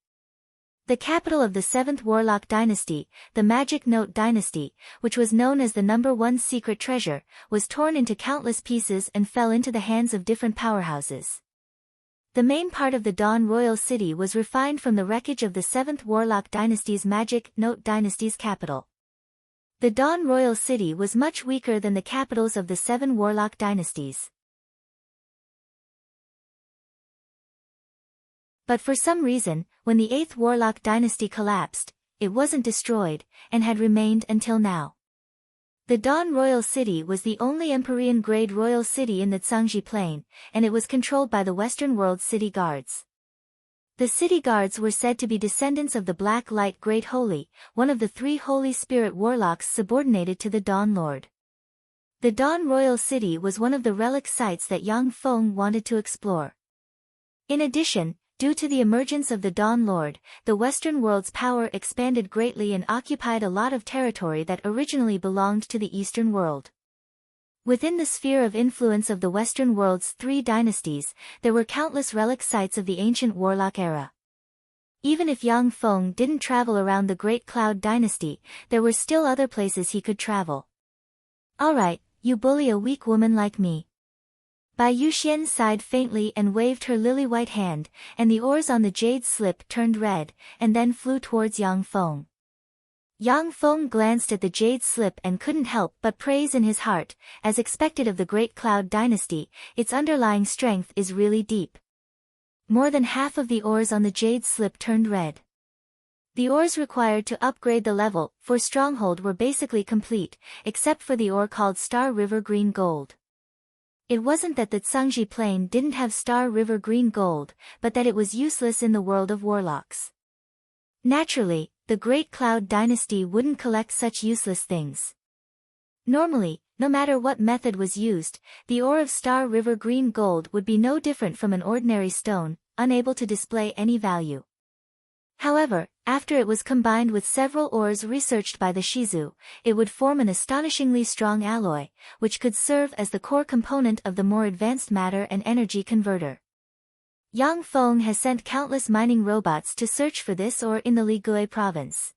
Speaker 1: The capital of the 7th Warlock Dynasty, the Magic Note Dynasty, which was known as the number 1 secret treasure, was torn into countless pieces and fell into the hands of different powerhouses. The main part of the Dawn Royal City was refined from the wreckage of the 7th Warlock Dynasty's Magic Note Dynasty's capital. The Dawn Royal City was much weaker than the capitals of the 7 Warlock Dynasties. But for some reason, when the 8th Warlock Dynasty collapsed, it wasn't destroyed, and had remained until now. The Dawn Royal City was the only Empyrean-grade royal city in the Cangji Plain, and it was controlled by the Western World's city guards. The city guards were said to be descendants of the Black Light Great Holy, one of the 3 Holy Spirit warlocks subordinated to the Dawn Lord. The Dawn Royal City was one of the relic sites that Yang Feng wanted to explore. In addition, due to the emergence of the Dawn Lord, the Western world's power expanded greatly and occupied a lot of territory that originally belonged to the Eastern world. Within the sphere of influence of the Western world's 3 dynasties, there were countless relic sites of the ancient warlock era. Even if Yang Feng didn't travel around the Great Cloud Dynasty, there were still other places he could travel. "Alright, you bully a weak woman like me." Bai Yuxian sighed faintly and waved her lily-white hand, and the oars on the jade slip turned red, and then flew towards Yang Feng. Yang Feng glanced at the jade slip and couldn't help but praise in his heart, as expected of the Great Cloud Dynasty, its underlying strength is really deep. More than half of the oars on the jade slip turned red. The ores required to upgrade the level for Stronghold were basically complete, except for the ore called Star River Green Gold. It wasn't that the Cangji Plain didn't have Star River Green Gold, but that it was useless in the world of warlocks. Naturally, the Great Cloud Dynasty wouldn't collect such useless things. Normally, no matter what method was used, the ore of Star River Green Gold would be no different from an ordinary stone, unable to display any value. However, after it was combined with several ores researched by the Shizu, it would form an astonishingly strong alloy, which could serve as the core component of the more advanced matter and energy converter. Yang Feng has sent countless mining robots to search for this ore in the Ligui province.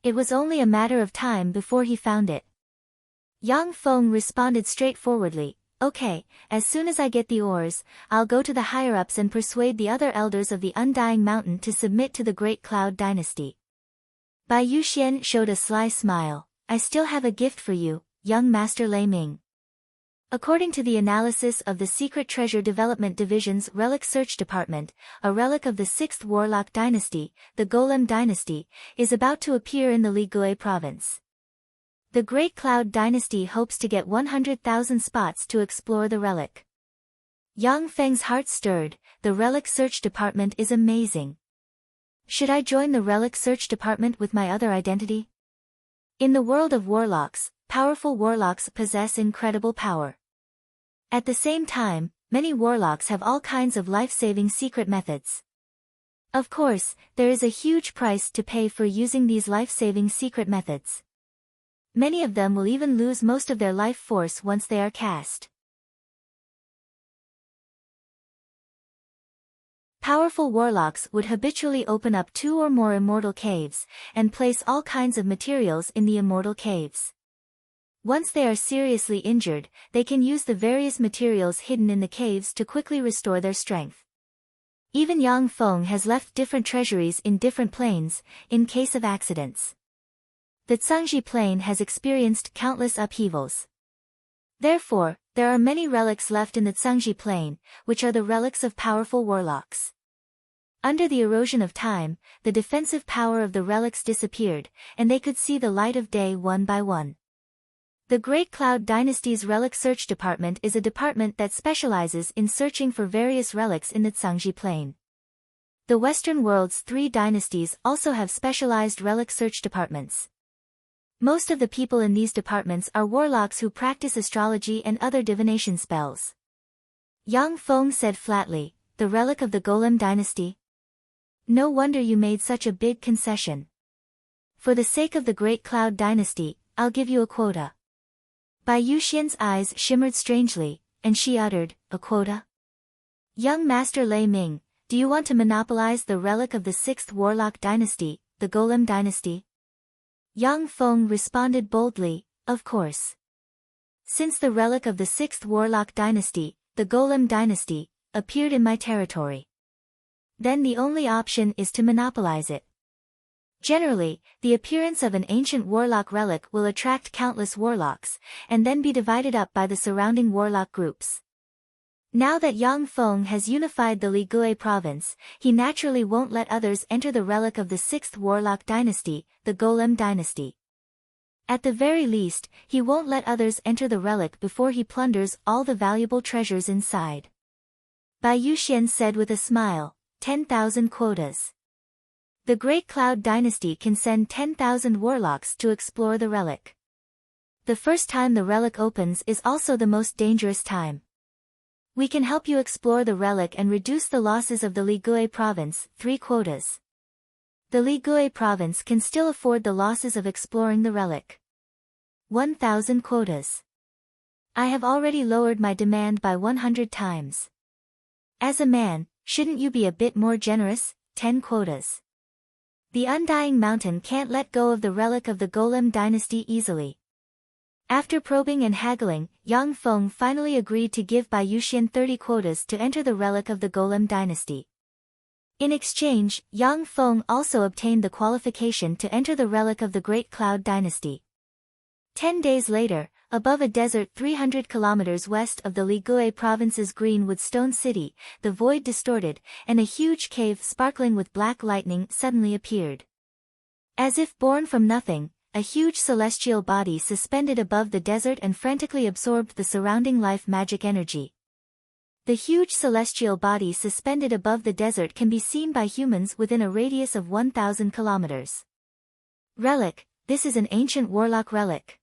Speaker 1: It was only a matter of time before he found it. Yang Feng responded straightforwardly, "Okay, as soon as I get the ores, I'll go to the higher-ups and persuade the other elders of the Undying Mountain to submit to the Great Cloud Dynasty." Bai Yuxian showed a sly smile. "I still have a gift for you, young Master Lei Ming." According to the analysis of the Secret Treasure Development Division's Relic Search Department, a relic of the 6th Warlock Dynasty, the Golem Dynasty, is about to appear in the Ligui province. The Great Cloud Dynasty hopes to get 100,000 spots to explore the relic. Yang Feng's heart stirred. The relic search department is amazing. Should I join the relic search department with my other identity? In the world of warlocks, powerful warlocks possess incredible power. At the same time, many warlocks have all kinds of life-saving secret methods. Of course, there is a huge price to pay for using these life-saving secret methods. Many of them will even lose most of their life force once they are cast. Powerful warlocks would habitually open up 2 or more immortal caves, and place all kinds of materials in the immortal caves. Once they are seriously injured, they can use the various materials hidden in the caves to quickly restore their strength. Even Yang Feng has left different treasuries in different planes, in case of accidents. The Zhangji Plain has experienced countless upheavals. Therefore, there are many relics left in the Zhangji Plain, which are the relics of powerful warlocks. Under the erosion of time, the defensive power of the relics disappeared, and they could see the light of day one by one. The Great Cloud Dynasty's Relic Search Department is a department that specializes in searching for various relics in the Zhangji Plain. The Western world's 3 dynasties also have specialized relic search departments. Most of the people in these departments are warlocks who practice astrology and other divination spells. Yang Feng said flatly, "The relic of the Golem dynasty? No wonder you made such a big concession. For the sake of the Great Cloud Dynasty, I'll give you a quota." Bai Yuxian's eyes shimmered strangely, and she uttered, "A quota? Young Master Lei Ming, do you want to monopolize the relic of the 6th Warlock Dynasty, the Golem Dynasty?" Yang Feng responded boldly, "Of course. Since the relic of the 6th Warlock Dynasty, the Golem Dynasty, appeared in my territory, then the only option is to monopolize it. Generally, the appearance of an ancient warlock relic will attract countless warlocks, and then be divided up by the surrounding warlock groups. Now that Yang Feng has unified the Ligui province, he naturally won't let others enter the relic of the 6th Warlock Dynasty, the Golem Dynasty. At the very least, he won't let others enter the relic before he plunders all the valuable treasures inside." Bai Yuxian said with a smile, 10,000 quotas. The Great Cloud Dynasty can send 10,000 warlocks to explore the relic. The first time the relic opens is also the most dangerous time. We can help you explore the relic and reduce the losses of the Ligui province, 3 quotas. The Ligui province can still afford the losses of exploring the relic. 1,000 quotas. I have already lowered my demand by 100 times. As a man, shouldn't you be a bit more generous? 10 quotas. The Undying Mountain can't let go of the relic of the Golem dynasty easily. After probing and haggling, Yang Feng finally agreed to give Bai Yuxian 30 quotas to enter the relic of the Golem dynasty. In exchange, Yang Feng also obtained the qualification to enter the relic of the Great Cloud dynasty. 10 days later, above a desert 300 kilometers west of the Ligui province's Greenwood Stone City, the void distorted, and a huge cave sparkling with black lightning suddenly appeared. As if born from nothing, a huge celestial body suspended above the desert and frantically absorbed the surrounding life magic energy. The huge celestial body suspended above the desert can be seen by humans within a radius of 1,000 kilometers. Relic, this is an ancient warlock relic.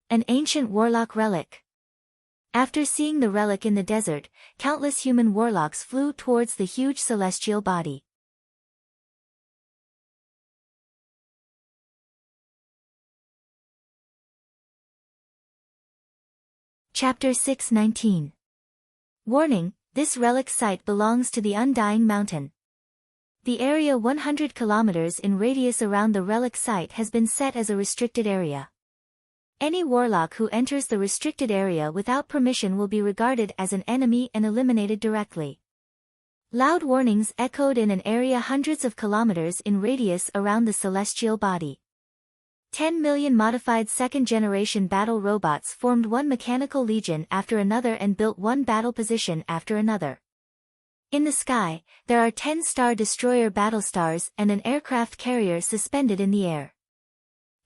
Speaker 1: An ancient warlock relic. After seeing the relic in the desert, countless human warlocks flew towards the huge celestial body. Chapter 619. Warning, this relic site belongs to the Undying Mountain. The area 100 kilometers in radius around the relic site has been set as a restricted area. Any warlock who enters the restricted area without permission will be regarded as an enemy and eliminated directly. Loud warnings echoed in an area hundreds of kilometers in radius around the celestial body. 10 million modified second-generation battle robots formed one mechanical legion after another and built one battle position after another. In the sky, there are 10 Star Destroyer battlestars and an aircraft carrier suspended in the air.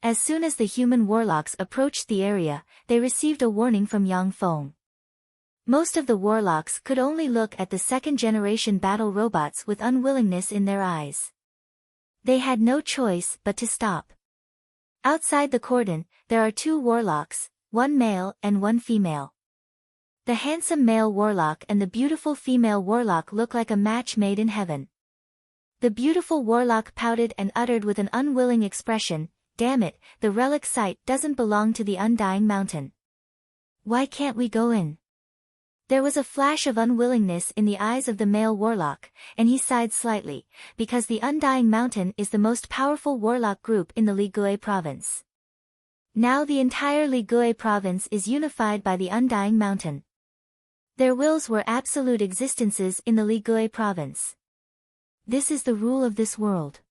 Speaker 1: As soon as the human warlocks approached the area, they received a warning from Yang Feng. Most of the warlocks could only look at the second-generation battle robots with unwillingness in their eyes. They had no choice but to stop. Outside the cordon, there are 2 warlocks, one male and one female. The handsome male warlock and the beautiful female warlock look like a match made in heaven. The beautiful warlock pouted and uttered with an unwilling expression, "Damn it, the relic site doesn't belong to the Undying Mountain. Why can't we go in?" There was a flash of unwillingness in the eyes of the male warlock, and he sighed slightly, because the Undying Mountain is the most powerful warlock group in the Ligure province. Now the entire Ligure province is unified by the Undying Mountain. Their wills were absolute existences in the Ligure province. This is the rule of this world.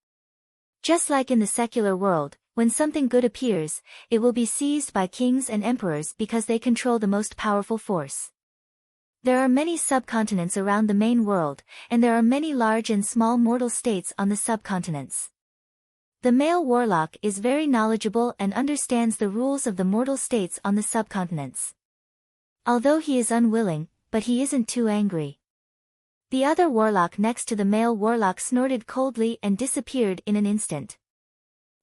Speaker 1: Just like in the secular world, when something good appears, it will be seized by kings and emperors because they control the most powerful force. There are many subcontinents around the main world, and there are many large and small mortal states on the subcontinents. The male warlock is very knowledgeable and understands the rules of the mortal states on the subcontinents. Although he is unwilling, but he isn't too angry. The other warlock next to the male warlock snorted coldly and disappeared in an instant.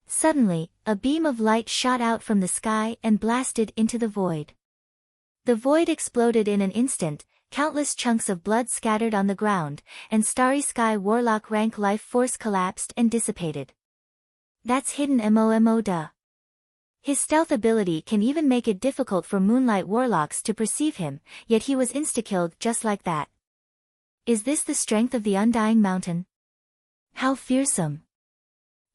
Speaker 1: Suddenly, a beam of light shot out from the sky and blasted into the void. The void exploded in an instant, countless chunks of blood scattered on the ground, and Starry Sky Warlock rank life force collapsed and dissipated. That's hidden MOMO duh. His stealth ability can even make it difficult for Moonlight Warlocks to perceive him, yet he was insta-killed just like that. Is this the strength of the Undying Mountain? How fearsome!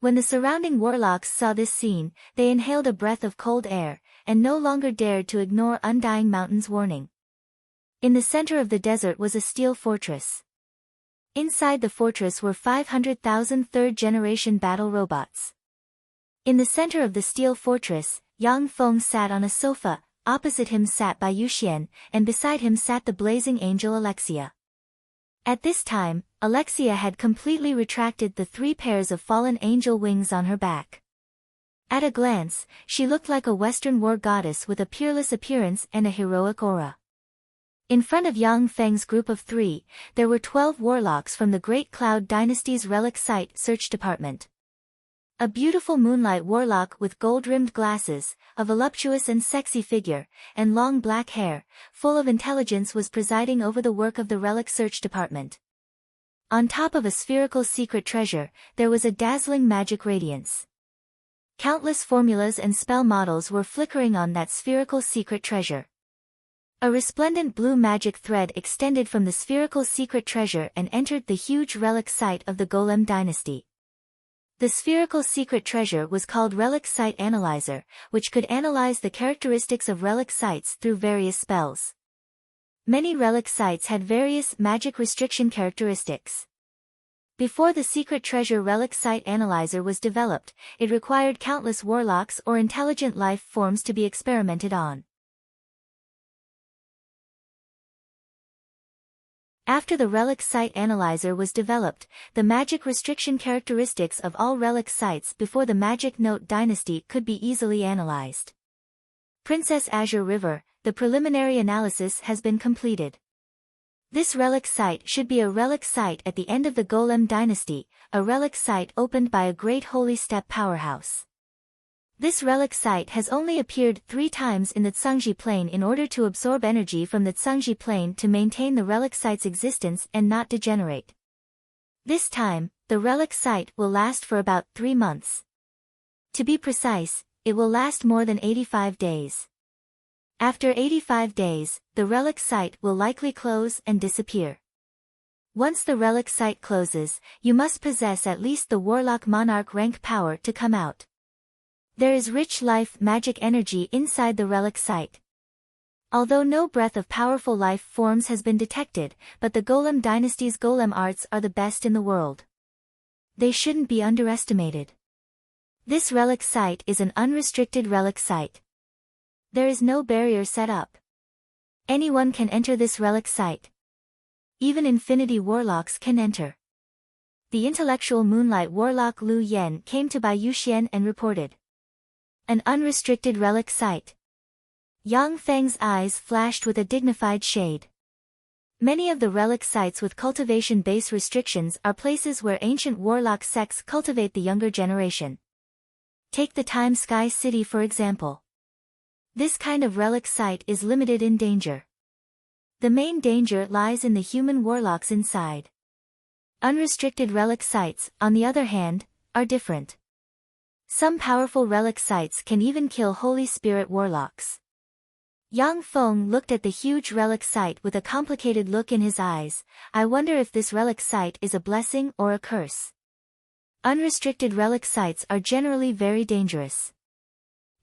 Speaker 1: When the surrounding warlocks saw this scene, they inhaled a breath of cold air, and no longer dared to ignore Undying Mountain's warning. In the center of the desert was a steel fortress. Inside the fortress were 500,000 third-generation battle robots. In the center of the steel fortress, Yang Feng sat on a sofa, opposite him sat Bai Yuxian, and beside him sat the blazing angel Alexia. At this time, Alexia had completely retracted the 3 pairs of fallen angel wings on her back. At a glance, she looked like a Western war goddess with a peerless appearance and a heroic aura. In front of Yang Feng's group of 3, there were 12 warlocks from the Great Cloud Dynasty's relic site search department. A beautiful moonlight warlock with gold-rimmed glasses, a voluptuous and sexy figure, and long black hair, full of intelligence was presiding over the work of the relic search department. On top of a spherical secret treasure, there was a dazzling magic radiance. Countless formulas and spell models were flickering on that spherical secret treasure. A resplendent blue magic thread extended from the spherical secret treasure and entered the huge relic site of the Golem dynasty. The spherical secret treasure was called Relic Site Analyzer, which could analyze the characteristics of relic sites through various spells. Many relic sites had various magic restriction characteristics. Before the secret treasure Relic Site Analyzer was developed, it required countless warlocks or intelligent life forms to be experimented on. After the Relic Site Analyzer was developed, the magic restriction characteristics of all relic sites before the Magic Note dynasty could be easily analyzed. Princess Azure River, the preliminary analysis has been completed. This relic site should be a relic site at the end of the Golem dynasty, a relic site opened by a great holy step powerhouse. This relic site has only appeared 3 times in the Tsangji plane in order to absorb energy from the Tsangji plane to maintain the relic site's existence and not degenerate. This time, the relic site will last for about 3 months. To be precise, it will last more than 85 days. After 85 days, the relic site will likely close and disappear. Once the relic site closes, you must possess at least the Warlock Monarch rank power to come out. There is rich life magic energy inside the relic site. Although no breath of powerful life forms has been detected, but the Golem dynasty's golem arts are the best in the world. They shouldn't be underestimated. This relic site is an unrestricted relic site. There is no barrier set up. Anyone can enter this relic site. Even infinity warlocks can enter. The intellectual moonlight warlock Lu Yen came to Bai Yuxian and reported. An unrestricted relic site. Yang Feng's eyes flashed with a dignified shade. Many of the relic sites with cultivation-based restrictions are places where ancient warlock sects cultivate the younger generation. Take the Time Sky City for example. This kind of relic site is limited in danger. The main danger lies in the human warlocks inside. Unrestricted relic sites, on the other hand, are different. Some powerful relic sites can even kill Holy Spirit warlocks. Yang Feng looked at the huge relic site with a complicated look in his eyes. I wonder if this relic site is a blessing or a curse. Unrestricted relic sites are generally very dangerous.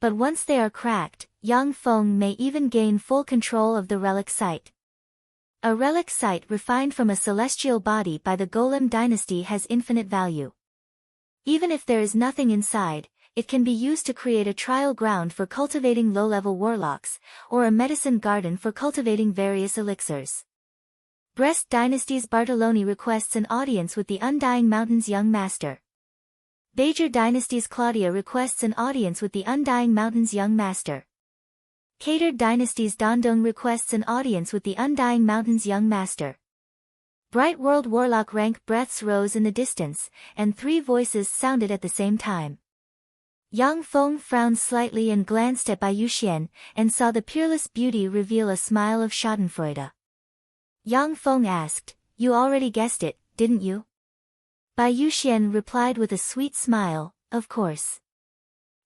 Speaker 1: But once they are cracked, Yang Feng may even gain full control of the relic site. A relic site refined from a celestial body by the Golem dynasty has infinite value. Even if there is nothing inside, it can be used to create a trial ground for cultivating low-level warlocks, or a medicine garden for cultivating various elixirs. Brest dynasty's Bartoloni requests an audience with the Undying Mountain's young master. Bajor dynasty's Claudia requests an audience with the Undying Mountain's young master. Kader dynasty's Dondong requests an audience with the Undying Mountain's young master. Bright World warlock rank breaths rose in the distance, and three voices sounded at the same time. Yang Feng frowned slightly and glanced at Bai Yuxian, and saw the peerless beauty reveal a smile of schadenfreude. Yang Feng asked, "You already guessed it, didn't you?" Bai Yuxian replied with a sweet smile, "Of course.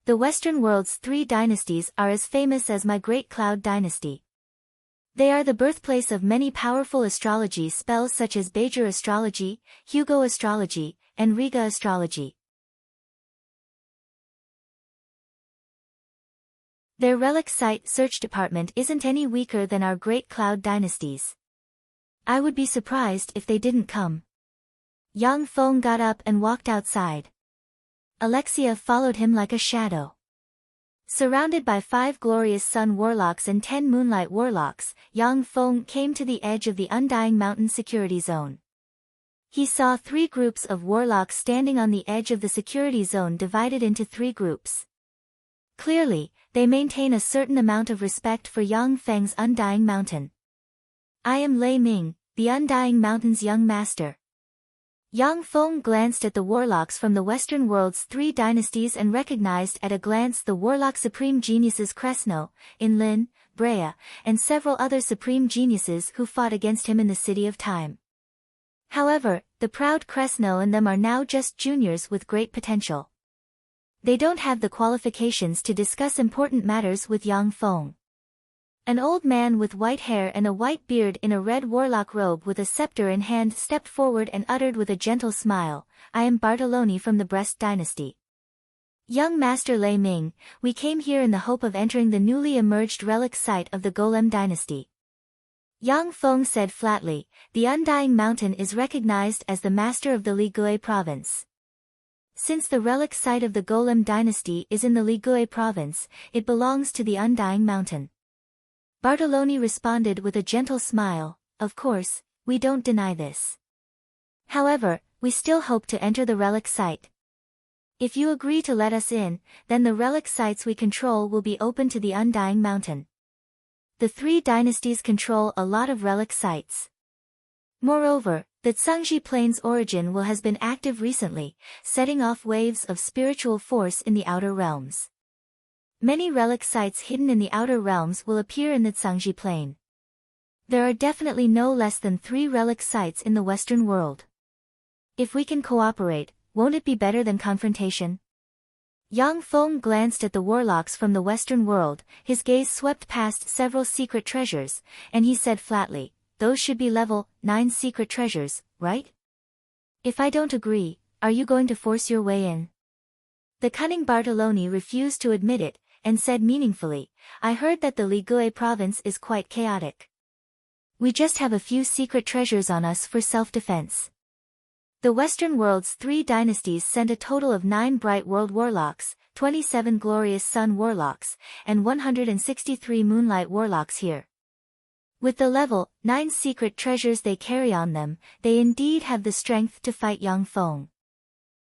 Speaker 1: The Western world's three dynasties are as famous as my Great Cloud dynasty. They are the birthplace of many powerful astrology spells such as Bajor astrology, Hugo astrology, and Riga astrology. Their relic site search department isn't any weaker than our Great Cloud dynasties. I would be surprised if they didn't come." Yang Feng got up and walked outside. Alexia followed him like a shadow. Surrounded by 5 glorious sun warlocks and 10 moonlight warlocks, Yang Feng came to the edge of the Undying Mountain security zone. He saw 3 groups of warlocks standing on the edge of the security zone divided into 3 groups. Clearly, they maintain a certain amount of respect for Yang Feng's Undying Mountain. "I am Lei Ming, the Undying Mountain's young master." Yang Feng glanced at the warlocks from the Western world's 3 dynasties and recognized at a glance the warlock supreme geniuses Cresno, Inlin, Brea, and several other supreme geniuses who fought against him in the City of Time. However, the proud Cresno and them are now just juniors with great potential. They don't have the qualifications to discuss important matters with Yang Feng. An old man with white hair and a white beard in a red warlock robe with a scepter in hand stepped forward and uttered with a gentle smile, "I am Bartoloni from the Brest dynasty. Young Master Lei Ming, we came here in the hope of entering the newly emerged relic site of the Golem dynasty." Yang Feng said flatly, "The Undying Mountain is recognized as the master of the Ligui province. Since the relic site of the Golem dynasty is in the Ligui province, it belongs to the Undying Mountain." Bartoloni responded with a gentle smile, "Of course, we don't deny this. However, we still hope to enter the relic site. If you agree to let us in, then the relic sites we control will be open to the Undying Mountain. The 3 dynasties control a lot of relic sites. Moreover, the Tsangji Plains origin has been active recently, setting off waves of spiritual force in the outer realms. Many relic sites hidden in the outer realms will appear in the Tsangji Plain. There are definitely no less than 3 relic sites in the Western world. If we can cooperate, won't it be better than confrontation?" Yang Feng glanced at the warlocks from the Western world, his gaze swept past several secret treasures, and he said flatly, "Those should be level 9 secret treasures, right? If I don't agree, are you going to force your way in?" The cunning Bartoloni refused to admit it, and said meaningfully, "I heard that the Ligui province is quite chaotic. We just have a few secret treasures on us for self-defense." The Western world's 3 dynasties sent a total of 9 bright world warlocks, 27 glorious sun warlocks, and 163 moonlight warlocks here. With the level 9 secret treasures they carry on them, they indeed have the strength to fight Yang Feng.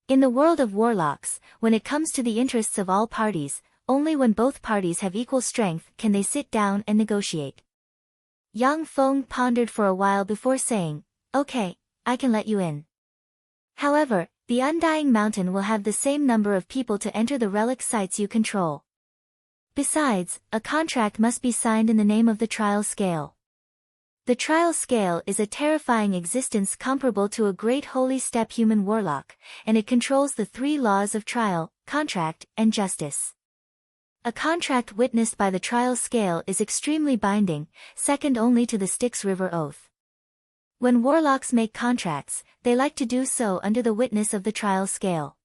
Speaker 1: In the world of warlocks, when it comes to the interests of all parties, only when both parties have equal strength can they sit down and negotiate. Yang Feng pondered for a while before saying, "Okay, I can let you in. However, the Undying Mountain will have the same number of people to enter the relic sites you control. Besides, a contract must be signed in the name of the trial scale. The trial scale is a terrifying existence comparable to a great holy step human warlock, and it controls the three laws of trial, contract, and justice. A contract witnessed by the trial scale is extremely binding, second only to the Styx River Oath. When warlocks make contracts, they like to do so under the witness of the trial scale."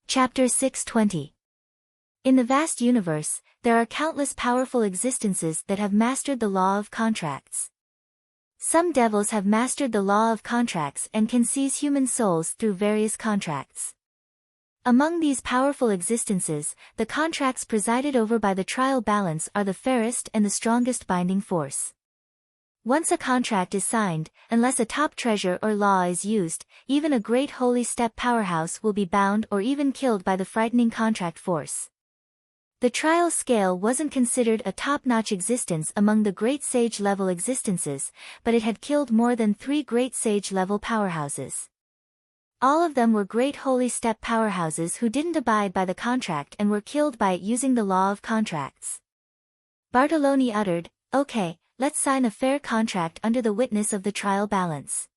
Speaker 1: Chapter 620. In the vast universe, there are countless powerful existences that have mastered the law of contracts. Some devils have mastered the law of contracts and can seize human souls through various contracts. Among these powerful existences, the contracts presided over by the trial balance are the fairest and the strongest binding force. Once a contract is signed, unless a top treasure or law is used, even a great holy step powerhouse will be bound or even killed by the frightening contract force. The trial scale wasn't considered a top-notch existence among the great sage-level existences, but it had killed more than 3 great sage-level powerhouses. All of them were great holy step powerhouses who didn't abide by the contract and were killed by it using the law of contracts. Bartoloni uttered, "Okay, let's sign a fair contract under the witness of the trial balance."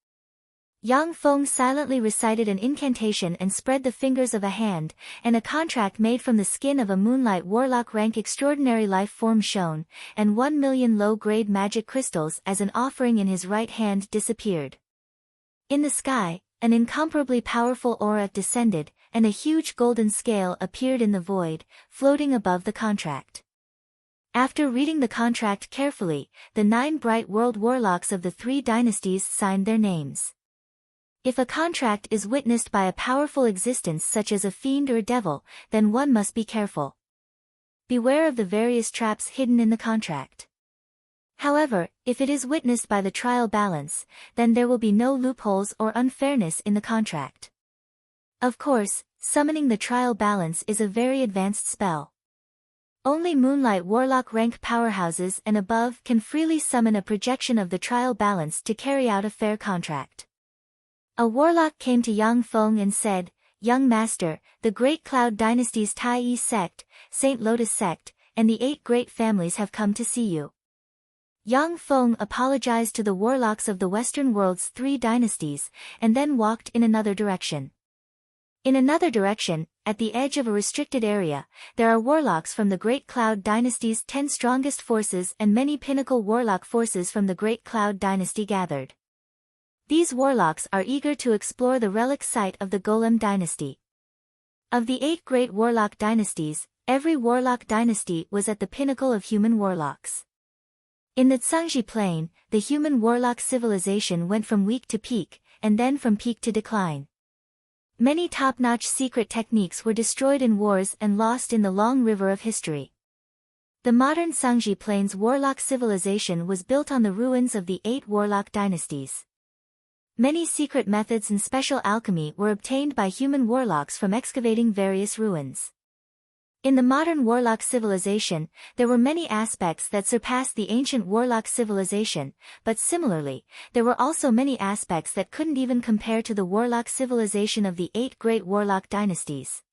Speaker 1: Yang Feng silently recited an incantation and spread the fingers of a hand, and a contract made from the skin of a moonlight warlock rank extraordinary life form shone, and 1 million low-grade magic crystals as an offering in his right hand disappeared. In the sky, an incomparably powerful aura descended, and a huge golden scale appeared in the void, floating above the contract. After reading the contract carefully, the 9 bright world warlocks of the 3 dynasties signed their names. If a contract is witnessed by a powerful existence such as a fiend or a devil, then one must be careful. Beware of the various traps hidden in the contract. However, if it is witnessed by the trial balance, then there will be no loopholes or unfairness in the contract. Of course, summoning the trial balance is a very advanced spell. Only Moonlight Warlock rank powerhouses and above can freely summon a projection of the trial balance to carry out a fair contract. A warlock came to Yang Feng and said, "Young master, the Great Cloud Dynasty's Tai Yi sect, Saint Lotus sect, and the 8 great families have come to see you." Yang Feng apologized to the warlocks of the Western world's 3 dynasties, and then walked in another direction. In another direction, at the edge of a restricted area, there are warlocks from the Great Cloud Dynasty's 10 strongest forces and many pinnacle warlock forces from the Great Cloud Dynasty gathered. These warlocks are eager to explore the relic site of the Golem dynasty. Of the 8 great warlock dynasties, every warlock dynasty was at the pinnacle of human warlocks. In the Zhangji Plain, the human warlock civilization went from weak to peak, and then from peak to decline. Many top-notch secret techniques were destroyed in wars and lost in the long river of history. The modern Zhangji Plain's warlock civilization was built on the ruins of the 8 warlock dynasties. Many secret methods and special alchemy were obtained by human warlocks from excavating various ruins. In the modern warlock civilization, there were many aspects that surpassed the ancient warlock civilization, but similarly, there were also many aspects that couldn't even compare to the warlock civilization of the 8 great warlock dynasties.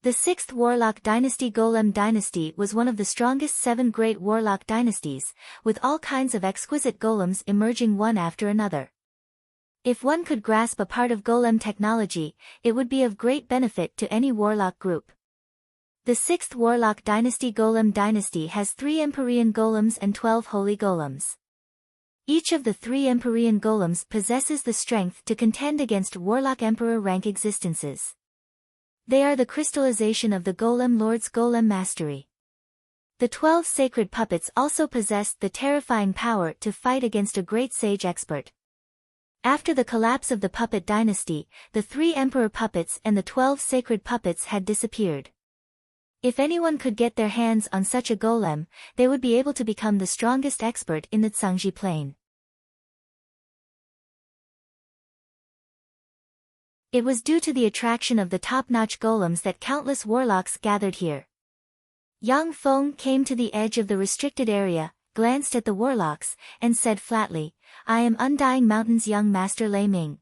Speaker 1: The 6th warlock dynasty, Golem dynasty, was one of the strongest 7 great warlock dynasties, with all kinds of exquisite golems emerging one after another. If one could grasp a part of golem technology, it would be of great benefit to any warlock group. The 6th warlock dynasty, Golem dynasty, has 3 Empyrean golems and 12 holy golems. Each of the 3 Empyrean golems possesses the strength to contend against warlock emperor rank existences. They are the crystallization of the golem lord's golem mastery. The 12 sacred puppets also possessed the terrifying power to fight against a great sage expert. After the collapse of the puppet dynasty, the 3 emperor puppets and the 12 sacred puppets had disappeared. If anyone could get their hands on such a golem, they would be able to become the strongest expert in the Zhangji. It was due to the attraction of the top-notch golems that countless warlocks gathered here. Yang Feng came to the edge of the restricted area, glanced at the warlocks, and said flatly, "I am Undying Mountain's young master Lei Ming."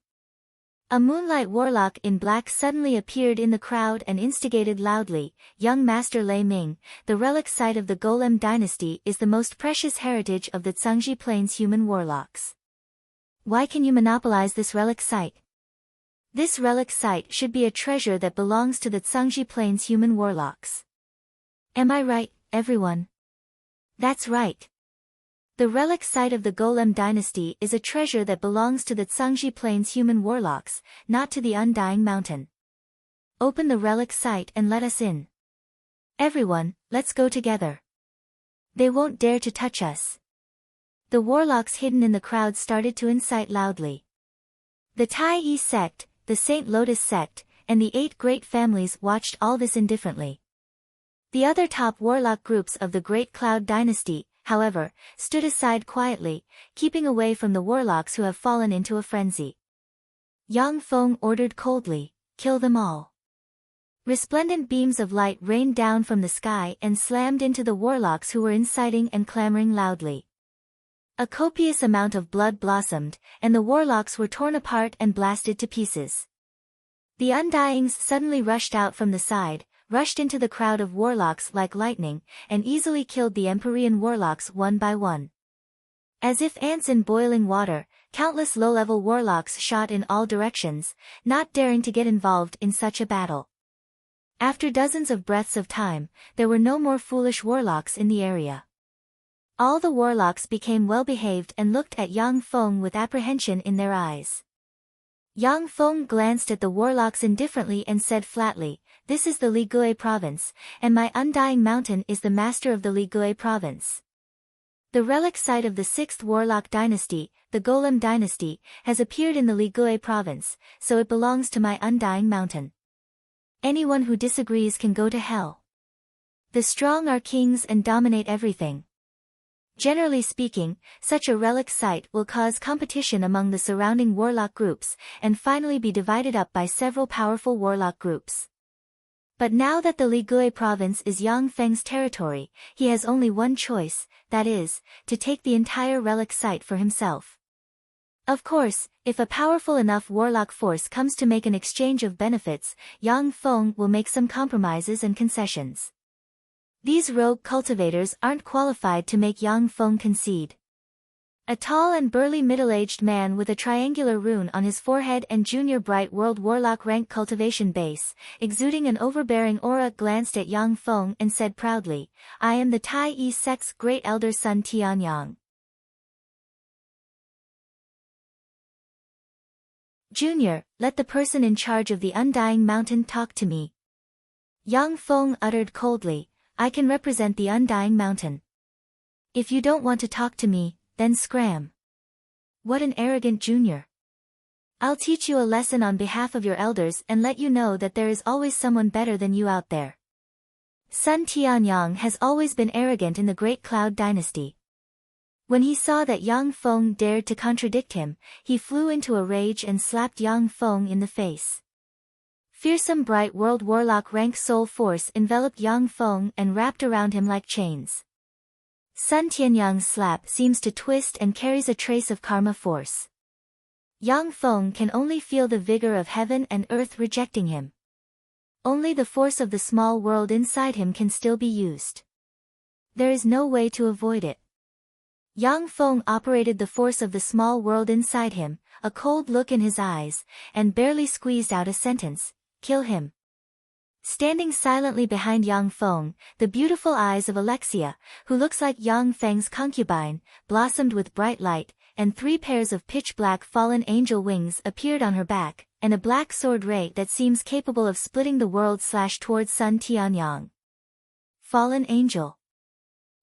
Speaker 1: A moonlight warlock in black suddenly appeared in the crowd and instigated loudly, "Young Master Lei Ming, the relic site of the Golem dynasty is the most precious heritage of the Zhangji Plains human warlocks. Why can you monopolize this relic site? This relic site should be a treasure that belongs to the Zhangji Plains human warlocks. Am I right, everyone?" "That's right. The relic site of the Golem dynasty is a treasure that belongs to the Zhangji Plains human warlocks, not to the Undying Mountain. Open the relic site and let us in. Everyone, let's go together. They won't dare to touch us." The warlocks hidden in the crowd started to incite loudly. The Tai Yi sect, the Saint Lotus sect, and the 8 great families watched all this indifferently. The other top warlock groups of the Great Cloud dynasty, however, stood aside quietly, keeping away from the warlocks who have fallen into a frenzy. Yang Feng ordered coldly, "Kill them all." Resplendent beams of light rained down from the sky and slammed into the warlocks who were inciting and clamoring loudly. A copious amount of blood blossomed, and the warlocks were torn apart and blasted to pieces. The Undyings suddenly rushed out from the side, rushed into the crowd of warlocks like lightning, and easily killed the Empyrean warlocks one by one. As if ants in boiling water, countless low-level warlocks shot in all directions, not daring to get involved in such a battle. After dozens of breaths of time, there were no more foolish warlocks in the area. All the warlocks became well-behaved and looked at Yang Feng with apprehension in their eyes. Yang Feng glanced at the warlocks indifferently and said flatly, "This is the Ligui province, and my Undying Mountain is the master of the Ligui province. The relic site of the 6th warlock dynasty, the Golem dynasty, has appeared in the Ligui province, so it belongs to my Undying Mountain. Anyone who disagrees can go to hell. The strong are kings and dominate everything." Generally speaking, such a relic site will cause competition among the surrounding warlock groups, and finally be divided up by several powerful warlock groups. But now that the Ligui province is Yang Feng's territory, he has only one choice, that is, to take the entire relic site for himself. Of course, if a powerful enough warlock force comes to make an exchange of benefits, Yang Feng will make some compromises and concessions. These rogue cultivators aren't qualified to make Yang Feng concede. A tall and burly middle-aged man with a triangular rune on his forehead and junior bright world warlock rank cultivation base, exuding an overbearing aura, glanced at Yang Feng and said proudly, "I am the Tai Yi sect's great elder Sun Tianyang. Junior, let the person in charge of the Undying Mountain talk to me." Yang Feng uttered coldly, "I can represent the Undying Mountain. If you don't want to talk to me, then scram." What an arrogant junior. "I'll teach you a lesson on behalf of your elders and let you know that there is always someone better than you out there." Sun Tianyang has always been arrogant in the Great Cloud dynasty. When he saw that Yang Feng dared to contradict him, he flew into a rage and slapped Yang Feng in the face. Fearsome bright world warlock rank soul force enveloped Yang Feng and wrapped around him like chains. Sun Tianyang's slap seems to twist and carries a trace of karma force. Yang Feng can only feel the vigor of heaven and earth rejecting him. Only the force of the small world inside him can still be used. There is no way to avoid it. Yang Feng operated the force of the small world inside him, a cold look in his eyes, and barely squeezed out a sentence, "Kill him." Standing silently behind Yang Feng, the beautiful eyes of Alexia, who looks like Yang Feng's concubine, blossomed with bright light, and 3 pairs of pitch-black fallen angel wings appeared on her back, and a black sword ray that seems capable of splitting the world slashed towards Sun Tianyang. Fallen angel.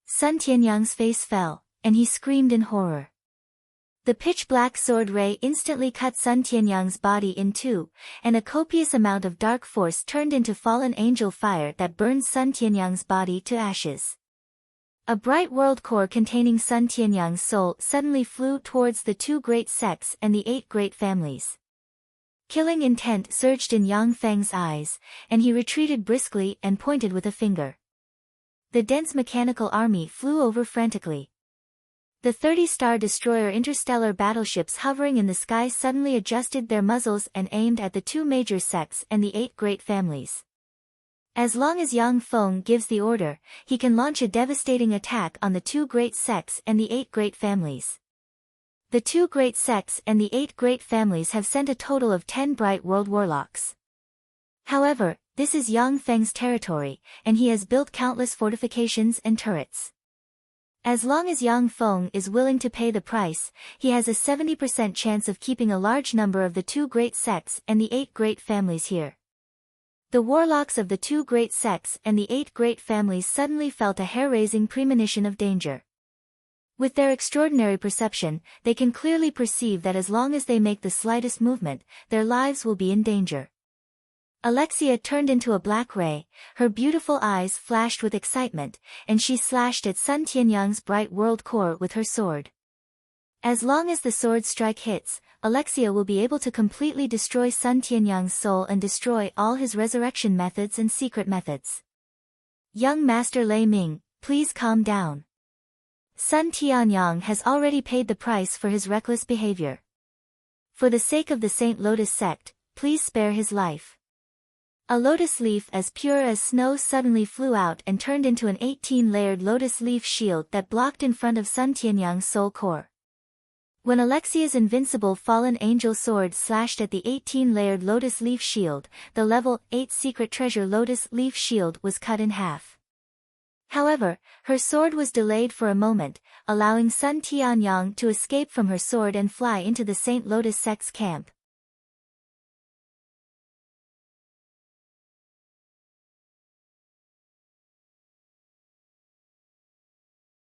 Speaker 1: Sun Tianyang's face fell, and he screamed in horror. The pitch-black sword ray instantly cut Sun Tianyang's body in two, and a copious amount of dark force turned into fallen angel fire that burned Sun Tianyang's body to ashes. A bright world core containing Sun Tianyang's soul suddenly flew towards the 2 great sects and the 8 great families. Killing intent surged in Yang Feng's eyes, and he retreated briskly and pointed with a finger. The dense mechanical army flew over frantically. The 30-star destroyer interstellar battleships hovering in the sky suddenly adjusted their muzzles and aimed at the 2 major sects and the 8 great families. As long as Yang Feng gives the order, he can launch a devastating attack on the 2 great sects and the 8 great families. The 2 great sects and the 8 great families have sent a total of 10 bright world warlocks. However, this is Yang Feng's territory, and he has built countless fortifications and turrets. As long as Yang Feng is willing to pay the price, he has a 70% chance of keeping a large number of the 2 great sects and the 8 great families here. The warlocks of the 2 great sects and the 8 great families suddenly felt a hair-raising premonition of danger. With their extraordinary perception, they can clearly perceive that as long as they make the slightest movement, their lives will be in danger. Alexia turned into a black ray, her beautiful eyes flashed with excitement, and she slashed at Sun Tianyang's bright world core with her sword. As long as the sword strike hits, Alexia will be able to completely destroy Sun Tianyang's soul and destroy all his resurrection methods and secret methods. Young Master Lei Ming, please calm down. Sun Tianyang has already paid the price for his reckless behavior. For the sake of the Saint Lotus sect, please spare his life. A lotus leaf as pure as snow suddenly flew out and turned into an 18-layered lotus leaf shield that blocked in front of Sun Tianyang's soul core. When Alexia's invincible fallen angel sword slashed at the 18-layered lotus leaf shield, the level 8 secret treasure lotus leaf shield was cut in half. However, her sword was delayed for a moment, allowing Sun Tianyang to escape from her sword and fly into the Saint Lotus sect's camp.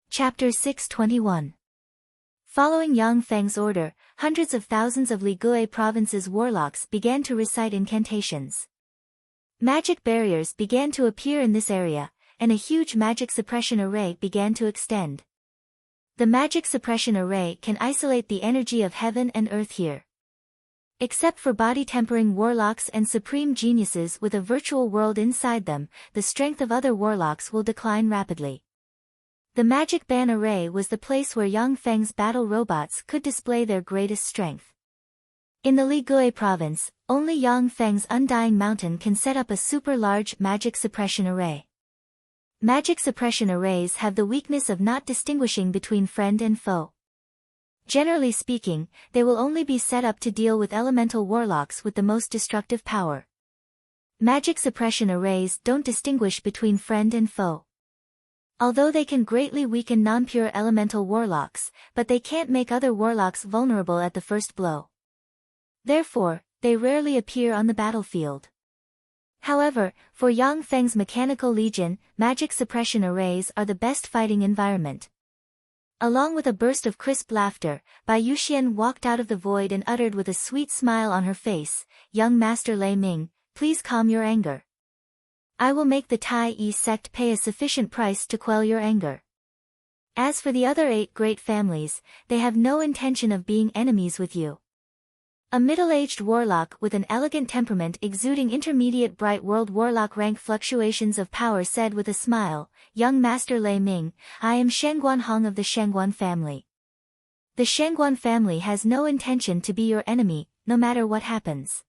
Speaker 1: Chapter 621. Following Yang Feng's order, hundreds of thousands of Ligui province's warlocks began to recite incantations. Magic barriers began to appear in this area, and a huge magic suppression array began to extend. The magic suppression array can isolate the energy of heaven and earth here. Except for body-tempering warlocks and supreme geniuses with a virtual world inside them, the strength of other warlocks will decline rapidly. The magic ban array was the place where Yang Feng's battle robots could display their greatest strength. In the Ligui province, only Yang Feng's Undying Mountain can set up a super-large magic suppression array. Magic suppression arrays have the weakness of not distinguishing between friend and foe. Generally speaking, they will only be set up to deal with elemental warlocks with the most destructive power. Magic suppression arrays don't distinguish between friend and foe. Although they can greatly weaken non-pure elemental warlocks, but they can't make other warlocks vulnerable at the first blow. Therefore, they rarely appear on the battlefield. However, for Yang Feng's Mechanical Legion, magic suppression arrays are the best fighting environment. Along with a burst of crisp laughter, Bai Yuxian walked out of the void and uttered with a sweet smile on her face, "Young Master Lei Ming, please calm your anger. I will make the Tai Yi sect pay a sufficient price to quell your anger. As for the other 8 great families, they have no intention of being enemies with you." A middle-aged warlock with an elegant temperament exuding intermediate bright world warlock rank fluctuations of power said with a smile, "Young Master Lei Ming, I am Shangguan Hong of the Shangguan family. The Shangguan family has no intention to be your enemy, no matter what happens.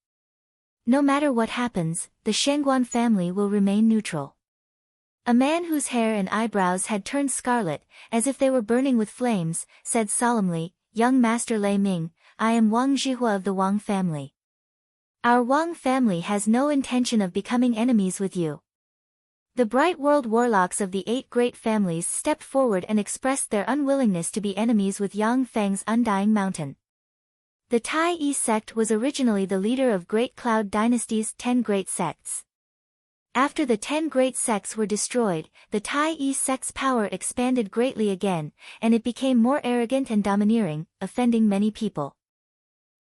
Speaker 1: No matter what happens, the Shangguan family will remain neutral." A man whose hair and eyebrows had turned scarlet, as if they were burning with flames, said solemnly, "Young Master Lei Ming, I am Wang Zhihua of the Wang family. Our Wang family has no intention of becoming enemies with you." The bright world warlocks of the 8 great families stepped forward and expressed their unwillingness to be enemies with Yang Feng's Undying Mountain. The Tai Yi sect was originally the leader of Great Cloud Dynasty's 10 great sects. After the 10 great sects were destroyed, the Tai Yi sect's power expanded greatly again, and it became more arrogant and domineering, offending many people.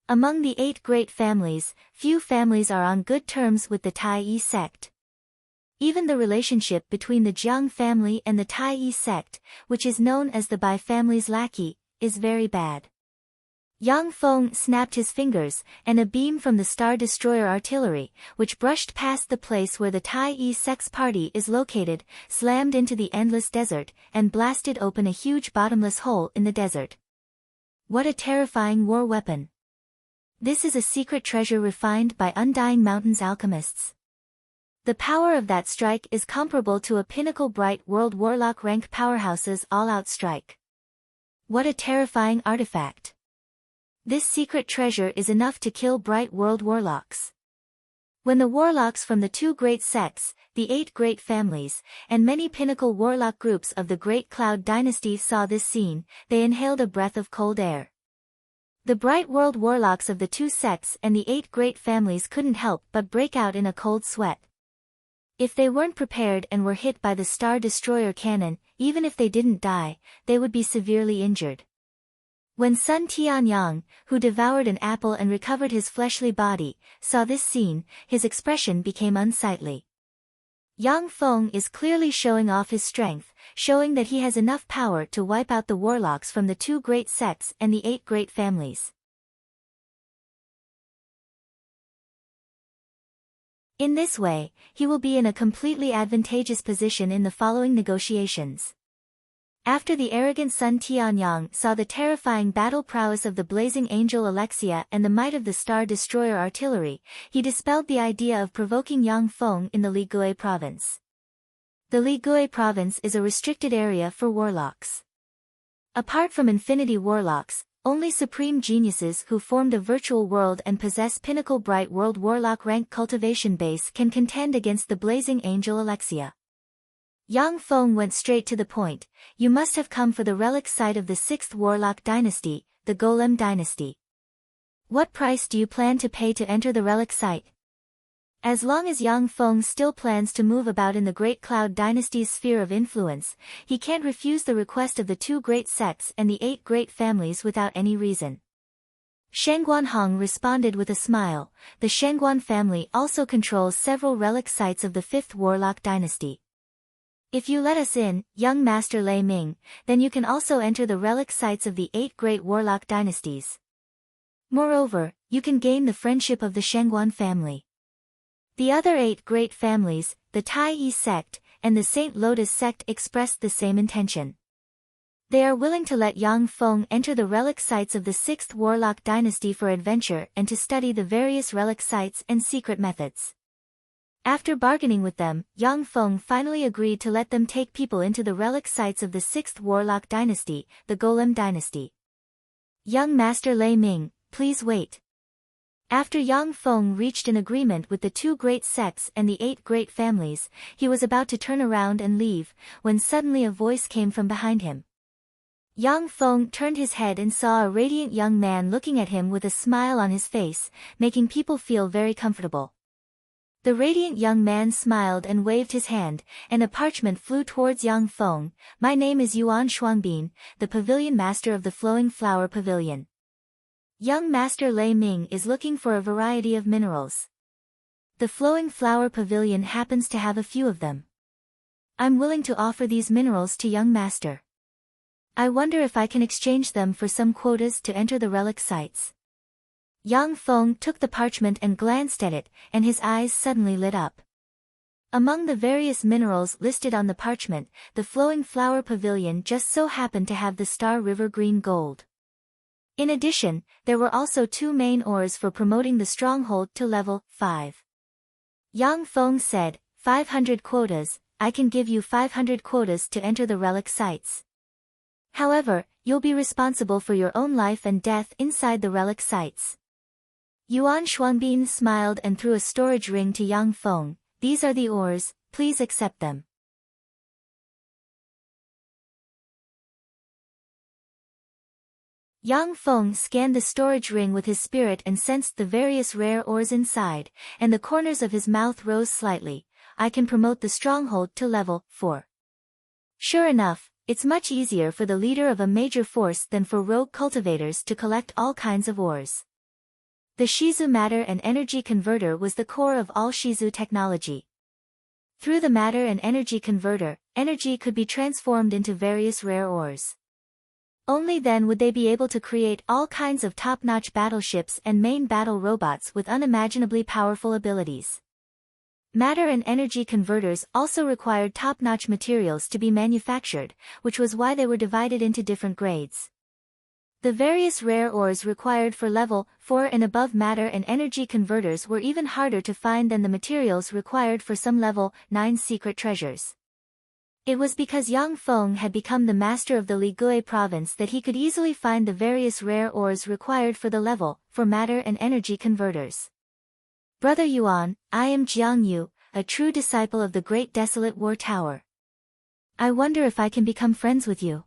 Speaker 1: Among the 8 great families, few families are on good terms with the Tai Yi sect. Even the relationship between the Jiang family and the Tai Yi sect, which is known as the Bai family's lackey, is very bad. Yang Feng snapped his fingers, and a beam from the Star Destroyer artillery, which brushed past the place where the Tai Yi sex party is located, slammed into the endless desert, and blasted open a huge bottomless hole in the desert. What a terrifying war weapon! This is a secret treasure refined by Undying Mountain's alchemists. The power of that strike is comparable to a pinnacle Bright World Warlock rank powerhouse's all-out strike. What a terrifying artifact! This secret treasure is enough to kill Bright World Warlocks. When the warlocks from the 2 great sects, the 8 great families, and many pinnacle warlock groups of the Great Cloud Dynasty saw this scene, they inhaled a breath of cold air. The Bright World Warlocks of the 2 sects and the 8 great families couldn't help but break out in a cold sweat. If they weren't prepared and were hit by the Star Destroyer cannon, even if they didn't die, they would be severely injured. When Sun Tianyang, who devoured an apple and recovered his fleshly body, saw this scene, his expression became unsightly. Yang Feng is clearly showing off his strength, showing that he has enough power to wipe out the warlocks from the 2 great sects and the 8 great families. In this way, he will be in a completely advantageous position in the following negotiations. After the arrogant Sun Tianyang saw the terrifying battle prowess of the blazing angel Alexia and the might of the Star Destroyer artillery, he dispelled the idea of provoking Yang Feng in the Ligui province. The Ligui province is a restricted area for warlocks. Apart from infinity warlocks, only supreme geniuses who formed a virtual world and possess pinnacle Bright World Warlock rank cultivation base can contend against the blazing angel Alexia. Yang Feng went straight to the point. You must have come for the relic site of the 6th Warlock dynasty, the Golem dynasty. What price do you plan to pay to enter the relic site? As long as Yang Feng still plans to move about in the Great Cloud dynasty's sphere of influence, he can't refuse the request of the 2 great sects and the 8 great families without any reason. Shangguan Hong responded with a smile. The Shangguan family also controls several relic sites of the 5th Warlock dynasty. If you let us in, young Master Lei Ming, then you can also enter the relic sites of the 8 great warlock dynasties. Moreover, you can gain the friendship of the Shangguan family. The other 8 great families, the Tai Yi sect, and the Saint Lotus sect expressed the same intention. They are willing to let Yang Feng enter the relic sites of the 6th Warlock dynasty for adventure and to study the various relic sites and secret methods. After bargaining with them, Yang Feng finally agreed to let them take people into the relic sites of the 6th Warlock dynasty, the Golem dynasty. Young Master Lei Ming, please wait. After Yang Feng reached an agreement with the 2 great sects and the 8 great families, he was about to turn around and leave, when suddenly a voice came from behind him. Yang Feng turned his head and saw a radiant young man looking at him with a smile on his face, making people feel very comfortable. The radiant young man smiled and waved his hand, and a parchment flew towards Yang Feng. My name is Yuan Shuangbin, the pavilion master of the Flowing Flower Pavilion. Young Master Lei Ming is looking for a variety of minerals. The Flowing Flower Pavilion happens to have a few of them. I'm willing to offer these minerals to young Master. I wonder if I can exchange them for some quotas to enter the relic sites. Yang Feng took the parchment and glanced at it, and his eyes suddenly lit up. Among the various minerals listed on the parchment, the Flowing Flower Pavilion just so happened to have the Star River Green Gold. In addition, there were also 2 main ores for promoting the stronghold to level 5. Yang Feng said, 500 quotas, I can give you 500 quotas to enter the relic sites. However, you'll be responsible for your own life and death inside the relic sites. Yuan Shuangbin smiled and threw a storage ring to Yang Feng. These are the ores, please accept them. Yang Feng scanned the storage ring with his spirit and sensed the various rare ores inside, and the corners of his mouth rose slightly. I can promote the stronghold to level 4. Sure enough, it's much easier for the leader of a major force than for rogue cultivators to collect all kinds of ores. The Shizu matter and energy converter was the core of all Shizu technology. Through the matter and energy converter, energy could be transformed into various rare ores. Only then would they be able to create all kinds of top-notch battleships and main battle robots with unimaginably powerful abilities. Matter and energy converters also required top-notch materials to be manufactured, which was why they were divided into different grades. The various rare ores required for level 4 and above matter and energy converters were even harder to find than the materials required for some level 9 secret treasures. It was because Yang Feng had become the master of the Ligui province that he could easily find the various rare ores required for the level 4 matter and energy converters. Brother Yuan, I am Jiang Yu, a true disciple of the Great Desolate War Tower. I wonder if I can become friends with you.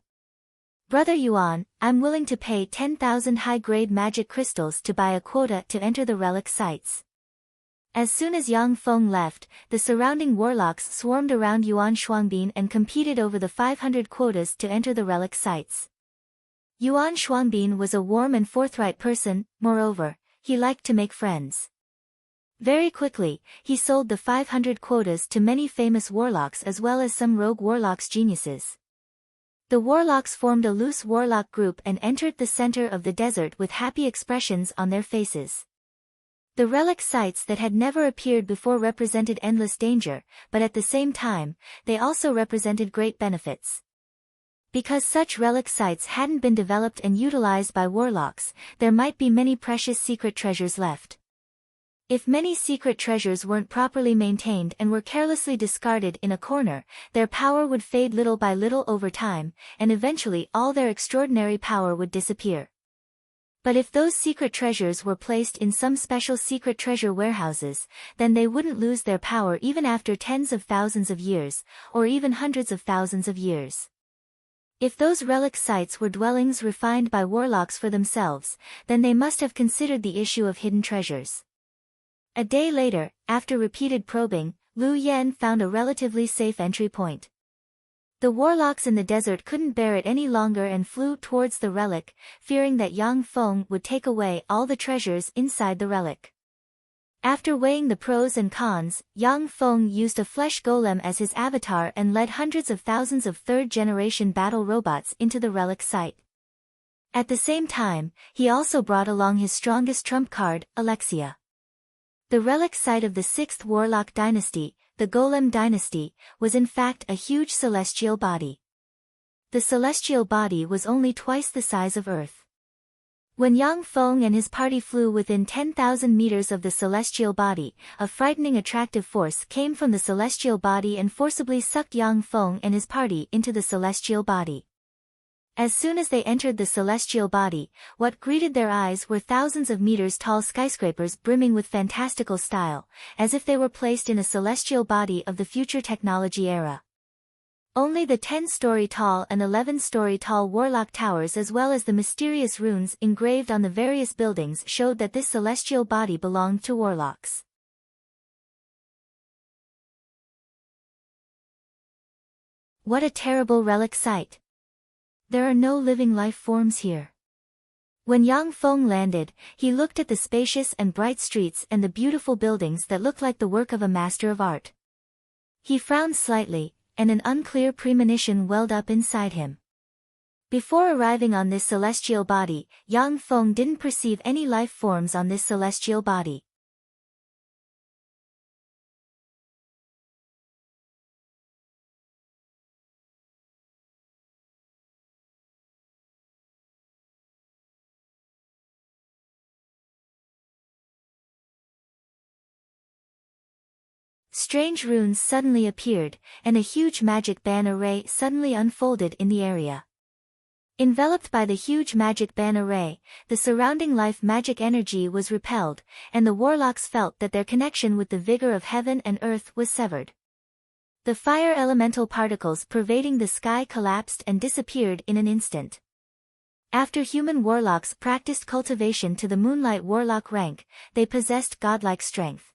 Speaker 1: Brother Yuan, I'm willing to pay 10,000 high-grade magic crystals to buy a quota to enter the relic sites. As soon as Yang Feng left, the surrounding warlocks swarmed around Yuan Shuangbin and competed over the 500 quotas to enter the relic sites. Yuan Shuangbin was a warm and forthright person, moreover, he liked to make friends. Very quickly, he sold the 500 quotas to many famous warlocks as well as some rogue warlocks' geniuses. The warlocks formed a loose warlock group and entered the center of the desert with happy expressions on their faces. The relic sites that had never appeared before represented endless danger, but at the same time, they also represented great benefits. Because such relic sites hadn't been developed and utilized by warlocks, there might be many precious secret treasures left. If many secret treasures weren't properly maintained and were carelessly discarded in a corner, their power would fade little by little over time, and eventually all their extraordinary power would disappear. But if those secret treasures were placed in some special secret treasure warehouses, then they wouldn't lose their power even after tens of thousands of years, or even hundreds of thousands of years. If those relic sites were dwellings refined by warlocks for themselves, then they must have considered the issue of hidden treasures. A day later, after repeated probing, Lu Yan found a relatively safe entry point. The warlocks in the desert couldn't bear it any longer and flew towards the relic, fearing that Yang Feng would take away all the treasures inside the relic. After weighing the pros and cons, Yang Feng used a flesh golem as his avatar and led hundreds of thousands of third-generation battle robots into the relic site. At the same time, he also brought along his strongest trump card, Alexia. The relic site of the 6th Warlock dynasty, the Golem dynasty, was in fact a huge celestial body. The celestial body was only twice the size of Earth. When Yang Feng and his party flew within 10,000 meters of the celestial body, a frightening attractive force came from the celestial body and forcibly sucked Yang Feng and his party into the celestial body. As soon as they entered the celestial body, what greeted their eyes were thousands of meters-tall skyscrapers brimming with fantastical style, as if they were placed in a celestial body of the future technology era. Only the 10-story tall and 11-story tall warlock towers as well as the mysterious runes engraved on the various buildings showed that this celestial body belonged to warlocks. What a terrible relic site! There are no living life forms here. When Yang Feng landed, he looked at the spacious and bright streets and the beautiful buildings that looked like the work of a master of art. He frowned slightly, and an unclear premonition welled up inside him. Before arriving on this celestial body, Yang Feng didn't perceive any life forms on this celestial body. Strange runes suddenly appeared, and a huge magic ban array suddenly unfolded in the area. Enveloped by the huge magic ban array, the surrounding life magic energy was repelled, and the warlocks felt that their connection with the vigor of heaven and earth was severed. The fire elemental particles pervading the sky collapsed and disappeared in an instant. After human warlocks practiced cultivation to the Moonlight Warlock rank, they possessed godlike strength.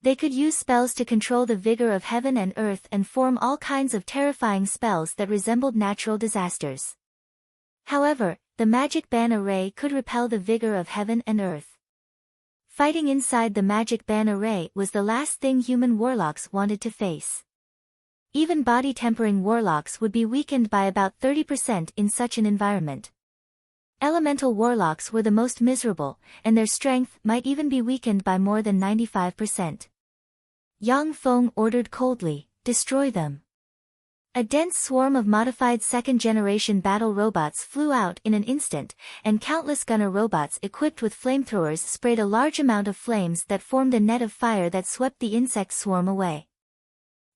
Speaker 1: They could use spells to control the vigor of heaven and earth and form all kinds of terrifying spells that resembled natural disasters. However, the magic ban array could repel the vigor of heaven and earth. Fighting inside the magic ban array was the last thing human warlocks wanted to face. Even body-tempering warlocks would be weakened by about 30% in such an environment. Elemental warlocks were the most miserable, and their strength might even be weakened by more than 95%. Yang Feng ordered coldly, "Destroy them." A dense swarm of modified second-generation battle robots flew out in an instant, and countless gunner robots equipped with flamethrowers sprayed a large amount of flames that formed a net of fire that swept the insect swarm away.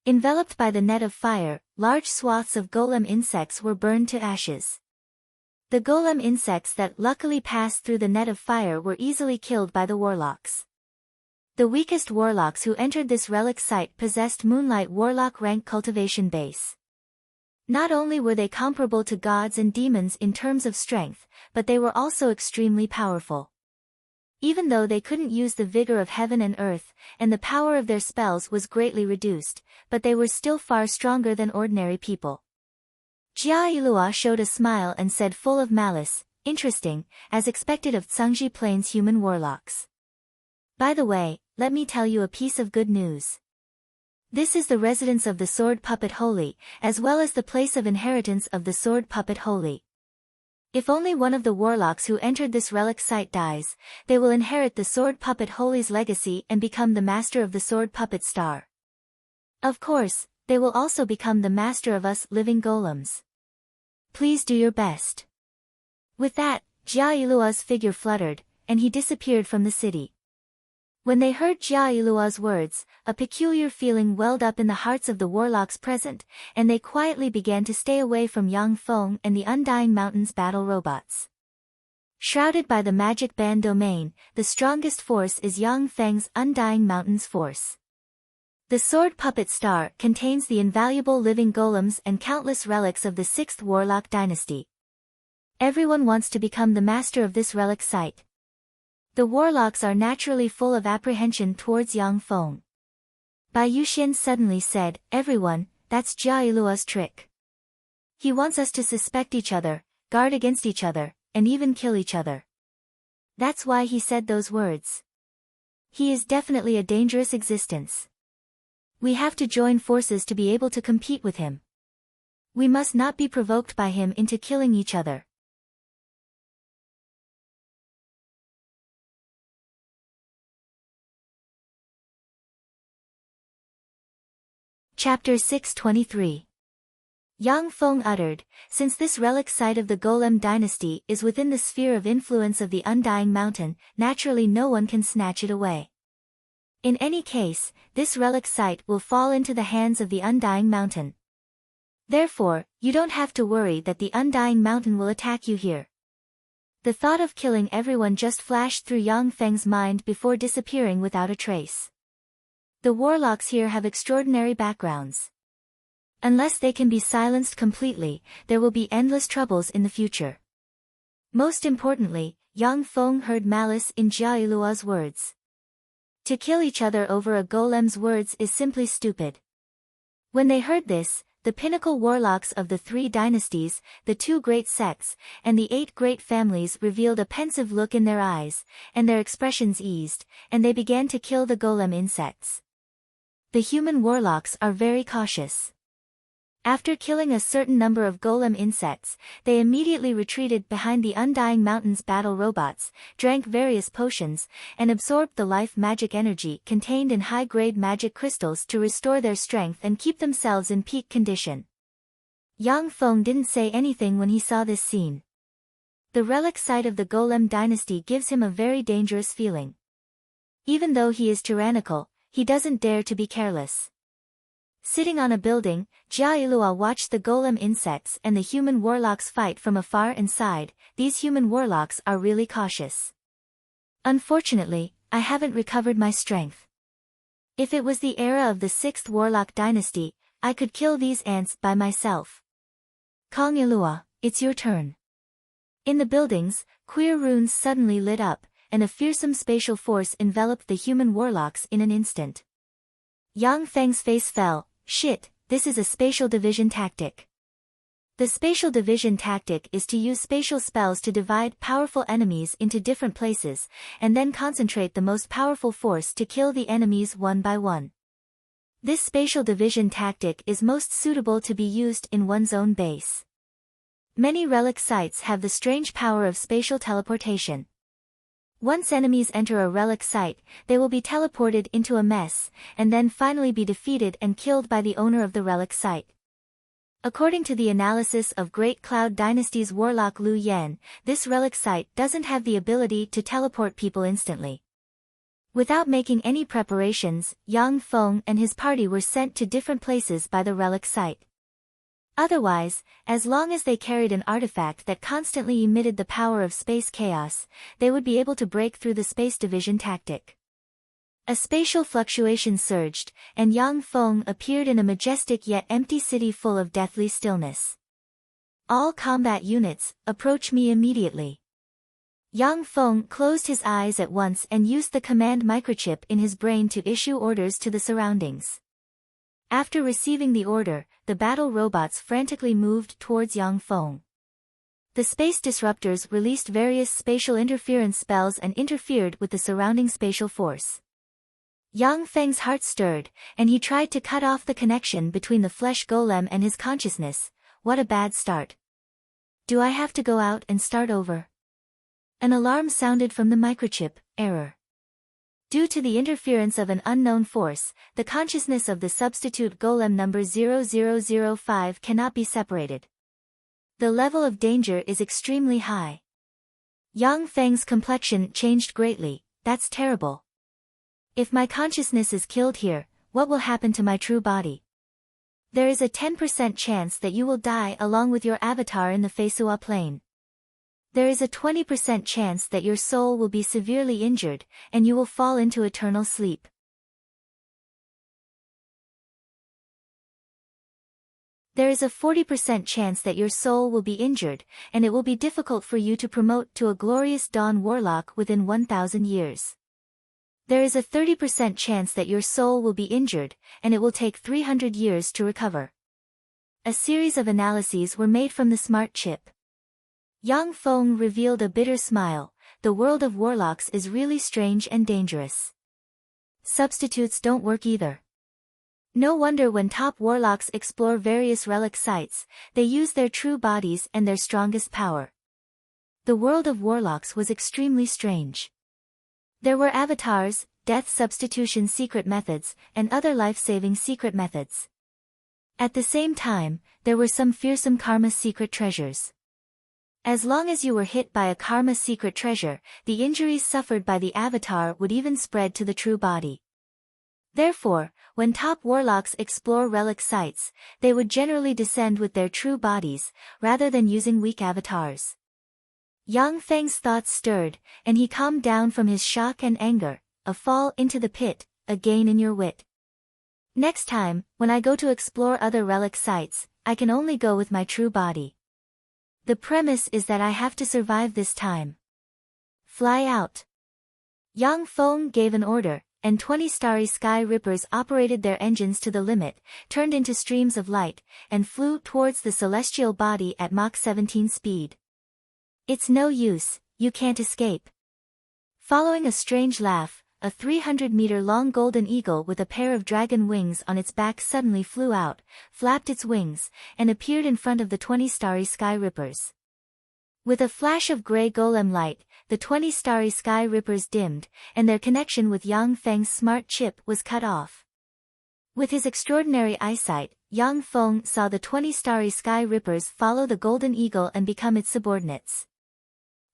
Speaker 1: Enveloped by the net of fire, large swaths of golem insects were burned to ashes. The golem insects that luckily passed through the net of fire were easily killed by the warlocks. The weakest warlocks who entered this relic site possessed Moonlight Warlock rank cultivation base. Not only were they comparable to gods and demons in terms of strength, but they were also extremely powerful. Even though they couldn't use the vigor of heaven and earth, and the power of their spells was greatly reduced, but they were still far stronger than ordinary people. Jia Yilua showed a smile and said full of malice, "Interesting, as expected of Tsangji Plains human warlocks. By the way, let me tell you a piece of good news. This is the residence of the Sword Puppet Holy, as well as the place of inheritance of the Sword Puppet Holy. If only one of the warlocks who entered this relic site dies, they will inherit the Sword Puppet Holy's legacy and become the master of the Sword Puppet Star. Of course, they will also become the master of us living golems. Please do your best." With that, Jia Yilua's figure fluttered, and he disappeared from the city. When they heard Jia Yilua's words, a peculiar feeling welled up in the hearts of the warlocks present, and they quietly began to stay away from Yang Feng and the Undying Mountain's battle robots. Shrouded by the magic band domain, the strongest force is Yang Feng's Undying Mountain's force. The Sword Puppet Star contains the invaluable living golems and countless relics of the 6th Warlock dynasty. Everyone wants to become the master of this relic site. The warlocks are naturally full of apprehension towards Yang Feng. Bai Yuxian suddenly said, "Everyone, that's Jia Yilua's trick. He wants us to suspect each other, guard against each other, and even kill each other. That's why he said those words. He is definitely a dangerous existence. We have to join forces to be able to compete with him. We must not be provoked by him into killing each other." Chapter 623. Yang Feng uttered, "Since this relic site of the Golem dynasty is within the sphere of influence of the Undying Mountain, naturally no one can snatch it away. In any case, this relic site will fall into the hands of the Undying Mountain. Therefore, you don't have to worry that the Undying Mountain will attack you here." The thought of killing everyone just flashed through Yang Feng's mind before disappearing without a trace. The warlocks here have extraordinary backgrounds. Unless they can be silenced completely, there will be endless troubles in the future. Most importantly, Yang Feng heard malice in Jia Yilua's words. To kill each other over a golem's words is simply stupid. When they heard this, the pinnacle warlocks of the 3 dynasties, the 2 great sects, and the 8 great families revealed a pensive look in their eyes, and their expressions eased, and they began to kill the golem insects. The human warlocks are very cautious. After killing a certain number of golem insects, they immediately retreated behind the Undying Mountain's battle robots, drank various potions, and absorbed the life magic energy contained in high-grade magic crystals to restore their strength and keep themselves in peak condition. Yang Feng didn't say anything when he saw this scene. The relic site of the Golem dynasty gives him a very dangerous feeling. Even though he is tyrannical, he doesn't dare to be careless. Sitting on a building, Jia Yilua watched the golem insects and the human warlocks fight from afar and sighed. These human warlocks are really cautious. Unfortunately, I haven't recovered my strength. If it was the era of the 6th Warlock dynasty, I could kill these ants by myself. Kong Yilua, it's your turn. In the buildings, queer runes suddenly lit up, and a fearsome spatial force enveloped the human warlocks in an instant. Yang Feng's face fell. Shit, this is a spatial division tactic. The spatial division tactic is to use spatial spells to divide powerful enemies into different places, and then concentrate the most powerful force to kill the enemies one by one. This spatial division tactic is most suitable to be used in one's own base. Many relic sites have the strange power of spatial teleportation. Once enemies enter a relic site, they will be teleported into a mess, and then finally be defeated and killed by the owner of the relic site. According to the analysis of Great Cloud Dynasty's warlock Liu Yan, this relic site doesn't have the ability to teleport people instantly. Without making any preparations, Yang Feng and his party were sent to different places by the relic site. Otherwise, as long as they carried an artifact that constantly emitted the power of space chaos, they would be able to break through the space division tactic. A spatial fluctuation surged, and Yang Feng appeared in a majestic yet empty city full of deathly stillness. All combat units, approach me immediately. Yang Feng closed his eyes at once and used the command microchip in his brain to issue orders to the surroundings. After receiving the order, the battle robots frantically moved towards Yang Feng. The space disruptors released various spatial interference spells and interfered with the surrounding spatial force. Yang Feng's heart stirred, and he tried to cut off the connection between the flesh golem and his consciousness. What a bad start. Do I have to go out and start over? An alarm sounded from the microchip. Error. Due to the interference of an unknown force, the consciousness of the substitute golem number 0005 cannot be separated. The level of danger is extremely high. Yang Feng's complexion changed greatly. That's terrible. If my consciousness is killed here, what will happen to my true body? There is a 10% chance that you will die along with your avatar in the Feisua plane. There is a 20% chance that your soul will be severely injured, and you will fall into eternal sleep. There is a 40% chance that your soul will be injured, and it will be difficult for you to promote to a glorious dawn warlock within 1,000 years. There is a 30% chance that your soul will be injured, and it will take 300 years to recover. A series of analyses were made from the smart chip. Yang Feng revealed a bitter smile. The world of warlocks is really strange and dangerous. Substitutes don't work either. No wonder when top warlocks explore various relic sites, they use their true bodies and their strongest power. The world of warlocks was extremely strange. There were avatars, death substitution secret methods, and other life-saving secret methods. At the same time, there were some fearsome karma secret treasures. As long as you were hit by a karma secret treasure, the injuries suffered by the avatar would even spread to the true body. Therefore, when top warlocks explore relic sites, they would generally descend with their true bodies, rather than using weak avatars. Yang Feng's thoughts stirred, and he calmed down from his shock and anger. A fall into the pit, a gain in your wit. Next time, when I go to explore other relic sites, I can only go with my true body. The premise is that I have to survive this time. Fly out. Yang Feng gave an order, and 20 starry sky rippers operated their engines to the limit, turned into streams of light, and flew towards the celestial body at Mach 17 speed. It's no use, you can't escape. Following a strange laugh, a 300-meter-long golden eagle with a pair of dragon wings on its back suddenly flew out, flapped its wings, and appeared in front of the 20 starry sky rippers. With a flash of gray golem light, the 20 starry sky rippers dimmed, and their connection with Yang Feng's smart chip was cut off. With his extraordinary eyesight, Yang Feng saw the 20 starry sky rippers follow the golden eagle and become its subordinates.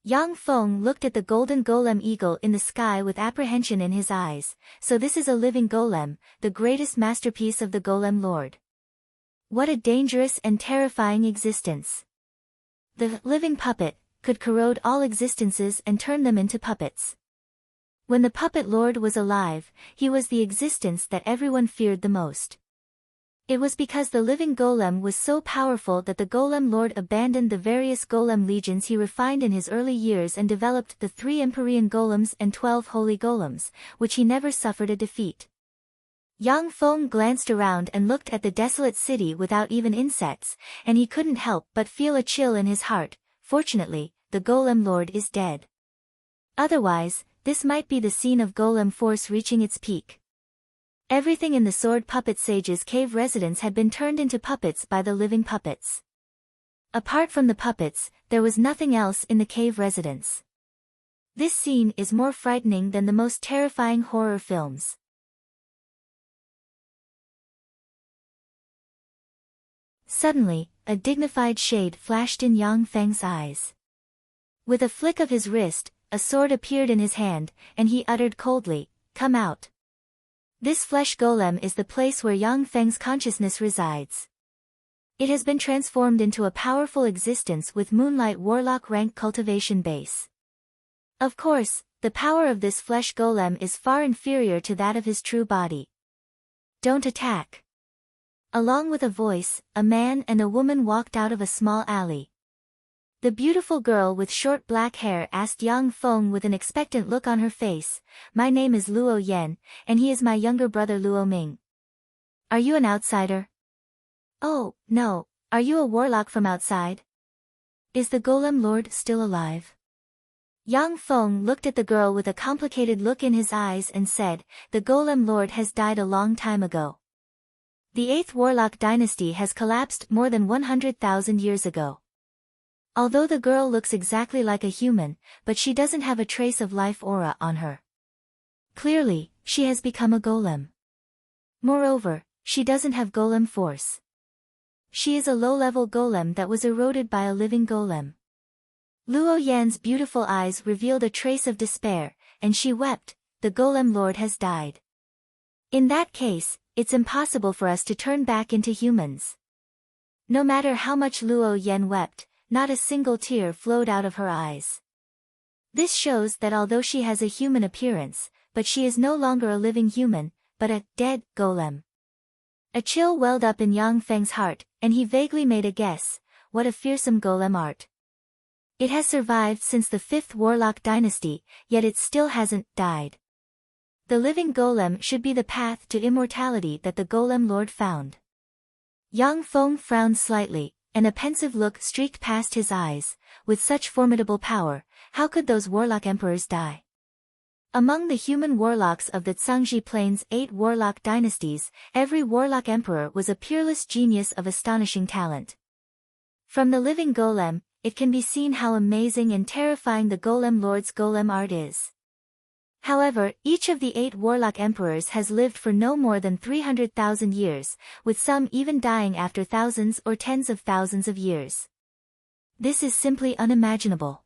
Speaker 1: Yang Feng looked at the golden golem eagle in the sky with apprehension in his eyes. So this is a living golem, the greatest masterpiece of the golem lord. What a dangerous and terrifying existence. The living puppet could corrode all existences and turn them into puppets. When the puppet lord was alive, he was the existence that everyone feared the most. It was because the living golem was so powerful that the golem lord abandoned the various golem legions he refined in his early years and developed the 3 Empyrean golems and 12 holy golems, which he never suffered a defeat. Yang Feng glanced around and looked at the desolate city without even insects, and he couldn't help but feel a chill in his heart. Fortunately, the golem lord is dead. Otherwise, this might be the scene of golem force reaching its peak. Everything in the Sword Puppet Sage's cave residence had been turned into puppets by the living puppets. Apart from the puppets, there was nothing else in the cave residence. This scene is more frightening than the most terrifying horror films. Suddenly, a dignified shade flashed in Yang Feng's eyes. With a flick of his wrist, a sword appeared in his hand, and he uttered coldly, "Come out." This flesh golem is the place where Yang Feng's consciousness resides. It has been transformed into a powerful existence with Moonlight Warlock rank cultivation base. Of course, the power of this flesh golem is far inferior to that of his true body. "Don't attack." Along with a voice, a man and a woman walked out of a small alley. The beautiful girl with short black hair asked Yang Feng with an expectant look on her face, "My name is Luo Yan, and he is my younger brother Luo Ming. Are you an outsider?" "Oh, no, are you a warlock from outside? Is the Golem Lord still alive?" Yang Feng looked at the girl with a complicated look in his eyes and said, "The Golem Lord has died a long time ago. The 8th Warlock dynasty has collapsed more than 100,000 years ago." Although the girl looks exactly like a human, but she doesn't have a trace of life aura on her. Clearly, she has become a golem. Moreover, she doesn't have golem force. She is a low-level golem that was eroded by a living golem. Luo Yan's beautiful eyes revealed a trace of despair, and she wept, "The Golem Lord has died. In that case, it's impossible for us to turn back into humans." No matter how much Luo Yan wept, not a single tear flowed out of her eyes. This shows that although she has a human appearance, but she is no longer a living human, but a dead golem. A chill welled up in Yang Feng's heart, and he vaguely made a guess, what a fearsome golem art. It has survived since the 5th Warlock dynasty, yet it still hasn't died. The living golem should be the path to immortality that the Golem Lord found. Yang Feng frowned slightly, and a pensive look streaked past his eyes. With such formidable power, how could those warlock emperors die? Among the human warlocks of the Zhangji Plains 8 warlock dynasties, every warlock emperor was a peerless genius of astonishing talent. From the living golem, it can be seen how amazing and terrifying the Golem Lord's golem art is. However, each of the 8 warlock emperors has lived for no more than 300,000 years, with some even dying after thousands or tens of thousands of years. This is simply unimaginable.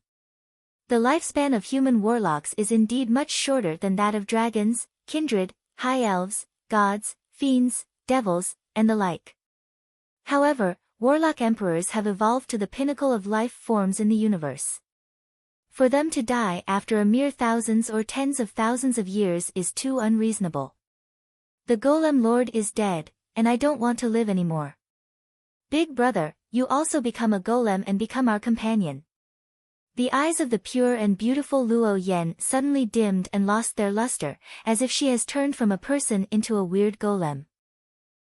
Speaker 1: The lifespan of human warlocks is indeed much shorter than that of dragons, kindred, high elves, gods, fiends, devils, and the like. However, warlock emperors have evolved to the pinnacle of life forms in the universe. For them to die after a mere thousands or tens of thousands of years is too unreasonable. The Golem Lord is dead, and I don't want to live anymore. Big brother, you also become a golem and become our companion. The eyes of the pure and beautiful Luo Yan suddenly dimmed and lost their luster, as if she has turned from a person into a weird golem.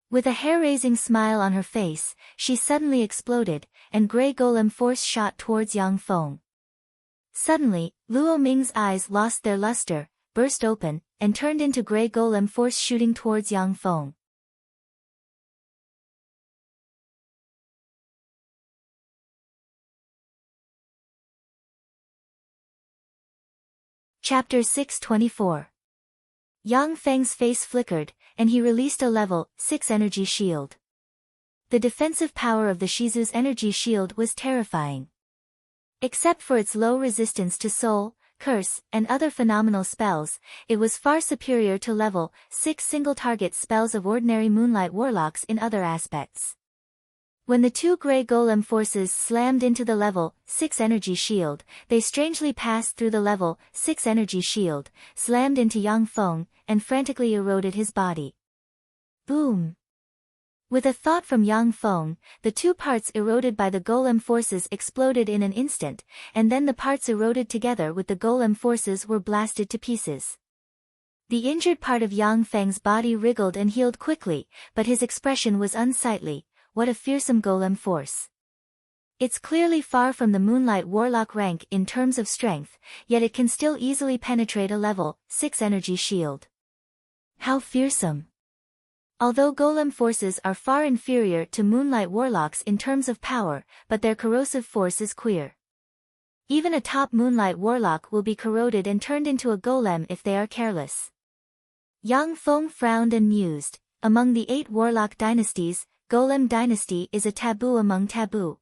Speaker 1: With a hair-raising smile on her face, she suddenly exploded, and grey golem force shot towards Yang Feng. Suddenly, Luo Ming's eyes lost their luster, burst open, and turned into grey golem force shooting towards Yang Feng. Chapter 624. Yang Feng's face flickered, and he released a level 6 energy shield. The defensive power of the Shizu's energy shield was terrifying. Except for its low resistance to soul, curse, and other phenomenal spells, it was far superior to level 6 single-target spells of ordinary Moonlight Warlocks in other aspects. When the 2 grey golem forces slammed into the level 6 energy shield, they strangely passed through the level 6 energy shield, slammed into Yang Feng, and frantically eroded his body. Boom! With a thought from Yang Feng, the 2 parts eroded by the golem forces exploded in an instant, and then the parts eroded together with the golem forces were blasted to pieces. The injured part of Yang Feng's body wriggled and healed quickly, but his expression was unsightly. What a fearsome golem force. It's clearly far from the Moonlight Warlock rank in terms of strength, yet it can still easily penetrate a level 6 energy shield. How fearsome. Although golem forces are far inferior to moonlight warlocks in terms of power, but their corrosive force is queer. Even a top moonlight warlock will be corroded and turned into a golem if they are careless. Yang Feng frowned and mused. Among the 8 warlock dynasties, Golem dynasty is a taboo among taboo.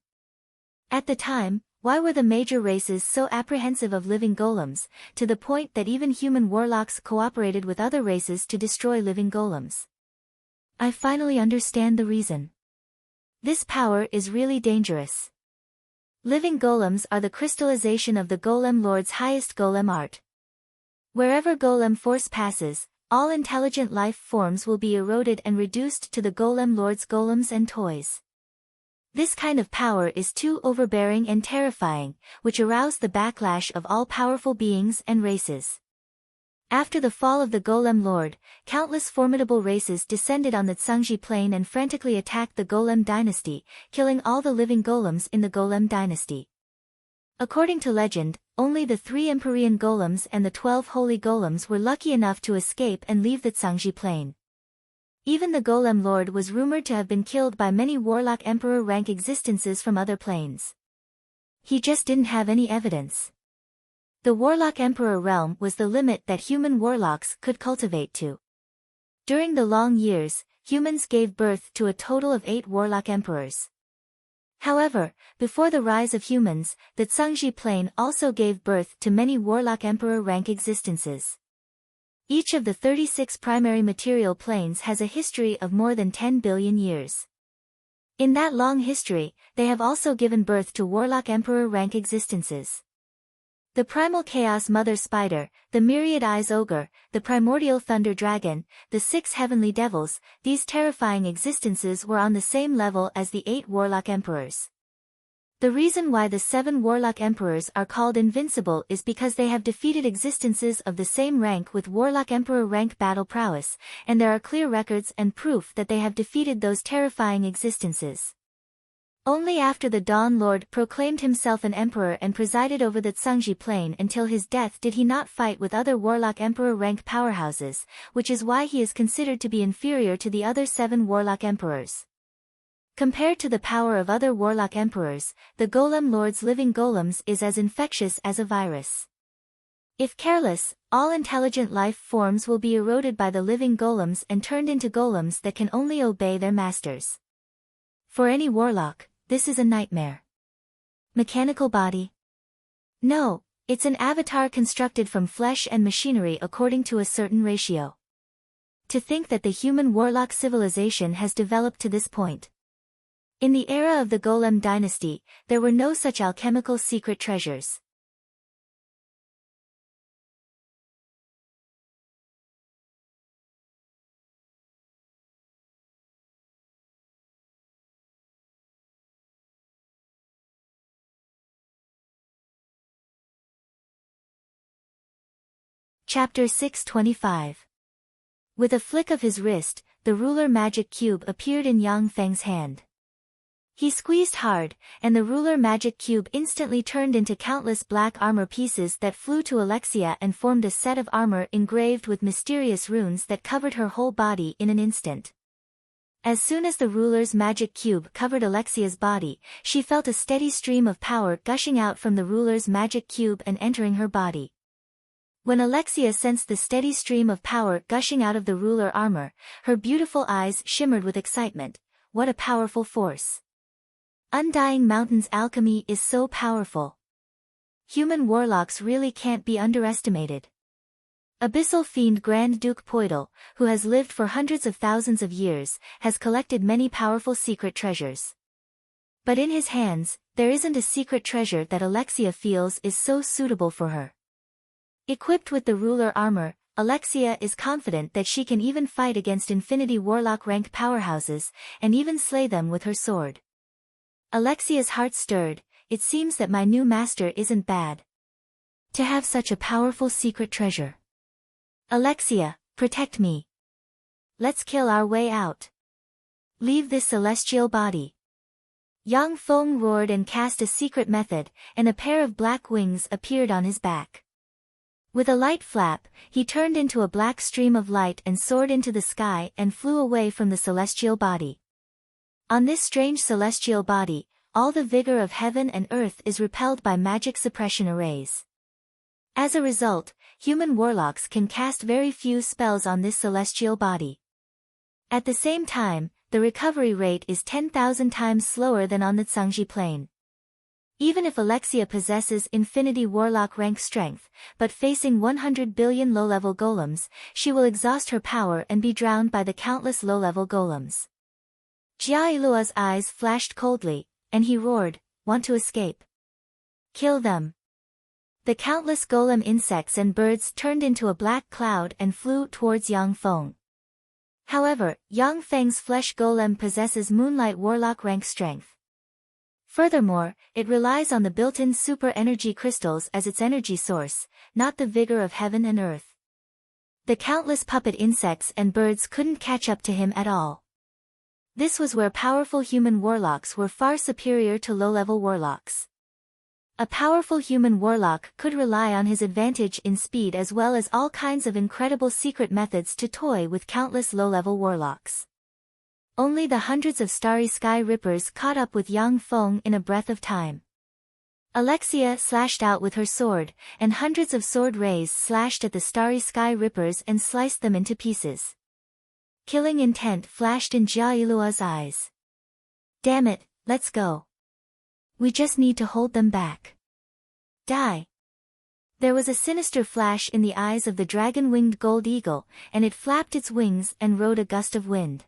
Speaker 1: At the time, why were the major races so apprehensive of living golems, to the point that even human warlocks cooperated with other races to destroy living golems? I finally understand the reason. This power is really dangerous. Living golems are the crystallization of the Golem Lord's highest golem art. Wherever golem force passes, all intelligent life forms will be eroded and reduced to the Golem Lord's golems and toys. This kind of power is too overbearing and terrifying, which aroused the backlash of all powerful beings and races. After the fall of the Golem Lord, countless formidable races descended on the Tsangji Plain and frantically attacked the Golem dynasty, killing all the living golems in the Golem dynasty. According to legend, only the 3 Empyrean golems and the 12 holy golems were lucky enough to escape and leave the Tsangji Plain. Even the Golem Lord was rumored to have been killed by many warlock emperor rank existences from other planes. He just didn't have any evidence. The warlock emperor realm was the limit that human warlocks could cultivate to. During the long years, humans gave birth to a total of 8 warlock emperors. However, before the rise of humans, the Tsangji Plain also gave birth to many warlock emperor rank existences. Each of the 36 primary material planes has a history of more than 10 billion years. In that long history, they have also given birth to warlock emperor rank existences. The primal chaos mother spider, the myriad eyes ogre, the primordial thunder dragon, the 6 heavenly devils, these terrifying existences were on the same level as the 8 warlock emperors. The reason why the 7 warlock emperors are called invincible is because they have defeated existences of the same rank with warlock emperor rank battle prowess, and there are clear records and proof that they have defeated those terrifying existences. Only after the Dawn Lord proclaimed himself an emperor and presided over the Tsangji Plain until his death did he not fight with other warlock emperor rank powerhouses, which is why he is considered to be inferior to the other 7 warlock emperors. Compared to the power of other warlock emperors, the Golem Lord's living golems is as infectious as a virus. If careless, all intelligent life forms will be eroded by the living golems and turned into golems that can only obey their masters. For any warlock, this is a nightmare. Mechanical body? No, it's an avatar constructed from flesh and machinery according to a certain ratio. To think that the human warlock civilization has developed to this point. In the era of the Golem dynasty, there were no such alchemical secret treasures. Chapter 625. With a flick of his wrist, the ruler magic cube appeared in Yang Feng's hand. He squeezed hard, and the ruler magic cube instantly turned into countless black armor pieces that flew to Alexia and formed a set of armor engraved with mysterious runes that covered her whole body in an instant. As soon as the ruler's magic cube covered Alexia's body, she felt a steady stream of power gushing out from the ruler's magic cube and entering her body. When Alexia sensed the steady stream of power gushing out of the ruler armor, her beautiful eyes shimmered with excitement. What a powerful force! Undying Mountain's alchemy is so powerful. Human warlocks really can't be underestimated. Abyssal fiend Grand Duke Poidal, who has lived for hundreds of thousands of years, has collected many powerful secret treasures. But in his hands, there isn't a secret treasure that Alexia feels is so suitable for her. Equipped with the ruler armor, Alexia is confident that she can even fight against infinity warlock rank powerhouses, and even slay them with her sword. Alexia's heart stirred. It seems that my new master isn't bad. To have such a powerful secret treasure. Alexia, protect me. Let's kill our way out. Leave this celestial body. Yang Feng roared and cast a secret method, and a pair of black wings appeared on his back. With a light flap, he turned into a black stream of light and soared into the sky and flew away from the celestial body. On this strange celestial body, all the vigor of heaven and earth is repelled by magic suppression arrays. As a result, human warlocks can cast very few spells on this celestial body. At the same time, the recovery rate is 10,000 times slower than on the Tsangji plane. Even if Alexia possesses infinity warlock rank strength, but facing 100 billion low-level golems, she will exhaust her power and be drowned by the countless low-level golems. Jia Ilua's eyes flashed coldly, and he roared, "Want to escape? Kill them!" The countless golem insects and birds turned into a black cloud and flew towards Yang Feng. However, Yang Feng's flesh golem possesses moonlight warlock rank strength. Furthermore, it relies on the built-in super energy crystals as its energy source, not the vigor of heaven and earth. The countless puppet insects and birds couldn't catch up to him at all. This was where powerful human warlocks were far superior to low-level warlocks. A powerful human warlock could rely on his advantage in speed as well as all kinds of incredible secret methods to toy with countless low-level warlocks. Only the hundreds of starry sky rippers caught up with Yang Feng in a breath of time. Alexia slashed out with her sword, and hundreds of sword rays slashed at the starry sky rippers and sliced them into pieces. Killing intent flashed in Jia Ilua's eyes. "Damn it, let's go. We just need to hold them back. Die." There was a sinister flash in the eyes of the dragon-winged gold eagle, and it flapped its wings and rode a gust of wind.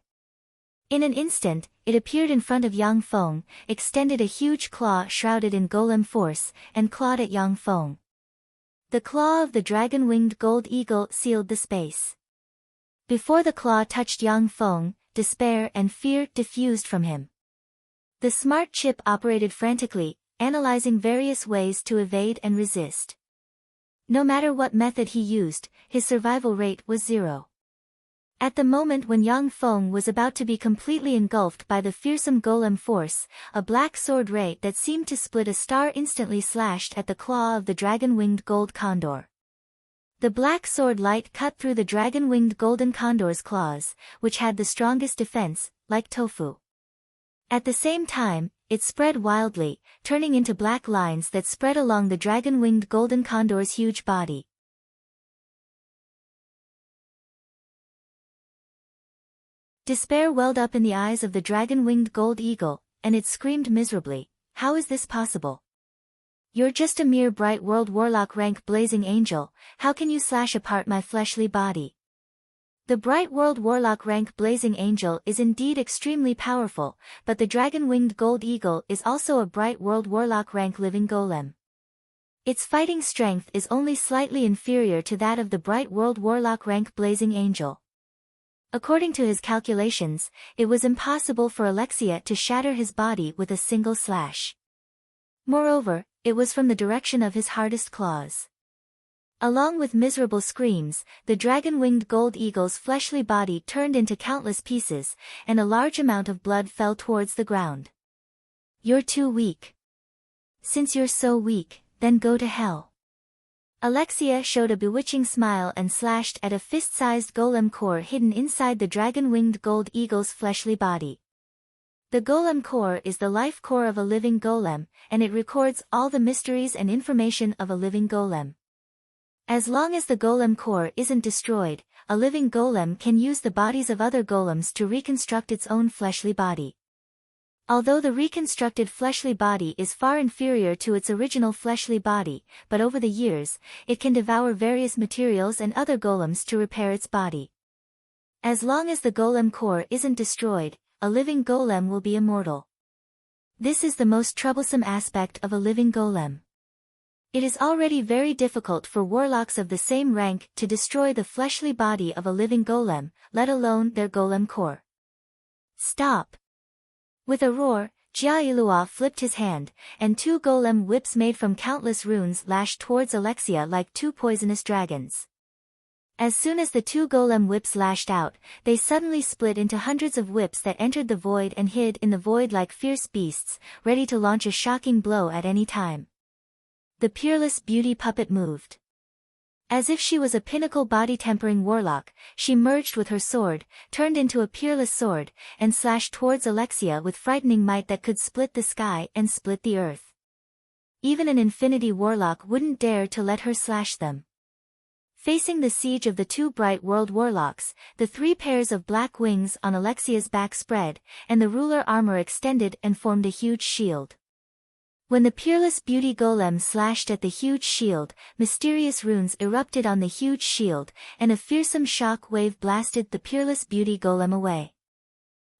Speaker 1: In an instant, it appeared in front of Yang Feng, extended a huge claw shrouded in golem force, and clawed at Yang Feng. The claw of the dragon-winged gold eagle sealed the space. Before the claw touched Yang Feng, despair and fear diffused from him. The smart chip operated frantically, analyzing various ways to evade and resist. No matter what method he used, his survival rate was 0. At the moment when Yang Feng was about to be completely engulfed by the fearsome golem force, a black sword ray that seemed to split a star instantly slashed at the claw of the dragon-winged gold condor. The black sword light cut through the dragon-winged golden condor's claws, which had the strongest defense, like tofu. At the same time, it spread wildly, turning into black lines that spread along the dragon-winged golden condor's huge body. Despair welled up in the eyes of the dragon-winged gold eagle, and it screamed miserably, "How is this possible? You're just a mere bright world warlock rank blazing angel, how can you slash apart my fleshly body?" The bright world warlock rank blazing angel is indeed extremely powerful, but the dragon-winged gold eagle is also a bright world warlock rank living golem. Its fighting strength is only slightly inferior to that of the bright world warlock rank blazing angel. According to his calculations, it was impossible for Alexia to shatter his body with a single slash. Moreover, it was from the direction of his hardest claws. Along with miserable screams, the dragon-winged gold eagle's fleshly body turned into countless pieces, and a large amount of blood fell towards the ground. "You're too weak. Since you're so weak, then go to hell." Alexia showed a bewitching smile and slashed at a fist-sized golem core hidden inside the dragon-winged gold eagle's fleshly body. The golem core is the life core of a living golem, and it records all the mysteries and information of a living golem. As long as the golem core isn't destroyed, a living golem can use the bodies of other golems to reconstruct its own fleshly body. Although the reconstructed fleshly body is far inferior to its original fleshly body, but over the years, it can devour various materials and other golems to repair its body. As long as the golem core isn't destroyed, a living golem will be immortal. This is the most troublesome aspect of a living golem. It is already very difficult for warlocks of the same rank to destroy the fleshly body of a living golem, let alone their golem core. "Stop!" With a roar, Jia Ilua flipped his hand, and two golem whips made from countless runes lashed towards Alexia like two poisonous dragons. As soon as the two golem whips lashed out, they suddenly split into hundreds of whips that entered the void and hid in the void like fierce beasts, ready to launch a shocking blow at any time. The peerless beauty puppet moved. As if she was a pinnacle body-tempering warlock, she merged with her sword, turned into a peerless sword, and slashed towards Alexia with frightening might that could split the sky and split the earth. Even an infinity warlock wouldn't dare to let her slash them. Facing the siege of the two bright world warlocks, the three pairs of black wings on Alexia's back spread, and the ruler armor extended and formed a huge shield. When the peerless beauty golem slashed at the huge shield, mysterious runes erupted on the huge shield, and a fearsome shock wave blasted the peerless beauty golem away.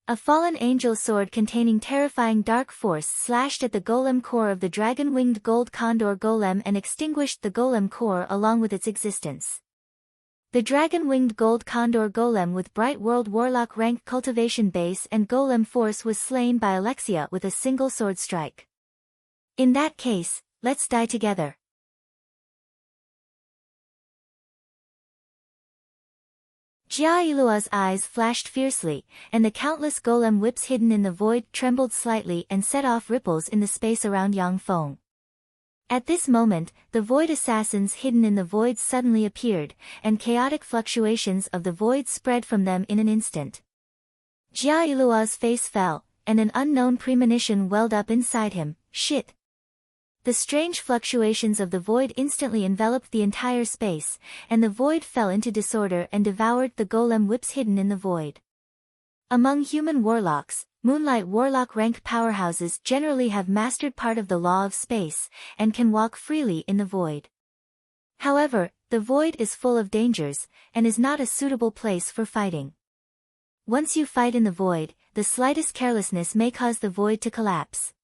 Speaker 1: A fallen angel sword containing terrifying dark force slashed at the golem core of the dragon-winged gold condor golem and extinguished the golem core along with its existence. The dragon-winged gold condor golem with bright world warlock rank cultivation base and golem force was slain by Alexia with a single sword strike. In that case, let's die together. Jia-Ilua's eyes flashed fiercely, and the countless golem whips hidden in the void trembled slightly and set off ripples in the space around Yang Feng. At this moment, the void assassins hidden in the void suddenly appeared, and chaotic fluctuations of the void spread from them in an instant. Jia-Ilua's face fell, and an unknown premonition welled up inside him. Shit! The strange fluctuations of the void instantly enveloped the entire space, and the void fell into disorder and devoured the golem whips hidden in the void. Among human warlocks, Moonlight Warlock rank powerhouses generally have mastered part of the law of space, and can walk freely in the void. However, the void is full of dangers, and is not a suitable place for fighting. Once you fight in the void, the slightest carelessness may cause the void to collapse.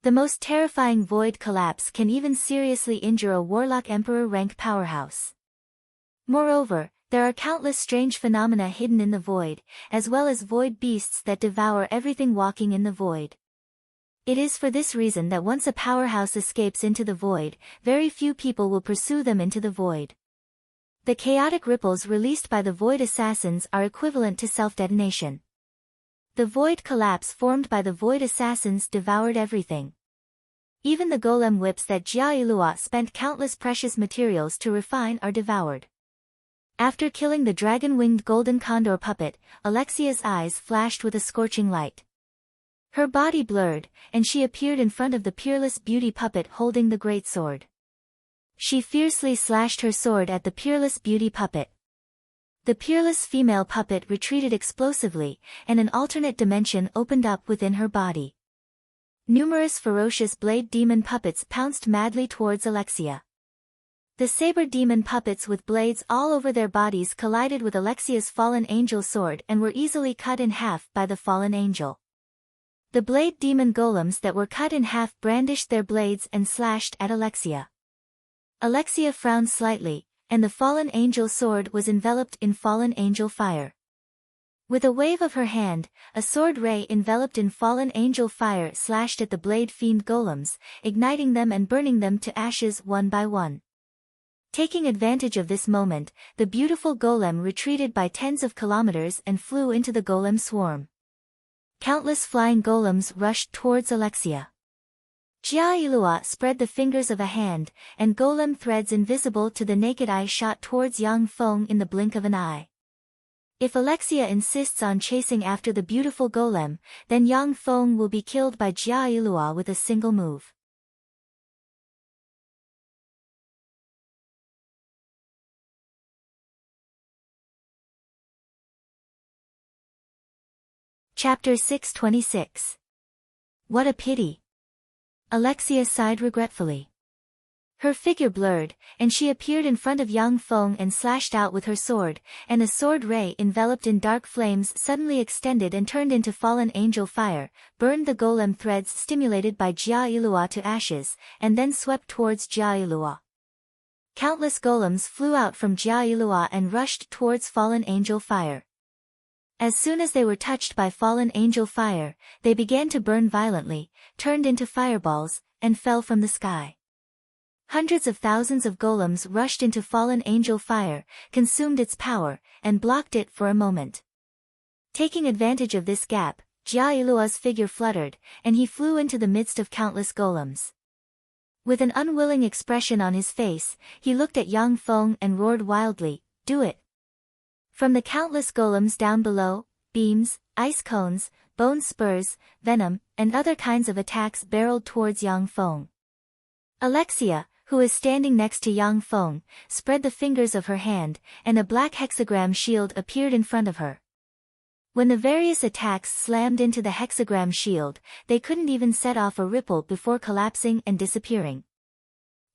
Speaker 1: The most terrifying void collapse can even seriously injure a warlock emperor rank powerhouse. Moreover, there are countless strange phenomena hidden in the void, as well as void beasts that devour everything walking in the void. It is for this reason that once a powerhouse escapes into the void, very few people will pursue them into the void. The chaotic ripples released by the void assassins are equivalent to self-detonation. The void collapse formed by the void assassins devoured everything. Even the golem whips that Jia-Ilua spent countless precious materials to refine are devoured. After killing the dragon-winged golden condor puppet, Alexia's eyes flashed with a scorching light. Her body blurred, and she appeared in front of the peerless beauty puppet holding the great sword. She fiercely slashed her sword at the peerless beauty puppet. The peerless female puppet retreated explosively, and an alternate dimension opened up within her body. Numerous ferocious blade demon puppets pounced madly towards Alexia. The saber demon puppets with blades all over their bodies collided with Alexia's fallen angel sword and were easily cut in half by the fallen angel. The blade demon golems that were cut in half brandished their blades and slashed at Alexia. Alexia frowned slightly, and the fallen angel sword was enveloped in fallen angel fire. With a wave of her hand, a sword ray enveloped in fallen angel fire slashed at the blade fiend golems, igniting them and burning them to ashes one by one. Taking advantage of this moment, the beautiful golem retreated by tens of kilometers and flew into the golem swarm. Countless flying golems rushed towards Alexia. Jia-Ilua spread the fingers of a hand, and golem threads invisible to the naked eye shot towards Yang Feng in the blink of an eye. If Alexia insists on chasing after the beautiful golem, then Yang Feng will be killed by Jia-Ilua with a single move. Chapter 626. What a pity. Alexia sighed regretfully. Her figure blurred, and she appeared in front of Yang Feng and slashed out with her sword, and a sword ray enveloped in dark flames suddenly extended and turned into fallen angel fire, burned the golem threads stimulated by Jia-Ilua to ashes, and then swept towards Jia-Ilua. Countless golems flew out from Jia-Ilua and rushed towards fallen angel fire. As soon as they were touched by fallen angel fire, they began to burn violently, turned into fireballs, and fell from the sky. Hundreds of thousands of golems rushed into fallen angel fire, consumed its power, and blocked it for a moment. Taking advantage of this gap, Jia-Ilua's figure fluttered, and he flew into the midst of countless golems. With an unwilling expression on his face, he looked at Yang Feng and roared wildly, "Do it!" From the countless golems down below, beams, ice cones, bone spurs, venom, and other kinds of attacks barreled towards Yang Feng. Alexia, who was standing next to Yang Feng, spread the fingers of her hand, and a black hexagram shield appeared in front of her. When the various attacks slammed into the hexagram shield, they couldn't even set off a ripple before collapsing and disappearing.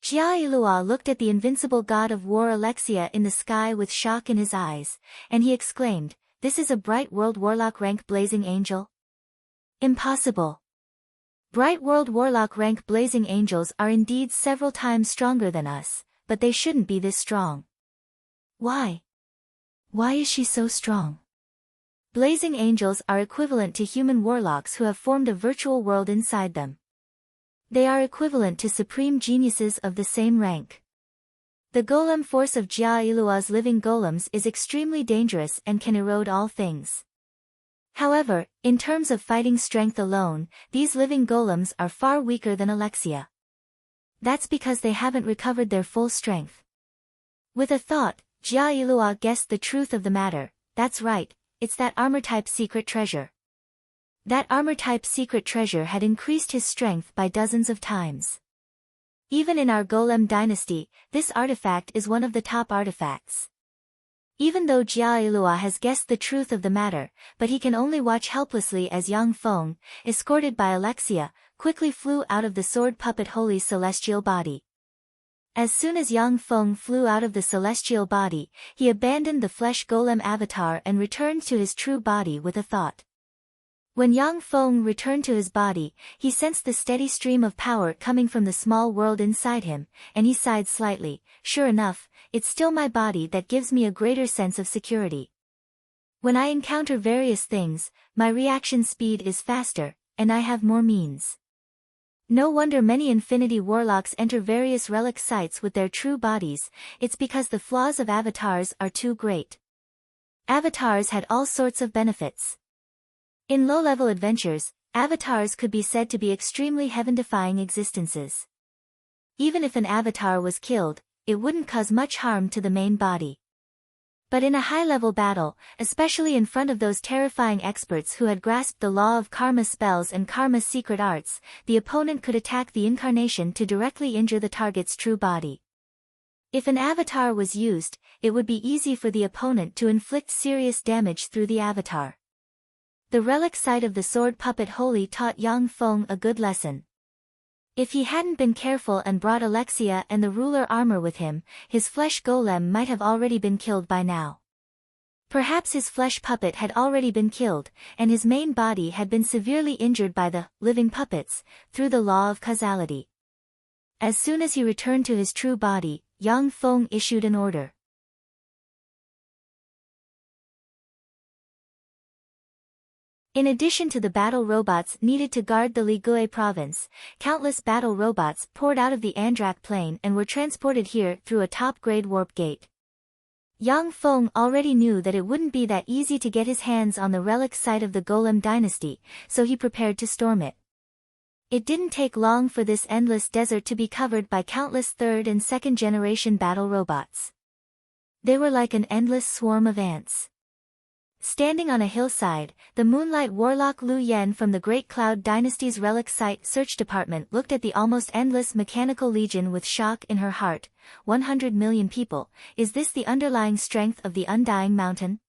Speaker 1: Jia Ilua looked at the invincible god of war Alexia in the sky with shock in his eyes, and he exclaimed, "This is a Bright World Warlock rank Blazing Angel? Impossible! Bright World Warlock rank Blazing Angels are indeed several times stronger than us, but they shouldn't be this strong. Why? Why is she so strong? Blazing Angels are equivalent to human warlocks who have formed a virtual world inside them. They are equivalent to supreme geniuses of the same rank. The golem force of Jia Ilua's living golems is extremely dangerous and can erode all things. However, in terms of fighting strength alone, these living golems are far weaker than Alexia. That's because they haven't recovered their full strength." With a thought, Jia Ilua guessed the truth of the matter. That's right, it's that armor-type secret treasure. That armor-type secret treasure had increased his strength by dozens of times. Even in our Golem dynasty, this artifact is one of the top artifacts. Even though Jia Ilua has guessed the truth of the matter, but he can only watch helplessly as Yang Feng, escorted by Alexia, quickly flew out of the sword puppet Holy's celestial body. As soon as Yang Feng flew out of the celestial body, he abandoned the flesh golem avatar and returned to his true body with a thought. When Yang Feng returned to his body, he sensed the steady stream of power coming from the small world inside him, and he sighed slightly. Sure enough, it's still my body that gives me a greater sense of security. When I encounter various things, my reaction speed is faster, and I have more means. No wonder many Infinity Warlocks enter various relic sites with their true bodies, it's because the flaws of avatars are too great. Avatars had all sorts of benefits. In low-level adventures, avatars could be said to be extremely heaven-defying existences. Even if an avatar was killed, it wouldn't cause much harm to the main body. But in a high-level battle, especially in front of those terrifying experts who had grasped the law of karma spells and karma's secret arts, the opponent could attack the incarnation to directly injure the target's true body. If an avatar was used, it would be easy for the opponent to inflict serious damage through the avatar. The relic site of the sword puppet Holy taught Yang Feng a good lesson. If he hadn't been careful and brought Alexia and the ruler armor with him, his flesh golem might have already been killed by now. Perhaps his flesh puppet had already been killed, and his main body had been severely injured by the living puppets, through the law of causality. As soon as he returned to his true body, Yang Feng issued an order. In addition to the battle robots needed to guard the Ligui province, countless battle robots poured out of the Andrak plain and were transported here through a top-grade warp gate. Yang Feng already knew that it wouldn't be that easy to get his hands on the relic site of the Golem dynasty, so he prepared to storm it. It didn't take long for this endless desert to be covered by countless third and second generation battle robots. They were like an endless swarm of ants. Standing on a hillside, the Moonlight Warlock Lu Yen from the Great Cloud Dynasty's Relic Site Search Department looked at the almost endless mechanical legion with shock in her heart. 100 million people, is this the underlying strength of the Undying Mountain?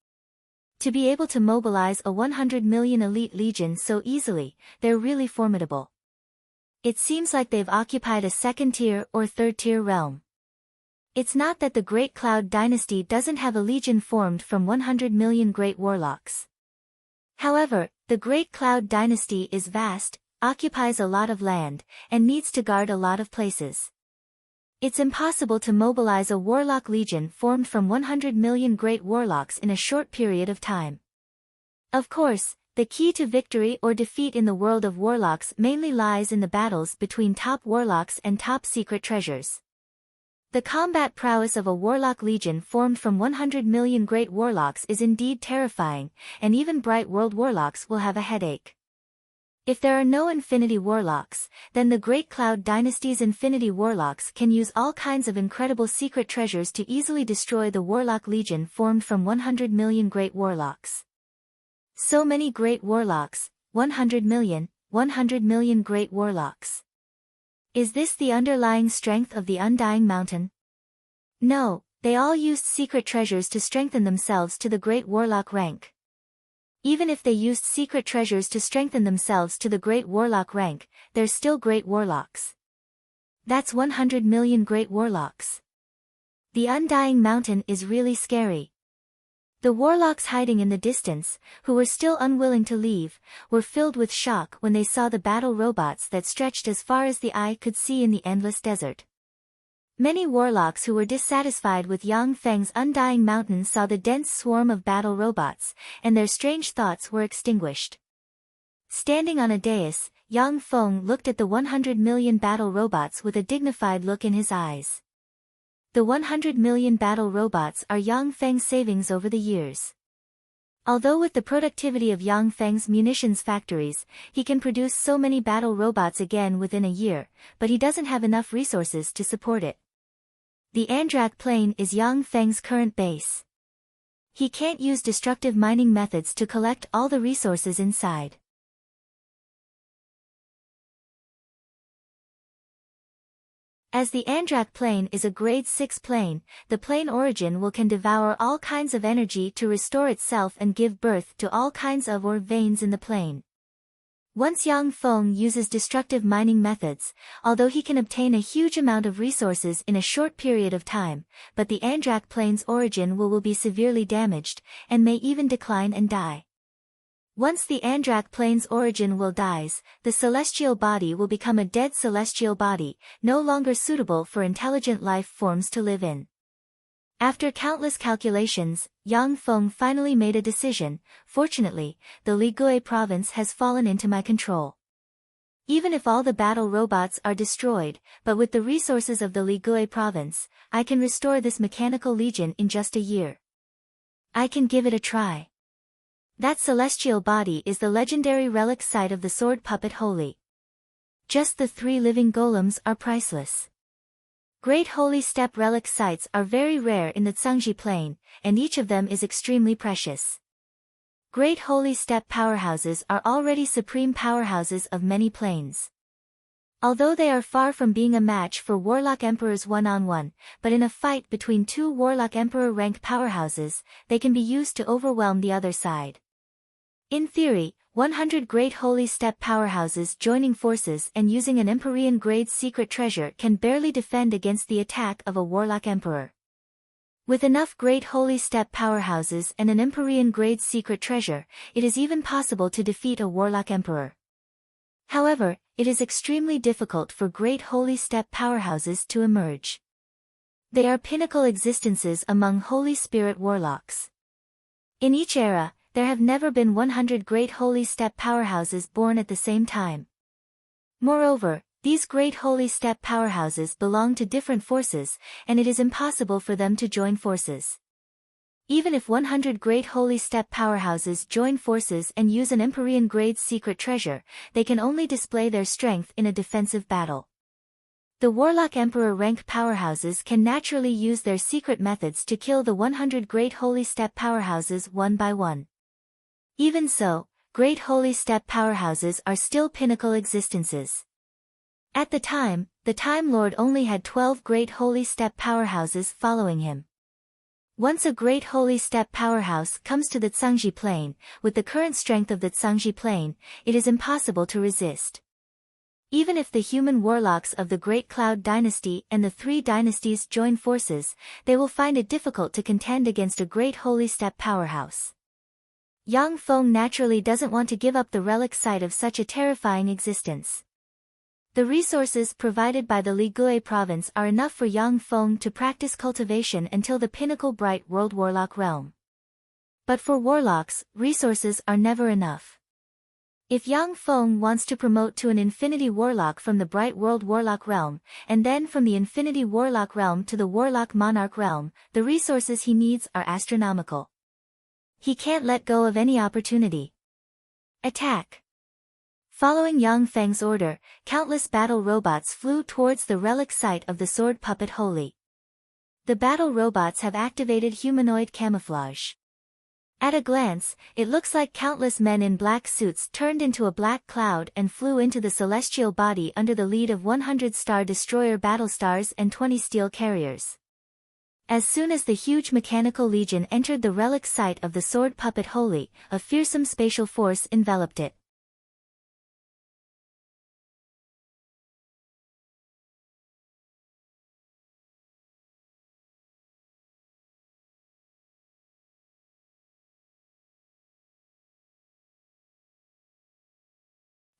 Speaker 1: To be able to mobilize a 100 million elite legion so easily, they're really formidable. It seems like they've occupied a second-tier or third-tier realm. It's not that the Great Cloud Dynasty doesn't have a legion formed from 100 million great warlocks. However, the Great Cloud Dynasty is vast, occupies a lot of land, and needs to guard a lot of places. It's impossible to mobilize a warlock legion formed from 100 million great warlocks in a short period of time. Of course, the key to victory or defeat in the world of warlocks mainly lies in the battles between top warlocks and top secret treasures. The combat prowess of a warlock legion formed from 100 million great warlocks is indeed terrifying, and even bright world warlocks will have a headache. If there are no Infinity Warlocks, then the Great Cloud Dynasty's Infinity Warlocks can use all kinds of incredible secret treasures to easily destroy the Warlock Legion formed from 100 million Great Warlocks. So many Great Warlocks, 100 million Great Warlocks. Is this the underlying strength of the Undying Mountain? No, they all used secret treasures to strengthen themselves to the Great Warlock rank. Even if they used secret treasures to strengthen themselves to the Great Warlock rank, they're still Great Warlocks. That's 100 million Great Warlocks. The Undying Mountain is really scary. The warlocks hiding in the distance, who were still unwilling to leave, were filled with shock when they saw the battle robots that stretched as far as the eye could see in the endless desert. Many warlocks who were dissatisfied with Yang Feng's Undying Mountain saw the dense swarm of battle robots, and their strange thoughts were extinguished. Standing on a dais, Yang Feng looked at the 100 million battle robots with a dignified look in his eyes. The 100 million battle robots are Yang Feng's savings over the years. Although with the productivity of Yang Feng's munitions factories, he can produce so many battle robots again within a year, but he doesn't have enough resources to support it. The Andrak Plain is Yang Feng's current base. He can't use destructive mining methods to collect all the resources inside. As the Andrak Plain is a grade 6 plane, the plane origin can devour all kinds of energy to restore itself and give birth to all kinds of ore veins in the plane. Once Yang Feng uses destructive mining methods, although he can obtain a huge amount of resources in a short period of time, but the Andrak Plane's origin will be severely damaged, and may even decline and die. Once the Andrak Plane's origin dies, the celestial body will become a dead celestial body, no longer suitable for intelligent life forms to live in. After countless calculations, Yang Feng finally made a decision. Fortunately, the Ligui province has fallen into my control. Even if all the battle robots are destroyed, but with the resources of the Ligui province, I can restore this mechanical legion in just a year. I can give it a try. That celestial body is the legendary relic site of the sword puppet Holy. Just the 3 living golems are priceless. Great Holy Step relic sites are very rare in the Tsangji Plain, and each of them is extremely precious. Great Holy Step powerhouses are already supreme powerhouses of many planes. Although they are far from being a match for Warlock Emperor's one-on-one, but in a fight between 2 Warlock Emperor rank powerhouses, they can be used to overwhelm the other side. In theory, 100 Great Holy Step powerhouses joining forces and using an Empyrean grade secret treasure can barely defend against the attack of a Warlock Emperor. With enough Great Holy Step powerhouses and an Empyrean grade secret treasure, it is even possible to defeat a Warlock Emperor. However, it is extremely difficult for Great Holy Step powerhouses to emerge. They are pinnacle existences among Holy Spirit Warlocks. In each era, there have never been 100 Great Holy Step powerhouses born at the same time. Moreover, these Great Holy Step powerhouses belong to different forces, and it is impossible for them to join forces. Even if 100 Great Holy Step powerhouses join forces and use an Empyrean grade secret treasure, they can only display their strength in a defensive battle. The Warlock Emperor rank powerhouses can naturally use their secret methods to kill the 100 Great Holy Step powerhouses one by one. Even so, Great Holy Step powerhouses are still pinnacle existences. At the time, the Time Lord only had 12 Great Holy Step powerhouses following him. Once a Great Holy Step powerhouse comes to the Tsangji Plain, with the current strength of the Tsangji Plain, it is impossible to resist. Even if the human warlocks of the Great Cloud Dynasty and the 3 dynasties join forces, they will find it difficult to contend against a Great Holy Step powerhouse. Yang Feng naturally doesn't want to give up the relic site of such a terrifying existence. The resources provided by the Ligui province are enough for Yang Feng to practice cultivation until the pinnacle Bright World Warlock realm. But for warlocks, resources are never enough. If Yang Feng wants to promote to an Infinity Warlock from the Bright World Warlock realm, and then from the Infinity Warlock realm to the Warlock Monarch realm, the resources he needs are astronomical. He can't let go of any opportunity. Attack! Following Yang Feng's order, countless battle robots flew towards the relic site of the sword puppet Holy. The battle robots have activated humanoid camouflage. At a glance, it looks like countless men in black suits turned into a black cloud and flew into the celestial body under the lead of 100 Star Destroyer battlestars and 20 steel carriers. As soon as the huge mechanical legion entered the relic site of the sword puppet Holy, a fearsome spatial force enveloped it.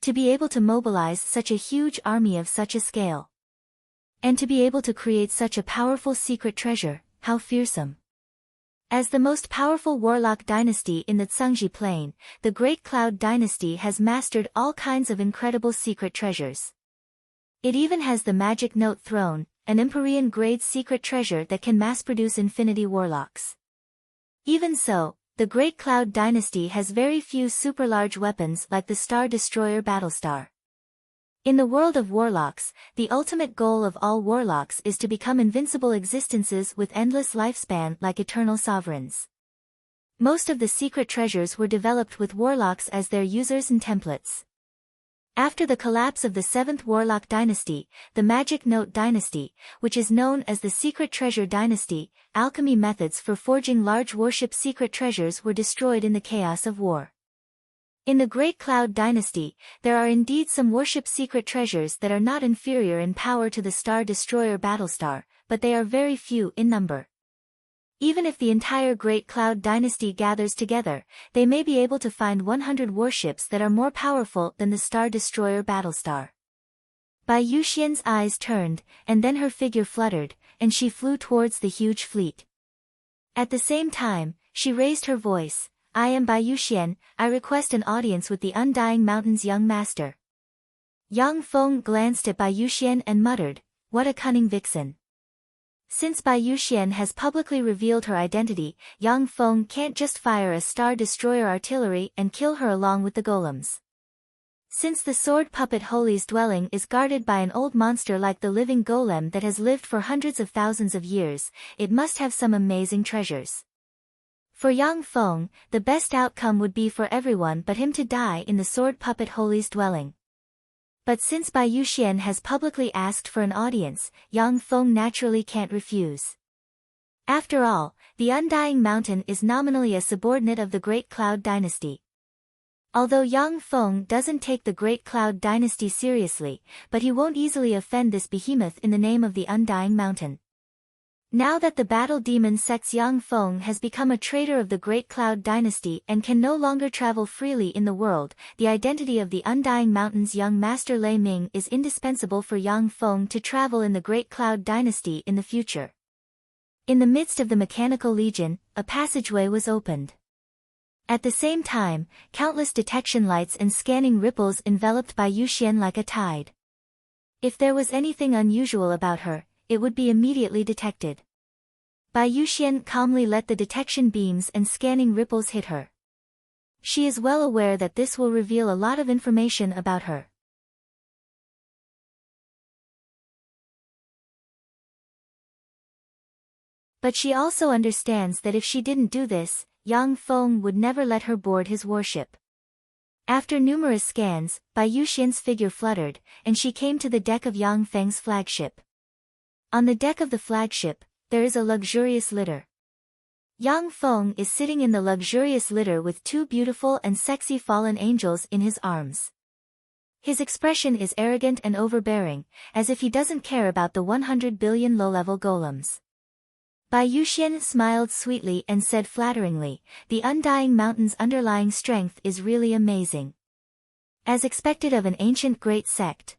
Speaker 1: To be able to mobilize such a huge army of such a scale. And to be able to create such a powerful secret treasure, how fearsome. As the most powerful warlock dynasty in the Tsangji Plain, the Great Cloud Dynasty has mastered all kinds of incredible secret treasures. It even has the Magic Note Throne, an Empyrean-grade secret treasure that can mass-produce infinity warlocks. Even so, the Great Cloud Dynasty has very few super-large weapons like the Star Destroyer Battlestar. In the world of warlocks, the ultimate goal of all warlocks is to become invincible existences with endless lifespan like eternal sovereigns. Most of the secret treasures were developed with warlocks as their users and templates. After the collapse of the 7th Warlock Dynasty, the Magic Note Dynasty, which is known as the Secret Treasure Dynasty, alchemy methods for forging large warship secret treasures were destroyed in the chaos of war. In the Great Cloud Dynasty, there are indeed some warship secret treasures that are not inferior in power to the Star Destroyer Battlestar, but they are very few in number. Even if the entire Great Cloud Dynasty gathers together, they may be able to find 100 warships that are more powerful than the Star Destroyer Battlestar. Bai Yuxian's eyes turned, and then her figure fluttered, and she flew towards the huge fleet. At the same time, she raised her voice, "I am Bai Yuxian, I request an audience with the Undying Mountain's young master." Yang Feng glanced at Bai Yuxian and muttered, "What a cunning vixen." Since Bai Yuxian has publicly revealed her identity, Yang Feng can't just fire a Star Destroyer artillery and kill her along with the golems. Since the sword puppet Holy's dwelling is guarded by an old monster like the living golem that has lived for hundreds of thousands of years, it must have some amazing treasures. For Yang Feng, the best outcome would be for everyone but him to die in the sword puppet Holy's dwelling. But since Bai Yuxian has publicly asked for an audience, Yang Feng naturally can't refuse. After all, the Undying Mountain is nominally a subordinate of the Great Cloud Dynasty. Although Yang Feng doesn't take the Great Cloud Dynasty seriously, but he won't easily offend this behemoth in the name of the Undying Mountain. Now that the battle demon sect's Yang Feng has become a traitor of the Great Cloud Dynasty and can no longer travel freely in the world, the identity of the Undying Mountain's young master Lei Ming is indispensable for Yang Feng to travel in the Great Cloud Dynasty in the future. In the midst of the Mechanical Legion, a passageway was opened. At the same time, countless detection lights and scanning ripples enveloped Bai Yuxian like a tide. If there was anything unusual about her, it would be immediately detected. Bai Yuxian calmly let the detection beams and scanning ripples hit her. She is well aware that this will reveal a lot of information about her. But she also understands that if she didn't do this, Yang Feng would never let her board his warship. After numerous scans, Bai Yuxian's figure fluttered, and she came to the deck of Yang Feng's flagship. On the deck of the flagship, there is a luxurious litter. Yang Feng is sitting in the luxurious litter with two beautiful and sexy fallen angels in his arms. His expression is arrogant and overbearing, as if he doesn't care about the 100 billion low-level golems. Bai Yuxian smiled sweetly and said flatteringly, "The Undying Mountain's underlying strength is really amazing. As expected of an ancient great sect.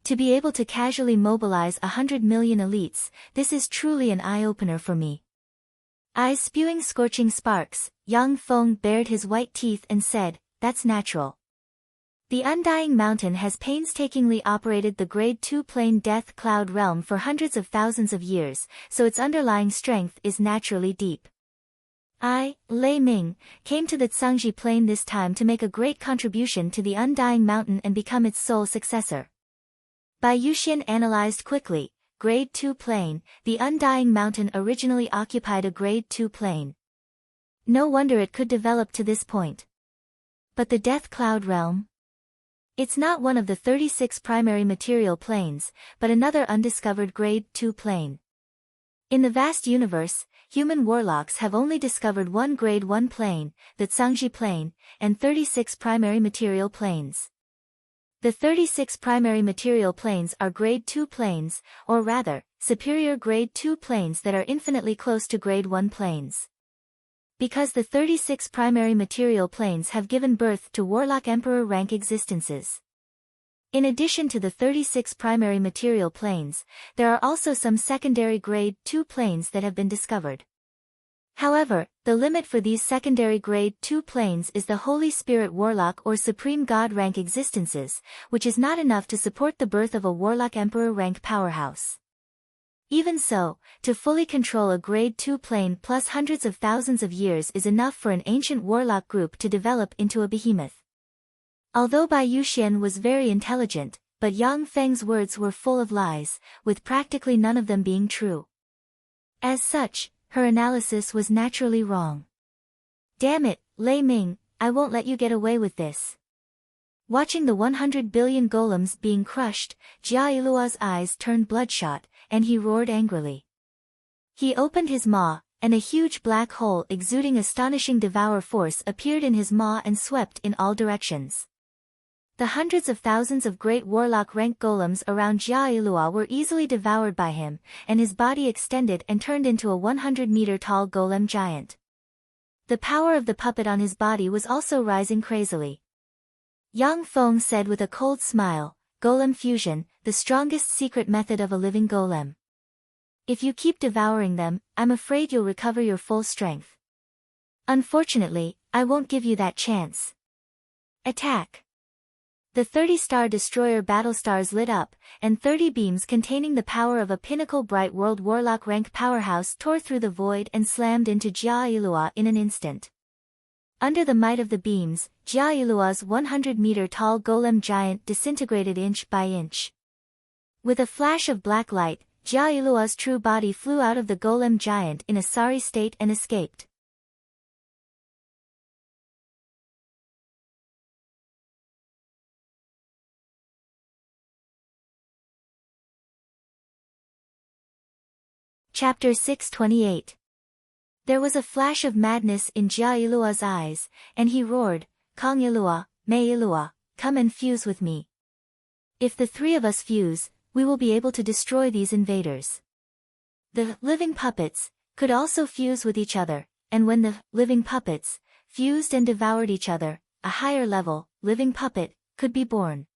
Speaker 1: To be able to casually mobilize 100 million elites, this is truly an eye-opener for me." Eyes spewing scorching sparks, Yang Feng bared his white teeth and said, "That's natural. The Undying Mountain has painstakingly operated the Grade 2 Plane Death Cloud realm for hundreds of thousands of years, so its underlying strength is naturally deep. I, Lei Ming, came to the Tsangji Plain this time to make a great contribution to the Undying Mountain and become its sole successor. Bai Yuxian analyzed quickly. Grade 2 plane, the Undying Mountain originally occupied a Grade 2 plane. No wonder it could develop to this point. But the Death Cloud Realm? It's not one of the 36 primary material planes, but another undiscovered Grade 2 plane. In the vast universe, human warlocks have only discovered one Grade 1 plane, the Tsangji plane, and 36 primary material planes. The 36 primary material planes are Grade 2 planes, or rather, superior Grade 2 planes that are infinitely close to Grade 1 planes. Because the 36 primary material planes have given birth to Warlock Emperor rank existences. In addition to the 36 primary material planes, there are also some secondary Grade 2 planes that have been discovered. However, the limit for these secondary Grade 2 planes is the Holy Spirit Warlock or Supreme God rank existences, which is not enough to support the birth of a Warlock Emperor rank powerhouse. Even so, to fully control a Grade 2 plane plus hundreds of thousands of years is enough for an ancient warlock group to develop into a behemoth. Although Bai Yuxian was very intelligent, but Yang Feng's words were full of lies, with practically none of them being true. As such, her analysis was naturally wrong. Damn it, Lei Ming, I won't let you get away with this. Watching the 100 billion golems being crushed, Jia Ilua's eyes turned bloodshot, and he roared angrily. He opened his maw, and a huge black hole exuding astonishing devour force appeared in his maw and swept in all directions. The hundreds of thousands of great warlock rank golems around Jia Ilua were easily devoured by him, and his body extended and turned into a 100-meter tall golem giant. The power of the puppet on his body was also rising crazily. Yang Feng said with a cold smile, "Golem fusion, the strongest secret method of a living golem. If you keep devouring them, I'm afraid you'll recover your full strength. Unfortunately, I won't give you that chance. Attack!" The 30-star destroyer battlestars lit up, and 30 beams containing the power of a pinnacle bright world warlock rank powerhouse tore through the void and slammed into Jia Ilua in an instant. Under the might of the beams, Jia Ilua's 100-meter tall golem giant disintegrated inch by inch. With a flash of black light, Jia Ilua's true body flew out of the golem giant in a sorry state and escaped. Chapter 628. There was a flash of madness in Jia Ilua's eyes, and he roared, "Kong Ilua, Mei Ilua, come and fuse with me. If the three of us fuse, we will be able to destroy these invaders." The living puppets could also fuse with each other, and when the living puppets fused and devoured each other, a higher level, living puppet, could be born.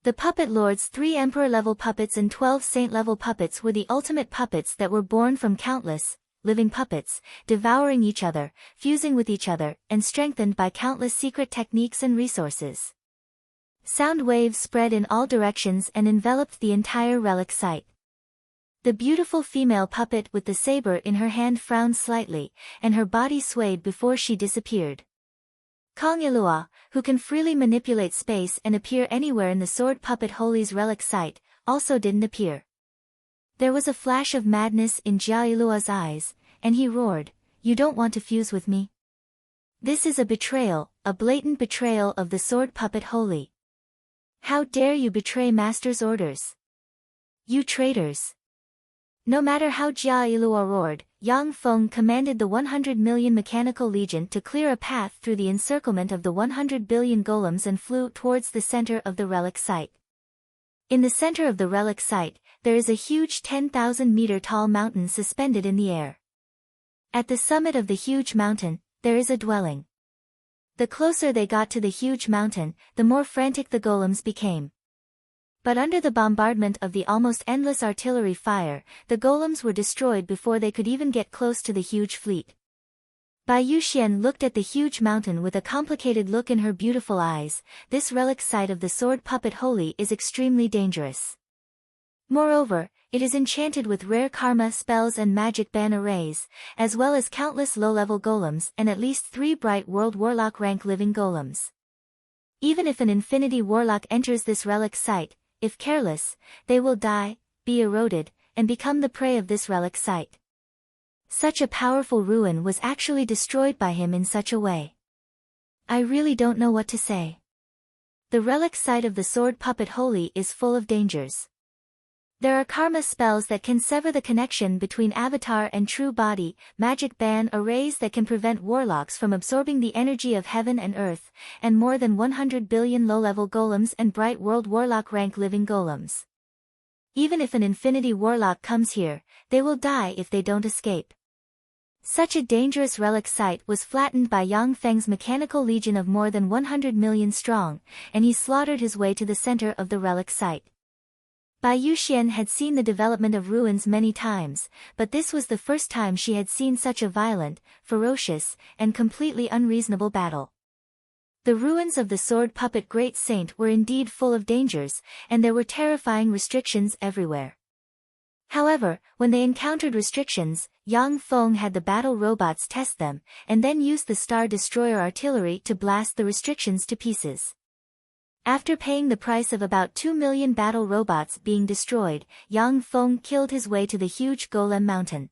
Speaker 1: The Puppet Lord's 3 Emperor-level puppets and 12 Saint-level puppets were the ultimate puppets that were born from countless, living puppets, devouring each other, fusing with each other, and strengthened by countless secret techniques and resources. Sound waves spread in all directions and enveloped the entire relic site. The beautiful female puppet with the saber in her hand frowned slightly, and her body swayed before she disappeared. Kong Ilua, who can freely manipulate space and appear anywhere in the Sword Puppet Holy's relic site, also didn't appear. There was a flash of madness in Jia Ilua's eyes, and he roared, "You don't want to fuse with me? This is a betrayal, a blatant betrayal of the Sword Puppet Holy. How dare you betray Master's orders? You traitors!" No matter how Jia Ilua roared, Yang Feng commanded the 100 million mechanical legion to clear a path through the encirclement of the 100 billion golems and flew towards the center of the relic site. In the center of the relic site, there is a huge 10,000-meter tall mountain suspended in the air. At the summit of the huge mountain, there is a dwelling. The closer they got to the huge mountain, the more frantic the golems became. But under the bombardment of the almost endless artillery fire, the golems were destroyed before they could even get close to the huge fleet. Bai Yuxian looked at the huge mountain with a complicated look in her beautiful eyes. This relic site of the Sword Puppet Holy is extremely dangerous. Moreover, it is enchanted with rare karma spells and magic ban arrays, as well as countless low-level golems and at least 3 bright world warlock rank living golems. Even if an infinity warlock enters this relic site, if careless, they will die, be eroded, and become the prey of this relic site. Such a powerful ruin was actually destroyed by him in such a way. I really don't know what to say. The relic site of the sword puppet holy is full of dangers. There are karma spells that can sever the connection between avatar and true body, magic ban arrays that can prevent warlocks from absorbing the energy of heaven and earth, and more than 100 billion low-level golems and bright world warlock rank living golems. Even if an infinity warlock comes here, they will die if they don't escape. Such a dangerous relic site was flattened by Yang Feng's mechanical legion of more than 100 million strong, and he slaughtered his way to the center of the relic site. Bai Yuxian had seen the development of ruins many times, but this was the first time she had seen such a violent, ferocious, and completely unreasonable battle. The ruins of the sword puppet great saint were indeed full of dangers, and there were terrifying restrictions everywhere. However, when they encountered restrictions, Yang Feng had the battle robots test them, and then used the Star Destroyer artillery to blast the restrictions to pieces. After paying the price of about 2 million battle robots being destroyed, Yang Feng killed his way to the huge Golem Mountain.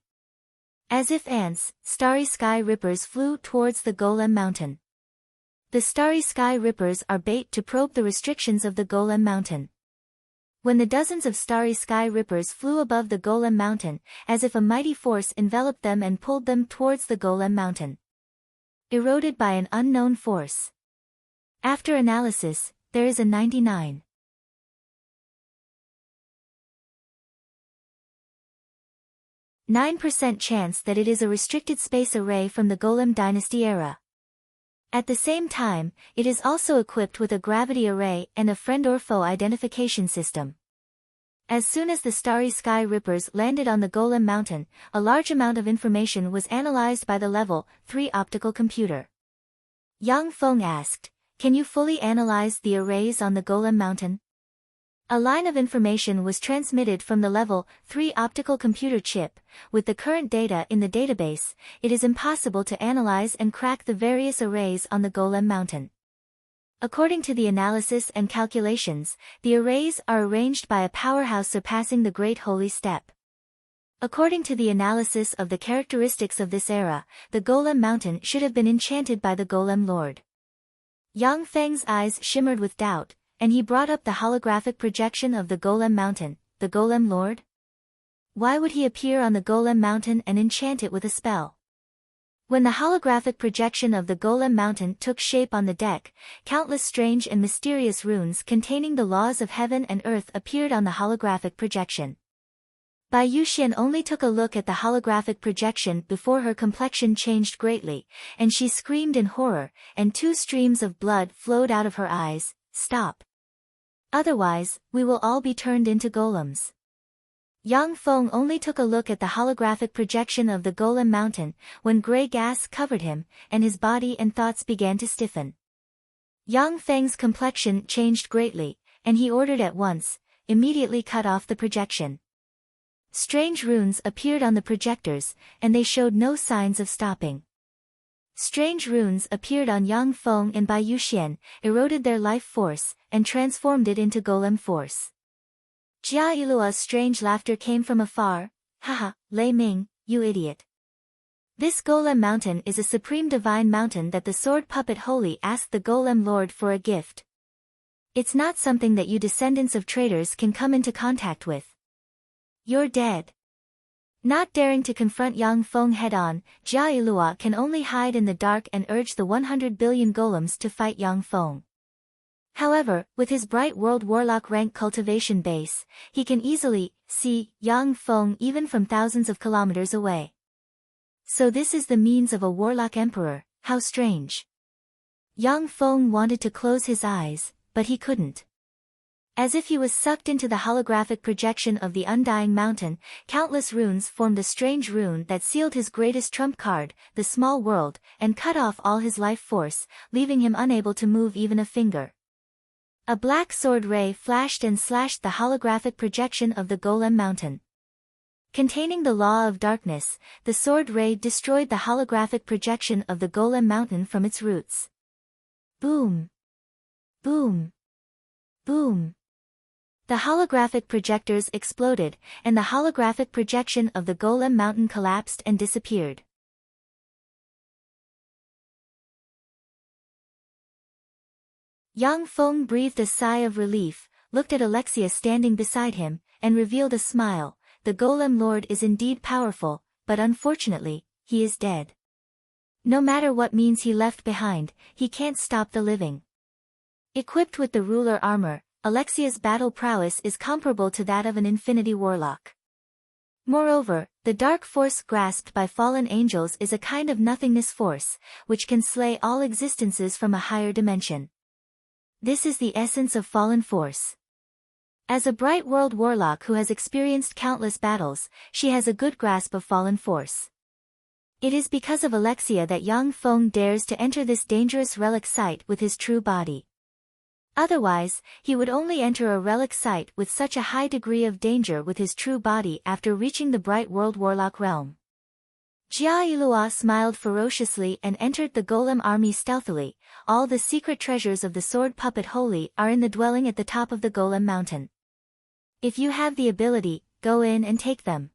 Speaker 1: As if ants, starry sky rippers flew towards the Golem Mountain. The starry sky rippers are bait to probe the restrictions of the Golem Mountain. When the dozens of starry sky rippers flew above the Golem Mountain, as if a mighty force enveloped them and pulled them towards the Golem Mountain. Eroded by an unknown force. After analysis, there is a 99.9% chance that it is a restricted space array from the Golem Dynasty era. At the same time, it is also equipped with a gravity array and a friend or foe identification system. As soon as the starry sky rippers landed on the Golem Mountain, a large amount of information was analyzed by the Level 3 optical computer. Yang Feng asked, "Can you fully analyze the arrays on the Golem Mountain?" A line of information was transmitted from the Level 3 optical computer chip. With the current data in the database, it is impossible to analyze and crack the various arrays on the Golem Mountain. According to the analysis and calculations, the arrays are arranged by a powerhouse surpassing the Great Holy Step. According to the analysis of the characteristics of this era, the Golem Mountain should have been enchanted by the Golem Lord. Yang Feng's eyes shimmered with doubt, and he brought up the holographic projection of the Golem Mountain. The Golem Lord? Why would he appear on the Golem Mountain and enchant it with a spell? When the holographic projection of the Golem Mountain took shape on the deck, countless strange and mysterious runes containing the laws of heaven and earth appeared on the holographic projection. Bai Yuxian only took a look at the holographic projection before her complexion changed greatly, and she screamed in horror, and 2 streams of blood flowed out of her eyes. "Stop. Otherwise, we will all be turned into golems." Yang Feng only took a look at the holographic projection of the Golem Mountain, when gray gas covered him, and his body and thoughts began to stiffen. Yang Feng's complexion changed greatly, and he ordered at once, immediately cut off the projection. Strange runes appeared on the projectors, and they showed no signs of stopping. Strange runes appeared on Yang Feng and Bai Yuxian, eroded their life force, and transformed it into golem force. Jia Yilua's strange laughter came from afar. "Haha, Lei Ming, you idiot. This Golem Mountain is a supreme divine mountain that the sword puppet holy asked the Golem Lord for a gift. It's not something that you descendants of traitors can come into contact with. You're dead." Not daring to confront Yang Feng head-on, Jia Yilua can only hide in the dark and urge the 100 billion golems to fight Yang Feng. However, with his bright world warlock rank cultivation base, he can easily see Yang Feng even from thousands of kilometers away. So this is the means of a warlock emperor, how strange. Yang Feng wanted to close his eyes, but he couldn't. As if he was sucked into the holographic projection of the Undying Mountain, countless runes formed a strange rune that sealed his greatest trump card, the small world, and cut off all his life force, leaving him unable to move even a finger. A black sword ray flashed and slashed the holographic projection of the Golem Mountain. Containing the law of darkness, the sword ray destroyed the holographic projection of the Golem Mountain from its roots. Boom! Boom! Boom! The holographic projectors exploded, and the holographic projection of the Golem Mountain collapsed and disappeared. Yang Feng breathed a sigh of relief, looked at Alexia standing beside him, and revealed a smile. The Golem Lord is indeed powerful, but unfortunately, he is dead. No matter what means he left behind, he can't stop the living. Equipped with the ruler armor, Alexia's battle prowess is comparable to that of an infinity warlock. Moreover, the dark force grasped by fallen angels is a kind of nothingness force, which can slay all existences from a higher dimension. This is the essence of fallen force. As a bright world warlock who has experienced countless battles, she has a good grasp of fallen force. It is because of Alexia that Yang Feng dares to enter this dangerous relic site with his true body. Otherwise, he would only enter a relic site with such a high degree of danger with his true body after reaching the bright world warlock realm. Jia Yilua smiled ferociously and entered the Golem army stealthily. All the secret treasures of the sword puppet Holy are in the dwelling at the top of the Golem mountain. If you have the ability, go in and take them.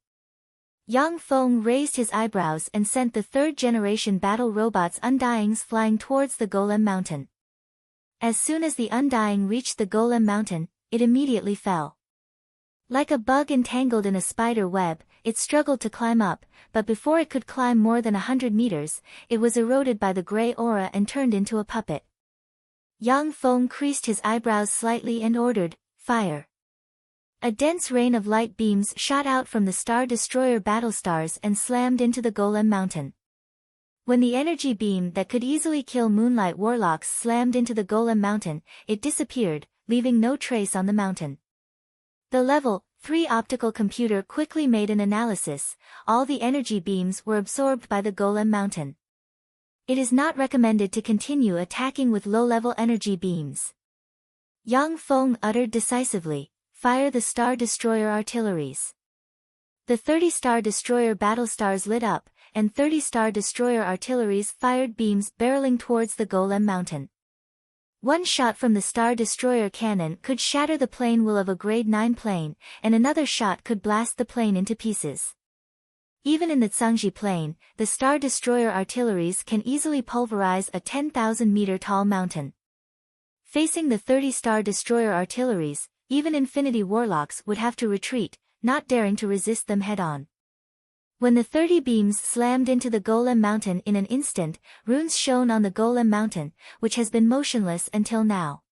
Speaker 1: Yang Feng raised his eyebrows and sent the third-generation battle robots Undyings flying towards the Golem mountain. As soon as the Undying reached the Golem mountain, it immediately fell. Like a bug entangled in a spider web, it struggled to climb up, but before it could climb more than 100 meters, it was eroded by the gray aura and turned into a puppet. Yang Feng creased his eyebrows slightly and ordered, "Fire." A dense rain of light beams shot out from the Star Destroyer battlestars and slammed into the Golem mountain. When the energy beam that could easily kill Moonlight Warlocks slammed into the Golem mountain, it disappeared, leaving no trace on the mountain. The Level 3 optical computer quickly made an analysis. All the energy beams were absorbed by the Golem mountain. It is not recommended to continue attacking with low-level energy beams. Yang Feng uttered decisively, "Fire the Star Destroyer artilleries." The 30 Star Destroyer battlestars lit up, and 30 Star Destroyer artilleries fired beams barreling towards the Golem mountain. One shot from the Star Destroyer cannon could shatter the plane wheel of a Grade 9 plane, and another shot could blast the plane into pieces. Even in the Tsangji plane, the Star Destroyer artilleries can easily pulverize a 10,000-meter tall mountain. Facing the 30 Star Destroyer artilleries, even Infinity Warlocks would have to retreat, not daring to resist them head-on. When the 30 beams slammed into the Golem mountain in an instant, runes shone on the Golem mountain, which has been motionless until now.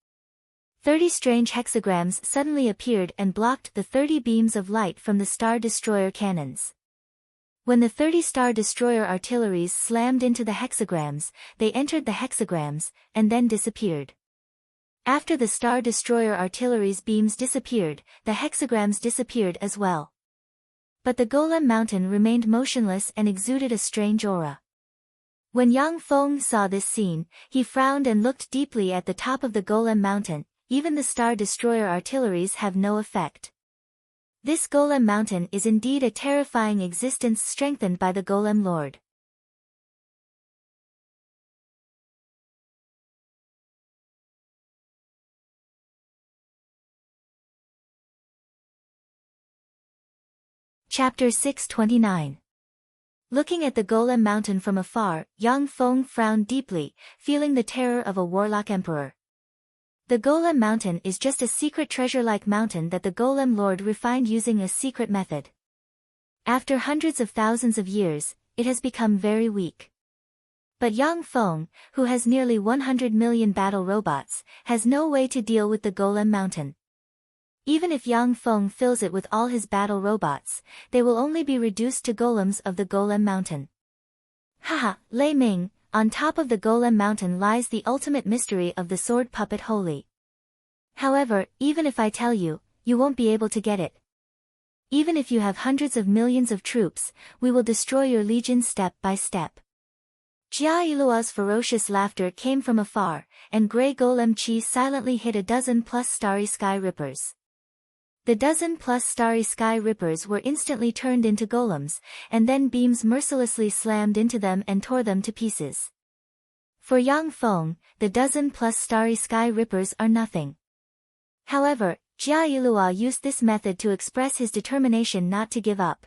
Speaker 1: 30 strange hexagrams suddenly appeared and blocked the 30 beams of light from the Star Destroyer cannons. When the 30 Star Destroyer artilleries slammed into the hexagrams, they entered the hexagrams, and then disappeared. After the Star Destroyer artillery's beams disappeared, the hexagrams disappeared as well. But the Golem mountain remained motionless and exuded a strange aura. When Yang Feng saw this scene, he frowned and looked deeply at the top of the Golem mountain. Even the Star Destroyer artilleries have no effect. This Golem mountain is indeed a terrifying existence strengthened by the Golem Lord. Chapter 629. Looking at the Golem mountain from afar, Yang Feng frowned deeply, feeling the terror of a warlock emperor. The Golem mountain is just a secret treasure-like mountain that the Golem Lord refined using a secret method. After hundreds of thousands of years, it has become very weak. But Yang Feng, who has nearly 100 million battle robots, has no way to deal with the Golem mountain. Even if Yang Feng fills it with all his battle robots, they will only be reduced to golems of the Golem mountain. Haha, Lei Ming, on top of the Golem mountain lies the ultimate mystery of the sword puppet Holy. However, even if I tell you, you won't be able to get it. Even if you have hundreds of millions of troops, we will destroy your legion step by step. Jia Ilua's ferocious laughter came from afar, and Grey Golem Chi silently hit a dozen plus starry sky rippers. The dozen plus starry sky rippers were instantly turned into golems, and then beams mercilessly slammed into them and tore them to pieces. For Yang Feng, the dozen plus starry sky rippers are nothing. However, Jia Ilua used this method to express his determination not to give up.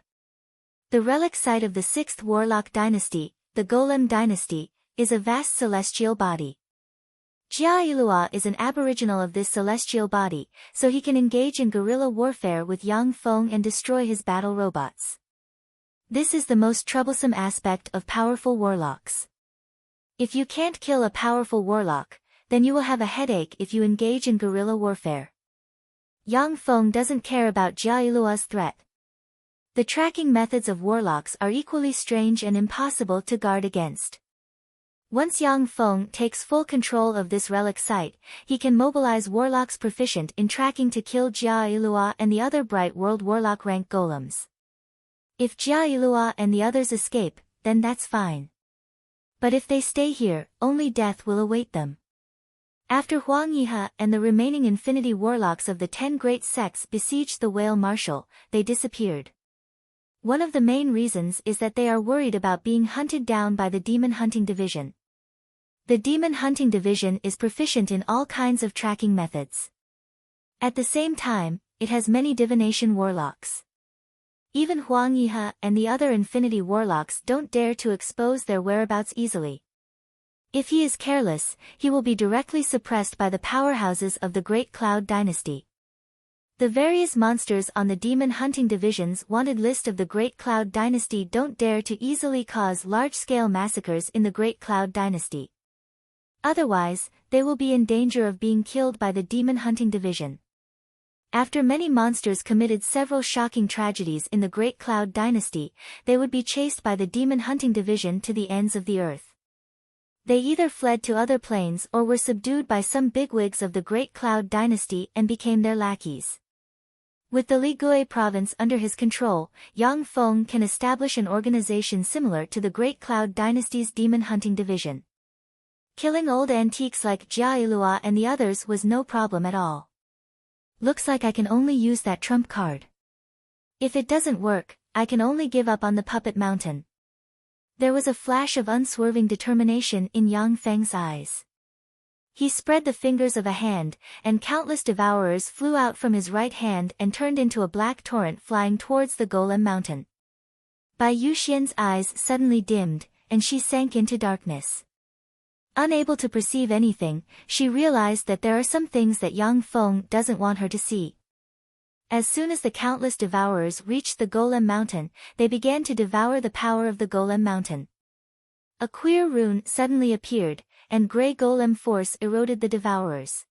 Speaker 1: The relic site of the 6th Warlock dynasty, the Golem dynasty, is a vast celestial body. Jia Ilua is an aboriginal of this celestial body, so he can engage in guerrilla warfare with Yang Feng and destroy his battle robots. This is the most troublesome aspect of powerful warlocks. If you can't kill a powerful warlock, then you will have a headache if you engage in guerrilla warfare. Yang Feng doesn't care about Jia Ilua's threat. The tracking methods of warlocks are equally strange and impossible to guard against. Once Yang Feng takes full control of this relic site, he can mobilize warlocks proficient in tracking to kill Jia Ilua and the other Bright World Warlock rank golems. If Jia Ilua and the others escape, then that's fine. But if they stay here, only death will await them. After Huang Yihe and the remaining Infinity Warlocks of the 10 Great Sects besieged the Whale Marshal, they disappeared. One of the main reasons is that they are worried about being hunted down by the Demon Hunting Division. The Demon Hunting Division is proficient in all kinds of tracking methods. At the same time, it has many divination warlocks. Even Huang Yihe and the other Infinity Warlocks don't dare to expose their whereabouts easily. If he is careless, he will be directly suppressed by the powerhouses of the Great Cloud Dynasty. The various monsters on the Demon Hunting Division's wanted list of the Great Cloud Dynasty don't dare to easily cause large-scale massacres in the Great Cloud Dynasty. Otherwise, they will be in danger of being killed by the Demon Hunting Division. After many monsters committed several shocking tragedies in the Great Cloud Dynasty, they would be chased by the Demon Hunting Division to the ends of the earth. They either fled to other planes or were subdued by some bigwigs of the Great Cloud Dynasty and became their lackeys. With the Ligui province under his control, Yang Feng can establish an organization similar to the Great Cloud Dynasty's Demon Hunting Division. Killing old antiques like Jia Ilua and the others was no problem at all. Looks like I can only use that trump card. If it doesn't work, I can only give up on the Puppet Mountain. There was a flash of unswerving determination in Yang Feng's eyes. He spread the fingers of a hand, and countless devourers flew out from his right hand and turned into a black torrent flying towards the Golem Mountain. Bai Yuxian's eyes suddenly dimmed, and she sank into darkness. Unable to perceive anything, she realized that there are some things that Yang Feng doesn't want her to see. As soon as the countless devourers reached the Golem Mountain, they began to devour the power of the Golem Mountain. A queer rune suddenly appeared, and Grey Golem force eroded the devourers.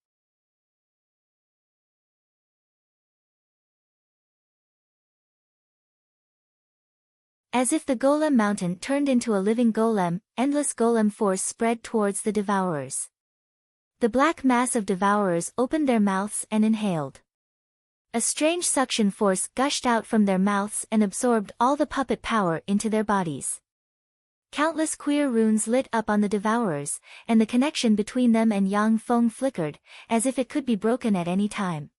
Speaker 1: As if the Golem Mountain turned into a living golem, endless golem force spread towards the devourers. The black mass of devourers opened their mouths and inhaled. A strange suction force gushed out from their mouths and absorbed all the puppet power into their bodies. Countless queer runes lit up on the devourers, and the connection between them and Yang Feng flickered, as if it could be broken at any time.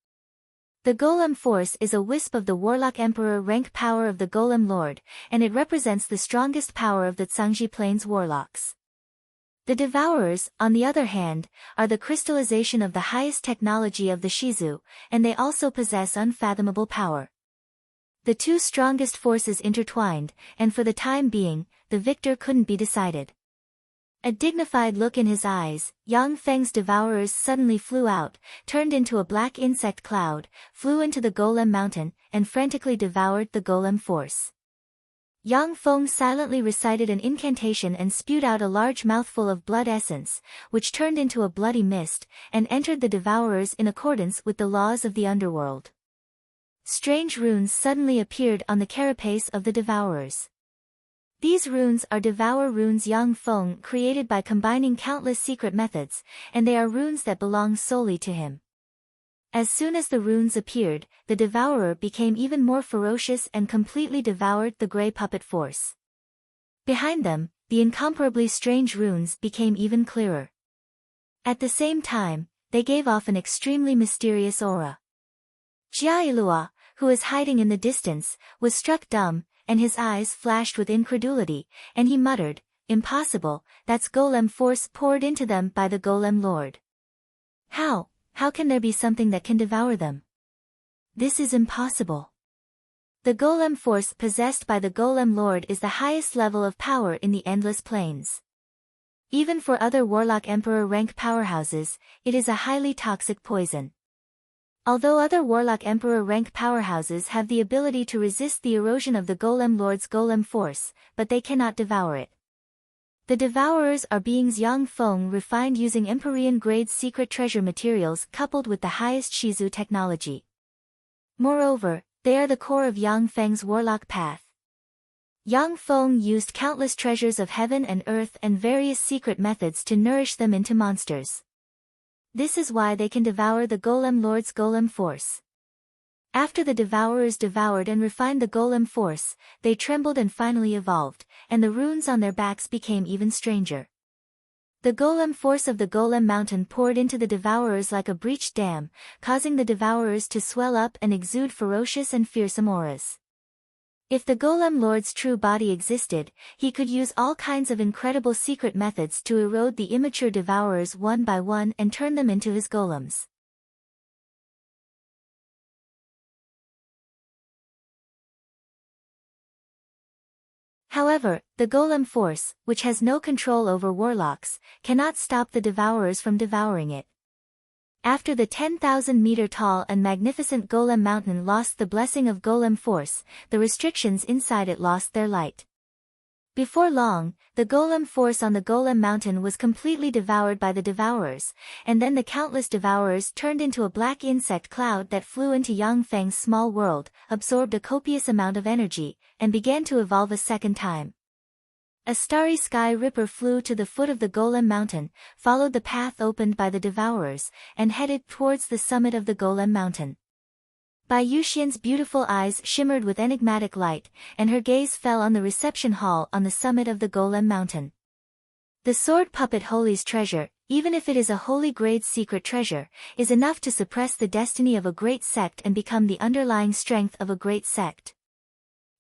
Speaker 1: The Golem Force is a wisp of the Warlock Emperor rank power of the Golem Lord, and it represents the strongest power of the Zhangji Plains Warlocks. The Devourers, on the other hand, are the crystallization of the highest technology of the Shizu, and they also possess unfathomable power. The two strongest forces intertwined, and for the time being, the victor couldn't be decided. A dignified look in his eyes, Yang Feng's devourers suddenly flew out, turned into a black insect cloud, flew into the Golem Mountain, and frantically devoured the Golem Force. Yang Feng silently recited an incantation and spewed out a large mouthful of blood essence, which turned into a bloody mist, and entered the devourers in accordance with the laws of the underworld. Strange runes suddenly appeared on the carapace of the devourers. These runes are Devour runes Yang Feng created by combining countless secret methods, and they are runes that belong solely to him. As soon as the runes appeared, the Devourer became even more ferocious and completely devoured the Grey Puppet Force. Behind them, the incomparably strange runes became even clearer. At the same time, they gave off an extremely mysterious aura. Jia Ilua, who was hiding in the distance, was struck dumb, and his eyes flashed with incredulity, and he muttered, "Impossible, that's golem force poured into them by the golem lord. How can there be something that can devour them? This is impossible." The golem force possessed by the golem lord is the highest level of power in the endless plains. Even for other warlock emperor rank powerhouses, it is a highly toxic poison. Although other warlock emperor rank powerhouses have the ability to resist the erosion of the golem lord's golem force, but they cannot devour it. The devourers are beings Yang Feng refined using Empyrean-grade secret treasure materials coupled with the highest Shizu technology. Moreover, they are the core of Yang Feng's warlock path. Yang Feng used countless treasures of heaven and earth and various secret methods to nourish them into monsters. This is why they can devour the golem lord's golem force. After the devourers devoured and refined the golem force, they trembled and finally evolved, and the runes on their backs became even stranger. The golem force of the golem mountain poured into the devourers like a breached dam, causing the devourers to swell up and exude ferocious and fearsome auras. If the golem lord's true body existed, he could use all kinds of incredible secret methods to erode the immature devourers one by one and turn them into his golems. However, the golem force, which has no control over warlocks, cannot stop the devourers from devouring it. After the 10,000-meter tall and magnificent golem mountain lost the blessing of golem force, the restrictions inside it lost their light. Before long, the golem force on the golem mountain was completely devoured by the devourers, and then the countless devourers turned into a black insect cloud that flew into Yang Feng's small world, absorbed a copious amount of energy, and began to evolve a second time. A starry sky ripper flew to the foot of the golem mountain, followed the path opened by the devourers, and headed towards the summit of the golem mountain. Bai Yuxian's beautiful eyes shimmered with enigmatic light, and her gaze fell on the reception hall on the summit of the golem mountain. The sword puppet Holy's treasure, even if it is a holy grade secret treasure, is enough to suppress the destiny of a great sect and become the underlying strength of a great sect.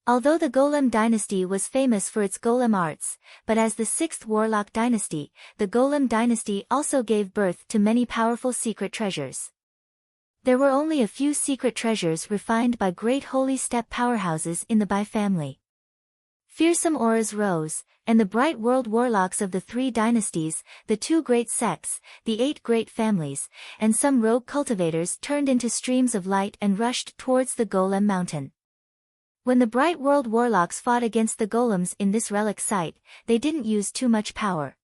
Speaker 1: Although the Golem dynasty was famous for its golem arts, but as the sixth warlock dynasty, the Golem dynasty also gave birth to many powerful secret treasures. There were only a few secret treasures refined by great holy step powerhouses in the Bai family. Fearsome auras rose, and the bright world warlocks of the three dynasties, the two great sects, the 8 great families, and some rogue cultivators turned into streams of light and rushed towards the Golem mountain. When the Bright World warlocks fought against the golems in this relic site, they didn't use too much power.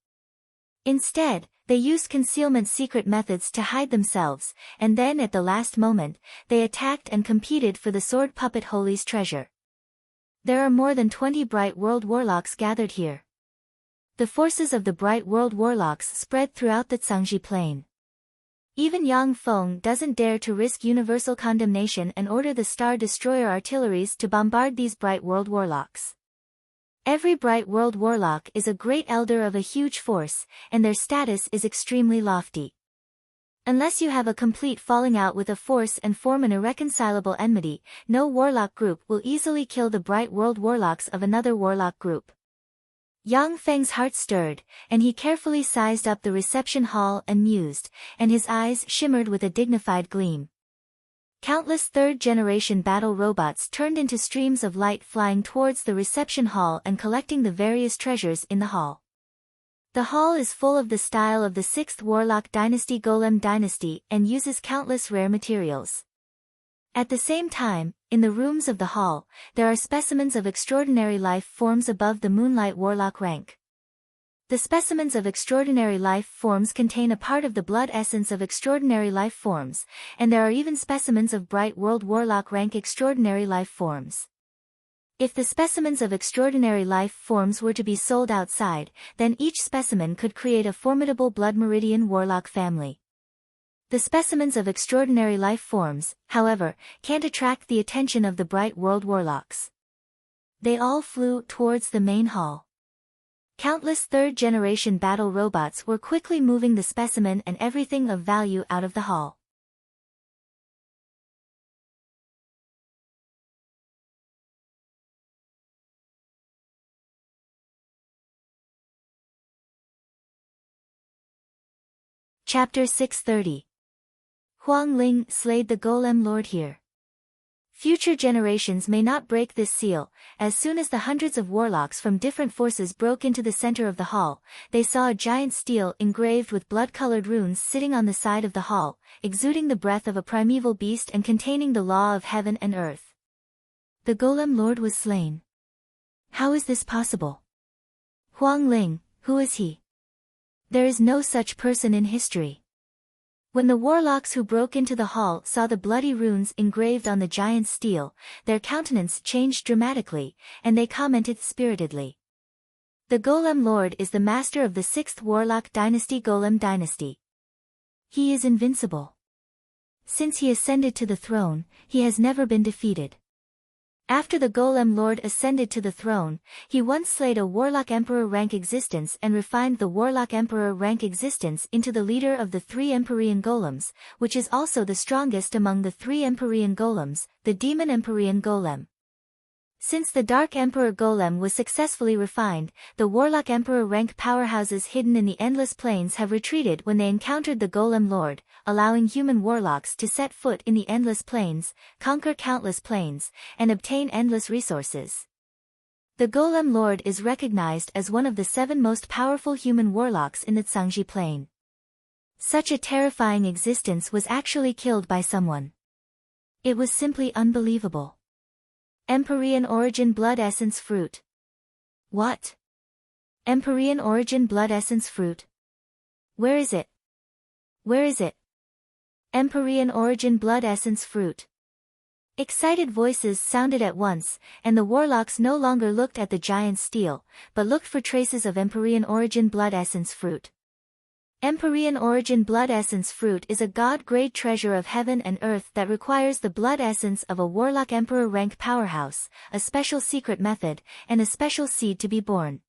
Speaker 1: Instead, they used concealment secret methods to hide themselves, and then at the last moment, they attacked and competed for the sword puppet Holy's treasure. There are more than 20 Bright World warlocks gathered here. The forces of the Bright World warlocks spread throughout the Zhangji plain. Even Yang Feng doesn't dare to risk universal condemnation and order the Star Destroyer artilleries to bombard these Bright World warlocks. Every Bright World warlock is a great elder of a huge force, and their status is extremely lofty. Unless you have a complete falling out with a force and form an irreconcilable enmity, no warlock group will easily kill the Bright World warlocks of another warlock group. Yang Feng's heart stirred, and he carefully sized up the reception hall and mused, and his eyes shimmered with a dignified gleam. Countless third-generation battle robots turned into streams of light flying towards the reception hall and collecting the various treasures in the hall. The hall is full of the style of the 6th Warlock Dynasty Golem Dynasty and uses countless rare materials. At the same time, in the rooms of the hall, there are specimens of extraordinary life forms above the Moonlight Warlock rank. The specimens of extraordinary life forms contain a part of the blood essence of extraordinary life forms, and there are even specimens of Bright World Warlock rank extraordinary life forms. If the specimens of extraordinary life forms were to be sold outside, then each specimen could create a formidable Blood Meridian Warlock family. The specimens of extraordinary life forms, however, can't attract the attention of the Bright World Warlocks. They all flew towards the main hall. Countless third-generation battle robots were quickly moving the specimen and everything of value out of the hall. Chapter 630. Huang Ling slayed the Golem Lord here. Future generations may not break this seal. As soon as the hundreds of warlocks from different forces broke into the center of the hall, they saw a giant stele engraved with blood-colored runes sitting on the side of the hall, exuding the breath of a primeval beast and containing the law of heaven and earth. The Golem Lord was slain. How is this possible? Huang Ling, who is he? There is no such person in history. When the warlocks who broke into the hall saw the bloody runes engraved on the giant stele, their countenance changed dramatically, and they commented spiritedly. The Golem Lord is the master of the 6th Warlock Dynasty Golem Dynasty. He is invincible. Since he ascended to the throne, he has never been defeated. After the Golem Lord ascended to the throne, he once slayed a Warlock Emperor rank existence and refined the Warlock Emperor rank existence into the leader of the 3 Empyrean Golems, which is also the strongest among the 3 Empyrean Golems, the Demon Empyrean Golem. Since the Dark Emperor Golem was successfully refined, the Warlock Emperor rank powerhouses hidden in the Endless Plains have retreated when they encountered the Golem Lord, allowing human warlocks to set foot in the Endless Plains, conquer countless planes, and obtain endless resources. The Golem Lord is recognized as one of the 7 most powerful human warlocks in the Zhangji Plain. Such a terrifying existence was actually killed by someone. It was simply unbelievable. Empyrean Origin Blood Essence Fruit. What? Empyrean Origin Blood Essence Fruit? Where is it? Where is it? Empyrean Origin Blood Essence Fruit. Excited voices sounded at once, and the warlocks no longer looked at the giant stele, but looked for traces of Empyrean Origin Blood Essence Fruit. Empyrean Origin Blood Essence Fruit is a god-grade treasure of heaven and earth that requires the blood essence of a Warlock Emperor rank powerhouse, a special secret method, and a special seed to be born.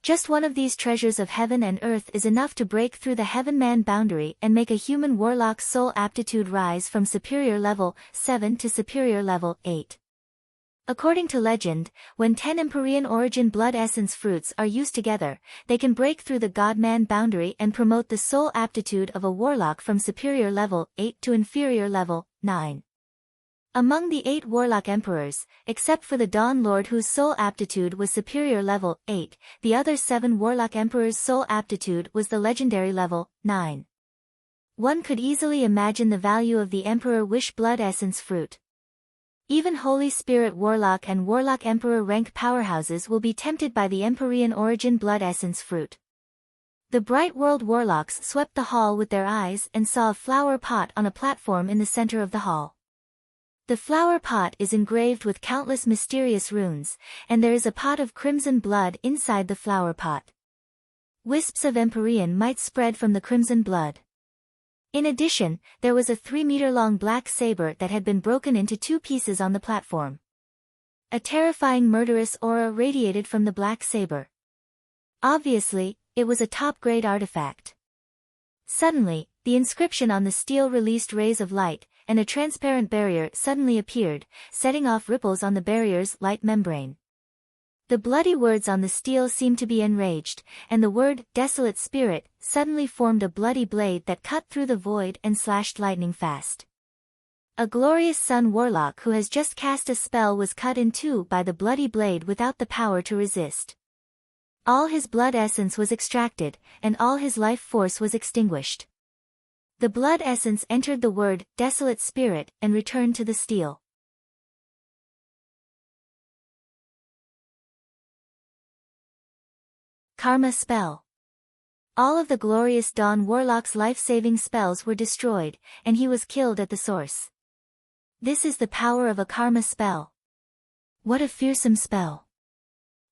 Speaker 1: Just one of these treasures of heaven and earth is enough to break through the heaven-man boundary and make a human warlock's soul aptitude rise from superior level 7 to superior level 8. According to legend, when 10 Empyrean Origin Blood Essence fruits are used together, they can break through the god-man boundary and promote the soul aptitude of a warlock from superior level 8 to inferior level 9. Among the 8 warlock emperors, except for the Dawn Lord whose soul aptitude was superior level 8, the other 7 warlock emperors' soul aptitude was the legendary level 9. One could easily imagine the value of the Emperor Wish Blood Essence fruit. Even Holy Spirit Warlock and Warlock Emperor rank powerhouses will be tempted by the Empyrean Origin Blood Essence fruit. The Bright World Warlocks swept the hall with their eyes and saw a flower pot on a platform in the center of the hall. The flower pot is engraved with countless mysterious runes, and there is a pot of crimson blood inside the flower pot. Wisps of Empyrean might spread from the crimson blood. In addition, there was a 3-meter-long black saber that had been broken into 2 pieces on the platform. A terrifying murderous aura radiated from the black saber. Obviously, it was a top-grade artifact. Suddenly, the inscription on the stele released rays of light, and a transparent barrier suddenly appeared, setting off ripples on the barrier's light membrane. The bloody words on the stele seemed to be enraged, and the word, Desolate Spirit, suddenly formed a bloody blade that cut through the void and slashed lightning fast. A glorious sun warlock who has just cast a spell was cut in 2 by the bloody blade without the power to resist. All his blood essence was extracted, and all his life force was extinguished. The blood essence entered the word, Desolate Spirit, and returned to the stele. Karma Spell. All of the glorious Dawn Warlock's life-saving spells were destroyed, and he was killed at the source. This is the power of a karma spell. What a fearsome spell.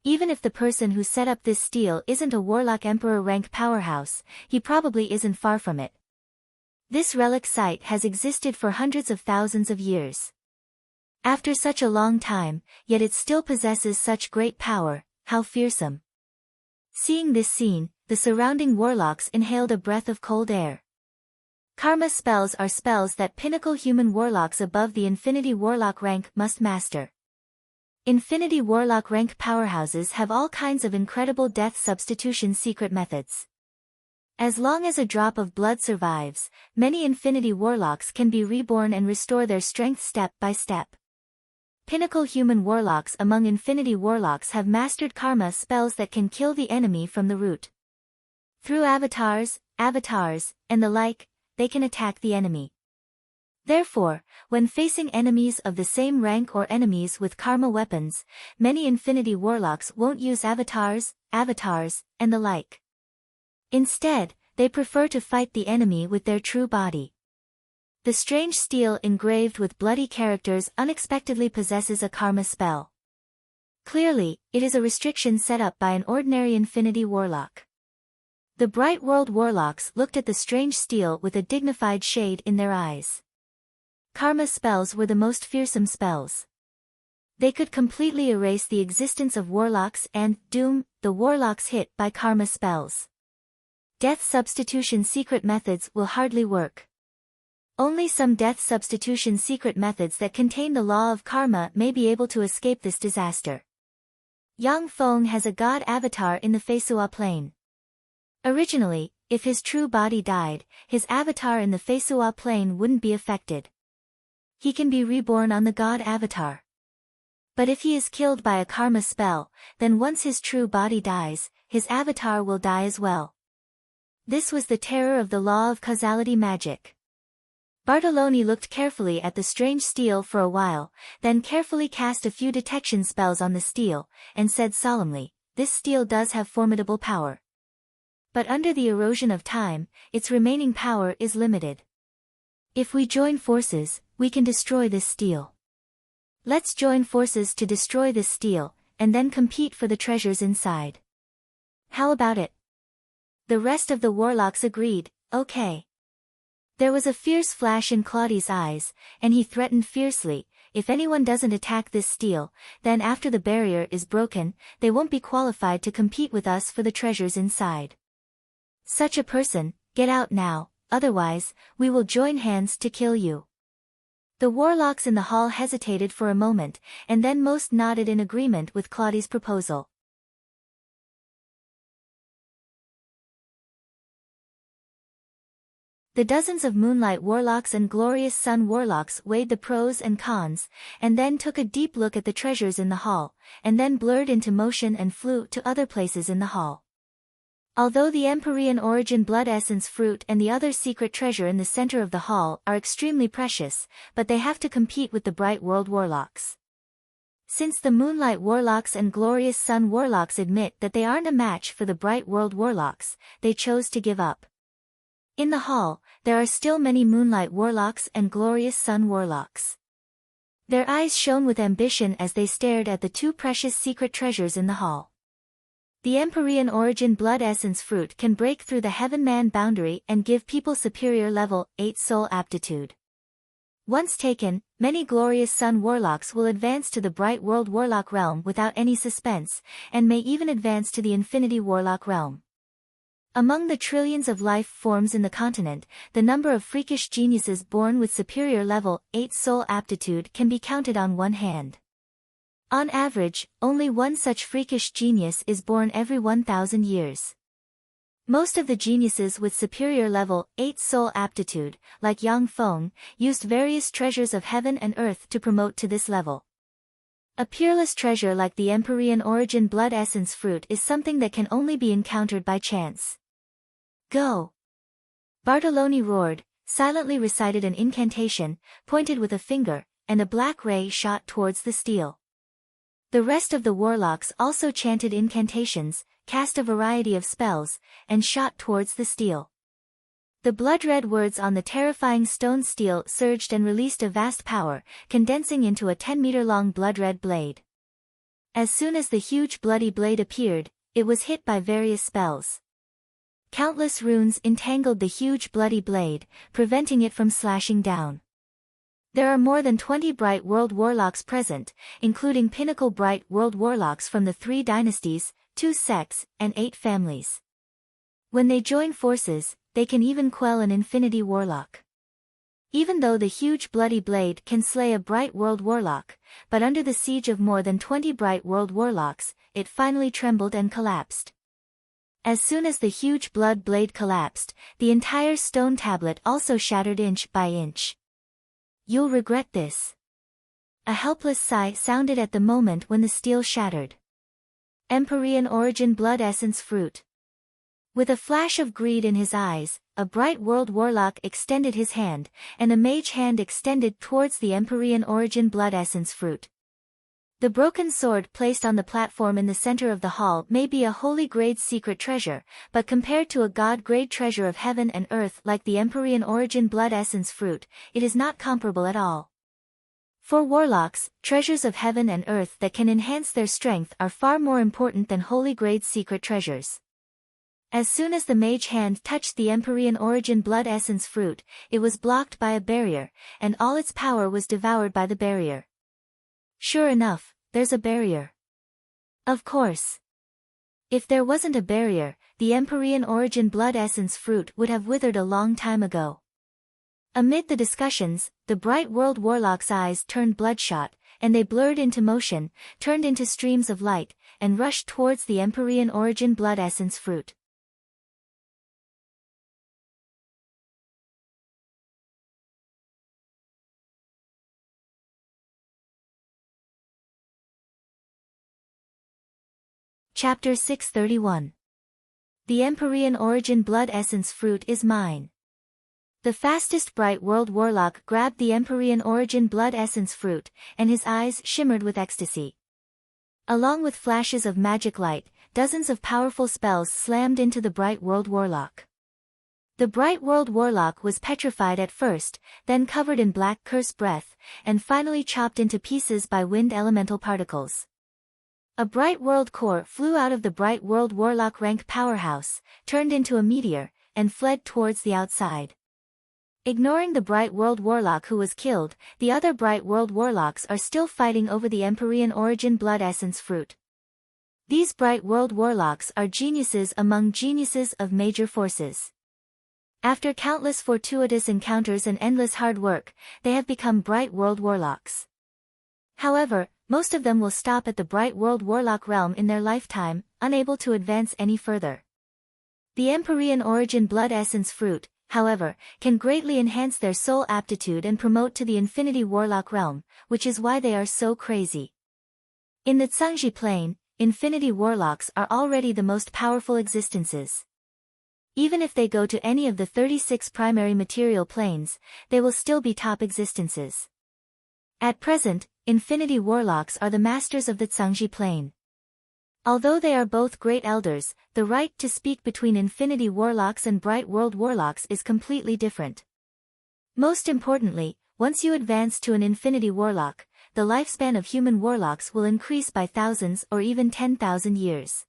Speaker 1: Even if the person who set up this stele isn't a Warlock Emperor rank powerhouse, he probably isn't far from it. This relic site has existed for hundreds of thousands of years. After such a long time, yet it still possesses such great power, how fearsome. Seeing this scene, the surrounding warlocks inhaled a breath of cold air. Karma spells are spells that pinnacle human warlocks above the Infinity Warlock rank must master. Infinity Warlock rank powerhouses have all kinds of incredible death substitution secret methods. As long as a drop of blood survives, many Infinity Warlocks can be reborn and restore their strength step by step. Pinnacle human warlocks among Infinity Warlocks have mastered karma spells that can kill the enemy from the root. Through avatars, and the like, they can attack the enemy. Therefore, when facing enemies of the same rank or enemies with karma weapons, many Infinity Warlocks won't use avatars, and the like. Instead, they prefer to fight the enemy with their true body. The strange steel engraved with bloody characters unexpectedly possesses a karma spell. Clearly, it is a restriction set up by an ordinary Infinity Warlock. The Bright World Warlocks looked at the strange steel with a dignified shade in their eyes. Karma spells were the most fearsome spells. They could completely erase the existence of warlocks and doom the warlocks hit by karma spells. Death substitution secret methods will hardly work. Only some death substitution secret methods that contain the law of karma may be able to escape this disaster. Yang Feng has a god avatar in the Feisua plane. Originally, if his true body died, his avatar in the Feisua plane wouldn't be affected. He can be reborn on the god avatar. But if he is killed by a karma spell, then once his true body dies, his avatar will die as well. This was the terror of the law of causality magic. Bartoloni looked carefully at the strange steel for a while, then carefully cast a few detection spells on the steel, and said solemnly, "This steel does have formidable power. But under the erosion of time, its remaining power is limited. If we join forces, we can destroy this steel. Let's join forces to destroy this steel, and then compete for the treasures inside. How about it?" The rest of the warlocks agreed, "Okay." There was a fierce flash in Claudi's eyes, and he threatened fiercely, "If anyone doesn't attack this steel, then after the barrier is broken, they won't be qualified to compete with us for the treasures inside. Such a person, get out now, otherwise, we will join hands to kill you." The warlocks in the hall hesitated for a moment, and then most nodded in agreement with Claudi's proposal. The dozens of Moonlight Warlocks and Glorious Sun Warlocks weighed the pros and cons, and then took a deep look at the treasures in the hall, and then blurred into motion and flew to other places in the hall. Although the Empyrean Origin Blood Essence Fruit and the other secret treasure in the center of the hall are extremely precious, but they have to compete with the Bright World Warlocks. Since the Moonlight Warlocks and Glorious Sun Warlocks admit that they aren't a match for the Bright World Warlocks, they chose to give up. In the hall, there are still many Moonlight Warlocks and Glorious Sun Warlocks. Their eyes shone with ambition as they stared at the two precious secret treasures in the hall. The Empyrean Origin Blood Essence Fruit can break through the Heaven-Man boundary and give people superior level 8 soul aptitude. Once taken, many Glorious Sun Warlocks will advance to the Bright World Warlock realm without any suspense, and may even advance to the Infinity Warlock realm. Among the trillions of life forms in the continent, the number of freakish geniuses born with superior level 8 soul aptitude can be counted on one hand. On average, only one such freakish genius is born every 1,000 years. Most of the geniuses with superior level 8 soul aptitude, like Yang Feng, used various treasures of heaven and earth to promote to this level. A peerless treasure like the Empyrean Origin Blood Essence Fruit is something that can only be encountered by chance. "Go!" Bartoloni roared, silently recited an incantation, pointed with a finger, and a black ray shot towards the steel. The rest of the warlocks also chanted incantations, cast a variety of spells, and shot towards the steel. The blood-red words on the terrifying stone steel surged and released a vast power, condensing into a 10-meter-long blood-red blade. As soon as the huge bloody blade appeared, it was hit by various spells. Countless runes entangled the huge bloody blade, preventing it from slashing down. There are more than 20 Bright World Warlocks present, including pinnacle Bright World Warlocks from the 3 dynasties, 2 sects, and 8 families. When they join forces, they can even quell an infinity warlock. Even though the huge bloody blade can slay a bright world warlock, but under the siege of more than 20 bright world warlocks, it finally trembled and collapsed. As soon as the huge blood blade collapsed, the entire stone tablet also shattered inch by inch. "You'll regret this." A helpless sigh sounded at the moment when the steel shattered. Empyrean origin blood essence fruit. With a flash of greed in his eyes, a bright world warlock extended his hand, and a mage hand extended towards the Empyrean origin blood essence fruit. The broken sword placed on the platform in the center of the hall may be a holy grade secret treasure, but compared to a god grade treasure of heaven and earth like the Empyrean origin blood essence fruit, it is not comparable at all. For warlocks, treasures of heaven and earth that can enhance their strength are far more important than holy grade secret treasures. As soon as the mage hand touched the Empyrean origin blood essence fruit, it was blocked by a barrier, and all its power was devoured by the barrier. Sure enough, there's a barrier. Of course. If there wasn't a barrier, the Empyrean origin blood essence fruit would have withered a long time ago. Amid the discussions, the bright world warlock's eyes turned bloodshot, and they blurred into motion, turned into streams of light, and rushed towards the Empyrean origin blood essence fruit. Chapter 631. The Empyrean origin blood essence fruit is mine. The fastest bright world warlock grabbed the Empyrean origin blood essence fruit, and his eyes shimmered with ecstasy. Along with flashes of magic light, dozens of powerful spells slammed into the bright world warlock. The bright world warlock was petrified at first, then covered in black curse breath, and finally chopped into pieces by wind elemental particles. A bright world core flew out of the bright world warlock rank powerhouse, turned into a meteor, and fled towards the outside. Ignoring the bright world warlock who was killed, the other bright world warlocks are still fighting over the Empyrean origin blood essence fruit. These bright world warlocks are geniuses among geniuses of major forces. After countless fortuitous encounters and endless hard work, they have become bright world warlocks. However, most of them will stop at the bright world warlock realm in their lifetime, unable to advance any further. The Empyrean origin blood essence fruit, however, can greatly enhance their soul aptitude and promote to the infinity warlock realm, which is why they are so crazy. In the Tsangji plane, infinity warlocks are already the most powerful existences. Even if they go to any of the 36 primary material planes, they will still be top existences. At present, infinity warlocks are the masters of the Tsangji plane. Although they are both great elders, the right to speak between infinity warlocks and bright world warlocks is completely different. Most importantly, once you advance to an infinity warlock, the lifespan of human warlocks will increase by thousands or even 10,000 years.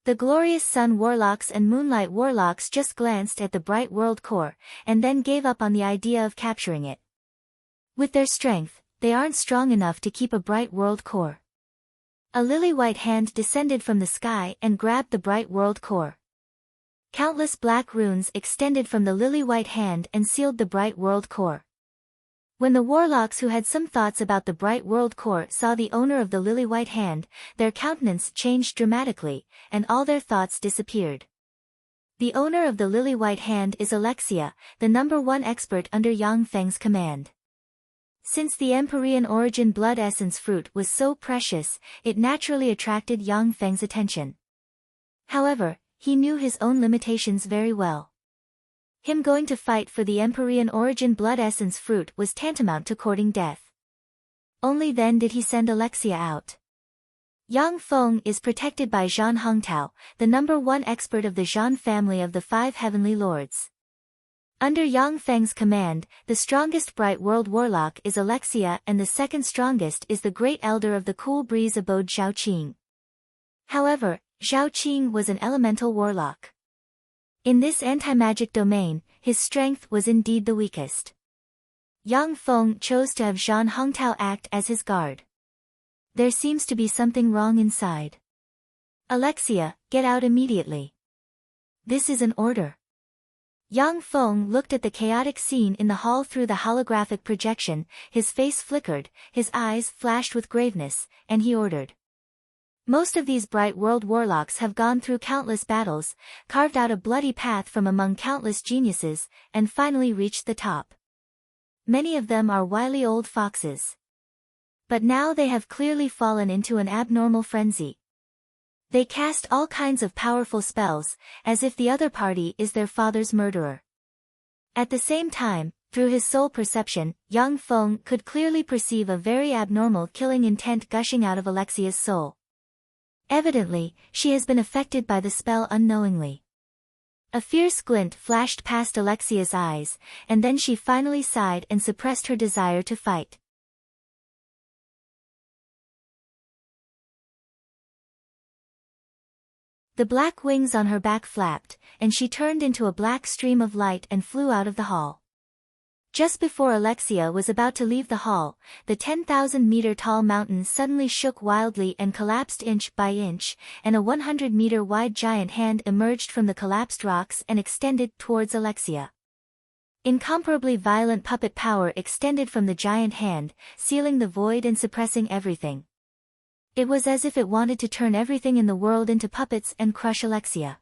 Speaker 1: The glorious sun warlocks and moonlight warlocks just glanced at the bright world core, and then gave up on the idea of capturing it. With their strength, they aren't strong enough to keep a bright world core. A lily-white hand descended from the sky and grabbed the bright world core. Countless black runes extended from the lily-white hand and sealed the bright world core. When the warlocks who had some thoughts about the bright world core saw the owner of the lily-white hand, their countenance changed dramatically, and all their thoughts disappeared. The owner of the lily-white hand is Alexia, the #1 expert under Yang Feng's command. Since the Empyrean origin blood essence fruit was so precious, it naturally attracted Yang Feng's attention. However, he knew his own limitations very well. Him going to fight for the Empyrean origin blood essence fruit was tantamount to courting death. Only then did he send Alexia out. Yang Feng is protected by Zhan Hongtao, the #1 expert of the Zhan family of the 5 heavenly lords. Under Yang Feng's command, the strongest bright world warlock is Alexia and the second strongest is the great elder of the cool breeze abode Zhao Qing. However, Zhao Qing was an elemental warlock. In this anti-magic domain, his strength was indeed the weakest. Yang Feng chose to have Zhan Hongtao act as his guard. There seems to be something wrong inside. Alexia, get out immediately. This is an order. Yang Feng looked at the chaotic scene in the hall through the holographic projection, his face flickered, his eyes flashed with graveness, and he ordered. Most of these bright world warlocks have gone through countless battles, carved out a bloody path from among countless geniuses, and finally reached the top. Many of them are wily old foxes. But now they have clearly fallen into an abnormal frenzy. They cast all kinds of powerful spells, as if the other party is their father's murderer. At the same time, through his soul perception, Yang Feng could clearly perceive a very abnormal killing intent gushing out of Alexia's soul. Evidently, she has been affected by the spell unknowingly. A fierce glint flashed past Alexia's eyes, and then she finally sighed and suppressed her desire to fight. The black wings on her back flapped, and she turned into a black stream of light and flew out of the hall. Just before Alexia was about to leave the hall, the 10,000-meter-tall mountain suddenly shook wildly and collapsed inch by inch, and a 100-meter-wide giant hand emerged from the collapsed rocks and extended towards Alexia. Incomparably violent puppet power extended from the giant hand, sealing the void and suppressing everything. It was as if it wanted to turn everything in the world into puppets and crush Alexia.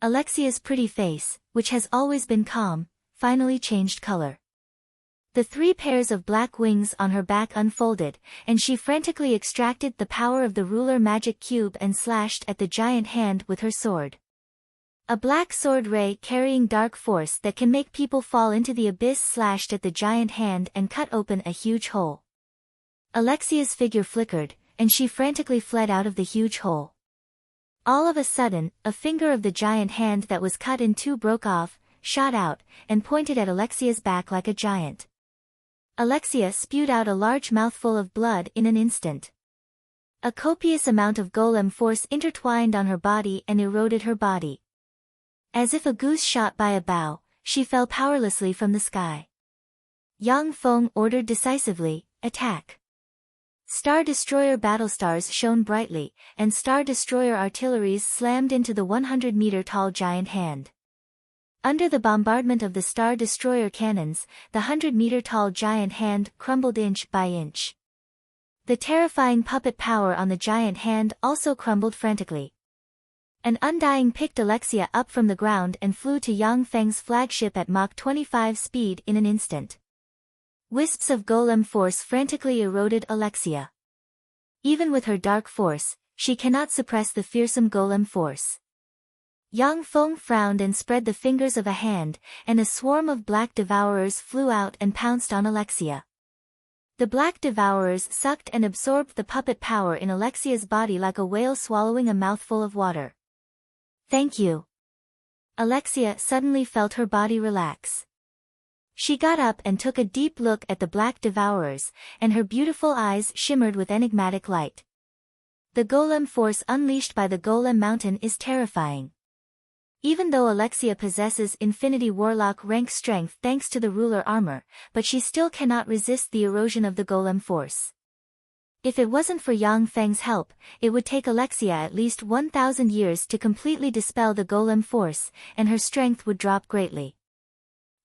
Speaker 1: Alexia's pretty face, which has always been calm, finally changed color. The 3 pairs of black wings on her back unfolded, and she frantically extracted the power of the ruler magic cube and slashed at the giant hand with her sword. A black sword ray carrying dark force that can make people fall into the abyss slashed at the giant hand and cut open a huge hole. Alexia's figure flickered, and she frantically fled out of the huge hole. All of a sudden, a finger of the giant hand that was cut in 2 broke off, shot out, and pointed at Alexia's back like a giant. Alexia spewed out a large mouthful of blood in an instant. A copious amount of golem force intertwined on her body and eroded her body. As if a goose shot by a bow, she fell powerlessly from the sky. Yang Feng ordered decisively, attack. Star Destroyer battlestars shone brightly, and Star Destroyer artilleries slammed into the 100-meter-tall giant hand. Under the bombardment of the Star Destroyer cannons, the 100-meter-tall giant hand crumbled inch by inch. The terrifying puppet power on the giant hand also crumbled frantically. An undying picked Alexia up from the ground and flew to Yang Feng's flagship at Mach 25 speed in an instant. Wisps of golem force frantically eroded Alexia. Even with her dark force, she cannot suppress the fearsome golem force. Yang Feng frowned and spread the fingers of a hand, and a swarm of black devourers flew out and pounced on Alexia. The black devourers sucked and absorbed the puppet power in Alexia's body like a whale swallowing a mouthful of water. Thank you. Alexia suddenly felt her body relax. She got up and took a deep look at the black devourers, and her beautiful eyes shimmered with enigmatic light. The golem force unleashed by the golem mountain is terrifying. Even though Alexia possesses Infinity Warlock rank strength thanks to the ruler armor, but she still cannot resist the erosion of the golem force. If it wasn't for Yang Feng's help, it would take Alexia at least 1,000 years to completely dispel the golem force, and her strength would drop greatly.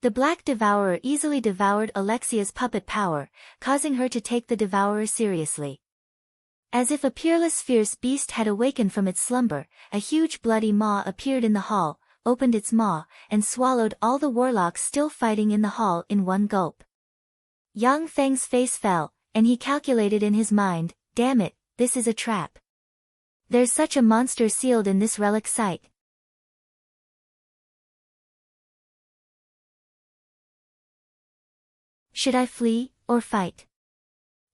Speaker 1: The Black Devourer easily devoured Alexia's puppet power, causing her to take the Devourer seriously. As if a peerless fierce beast had awakened from its slumber, a huge bloody maw appeared in the hall, opened its maw, and swallowed all the warlocks still fighting in the hall in one gulp. Yang Feng's face fell, and he calculated in his mind, damn it, this is a trap. There's such a monster sealed in this relic site. Should I flee, or fight?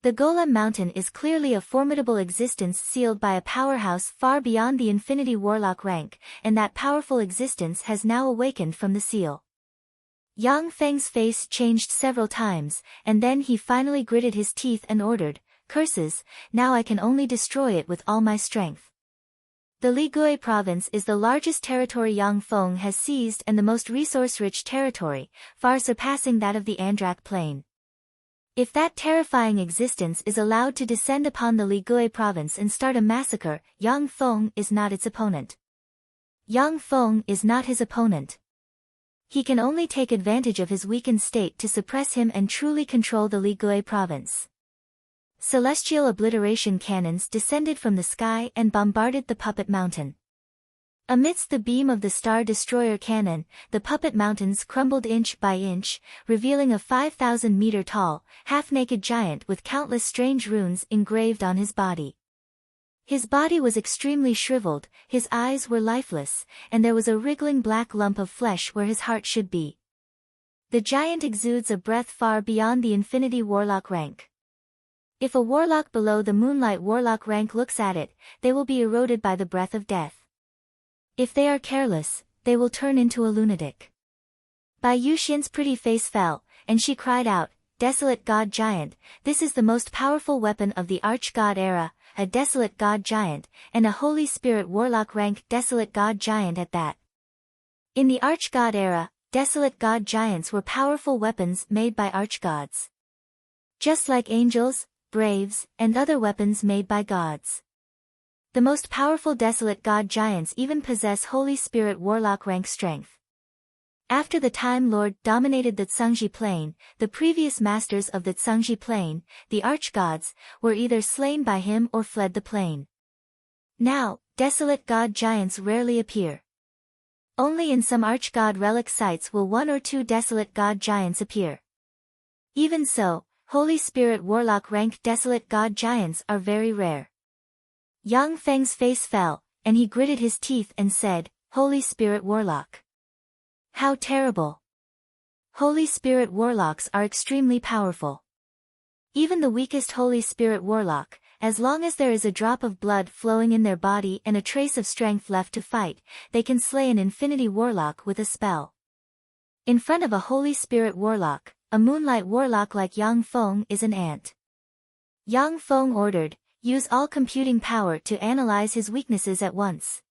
Speaker 1: The Golem Mountain is clearly a formidable existence sealed by a powerhouse far beyond the Infinity Warlock rank, and that powerful existence has now awakened from the seal. Yang Feng's face changed several times, and then he finally gritted his teeth and ordered, curses, now I can only destroy it with all my strength. The Ligui province is the largest territory Yang Feng has seized and the most resource-rich territory, far surpassing that of the Andrak plain. If that terrifying existence is allowed to descend upon the Ligui province and start a massacre, Yang Feng is not its opponent. Yang Feng is not his opponent. He can only take advantage of his weakened state to suppress him and truly control the Ligui province. Celestial obliteration cannons descended from the sky and bombarded the puppet mountain. Amidst the beam of the Star Destroyer cannon, the puppet mountains crumbled inch by inch, revealing a 5,000-meter-tall, half-naked giant with countless strange runes engraved on his body. His body was extremely shriveled, his eyes were lifeless, and there was a wriggling black lump of flesh where his heart should be. The giant exudes a breath far beyond the Infinity Warlock rank. If a warlock below the Moonlight Warlock rank looks at it, they will be eroded by the breath of death. If they are careless, they will turn into a lunatic. Bai Yuxian's pretty face fell, and she cried out, "Desolate God Giant, this is the most powerful weapon of the Arch-God era, a Desolate God Giant, and a Holy Spirit Warlock rank Desolate God Giant at that." In the Arch-God era, Desolate God Giants were powerful weapons made by Arch-Gods. Just like angels, braves, and other weapons made by gods. The most powerful Desolate God Giants even possess Holy Spirit Warlock rank strength. After the Time Lord dominated the Tsangji Plain, the previous masters of the Tsangji Plain, the Arch-Gods, were either slain by him or fled the plain. Now, Desolate God Giants rarely appear. Only in some Arch-God relic sites will one or two Desolate God Giants appear. Even so, Holy Spirit Warlock rank Desolate God Giants are very rare. Yang Feng's face fell, and he gritted his teeth and said, "Holy Spirit Warlock. How terrible." Holy Spirit Warlocks are extremely powerful. Even the weakest Holy Spirit Warlock, as long as there is a drop of blood flowing in their body and a trace of strength left to fight, they can slay an Infinity Warlock with a spell. In front of a Holy Spirit Warlock, a Moonlight Warlock like Yang Feng is an ant. Yang Feng ordered, "Use all computing power to analyze his weaknesses at once."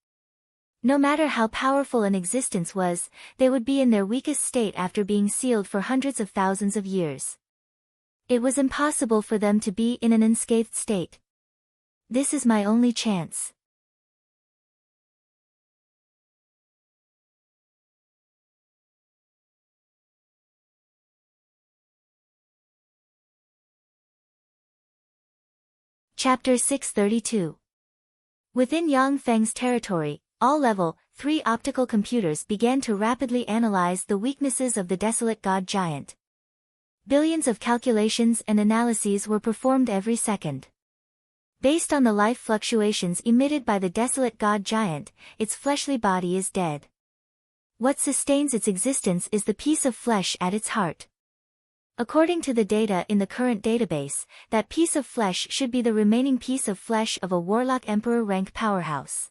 Speaker 1: No matter how powerful an existence was, they would be in their weakest state after being sealed for hundreds of thousands of years. It was impossible for them to be in an unscathed state. This is my only chance. Chapter 632. Within Yang Feng's territory, all level 3 optical computers began to rapidly analyze the weaknesses of the Desolate God Giant. Billions of calculations and analyses were performed every second. Based on the life fluctuations emitted by the Desolate God Giant, its fleshly body is dead. What sustains its existence is the piece of flesh at its heart. According to the data in the current database, that piece of flesh should be the remaining piece of flesh of a Warlock Emperor rank powerhouse.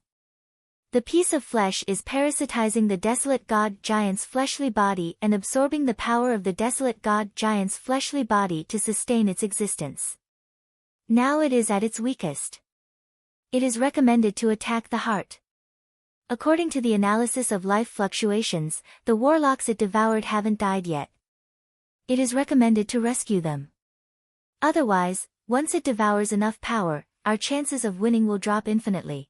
Speaker 1: The piece of flesh is parasitizing the Desolate God Giant's fleshly body and absorbing the power of the Desolate God Giant's fleshly body to sustain its existence. Now it is at its weakest. It is recommended to attack the heart. According to the analysis of life fluctuations, the warlocks it devoured haven't died yet. It is recommended to rescue them. Otherwise, once it devours enough power, our chances of winning will drop infinitely.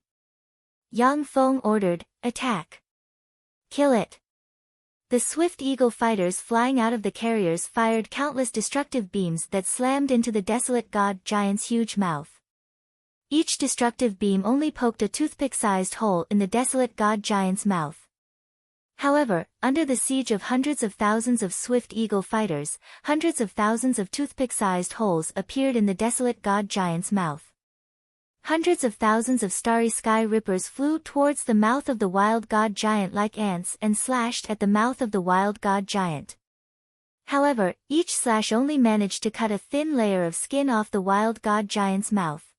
Speaker 1: Yang Feng ordered, "Attack. Kill it." The swift eagle fighters flying out of the carriers fired countless destructive beams that slammed into the Desolate God Giant's huge mouth. Each destructive beam only poked a toothpick-sized hole in the Desolate God Giant's mouth. However, under the siege of hundreds of thousands of swift eagle fighters, hundreds of thousands of toothpick-sized holes appeared in the Desolate God Giant's mouth. Hundreds of thousands of starry sky rippers flew towards the mouth of the Wild God Giant like ants and slashed at the mouth of the Wild God Giant. However, each slash only managed to cut a thin layer of skin off the Wild God Giant's mouth.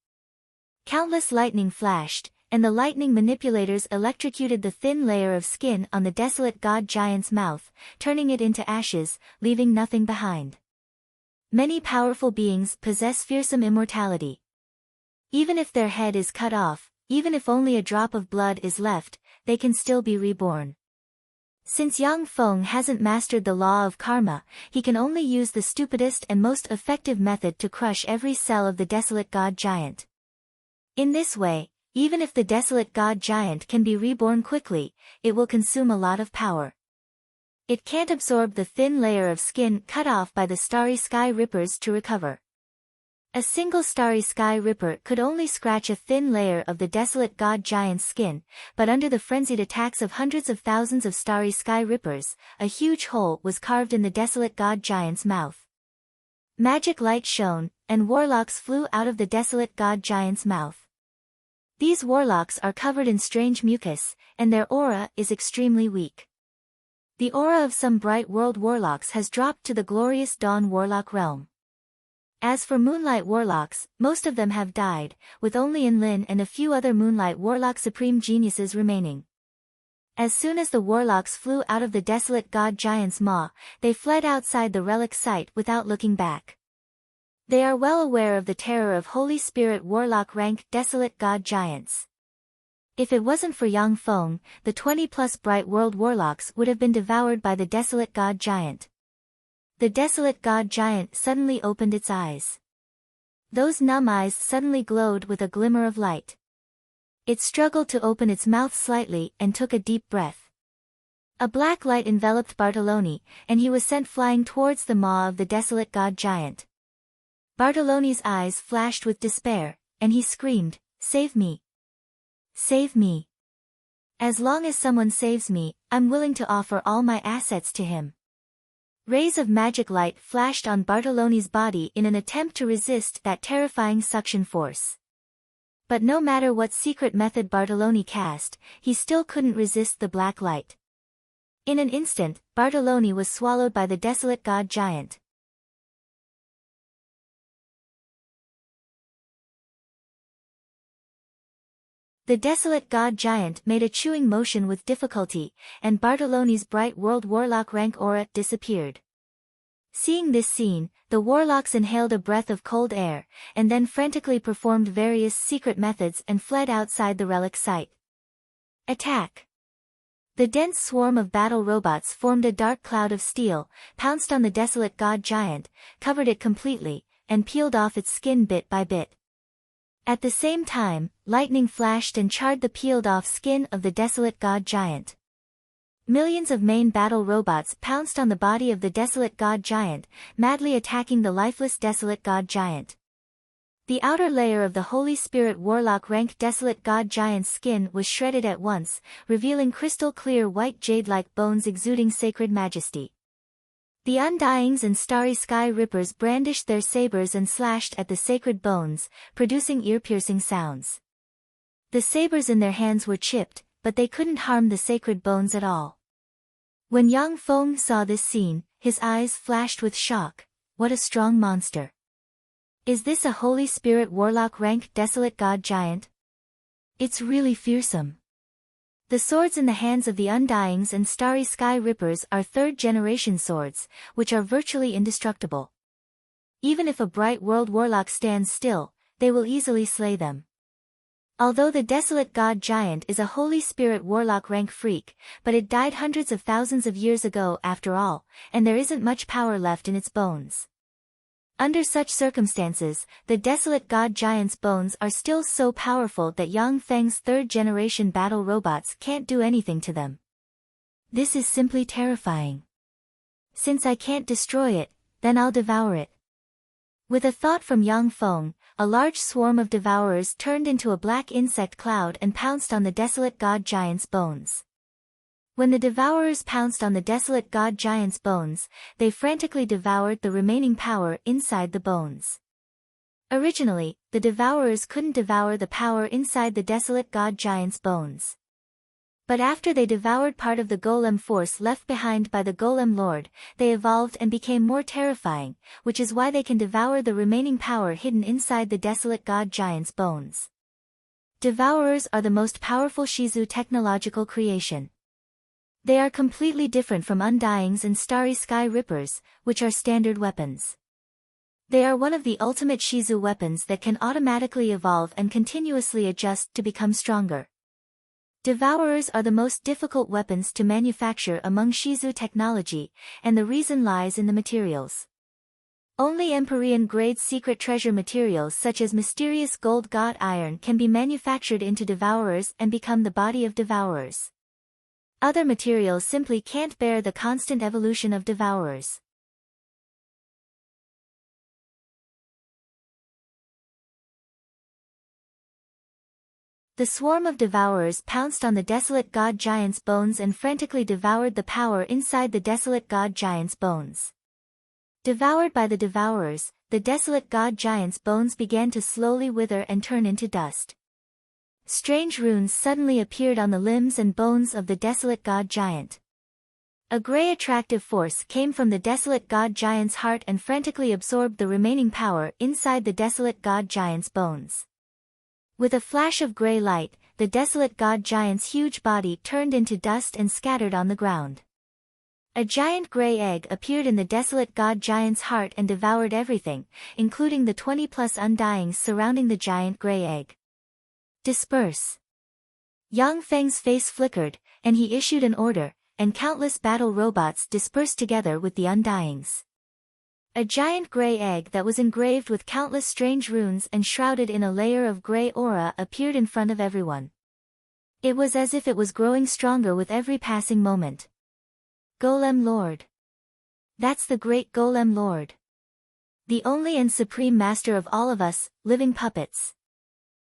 Speaker 1: Countless lightning flashed, and the lightning manipulators electrocuted the thin layer of skin on the Desolate God Giant's mouth, turning it into ashes, leaving nothing behind. Many powerful beings possess fearsome immortality. Even if their head is cut off, even if only a drop of blood is left, they can still be reborn. Since Yang Feng hasn't mastered the law of karma, he can only use the stupidest and most effective method to crush every cell of the desolate god giant. In this way, even if the desolate god giant can be reborn quickly, it will consume a lot of power. It can't absorb the thin layer of skin cut off by the starry sky rippers to recover. A single starry sky ripper could only scratch a thin layer of the desolate god giant's skin, but under the frenzied attacks of hundreds of thousands of starry sky rippers, a huge hole was carved in the desolate god giant's mouth. Magic light shone, and warlocks flew out of the desolate god giant's mouth. These warlocks are covered in strange mucus, and their aura is extremely weak. The aura of some bright world warlocks has dropped to the glorious dawn warlock realm. As for Moonlight Warlocks, most of them have died, with only Enlin and a few other Moonlight Warlock Supreme Geniuses remaining. As soon as the Warlocks flew out of the desolate god giant's maw, they fled outside the relic site without looking back. They are well aware of the terror of Holy Spirit Warlock rank desolate god giants. If it wasn't for Yang Feng, the 20+ Bright World Warlocks would have been devoured by the desolate god giant. The desolate god giant suddenly opened its eyes. Those numb eyes suddenly glowed with a glimmer of light. It struggled to open its mouth slightly and took a deep breath. A black light enveloped Bartoloni, and he was sent flying towards the maw of the desolate god giant. Bartoloni's eyes flashed with despair, and he screamed, "Save me! Save me! As long as someone saves me, I'm willing to offer all my assets to him." Rays of magic light flashed on Bartoloni's body in an attempt to resist that terrifying suction force. But no matter what secret method Bartoloni cast, he still couldn't resist the black light. In an instant, Bartoloni was swallowed by the desolate god giant. The desolate god giant made a chewing motion with difficulty, and Bartoloni's bright world warlock rank aura disappeared. Seeing this scene, the warlocks inhaled a breath of cold air, and then frantically performed various secret methods and fled outside the relic site. Attack! The dense swarm of battle robots formed a dark cloud of steel, pounced on the desolate god giant, covered it completely, and peeled off its skin bit by bit. At the same time, lightning flashed and charred the peeled-off skin of the desolate god giant. Millions of main battle robots pounced on the body of the desolate god giant, madly attacking the lifeless desolate god giant. The outer layer of the Holy Spirit Warlock rank desolate god giant's skin was shredded at once, revealing crystal-clear white jade-like bones exuding sacred majesty. The Undyings and Starry Sky Rippers brandished their sabers and slashed at the sacred bones, producing ear-piercing sounds. The sabers in their hands were chipped, but they couldn't harm the sacred bones at all. When Yang Feng saw this scene, his eyes flashed with shock. What a strong monster! Is this a Holy Spirit Warlock rank desolate god giant? It's really fearsome. The swords in the hands of the Undyings and Starry Sky Rippers are third-generation swords, which are virtually indestructible. Even if a Bright World Warlock stands still, they will easily slay them. Although the desolate god giant is a Holy Spirit Warlock rank freak, but it died hundreds of thousands of years ago after all, and there isn't much power left in its bones. Under such circumstances, the desolate god giant's bones are still so powerful that Yang Feng's third-generation battle robots can't do anything to them. This is simply terrifying. Since I can't destroy it, then I'll devour it. With a thought from Yang Feng, a large swarm of devourers turned into a black insect cloud and pounced on the desolate god giant's bones. When the devourers pounced on the desolate god giant's bones, they frantically devoured the remaining power inside the bones. Originally, the devourers couldn't devour the power inside the desolate god giant's bones. But after they devoured part of the golem force left behind by the golem lord, they evolved and became more terrifying, which is why they can devour the remaining power hidden inside the desolate god giant's bones. Devourers are the most powerful Shizu technological creation. They are completely different from Undyings and Starry Sky Rippers, which are standard weapons. They are one of the ultimate Shizu weapons that can automatically evolve and continuously adjust to become stronger. Devourers are the most difficult weapons to manufacture among Shizu technology, and the reason lies in the materials. Only Empyrean-grade secret treasure materials such as mysterious gold god iron can be manufactured into devourers and become the body of devourers. Other materials simply can't bear the constant evolution of devourers. The swarm of devourers pounced on the desolate god giant's bones and frantically devoured the power inside the desolate god giant's bones. Devoured by the devourers, the desolate god giant's bones began to slowly wither and turn into dust. Strange runes suddenly appeared on the limbs and bones of the desolate god giant. A grey attractive force came from the desolate god giant's heart and frantically absorbed the remaining power inside the desolate god giant's bones. With a flash of grey light, the desolate god giant's huge body turned into dust and scattered on the ground. A giant grey egg appeared in the desolate god giant's heart and devoured everything, including the 20+ undyings surrounding the giant grey egg. Disperse. Yang Feng's face flickered, and he issued an order, and countless battle robots dispersed together with the undyings. A giant grey egg that was engraved with countless strange runes and shrouded in a layer of grey aura appeared in front of everyone. It was as if it was growing stronger with every passing moment. Golem Lord. That's the great Golem Lord. The only and supreme master of all of us, living puppets.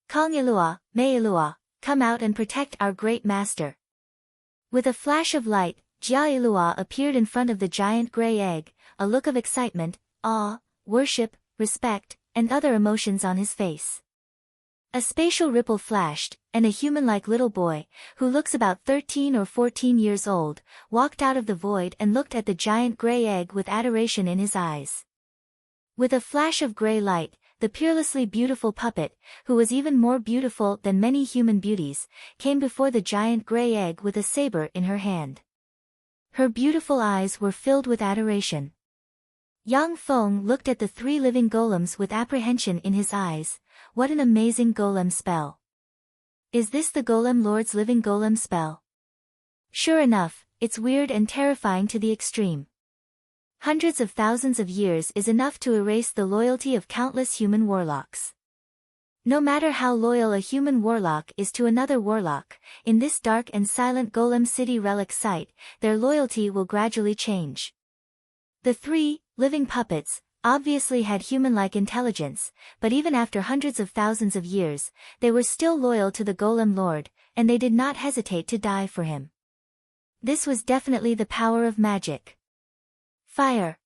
Speaker 1: Kong Ilua, Mei Ilua, come out and protect our great master. With a flash of light, Jia Ilua appeared in front of the giant grey egg, a look of excitement, awe, worship, respect, and other emotions on his face. A spatial ripple flashed, and a human-like little boy, who looks about 13 or 14 years old, walked out of the void and looked at the giant grey egg with adoration in his eyes. With a flash of grey light, the peerlessly beautiful puppet, who was even more beautiful than many human beauties, came before the giant grey egg with a saber in her hand. Her beautiful eyes were filled with adoration. Yang Feng looked at the three living golems with apprehension in his eyes. What an amazing golem spell. Is this the Golem Lord's living golem spell? Sure enough, it's weird and terrifying to the extreme. Hundreds of thousands of years is enough to erase the loyalty of countless human warlocks. No matter how loyal a human warlock is to another warlock, in this dark and silent Golem City relic site, their loyalty will gradually change. The three, living puppets, obviously had human-like intelligence, but even after hundreds of thousands of years, they were still loyal to the Golem Lord, and they did not hesitate to die for him. This was definitely the power of magic. Fire!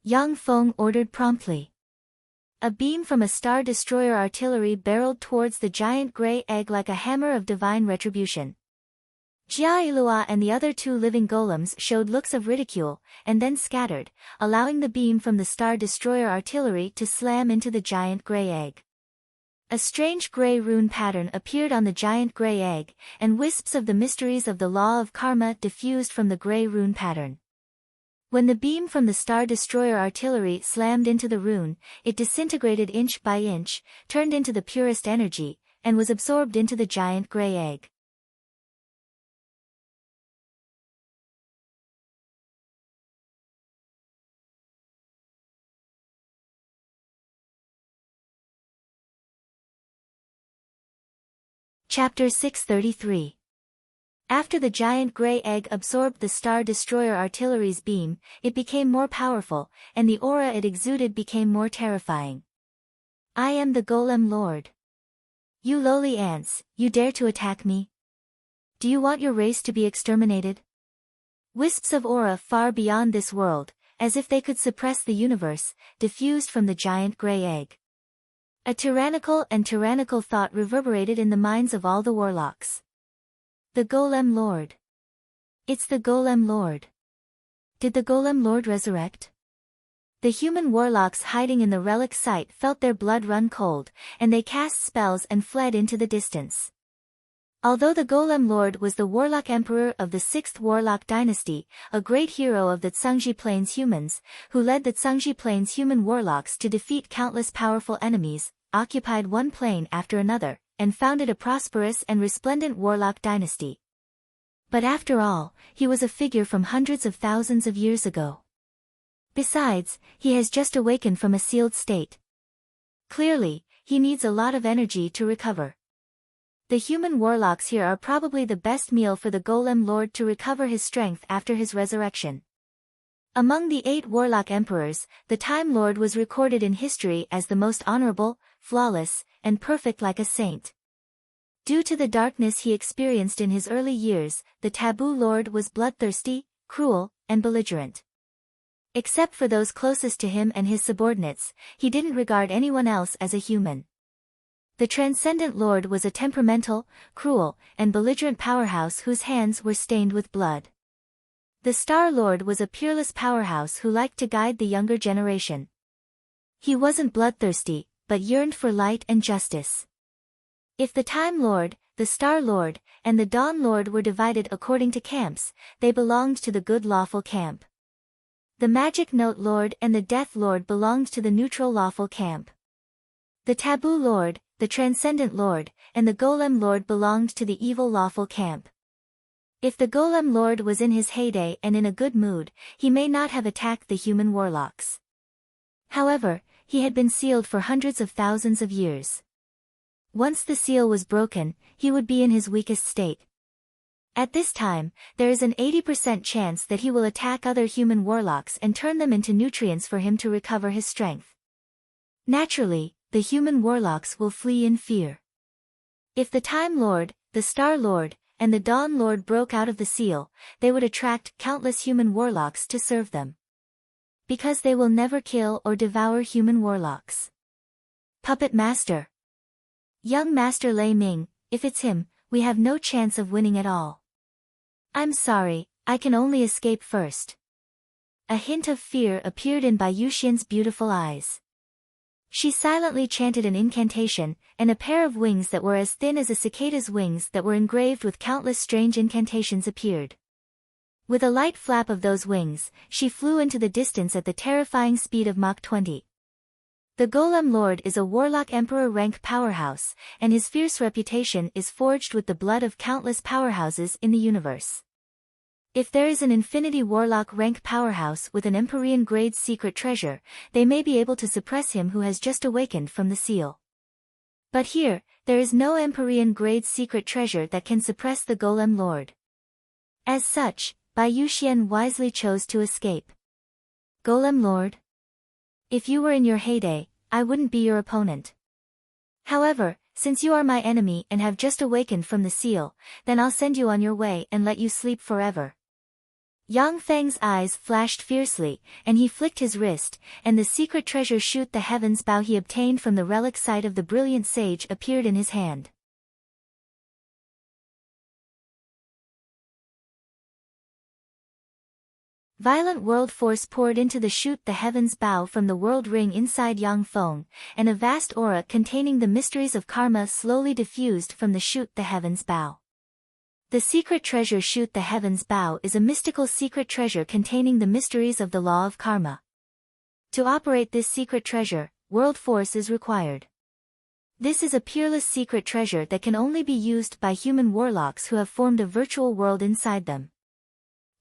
Speaker 1: Yang Feng ordered promptly. A beam from a Star Destroyer artillery barreled towards the giant grey egg like a hammer of divine retribution. Jia Ilua and the other two living golems showed looks of ridicule, and then scattered, allowing the beam from the Star Destroyer artillery to slam into the giant grey egg. A strange grey rune pattern appeared on the giant grey egg, and wisps of the mysteries of the law of karma diffused from the grey rune pattern. When the beam from the Star Destroyer artillery slammed into the rune, it disintegrated inch by inch, turned into the purest energy, and was absorbed into the giant grey egg. Chapter 633. After the giant grey egg absorbed the Star Destroyer artillery's beam, it became more powerful, and the aura it exuded became more terrifying. I am the Golem Lord. You lowly ants, you dare to attack me? Do you want your race to be exterminated? Wisps of aura far beyond this world, as if they could suppress the universe, diffused from the giant grey egg. A tyrannical thought reverberated in the minds of all the warlocks. The Golem Lord. It's the Golem Lord. Did the Golem Lord resurrect? The human warlocks hiding in the relic site felt their blood run cold, and they cast spells and fled into the distance. Although the Golem Lord was the Warlock Emperor of the 6th Warlock Dynasty, a great hero of the Tsangji Plains humans, who led the Tsangji Plains human warlocks to defeat countless powerful enemies, occupied one plane after another, and founded a prosperous and resplendent warlock dynasty. But after all, he was a figure from hundreds of thousands of years ago. Besides, he has just awakened from a sealed state. Clearly, he needs a lot of energy to recover. The human warlocks here are probably the best meal for the Golem Lord to recover his strength after his resurrection. Among the 8 warlock emperors, the Time Lord was recorded in history as the most honorable, flawless, and perfect like a saint. Due to the darkness he experienced in his early years, the Taboo Lord was bloodthirsty, cruel, and belligerent. Except for those closest to him and his subordinates, he didn't regard anyone else as a human. The Transcendent Lord was a temperamental, cruel, and belligerent powerhouse whose hands were stained with blood. The Star Lord was a peerless powerhouse who liked to guide the younger generation. He wasn't bloodthirsty, but yearned for light and justice. If the Time Lord, the Star Lord, and the Dawn Lord were divided according to camps, they belonged to the good lawful camp. The Magic Note Lord and the Death Lord belonged to the neutral lawful camp. The Taboo Lord, the Transcendent Lord, and the Golem Lord belonged to the evil lawful camp. If the Golem Lord was in his heyday and in a good mood, he may not have attacked the human warlocks. However, he had been sealed for hundreds of thousands of years. Once the seal was broken, he would be in his weakest state. At this time, there is an 80% chance that he will attack other human warlocks and turn them into nutrients for him to recover his strength. Naturally, the human warlocks will flee in fear. If the Time Lord, the Star Lord, and the Dawn Lord broke out of the seal, they would attract countless human warlocks to serve them. Because they will never kill or devour human warlocks. Puppet Master. Young Master Lei Ming, if it's him, we have no chance of winning at all. I'm sorry, I can only escape first. A hint of fear appeared in Bai Yuxian's beautiful eyes. She silently chanted an incantation, and a pair of wings that were as thin as a cicada's wings that were engraved with countless strange incantations appeared. With a light flap of those wings, she flew into the distance at the terrifying speed of Mach 20. The Golem Lord is a warlock emperor rank powerhouse, and his fierce reputation is forged with the blood of countless powerhouses in the universe. If there is an infinity warlock rank powerhouse with an Empyrean grade secret treasure, they may be able to suppress him who has just awakened from the seal. But here, there is no Empyrean grade secret treasure that can suppress the Golem Lord. As such, Bai Yuxian wisely chose to escape. Golem Lord? If you were in your heyday, I wouldn't be your opponent. However, since you are my enemy and have just awakened from the seal, then I'll send you on your way and let you sleep forever. Yang Feng's eyes flashed fiercely, and he flicked his wrist, and the secret treasure Shoot the Heavens bow he obtained from the relic site of the brilliant sage appeared in his hand. Violent world force poured into the Shoot the Heavens bow from the world ring inside Yang Feng, and a vast aura containing the mysteries of karma slowly diffused from the Shoot the Heavens bow. The secret treasure Shoot the Heavens bow is a mystical secret treasure containing the mysteries of the law of karma. To operate this secret treasure, world force is required. This is a peerless secret treasure that can only be used by human warlocks who have formed a virtual world inside them.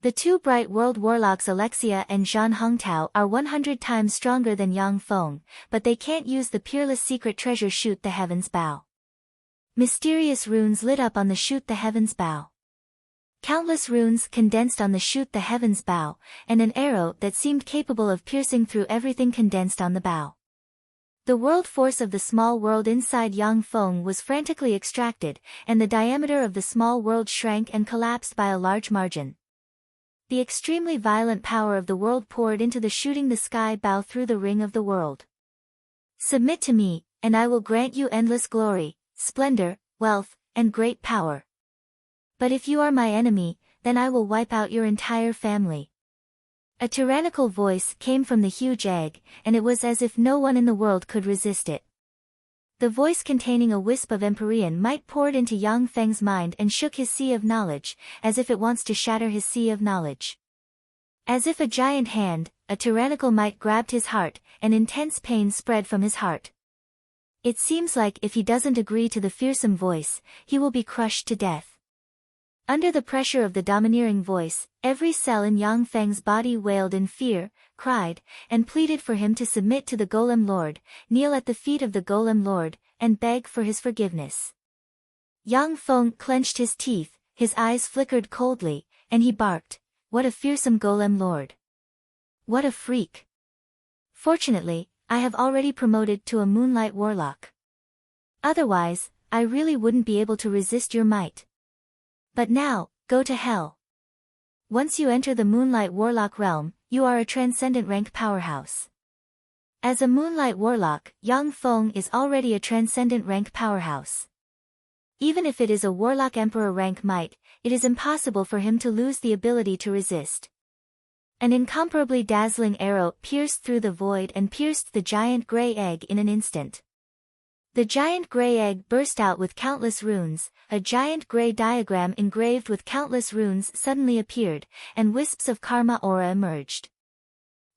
Speaker 1: The two bright world warlocks Alexia and Zhan Hongtao are 100 times stronger than Yang Feng, but they can't use the peerless secret treasure Shoot the Heavens bow. Mysterious runes lit up on the Shoot the Heavens bow. Countless runes condensed on the Shoot the Heavens bow, and an arrow that seemed capable of piercing through everything condensed on the bow. The world force of the small world inside Yang Feng was frantically extracted, and the diameter of the small world shrank and collapsed by a large margin. The extremely violent power of the world poured into the Shooting the Sky bow through the ring of the world. Submit to me, and I will grant you endless glory, splendor, wealth, and great power. But if you are my enemy, then I will wipe out your entire family. A tyrannical voice came from the huge egg, and it was as if no one in the world could resist it. The voice containing a wisp of Empyrean might poured into Yang Feng's mind and shook his sea of knowledge, as if it wants to shatter his sea of knowledge. As if a giant hand, a tyrannical might grabbed his heart, and intense pain spread from his heart. It seems like if he doesn't agree to the fearsome voice, he will be crushed to death. Under the pressure of the domineering voice, every cell in Yang Feng's body wailed in fear, cried, and pleaded for him to submit to the Golem Lord, kneel at the feet of the Golem Lord, and beg for his forgiveness. Yang Feng clenched his teeth, his eyes flickered coldly, and he barked, "What a fearsome Golem Lord! What a freak! Fortunately, I have already promoted to a Moonlight Warlock. Otherwise, I really wouldn't be able to resist your might. But now, go to hell. Once you enter the Moonlight Warlock realm, you are a transcendent rank powerhouse." As a Moonlight Warlock, Yang Feng is already a transcendent rank powerhouse. Even if it is a Warlock Emperor rank might, it is impossible for him to lose the ability to resist. An incomparably dazzling arrow pierced through the void and pierced the giant grey egg in an instant. The giant grey egg burst out with countless runes, a giant grey diagram engraved with countless runes suddenly appeared, and wisps of karma aura emerged.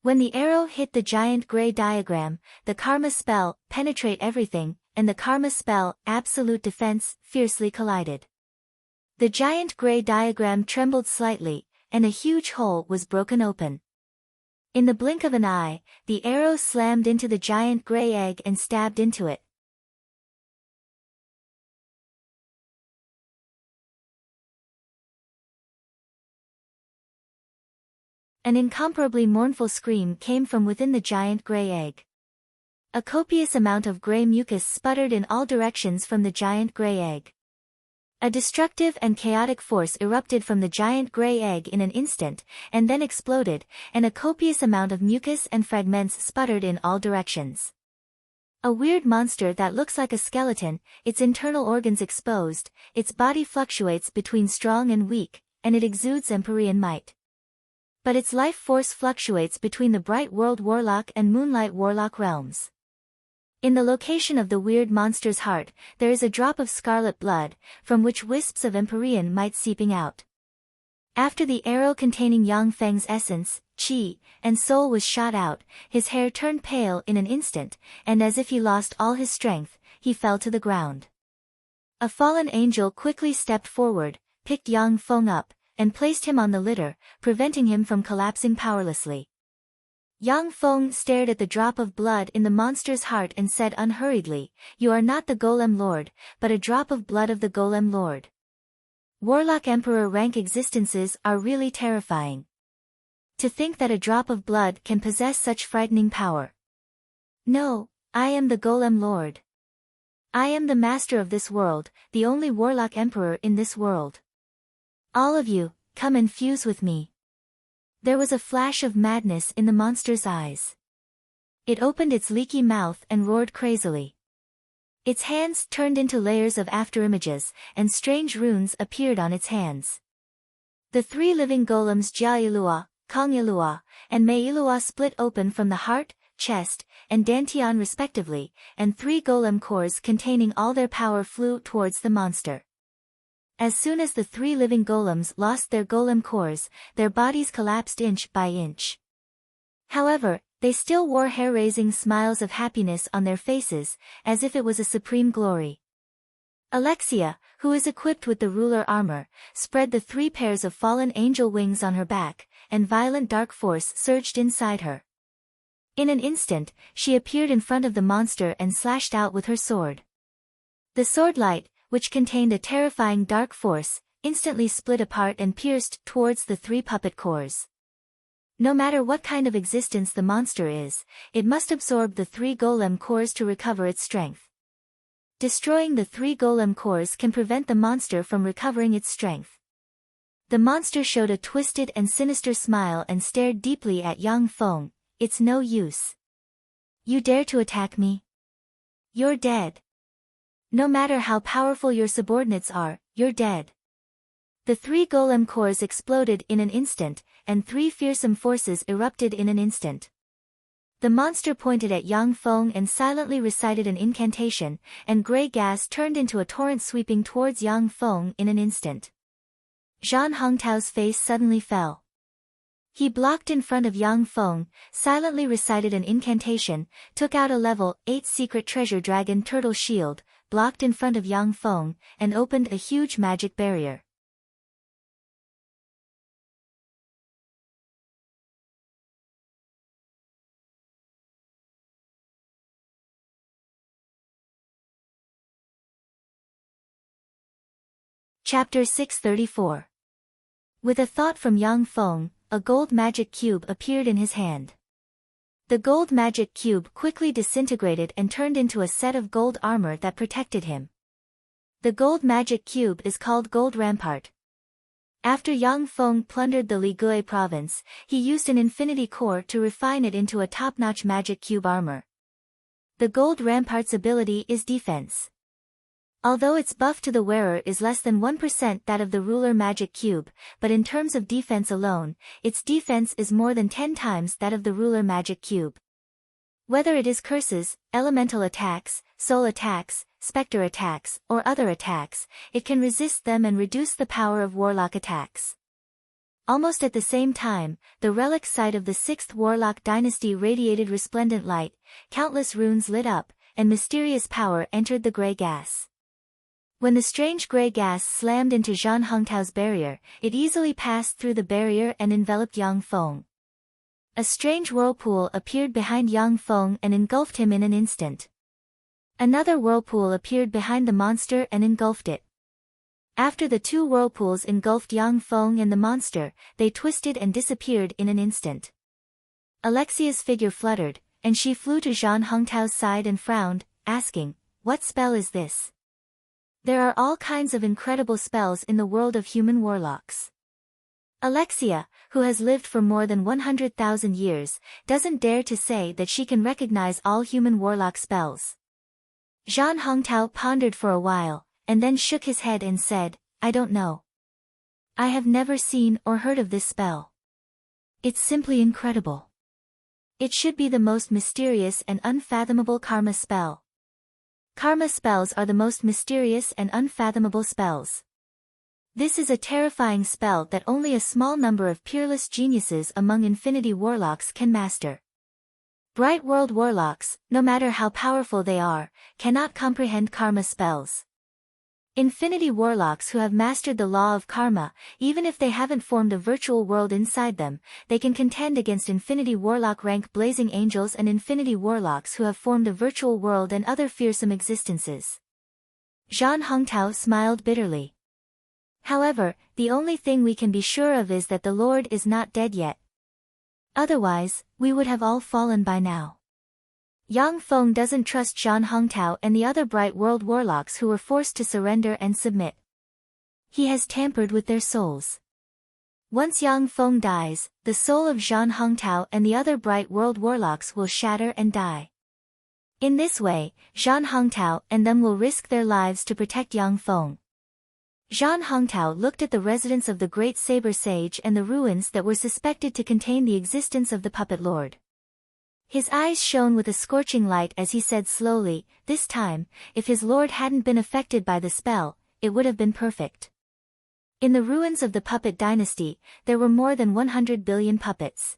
Speaker 1: When the arrow hit the giant grey diagram, the karma spell, penetrate everything, and the karma spell, absolute defense, fiercely collided. The giant grey diagram trembled slightly, and a huge hole was broken open. In the blink of an eye, the arrow slammed into the giant grey egg and stabbed into it. An incomparably mournful scream came from within the giant grey egg. A copious amount of grey mucus sputtered in all directions from the giant grey egg. A destructive and chaotic force erupted from the giant grey egg in an instant, and then exploded, and a copious amount of mucus and fragments sputtered in all directions. A weird monster that looks like a skeleton, its internal organs exposed, its body fluctuates between strong and weak, and it exudes Empyrean might. But its life force fluctuates between the Bright World Warlock and Moonlight Warlock realms. In the location of the weird monster's heart, there is a drop of scarlet blood, from which wisps of Empyrean might seeping out. After the arrow containing Yang Feng's essence, qi, and soul was shot out, his hair turned pale in an instant, and as if he lost all his strength, he fell to the ground. A fallen angel quickly stepped forward, picked Yang Feng up, and placed him on the litter, preventing him from collapsing powerlessly. Yang Feng stared at the drop of blood in the monster's heart and said unhurriedly, "You are not the Golem Lord, but a drop of blood of the Golem Lord. Warlock Emperor rank existences are really terrifying. To think that a drop of blood can possess such frightening power. No, I am the Golem Lord. I am the master of this world, the only Warlock Emperor in this world. All of you, come and fuse with me." There was a flash of madness in the monster's eyes. It opened its leaky mouth and roared crazily. Its hands turned into layers of afterimages, and strange runes appeared on its hands. The three living golems Jiailua, Kongyilua, and Meilua split open from the heart, chest, and dantian respectively, and three golem cores containing all their power flew towards the monster. As soon as the three living golems lost their golem cores, their bodies collapsed inch by inch. However, they still wore hair-raising smiles of happiness on their faces, as if it was a supreme glory. Alexia, who is equipped with the ruler armor, spread the 3 pairs of fallen angel wings on her back, and violent dark force surged inside her. In an instant, she appeared in front of the monster and slashed out with her sword. The sword light, which contained a terrifying dark force, instantly split apart and pierced towards the 3 puppet cores. No matter what kind of existence the monster is, it must absorb the 3 golem cores to recover its strength. Destroying the 3 golem cores can prevent the monster from recovering its strength. The monster showed a twisted and sinister smile and stared deeply at Yang Feng. "It's no use. You dare to attack me? You're dead. No matter how powerful your subordinates are, you're dead." The 3 golem cores exploded in an instant, and 3 fearsome forces erupted in an instant. The monster pointed at Yang Feng and silently recited an incantation, and grey gas turned into a torrent sweeping towards Yang Feng in an instant. Zhan Hongtao's face suddenly fell. He blocked in front of Yang Feng, silently recited an incantation, took out a level 8 secret treasure dragon turtle shield, blocked in front of Yang Feng, and opened a huge magic barrier. Chapter 634. With a thought from Yang Feng, a gold magic cube appeared in his hand. The gold magic cube quickly disintegrated and turned into a set of gold armor that protected him. The gold magic cube is called Gold Rampart. After Yang Feng plundered the Ligui province, he used an infinity core to refine it into a top-notch magic cube armor. The Gold Rampart's ability is defense. Although its buff to the wearer is less than 1% that of the ruler magic cube, but in terms of defense alone, its defense is more than 10 times that of the ruler magic cube. Whether it is curses, elemental attacks, soul attacks, specter attacks, or other attacks, it can resist them and reduce the power of warlock attacks. Almost at the same time, the relic site of the 6th Warlock dynasty radiated resplendent light, countless runes lit up, and mysterious power entered the grey gas. When the strange grey gas slammed into Zhan Hengtao's barrier, it easily passed through the barrier and enveloped Yang Feng. A strange whirlpool appeared behind Yang Feng and engulfed him in an instant. Another whirlpool appeared behind the monster and engulfed it. After the two whirlpools engulfed Yang Feng and the monster, they twisted and disappeared in an instant. Alexia's figure fluttered, and she flew to Zhan Hengtao's side and frowned, asking, "What spell is this?" There are all kinds of incredible spells in the world of human warlocks. Alexia, who has lived for more than 100,000 years, doesn't dare to say that she can recognize all human warlock spells. Zhan Hengtao pondered for a while, and then shook his head and said, "I don't know. I have never seen or heard of this spell. It's simply incredible. It should be the most mysterious and unfathomable karma spell." Karma spells are the most mysterious and unfathomable spells. This is a terrifying spell that only a small number of peerless geniuses among Infinity Warlocks can master. Bright World Warlocks, no matter how powerful they are, cannot comprehend karma spells. Infinity Warlocks who have mastered the law of karma, even if they haven't formed a virtual world inside them, they can contend against Infinity Warlock rank Blazing Angels and Infinity Warlocks who have formed a virtual world and other fearsome existences. Zhan Hengtao smiled bitterly. However, the only thing we can be sure of is that the Lord is not dead yet. Otherwise, we would have all fallen by now. Yang Feng doesn't trust Zhan Hengtao and the other Bright World Warlocks who were forced to surrender and submit. He has tampered with their souls. Once Yang Feng dies, the soul of Zhan Hengtao and the other Bright World Warlocks will shatter and die. In this way, Zhan Hengtao and them will risk their lives to protect Yang Feng. Zhan Hengtao looked at the residence of the Great Saber Sage and the ruins that were suspected to contain the existence of the Puppet Lord. His eyes shone with a scorching light as he said slowly, "This time, if his lord hadn't been affected by the spell, it would have been perfect." In the ruins of the Puppet Dynasty, there were more than 100 billion puppets.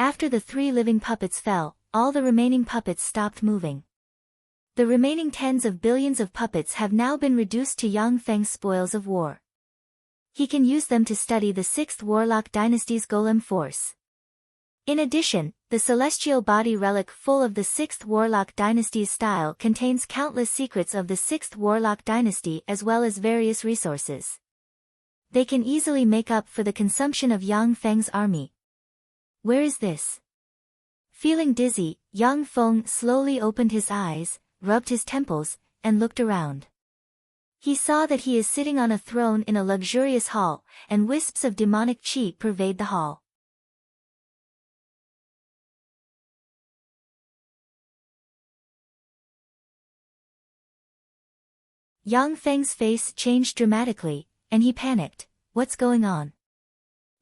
Speaker 1: After the 3 living puppets fell, all the remaining puppets stopped moving. The remaining tens of billions of puppets have now been reduced to Yang Feng's spoils of war. He can use them to study the 6th Warlock Dynasty's golem force. In addition, the celestial body relic full of the 6th Warlock Dynasty's style contains countless secrets of the 6th Warlock Dynasty as well as various resources. They can easily make up for the consumption of Yang Feng's army. Where is this? Feeling dizzy, Yang Feng slowly opened his eyes, rubbed his temples, and looked around. He saw that he is sitting on a throne in a luxurious hall, and wisps of demonic qi pervade the hall. Yang Feng's face changed dramatically, and he panicked. What's going on?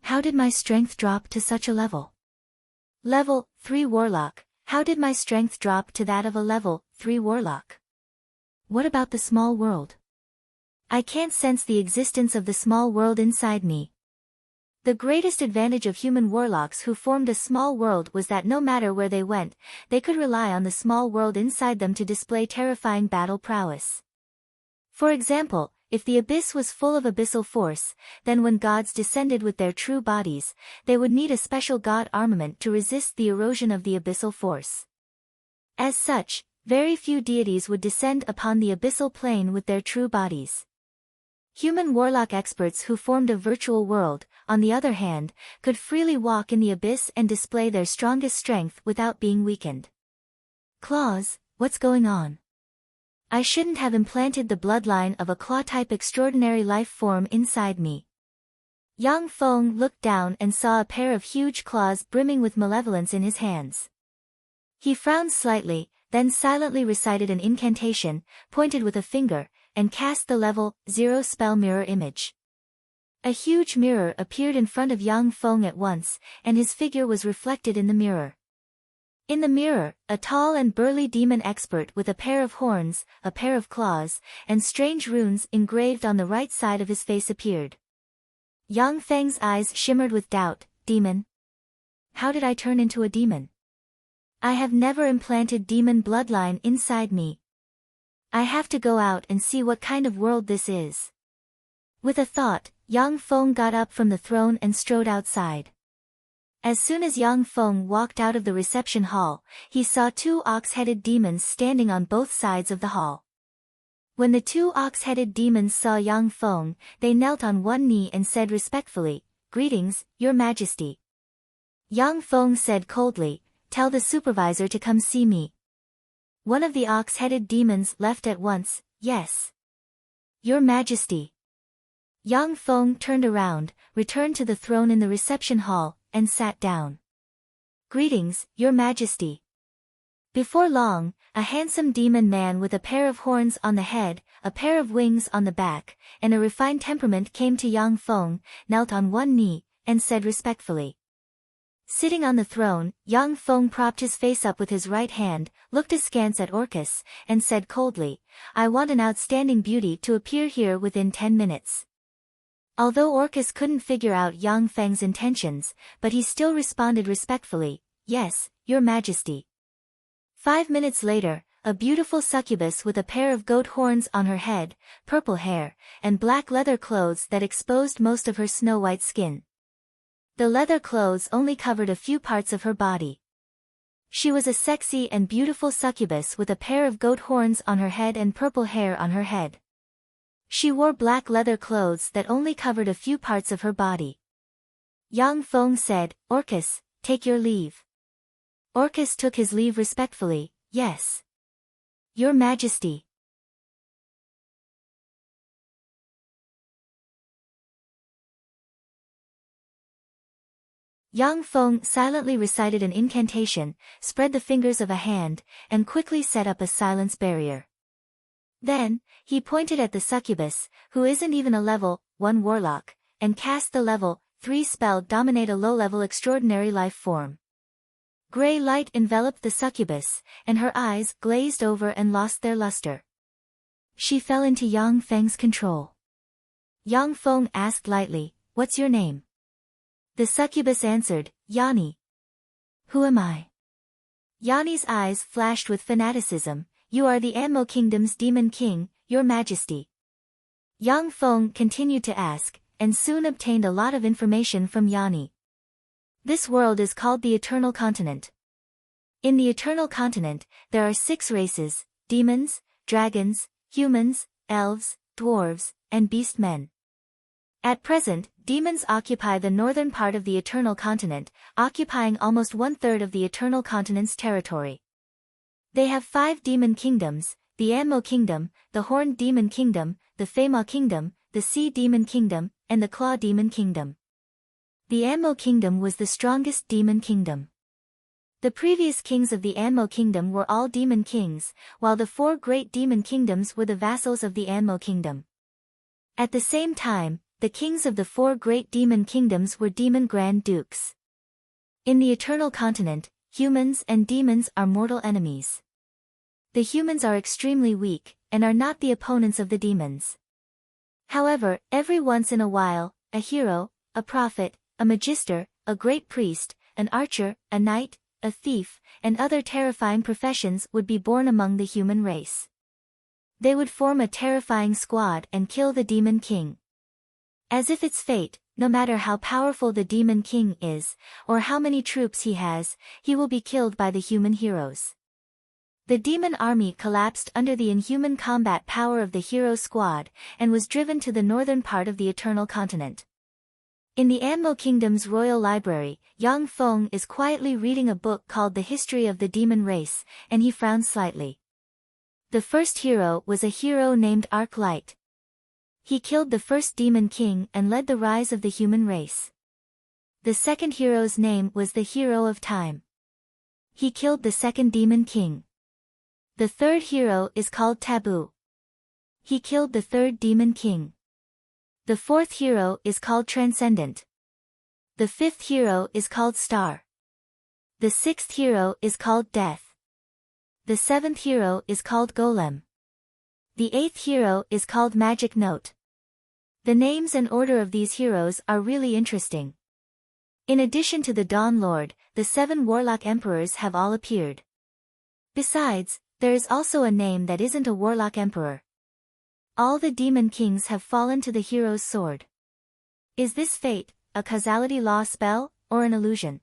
Speaker 1: How did my strength drop to such a level? Level 3 Warlock. How did my strength drop to that of a level 3 Warlock? What about the small world? I can't sense the existence of the small world inside me. The greatest advantage of human warlocks who formed a small world was that no matter where they went, they could rely on the small world inside them to display terrifying battle prowess. For example, if the abyss was full of abyssal force, then when gods descended with their true bodies, they would need a special god armament to resist the erosion of the abyssal force. As such, very few deities would descend upon the abyssal plane with their true bodies. Human warlock experts who formed a virtual world, on the other hand, could freely walk in the abyss and display their strongest strength without being weakened. Claws, what's going on? I shouldn't have implanted the bloodline of a claw-type extraordinary life form inside me. Yang Feng looked down and saw a pair of huge claws brimming with malevolence in his hands. He frowned slightly, then silently recited an incantation, pointed with a finger, and cast the level 0 spell mirror image. A huge mirror appeared in front of Yang Feng at once, and his figure was reflected in the mirror. In the mirror, a tall and burly demon expert with a pair of horns, a pair of claws, and strange runes engraved on the right side of his face appeared. Yang Feng's eyes shimmered with doubt. Demon? How did I turn into a demon? I have never implanted demon bloodline inside me. I have to go out and see what kind of world this is. With a thought, Yang Feng got up from the throne and strode outside. As soon as Yang Feng walked out of the reception hall, he saw two ox-headed demons standing on both sides of the hall. When the two ox-headed demons saw Yang Feng, they knelt on one knee and said respectfully, "Greetings, Your Majesty." Yang Feng said coldly, "Tell the supervisor to come see me." One of the ox-headed demons left at once. "Yes, Your Majesty." Yang Feng turned around, returned to the throne in the reception hall, and sat down. "Greetings, Your Majesty." Before long, a handsome demon man with a pair of horns on the head, a pair of wings on the back, and a refined temperament came to Yang Feng, knelt on one knee, and said respectfully. Sitting on the throne, Yang Feng propped his face up with his right hand, looked askance at Orcus, and said coldly, "I want an outstanding beauty to appear here within 10 minutes. Although Orcus couldn't figure out Yang Feng's intentions, but he still responded respectfully, "Yes, Your Majesty." 5 minutes later, a beautiful succubus with a pair of goat horns on her head, purple hair, and black leather clothes that exposed most of her snow-white skin. The leather clothes only covered a few parts of her body. She was a sexy and beautiful succubus with a pair of goat horns on her head and purple hair on her head. She wore black leather clothes that only covered a few parts of her body. Yang Feng said, "Orcus, take your leave." Orcus took his leave respectfully. "Yes, Your Majesty." Yang Feng silently recited an incantation, spread the fingers of a hand, and quickly set up a silence barrier. Then, he pointed at the succubus, who isn't even a level 1 warlock, and cast the level 3 spell Dominate a low-level extraordinary life form. Gray light enveloped the succubus, and her eyes glazed over and lost their luster. She fell into Yang Feng's control. Yang Feng asked lightly, "What's your name?" The succubus answered, "Yanni." "Who am I?" Yanni's eyes flashed with fanaticism. "You are the Anmo Kingdom's Demon King, Your Majesty." Yang Feng continued to ask, and soon obtained a lot of information from Yanni. This world is called the Eternal Continent. In the Eternal Continent, there are 6 races: demons, dragons, humans, elves, dwarves, and beast men. At present, demons occupy the northern part of the Eternal Continent, occupying almost 1/3 of the Eternal Continent's territory. They have 5 demon kingdoms: the Anmo Kingdom, the Horned Demon Kingdom, the Feymaw Kingdom, the Sea Demon Kingdom, and the Claw Demon Kingdom. The Anmo Kingdom was the strongest demon kingdom. The previous kings of the Anmo Kingdom were all demon kings, while the 4 great demon kingdoms were the vassals of the Anmo Kingdom. At the same time, the kings of the 4 great demon kingdoms were demon grand dukes. In the Eternal Continent, humans and demons are mortal enemies. The humans are extremely weak, and are not the opponents of the demons. However, every once in a while, a hero, a prophet, a magister, a great priest, an archer, a knight, a thief, and other terrifying professions would be born among the human race. They would form a terrifying squad and kill the Demon King. As if it's fate, no matter how powerful the Demon King is, or how many troops he has, he will be killed by the human heroes. The demon army collapsed under the inhuman combat power of the hero squad, and was driven to the northern part of the Eternal Continent. In the Anmo Kingdom's royal library, Yang Feng is quietly reading a book called The History of the Demon Race, and he frowns slightly. The first hero was a hero named Arc Light. He killed the first Demon King and led the rise of the human race. The second hero's name was the Hero of Time. He killed the second Demon King. The third hero is called Taboo. He killed the third Demon King. The fourth hero is called Transcendent. The fifth hero is called Star. The sixth hero is called Death. The seventh hero is called Golem. The eighth hero is called Magic Note. The names and order of these heroes are really interesting. In addition to the Dawn Lord, the 7 Warlock Emperors have all appeared. Besides, there is also a name that isn't a Warlock Emperor. All the Demon Kings have fallen to the hero's sword. Is this fate, a causality law spell, or an illusion?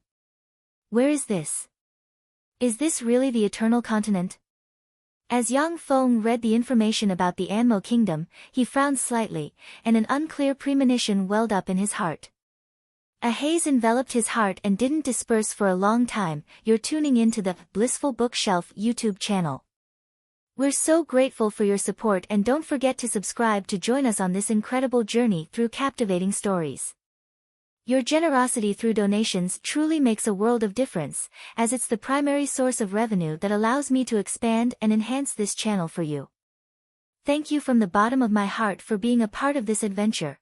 Speaker 1: Where is this? Is this really the Eternal Continent? As Yang Feng read the information about the Anmo Kingdom, he frowned slightly, and an unclear premonition welled up in his heart. A haze enveloped his heart and didn't disperse for a long time. You're tuning into the Blissful Bookshelf YouTube channel. We're so grateful for your support, and don't forget to subscribe to join us on this incredible journey through captivating stories. Your generosity through donations truly makes a world of difference, as it's the primary source of revenue that allows me to expand and enhance this channel for you. Thank you from the bottom of my heart for being a part of this adventure.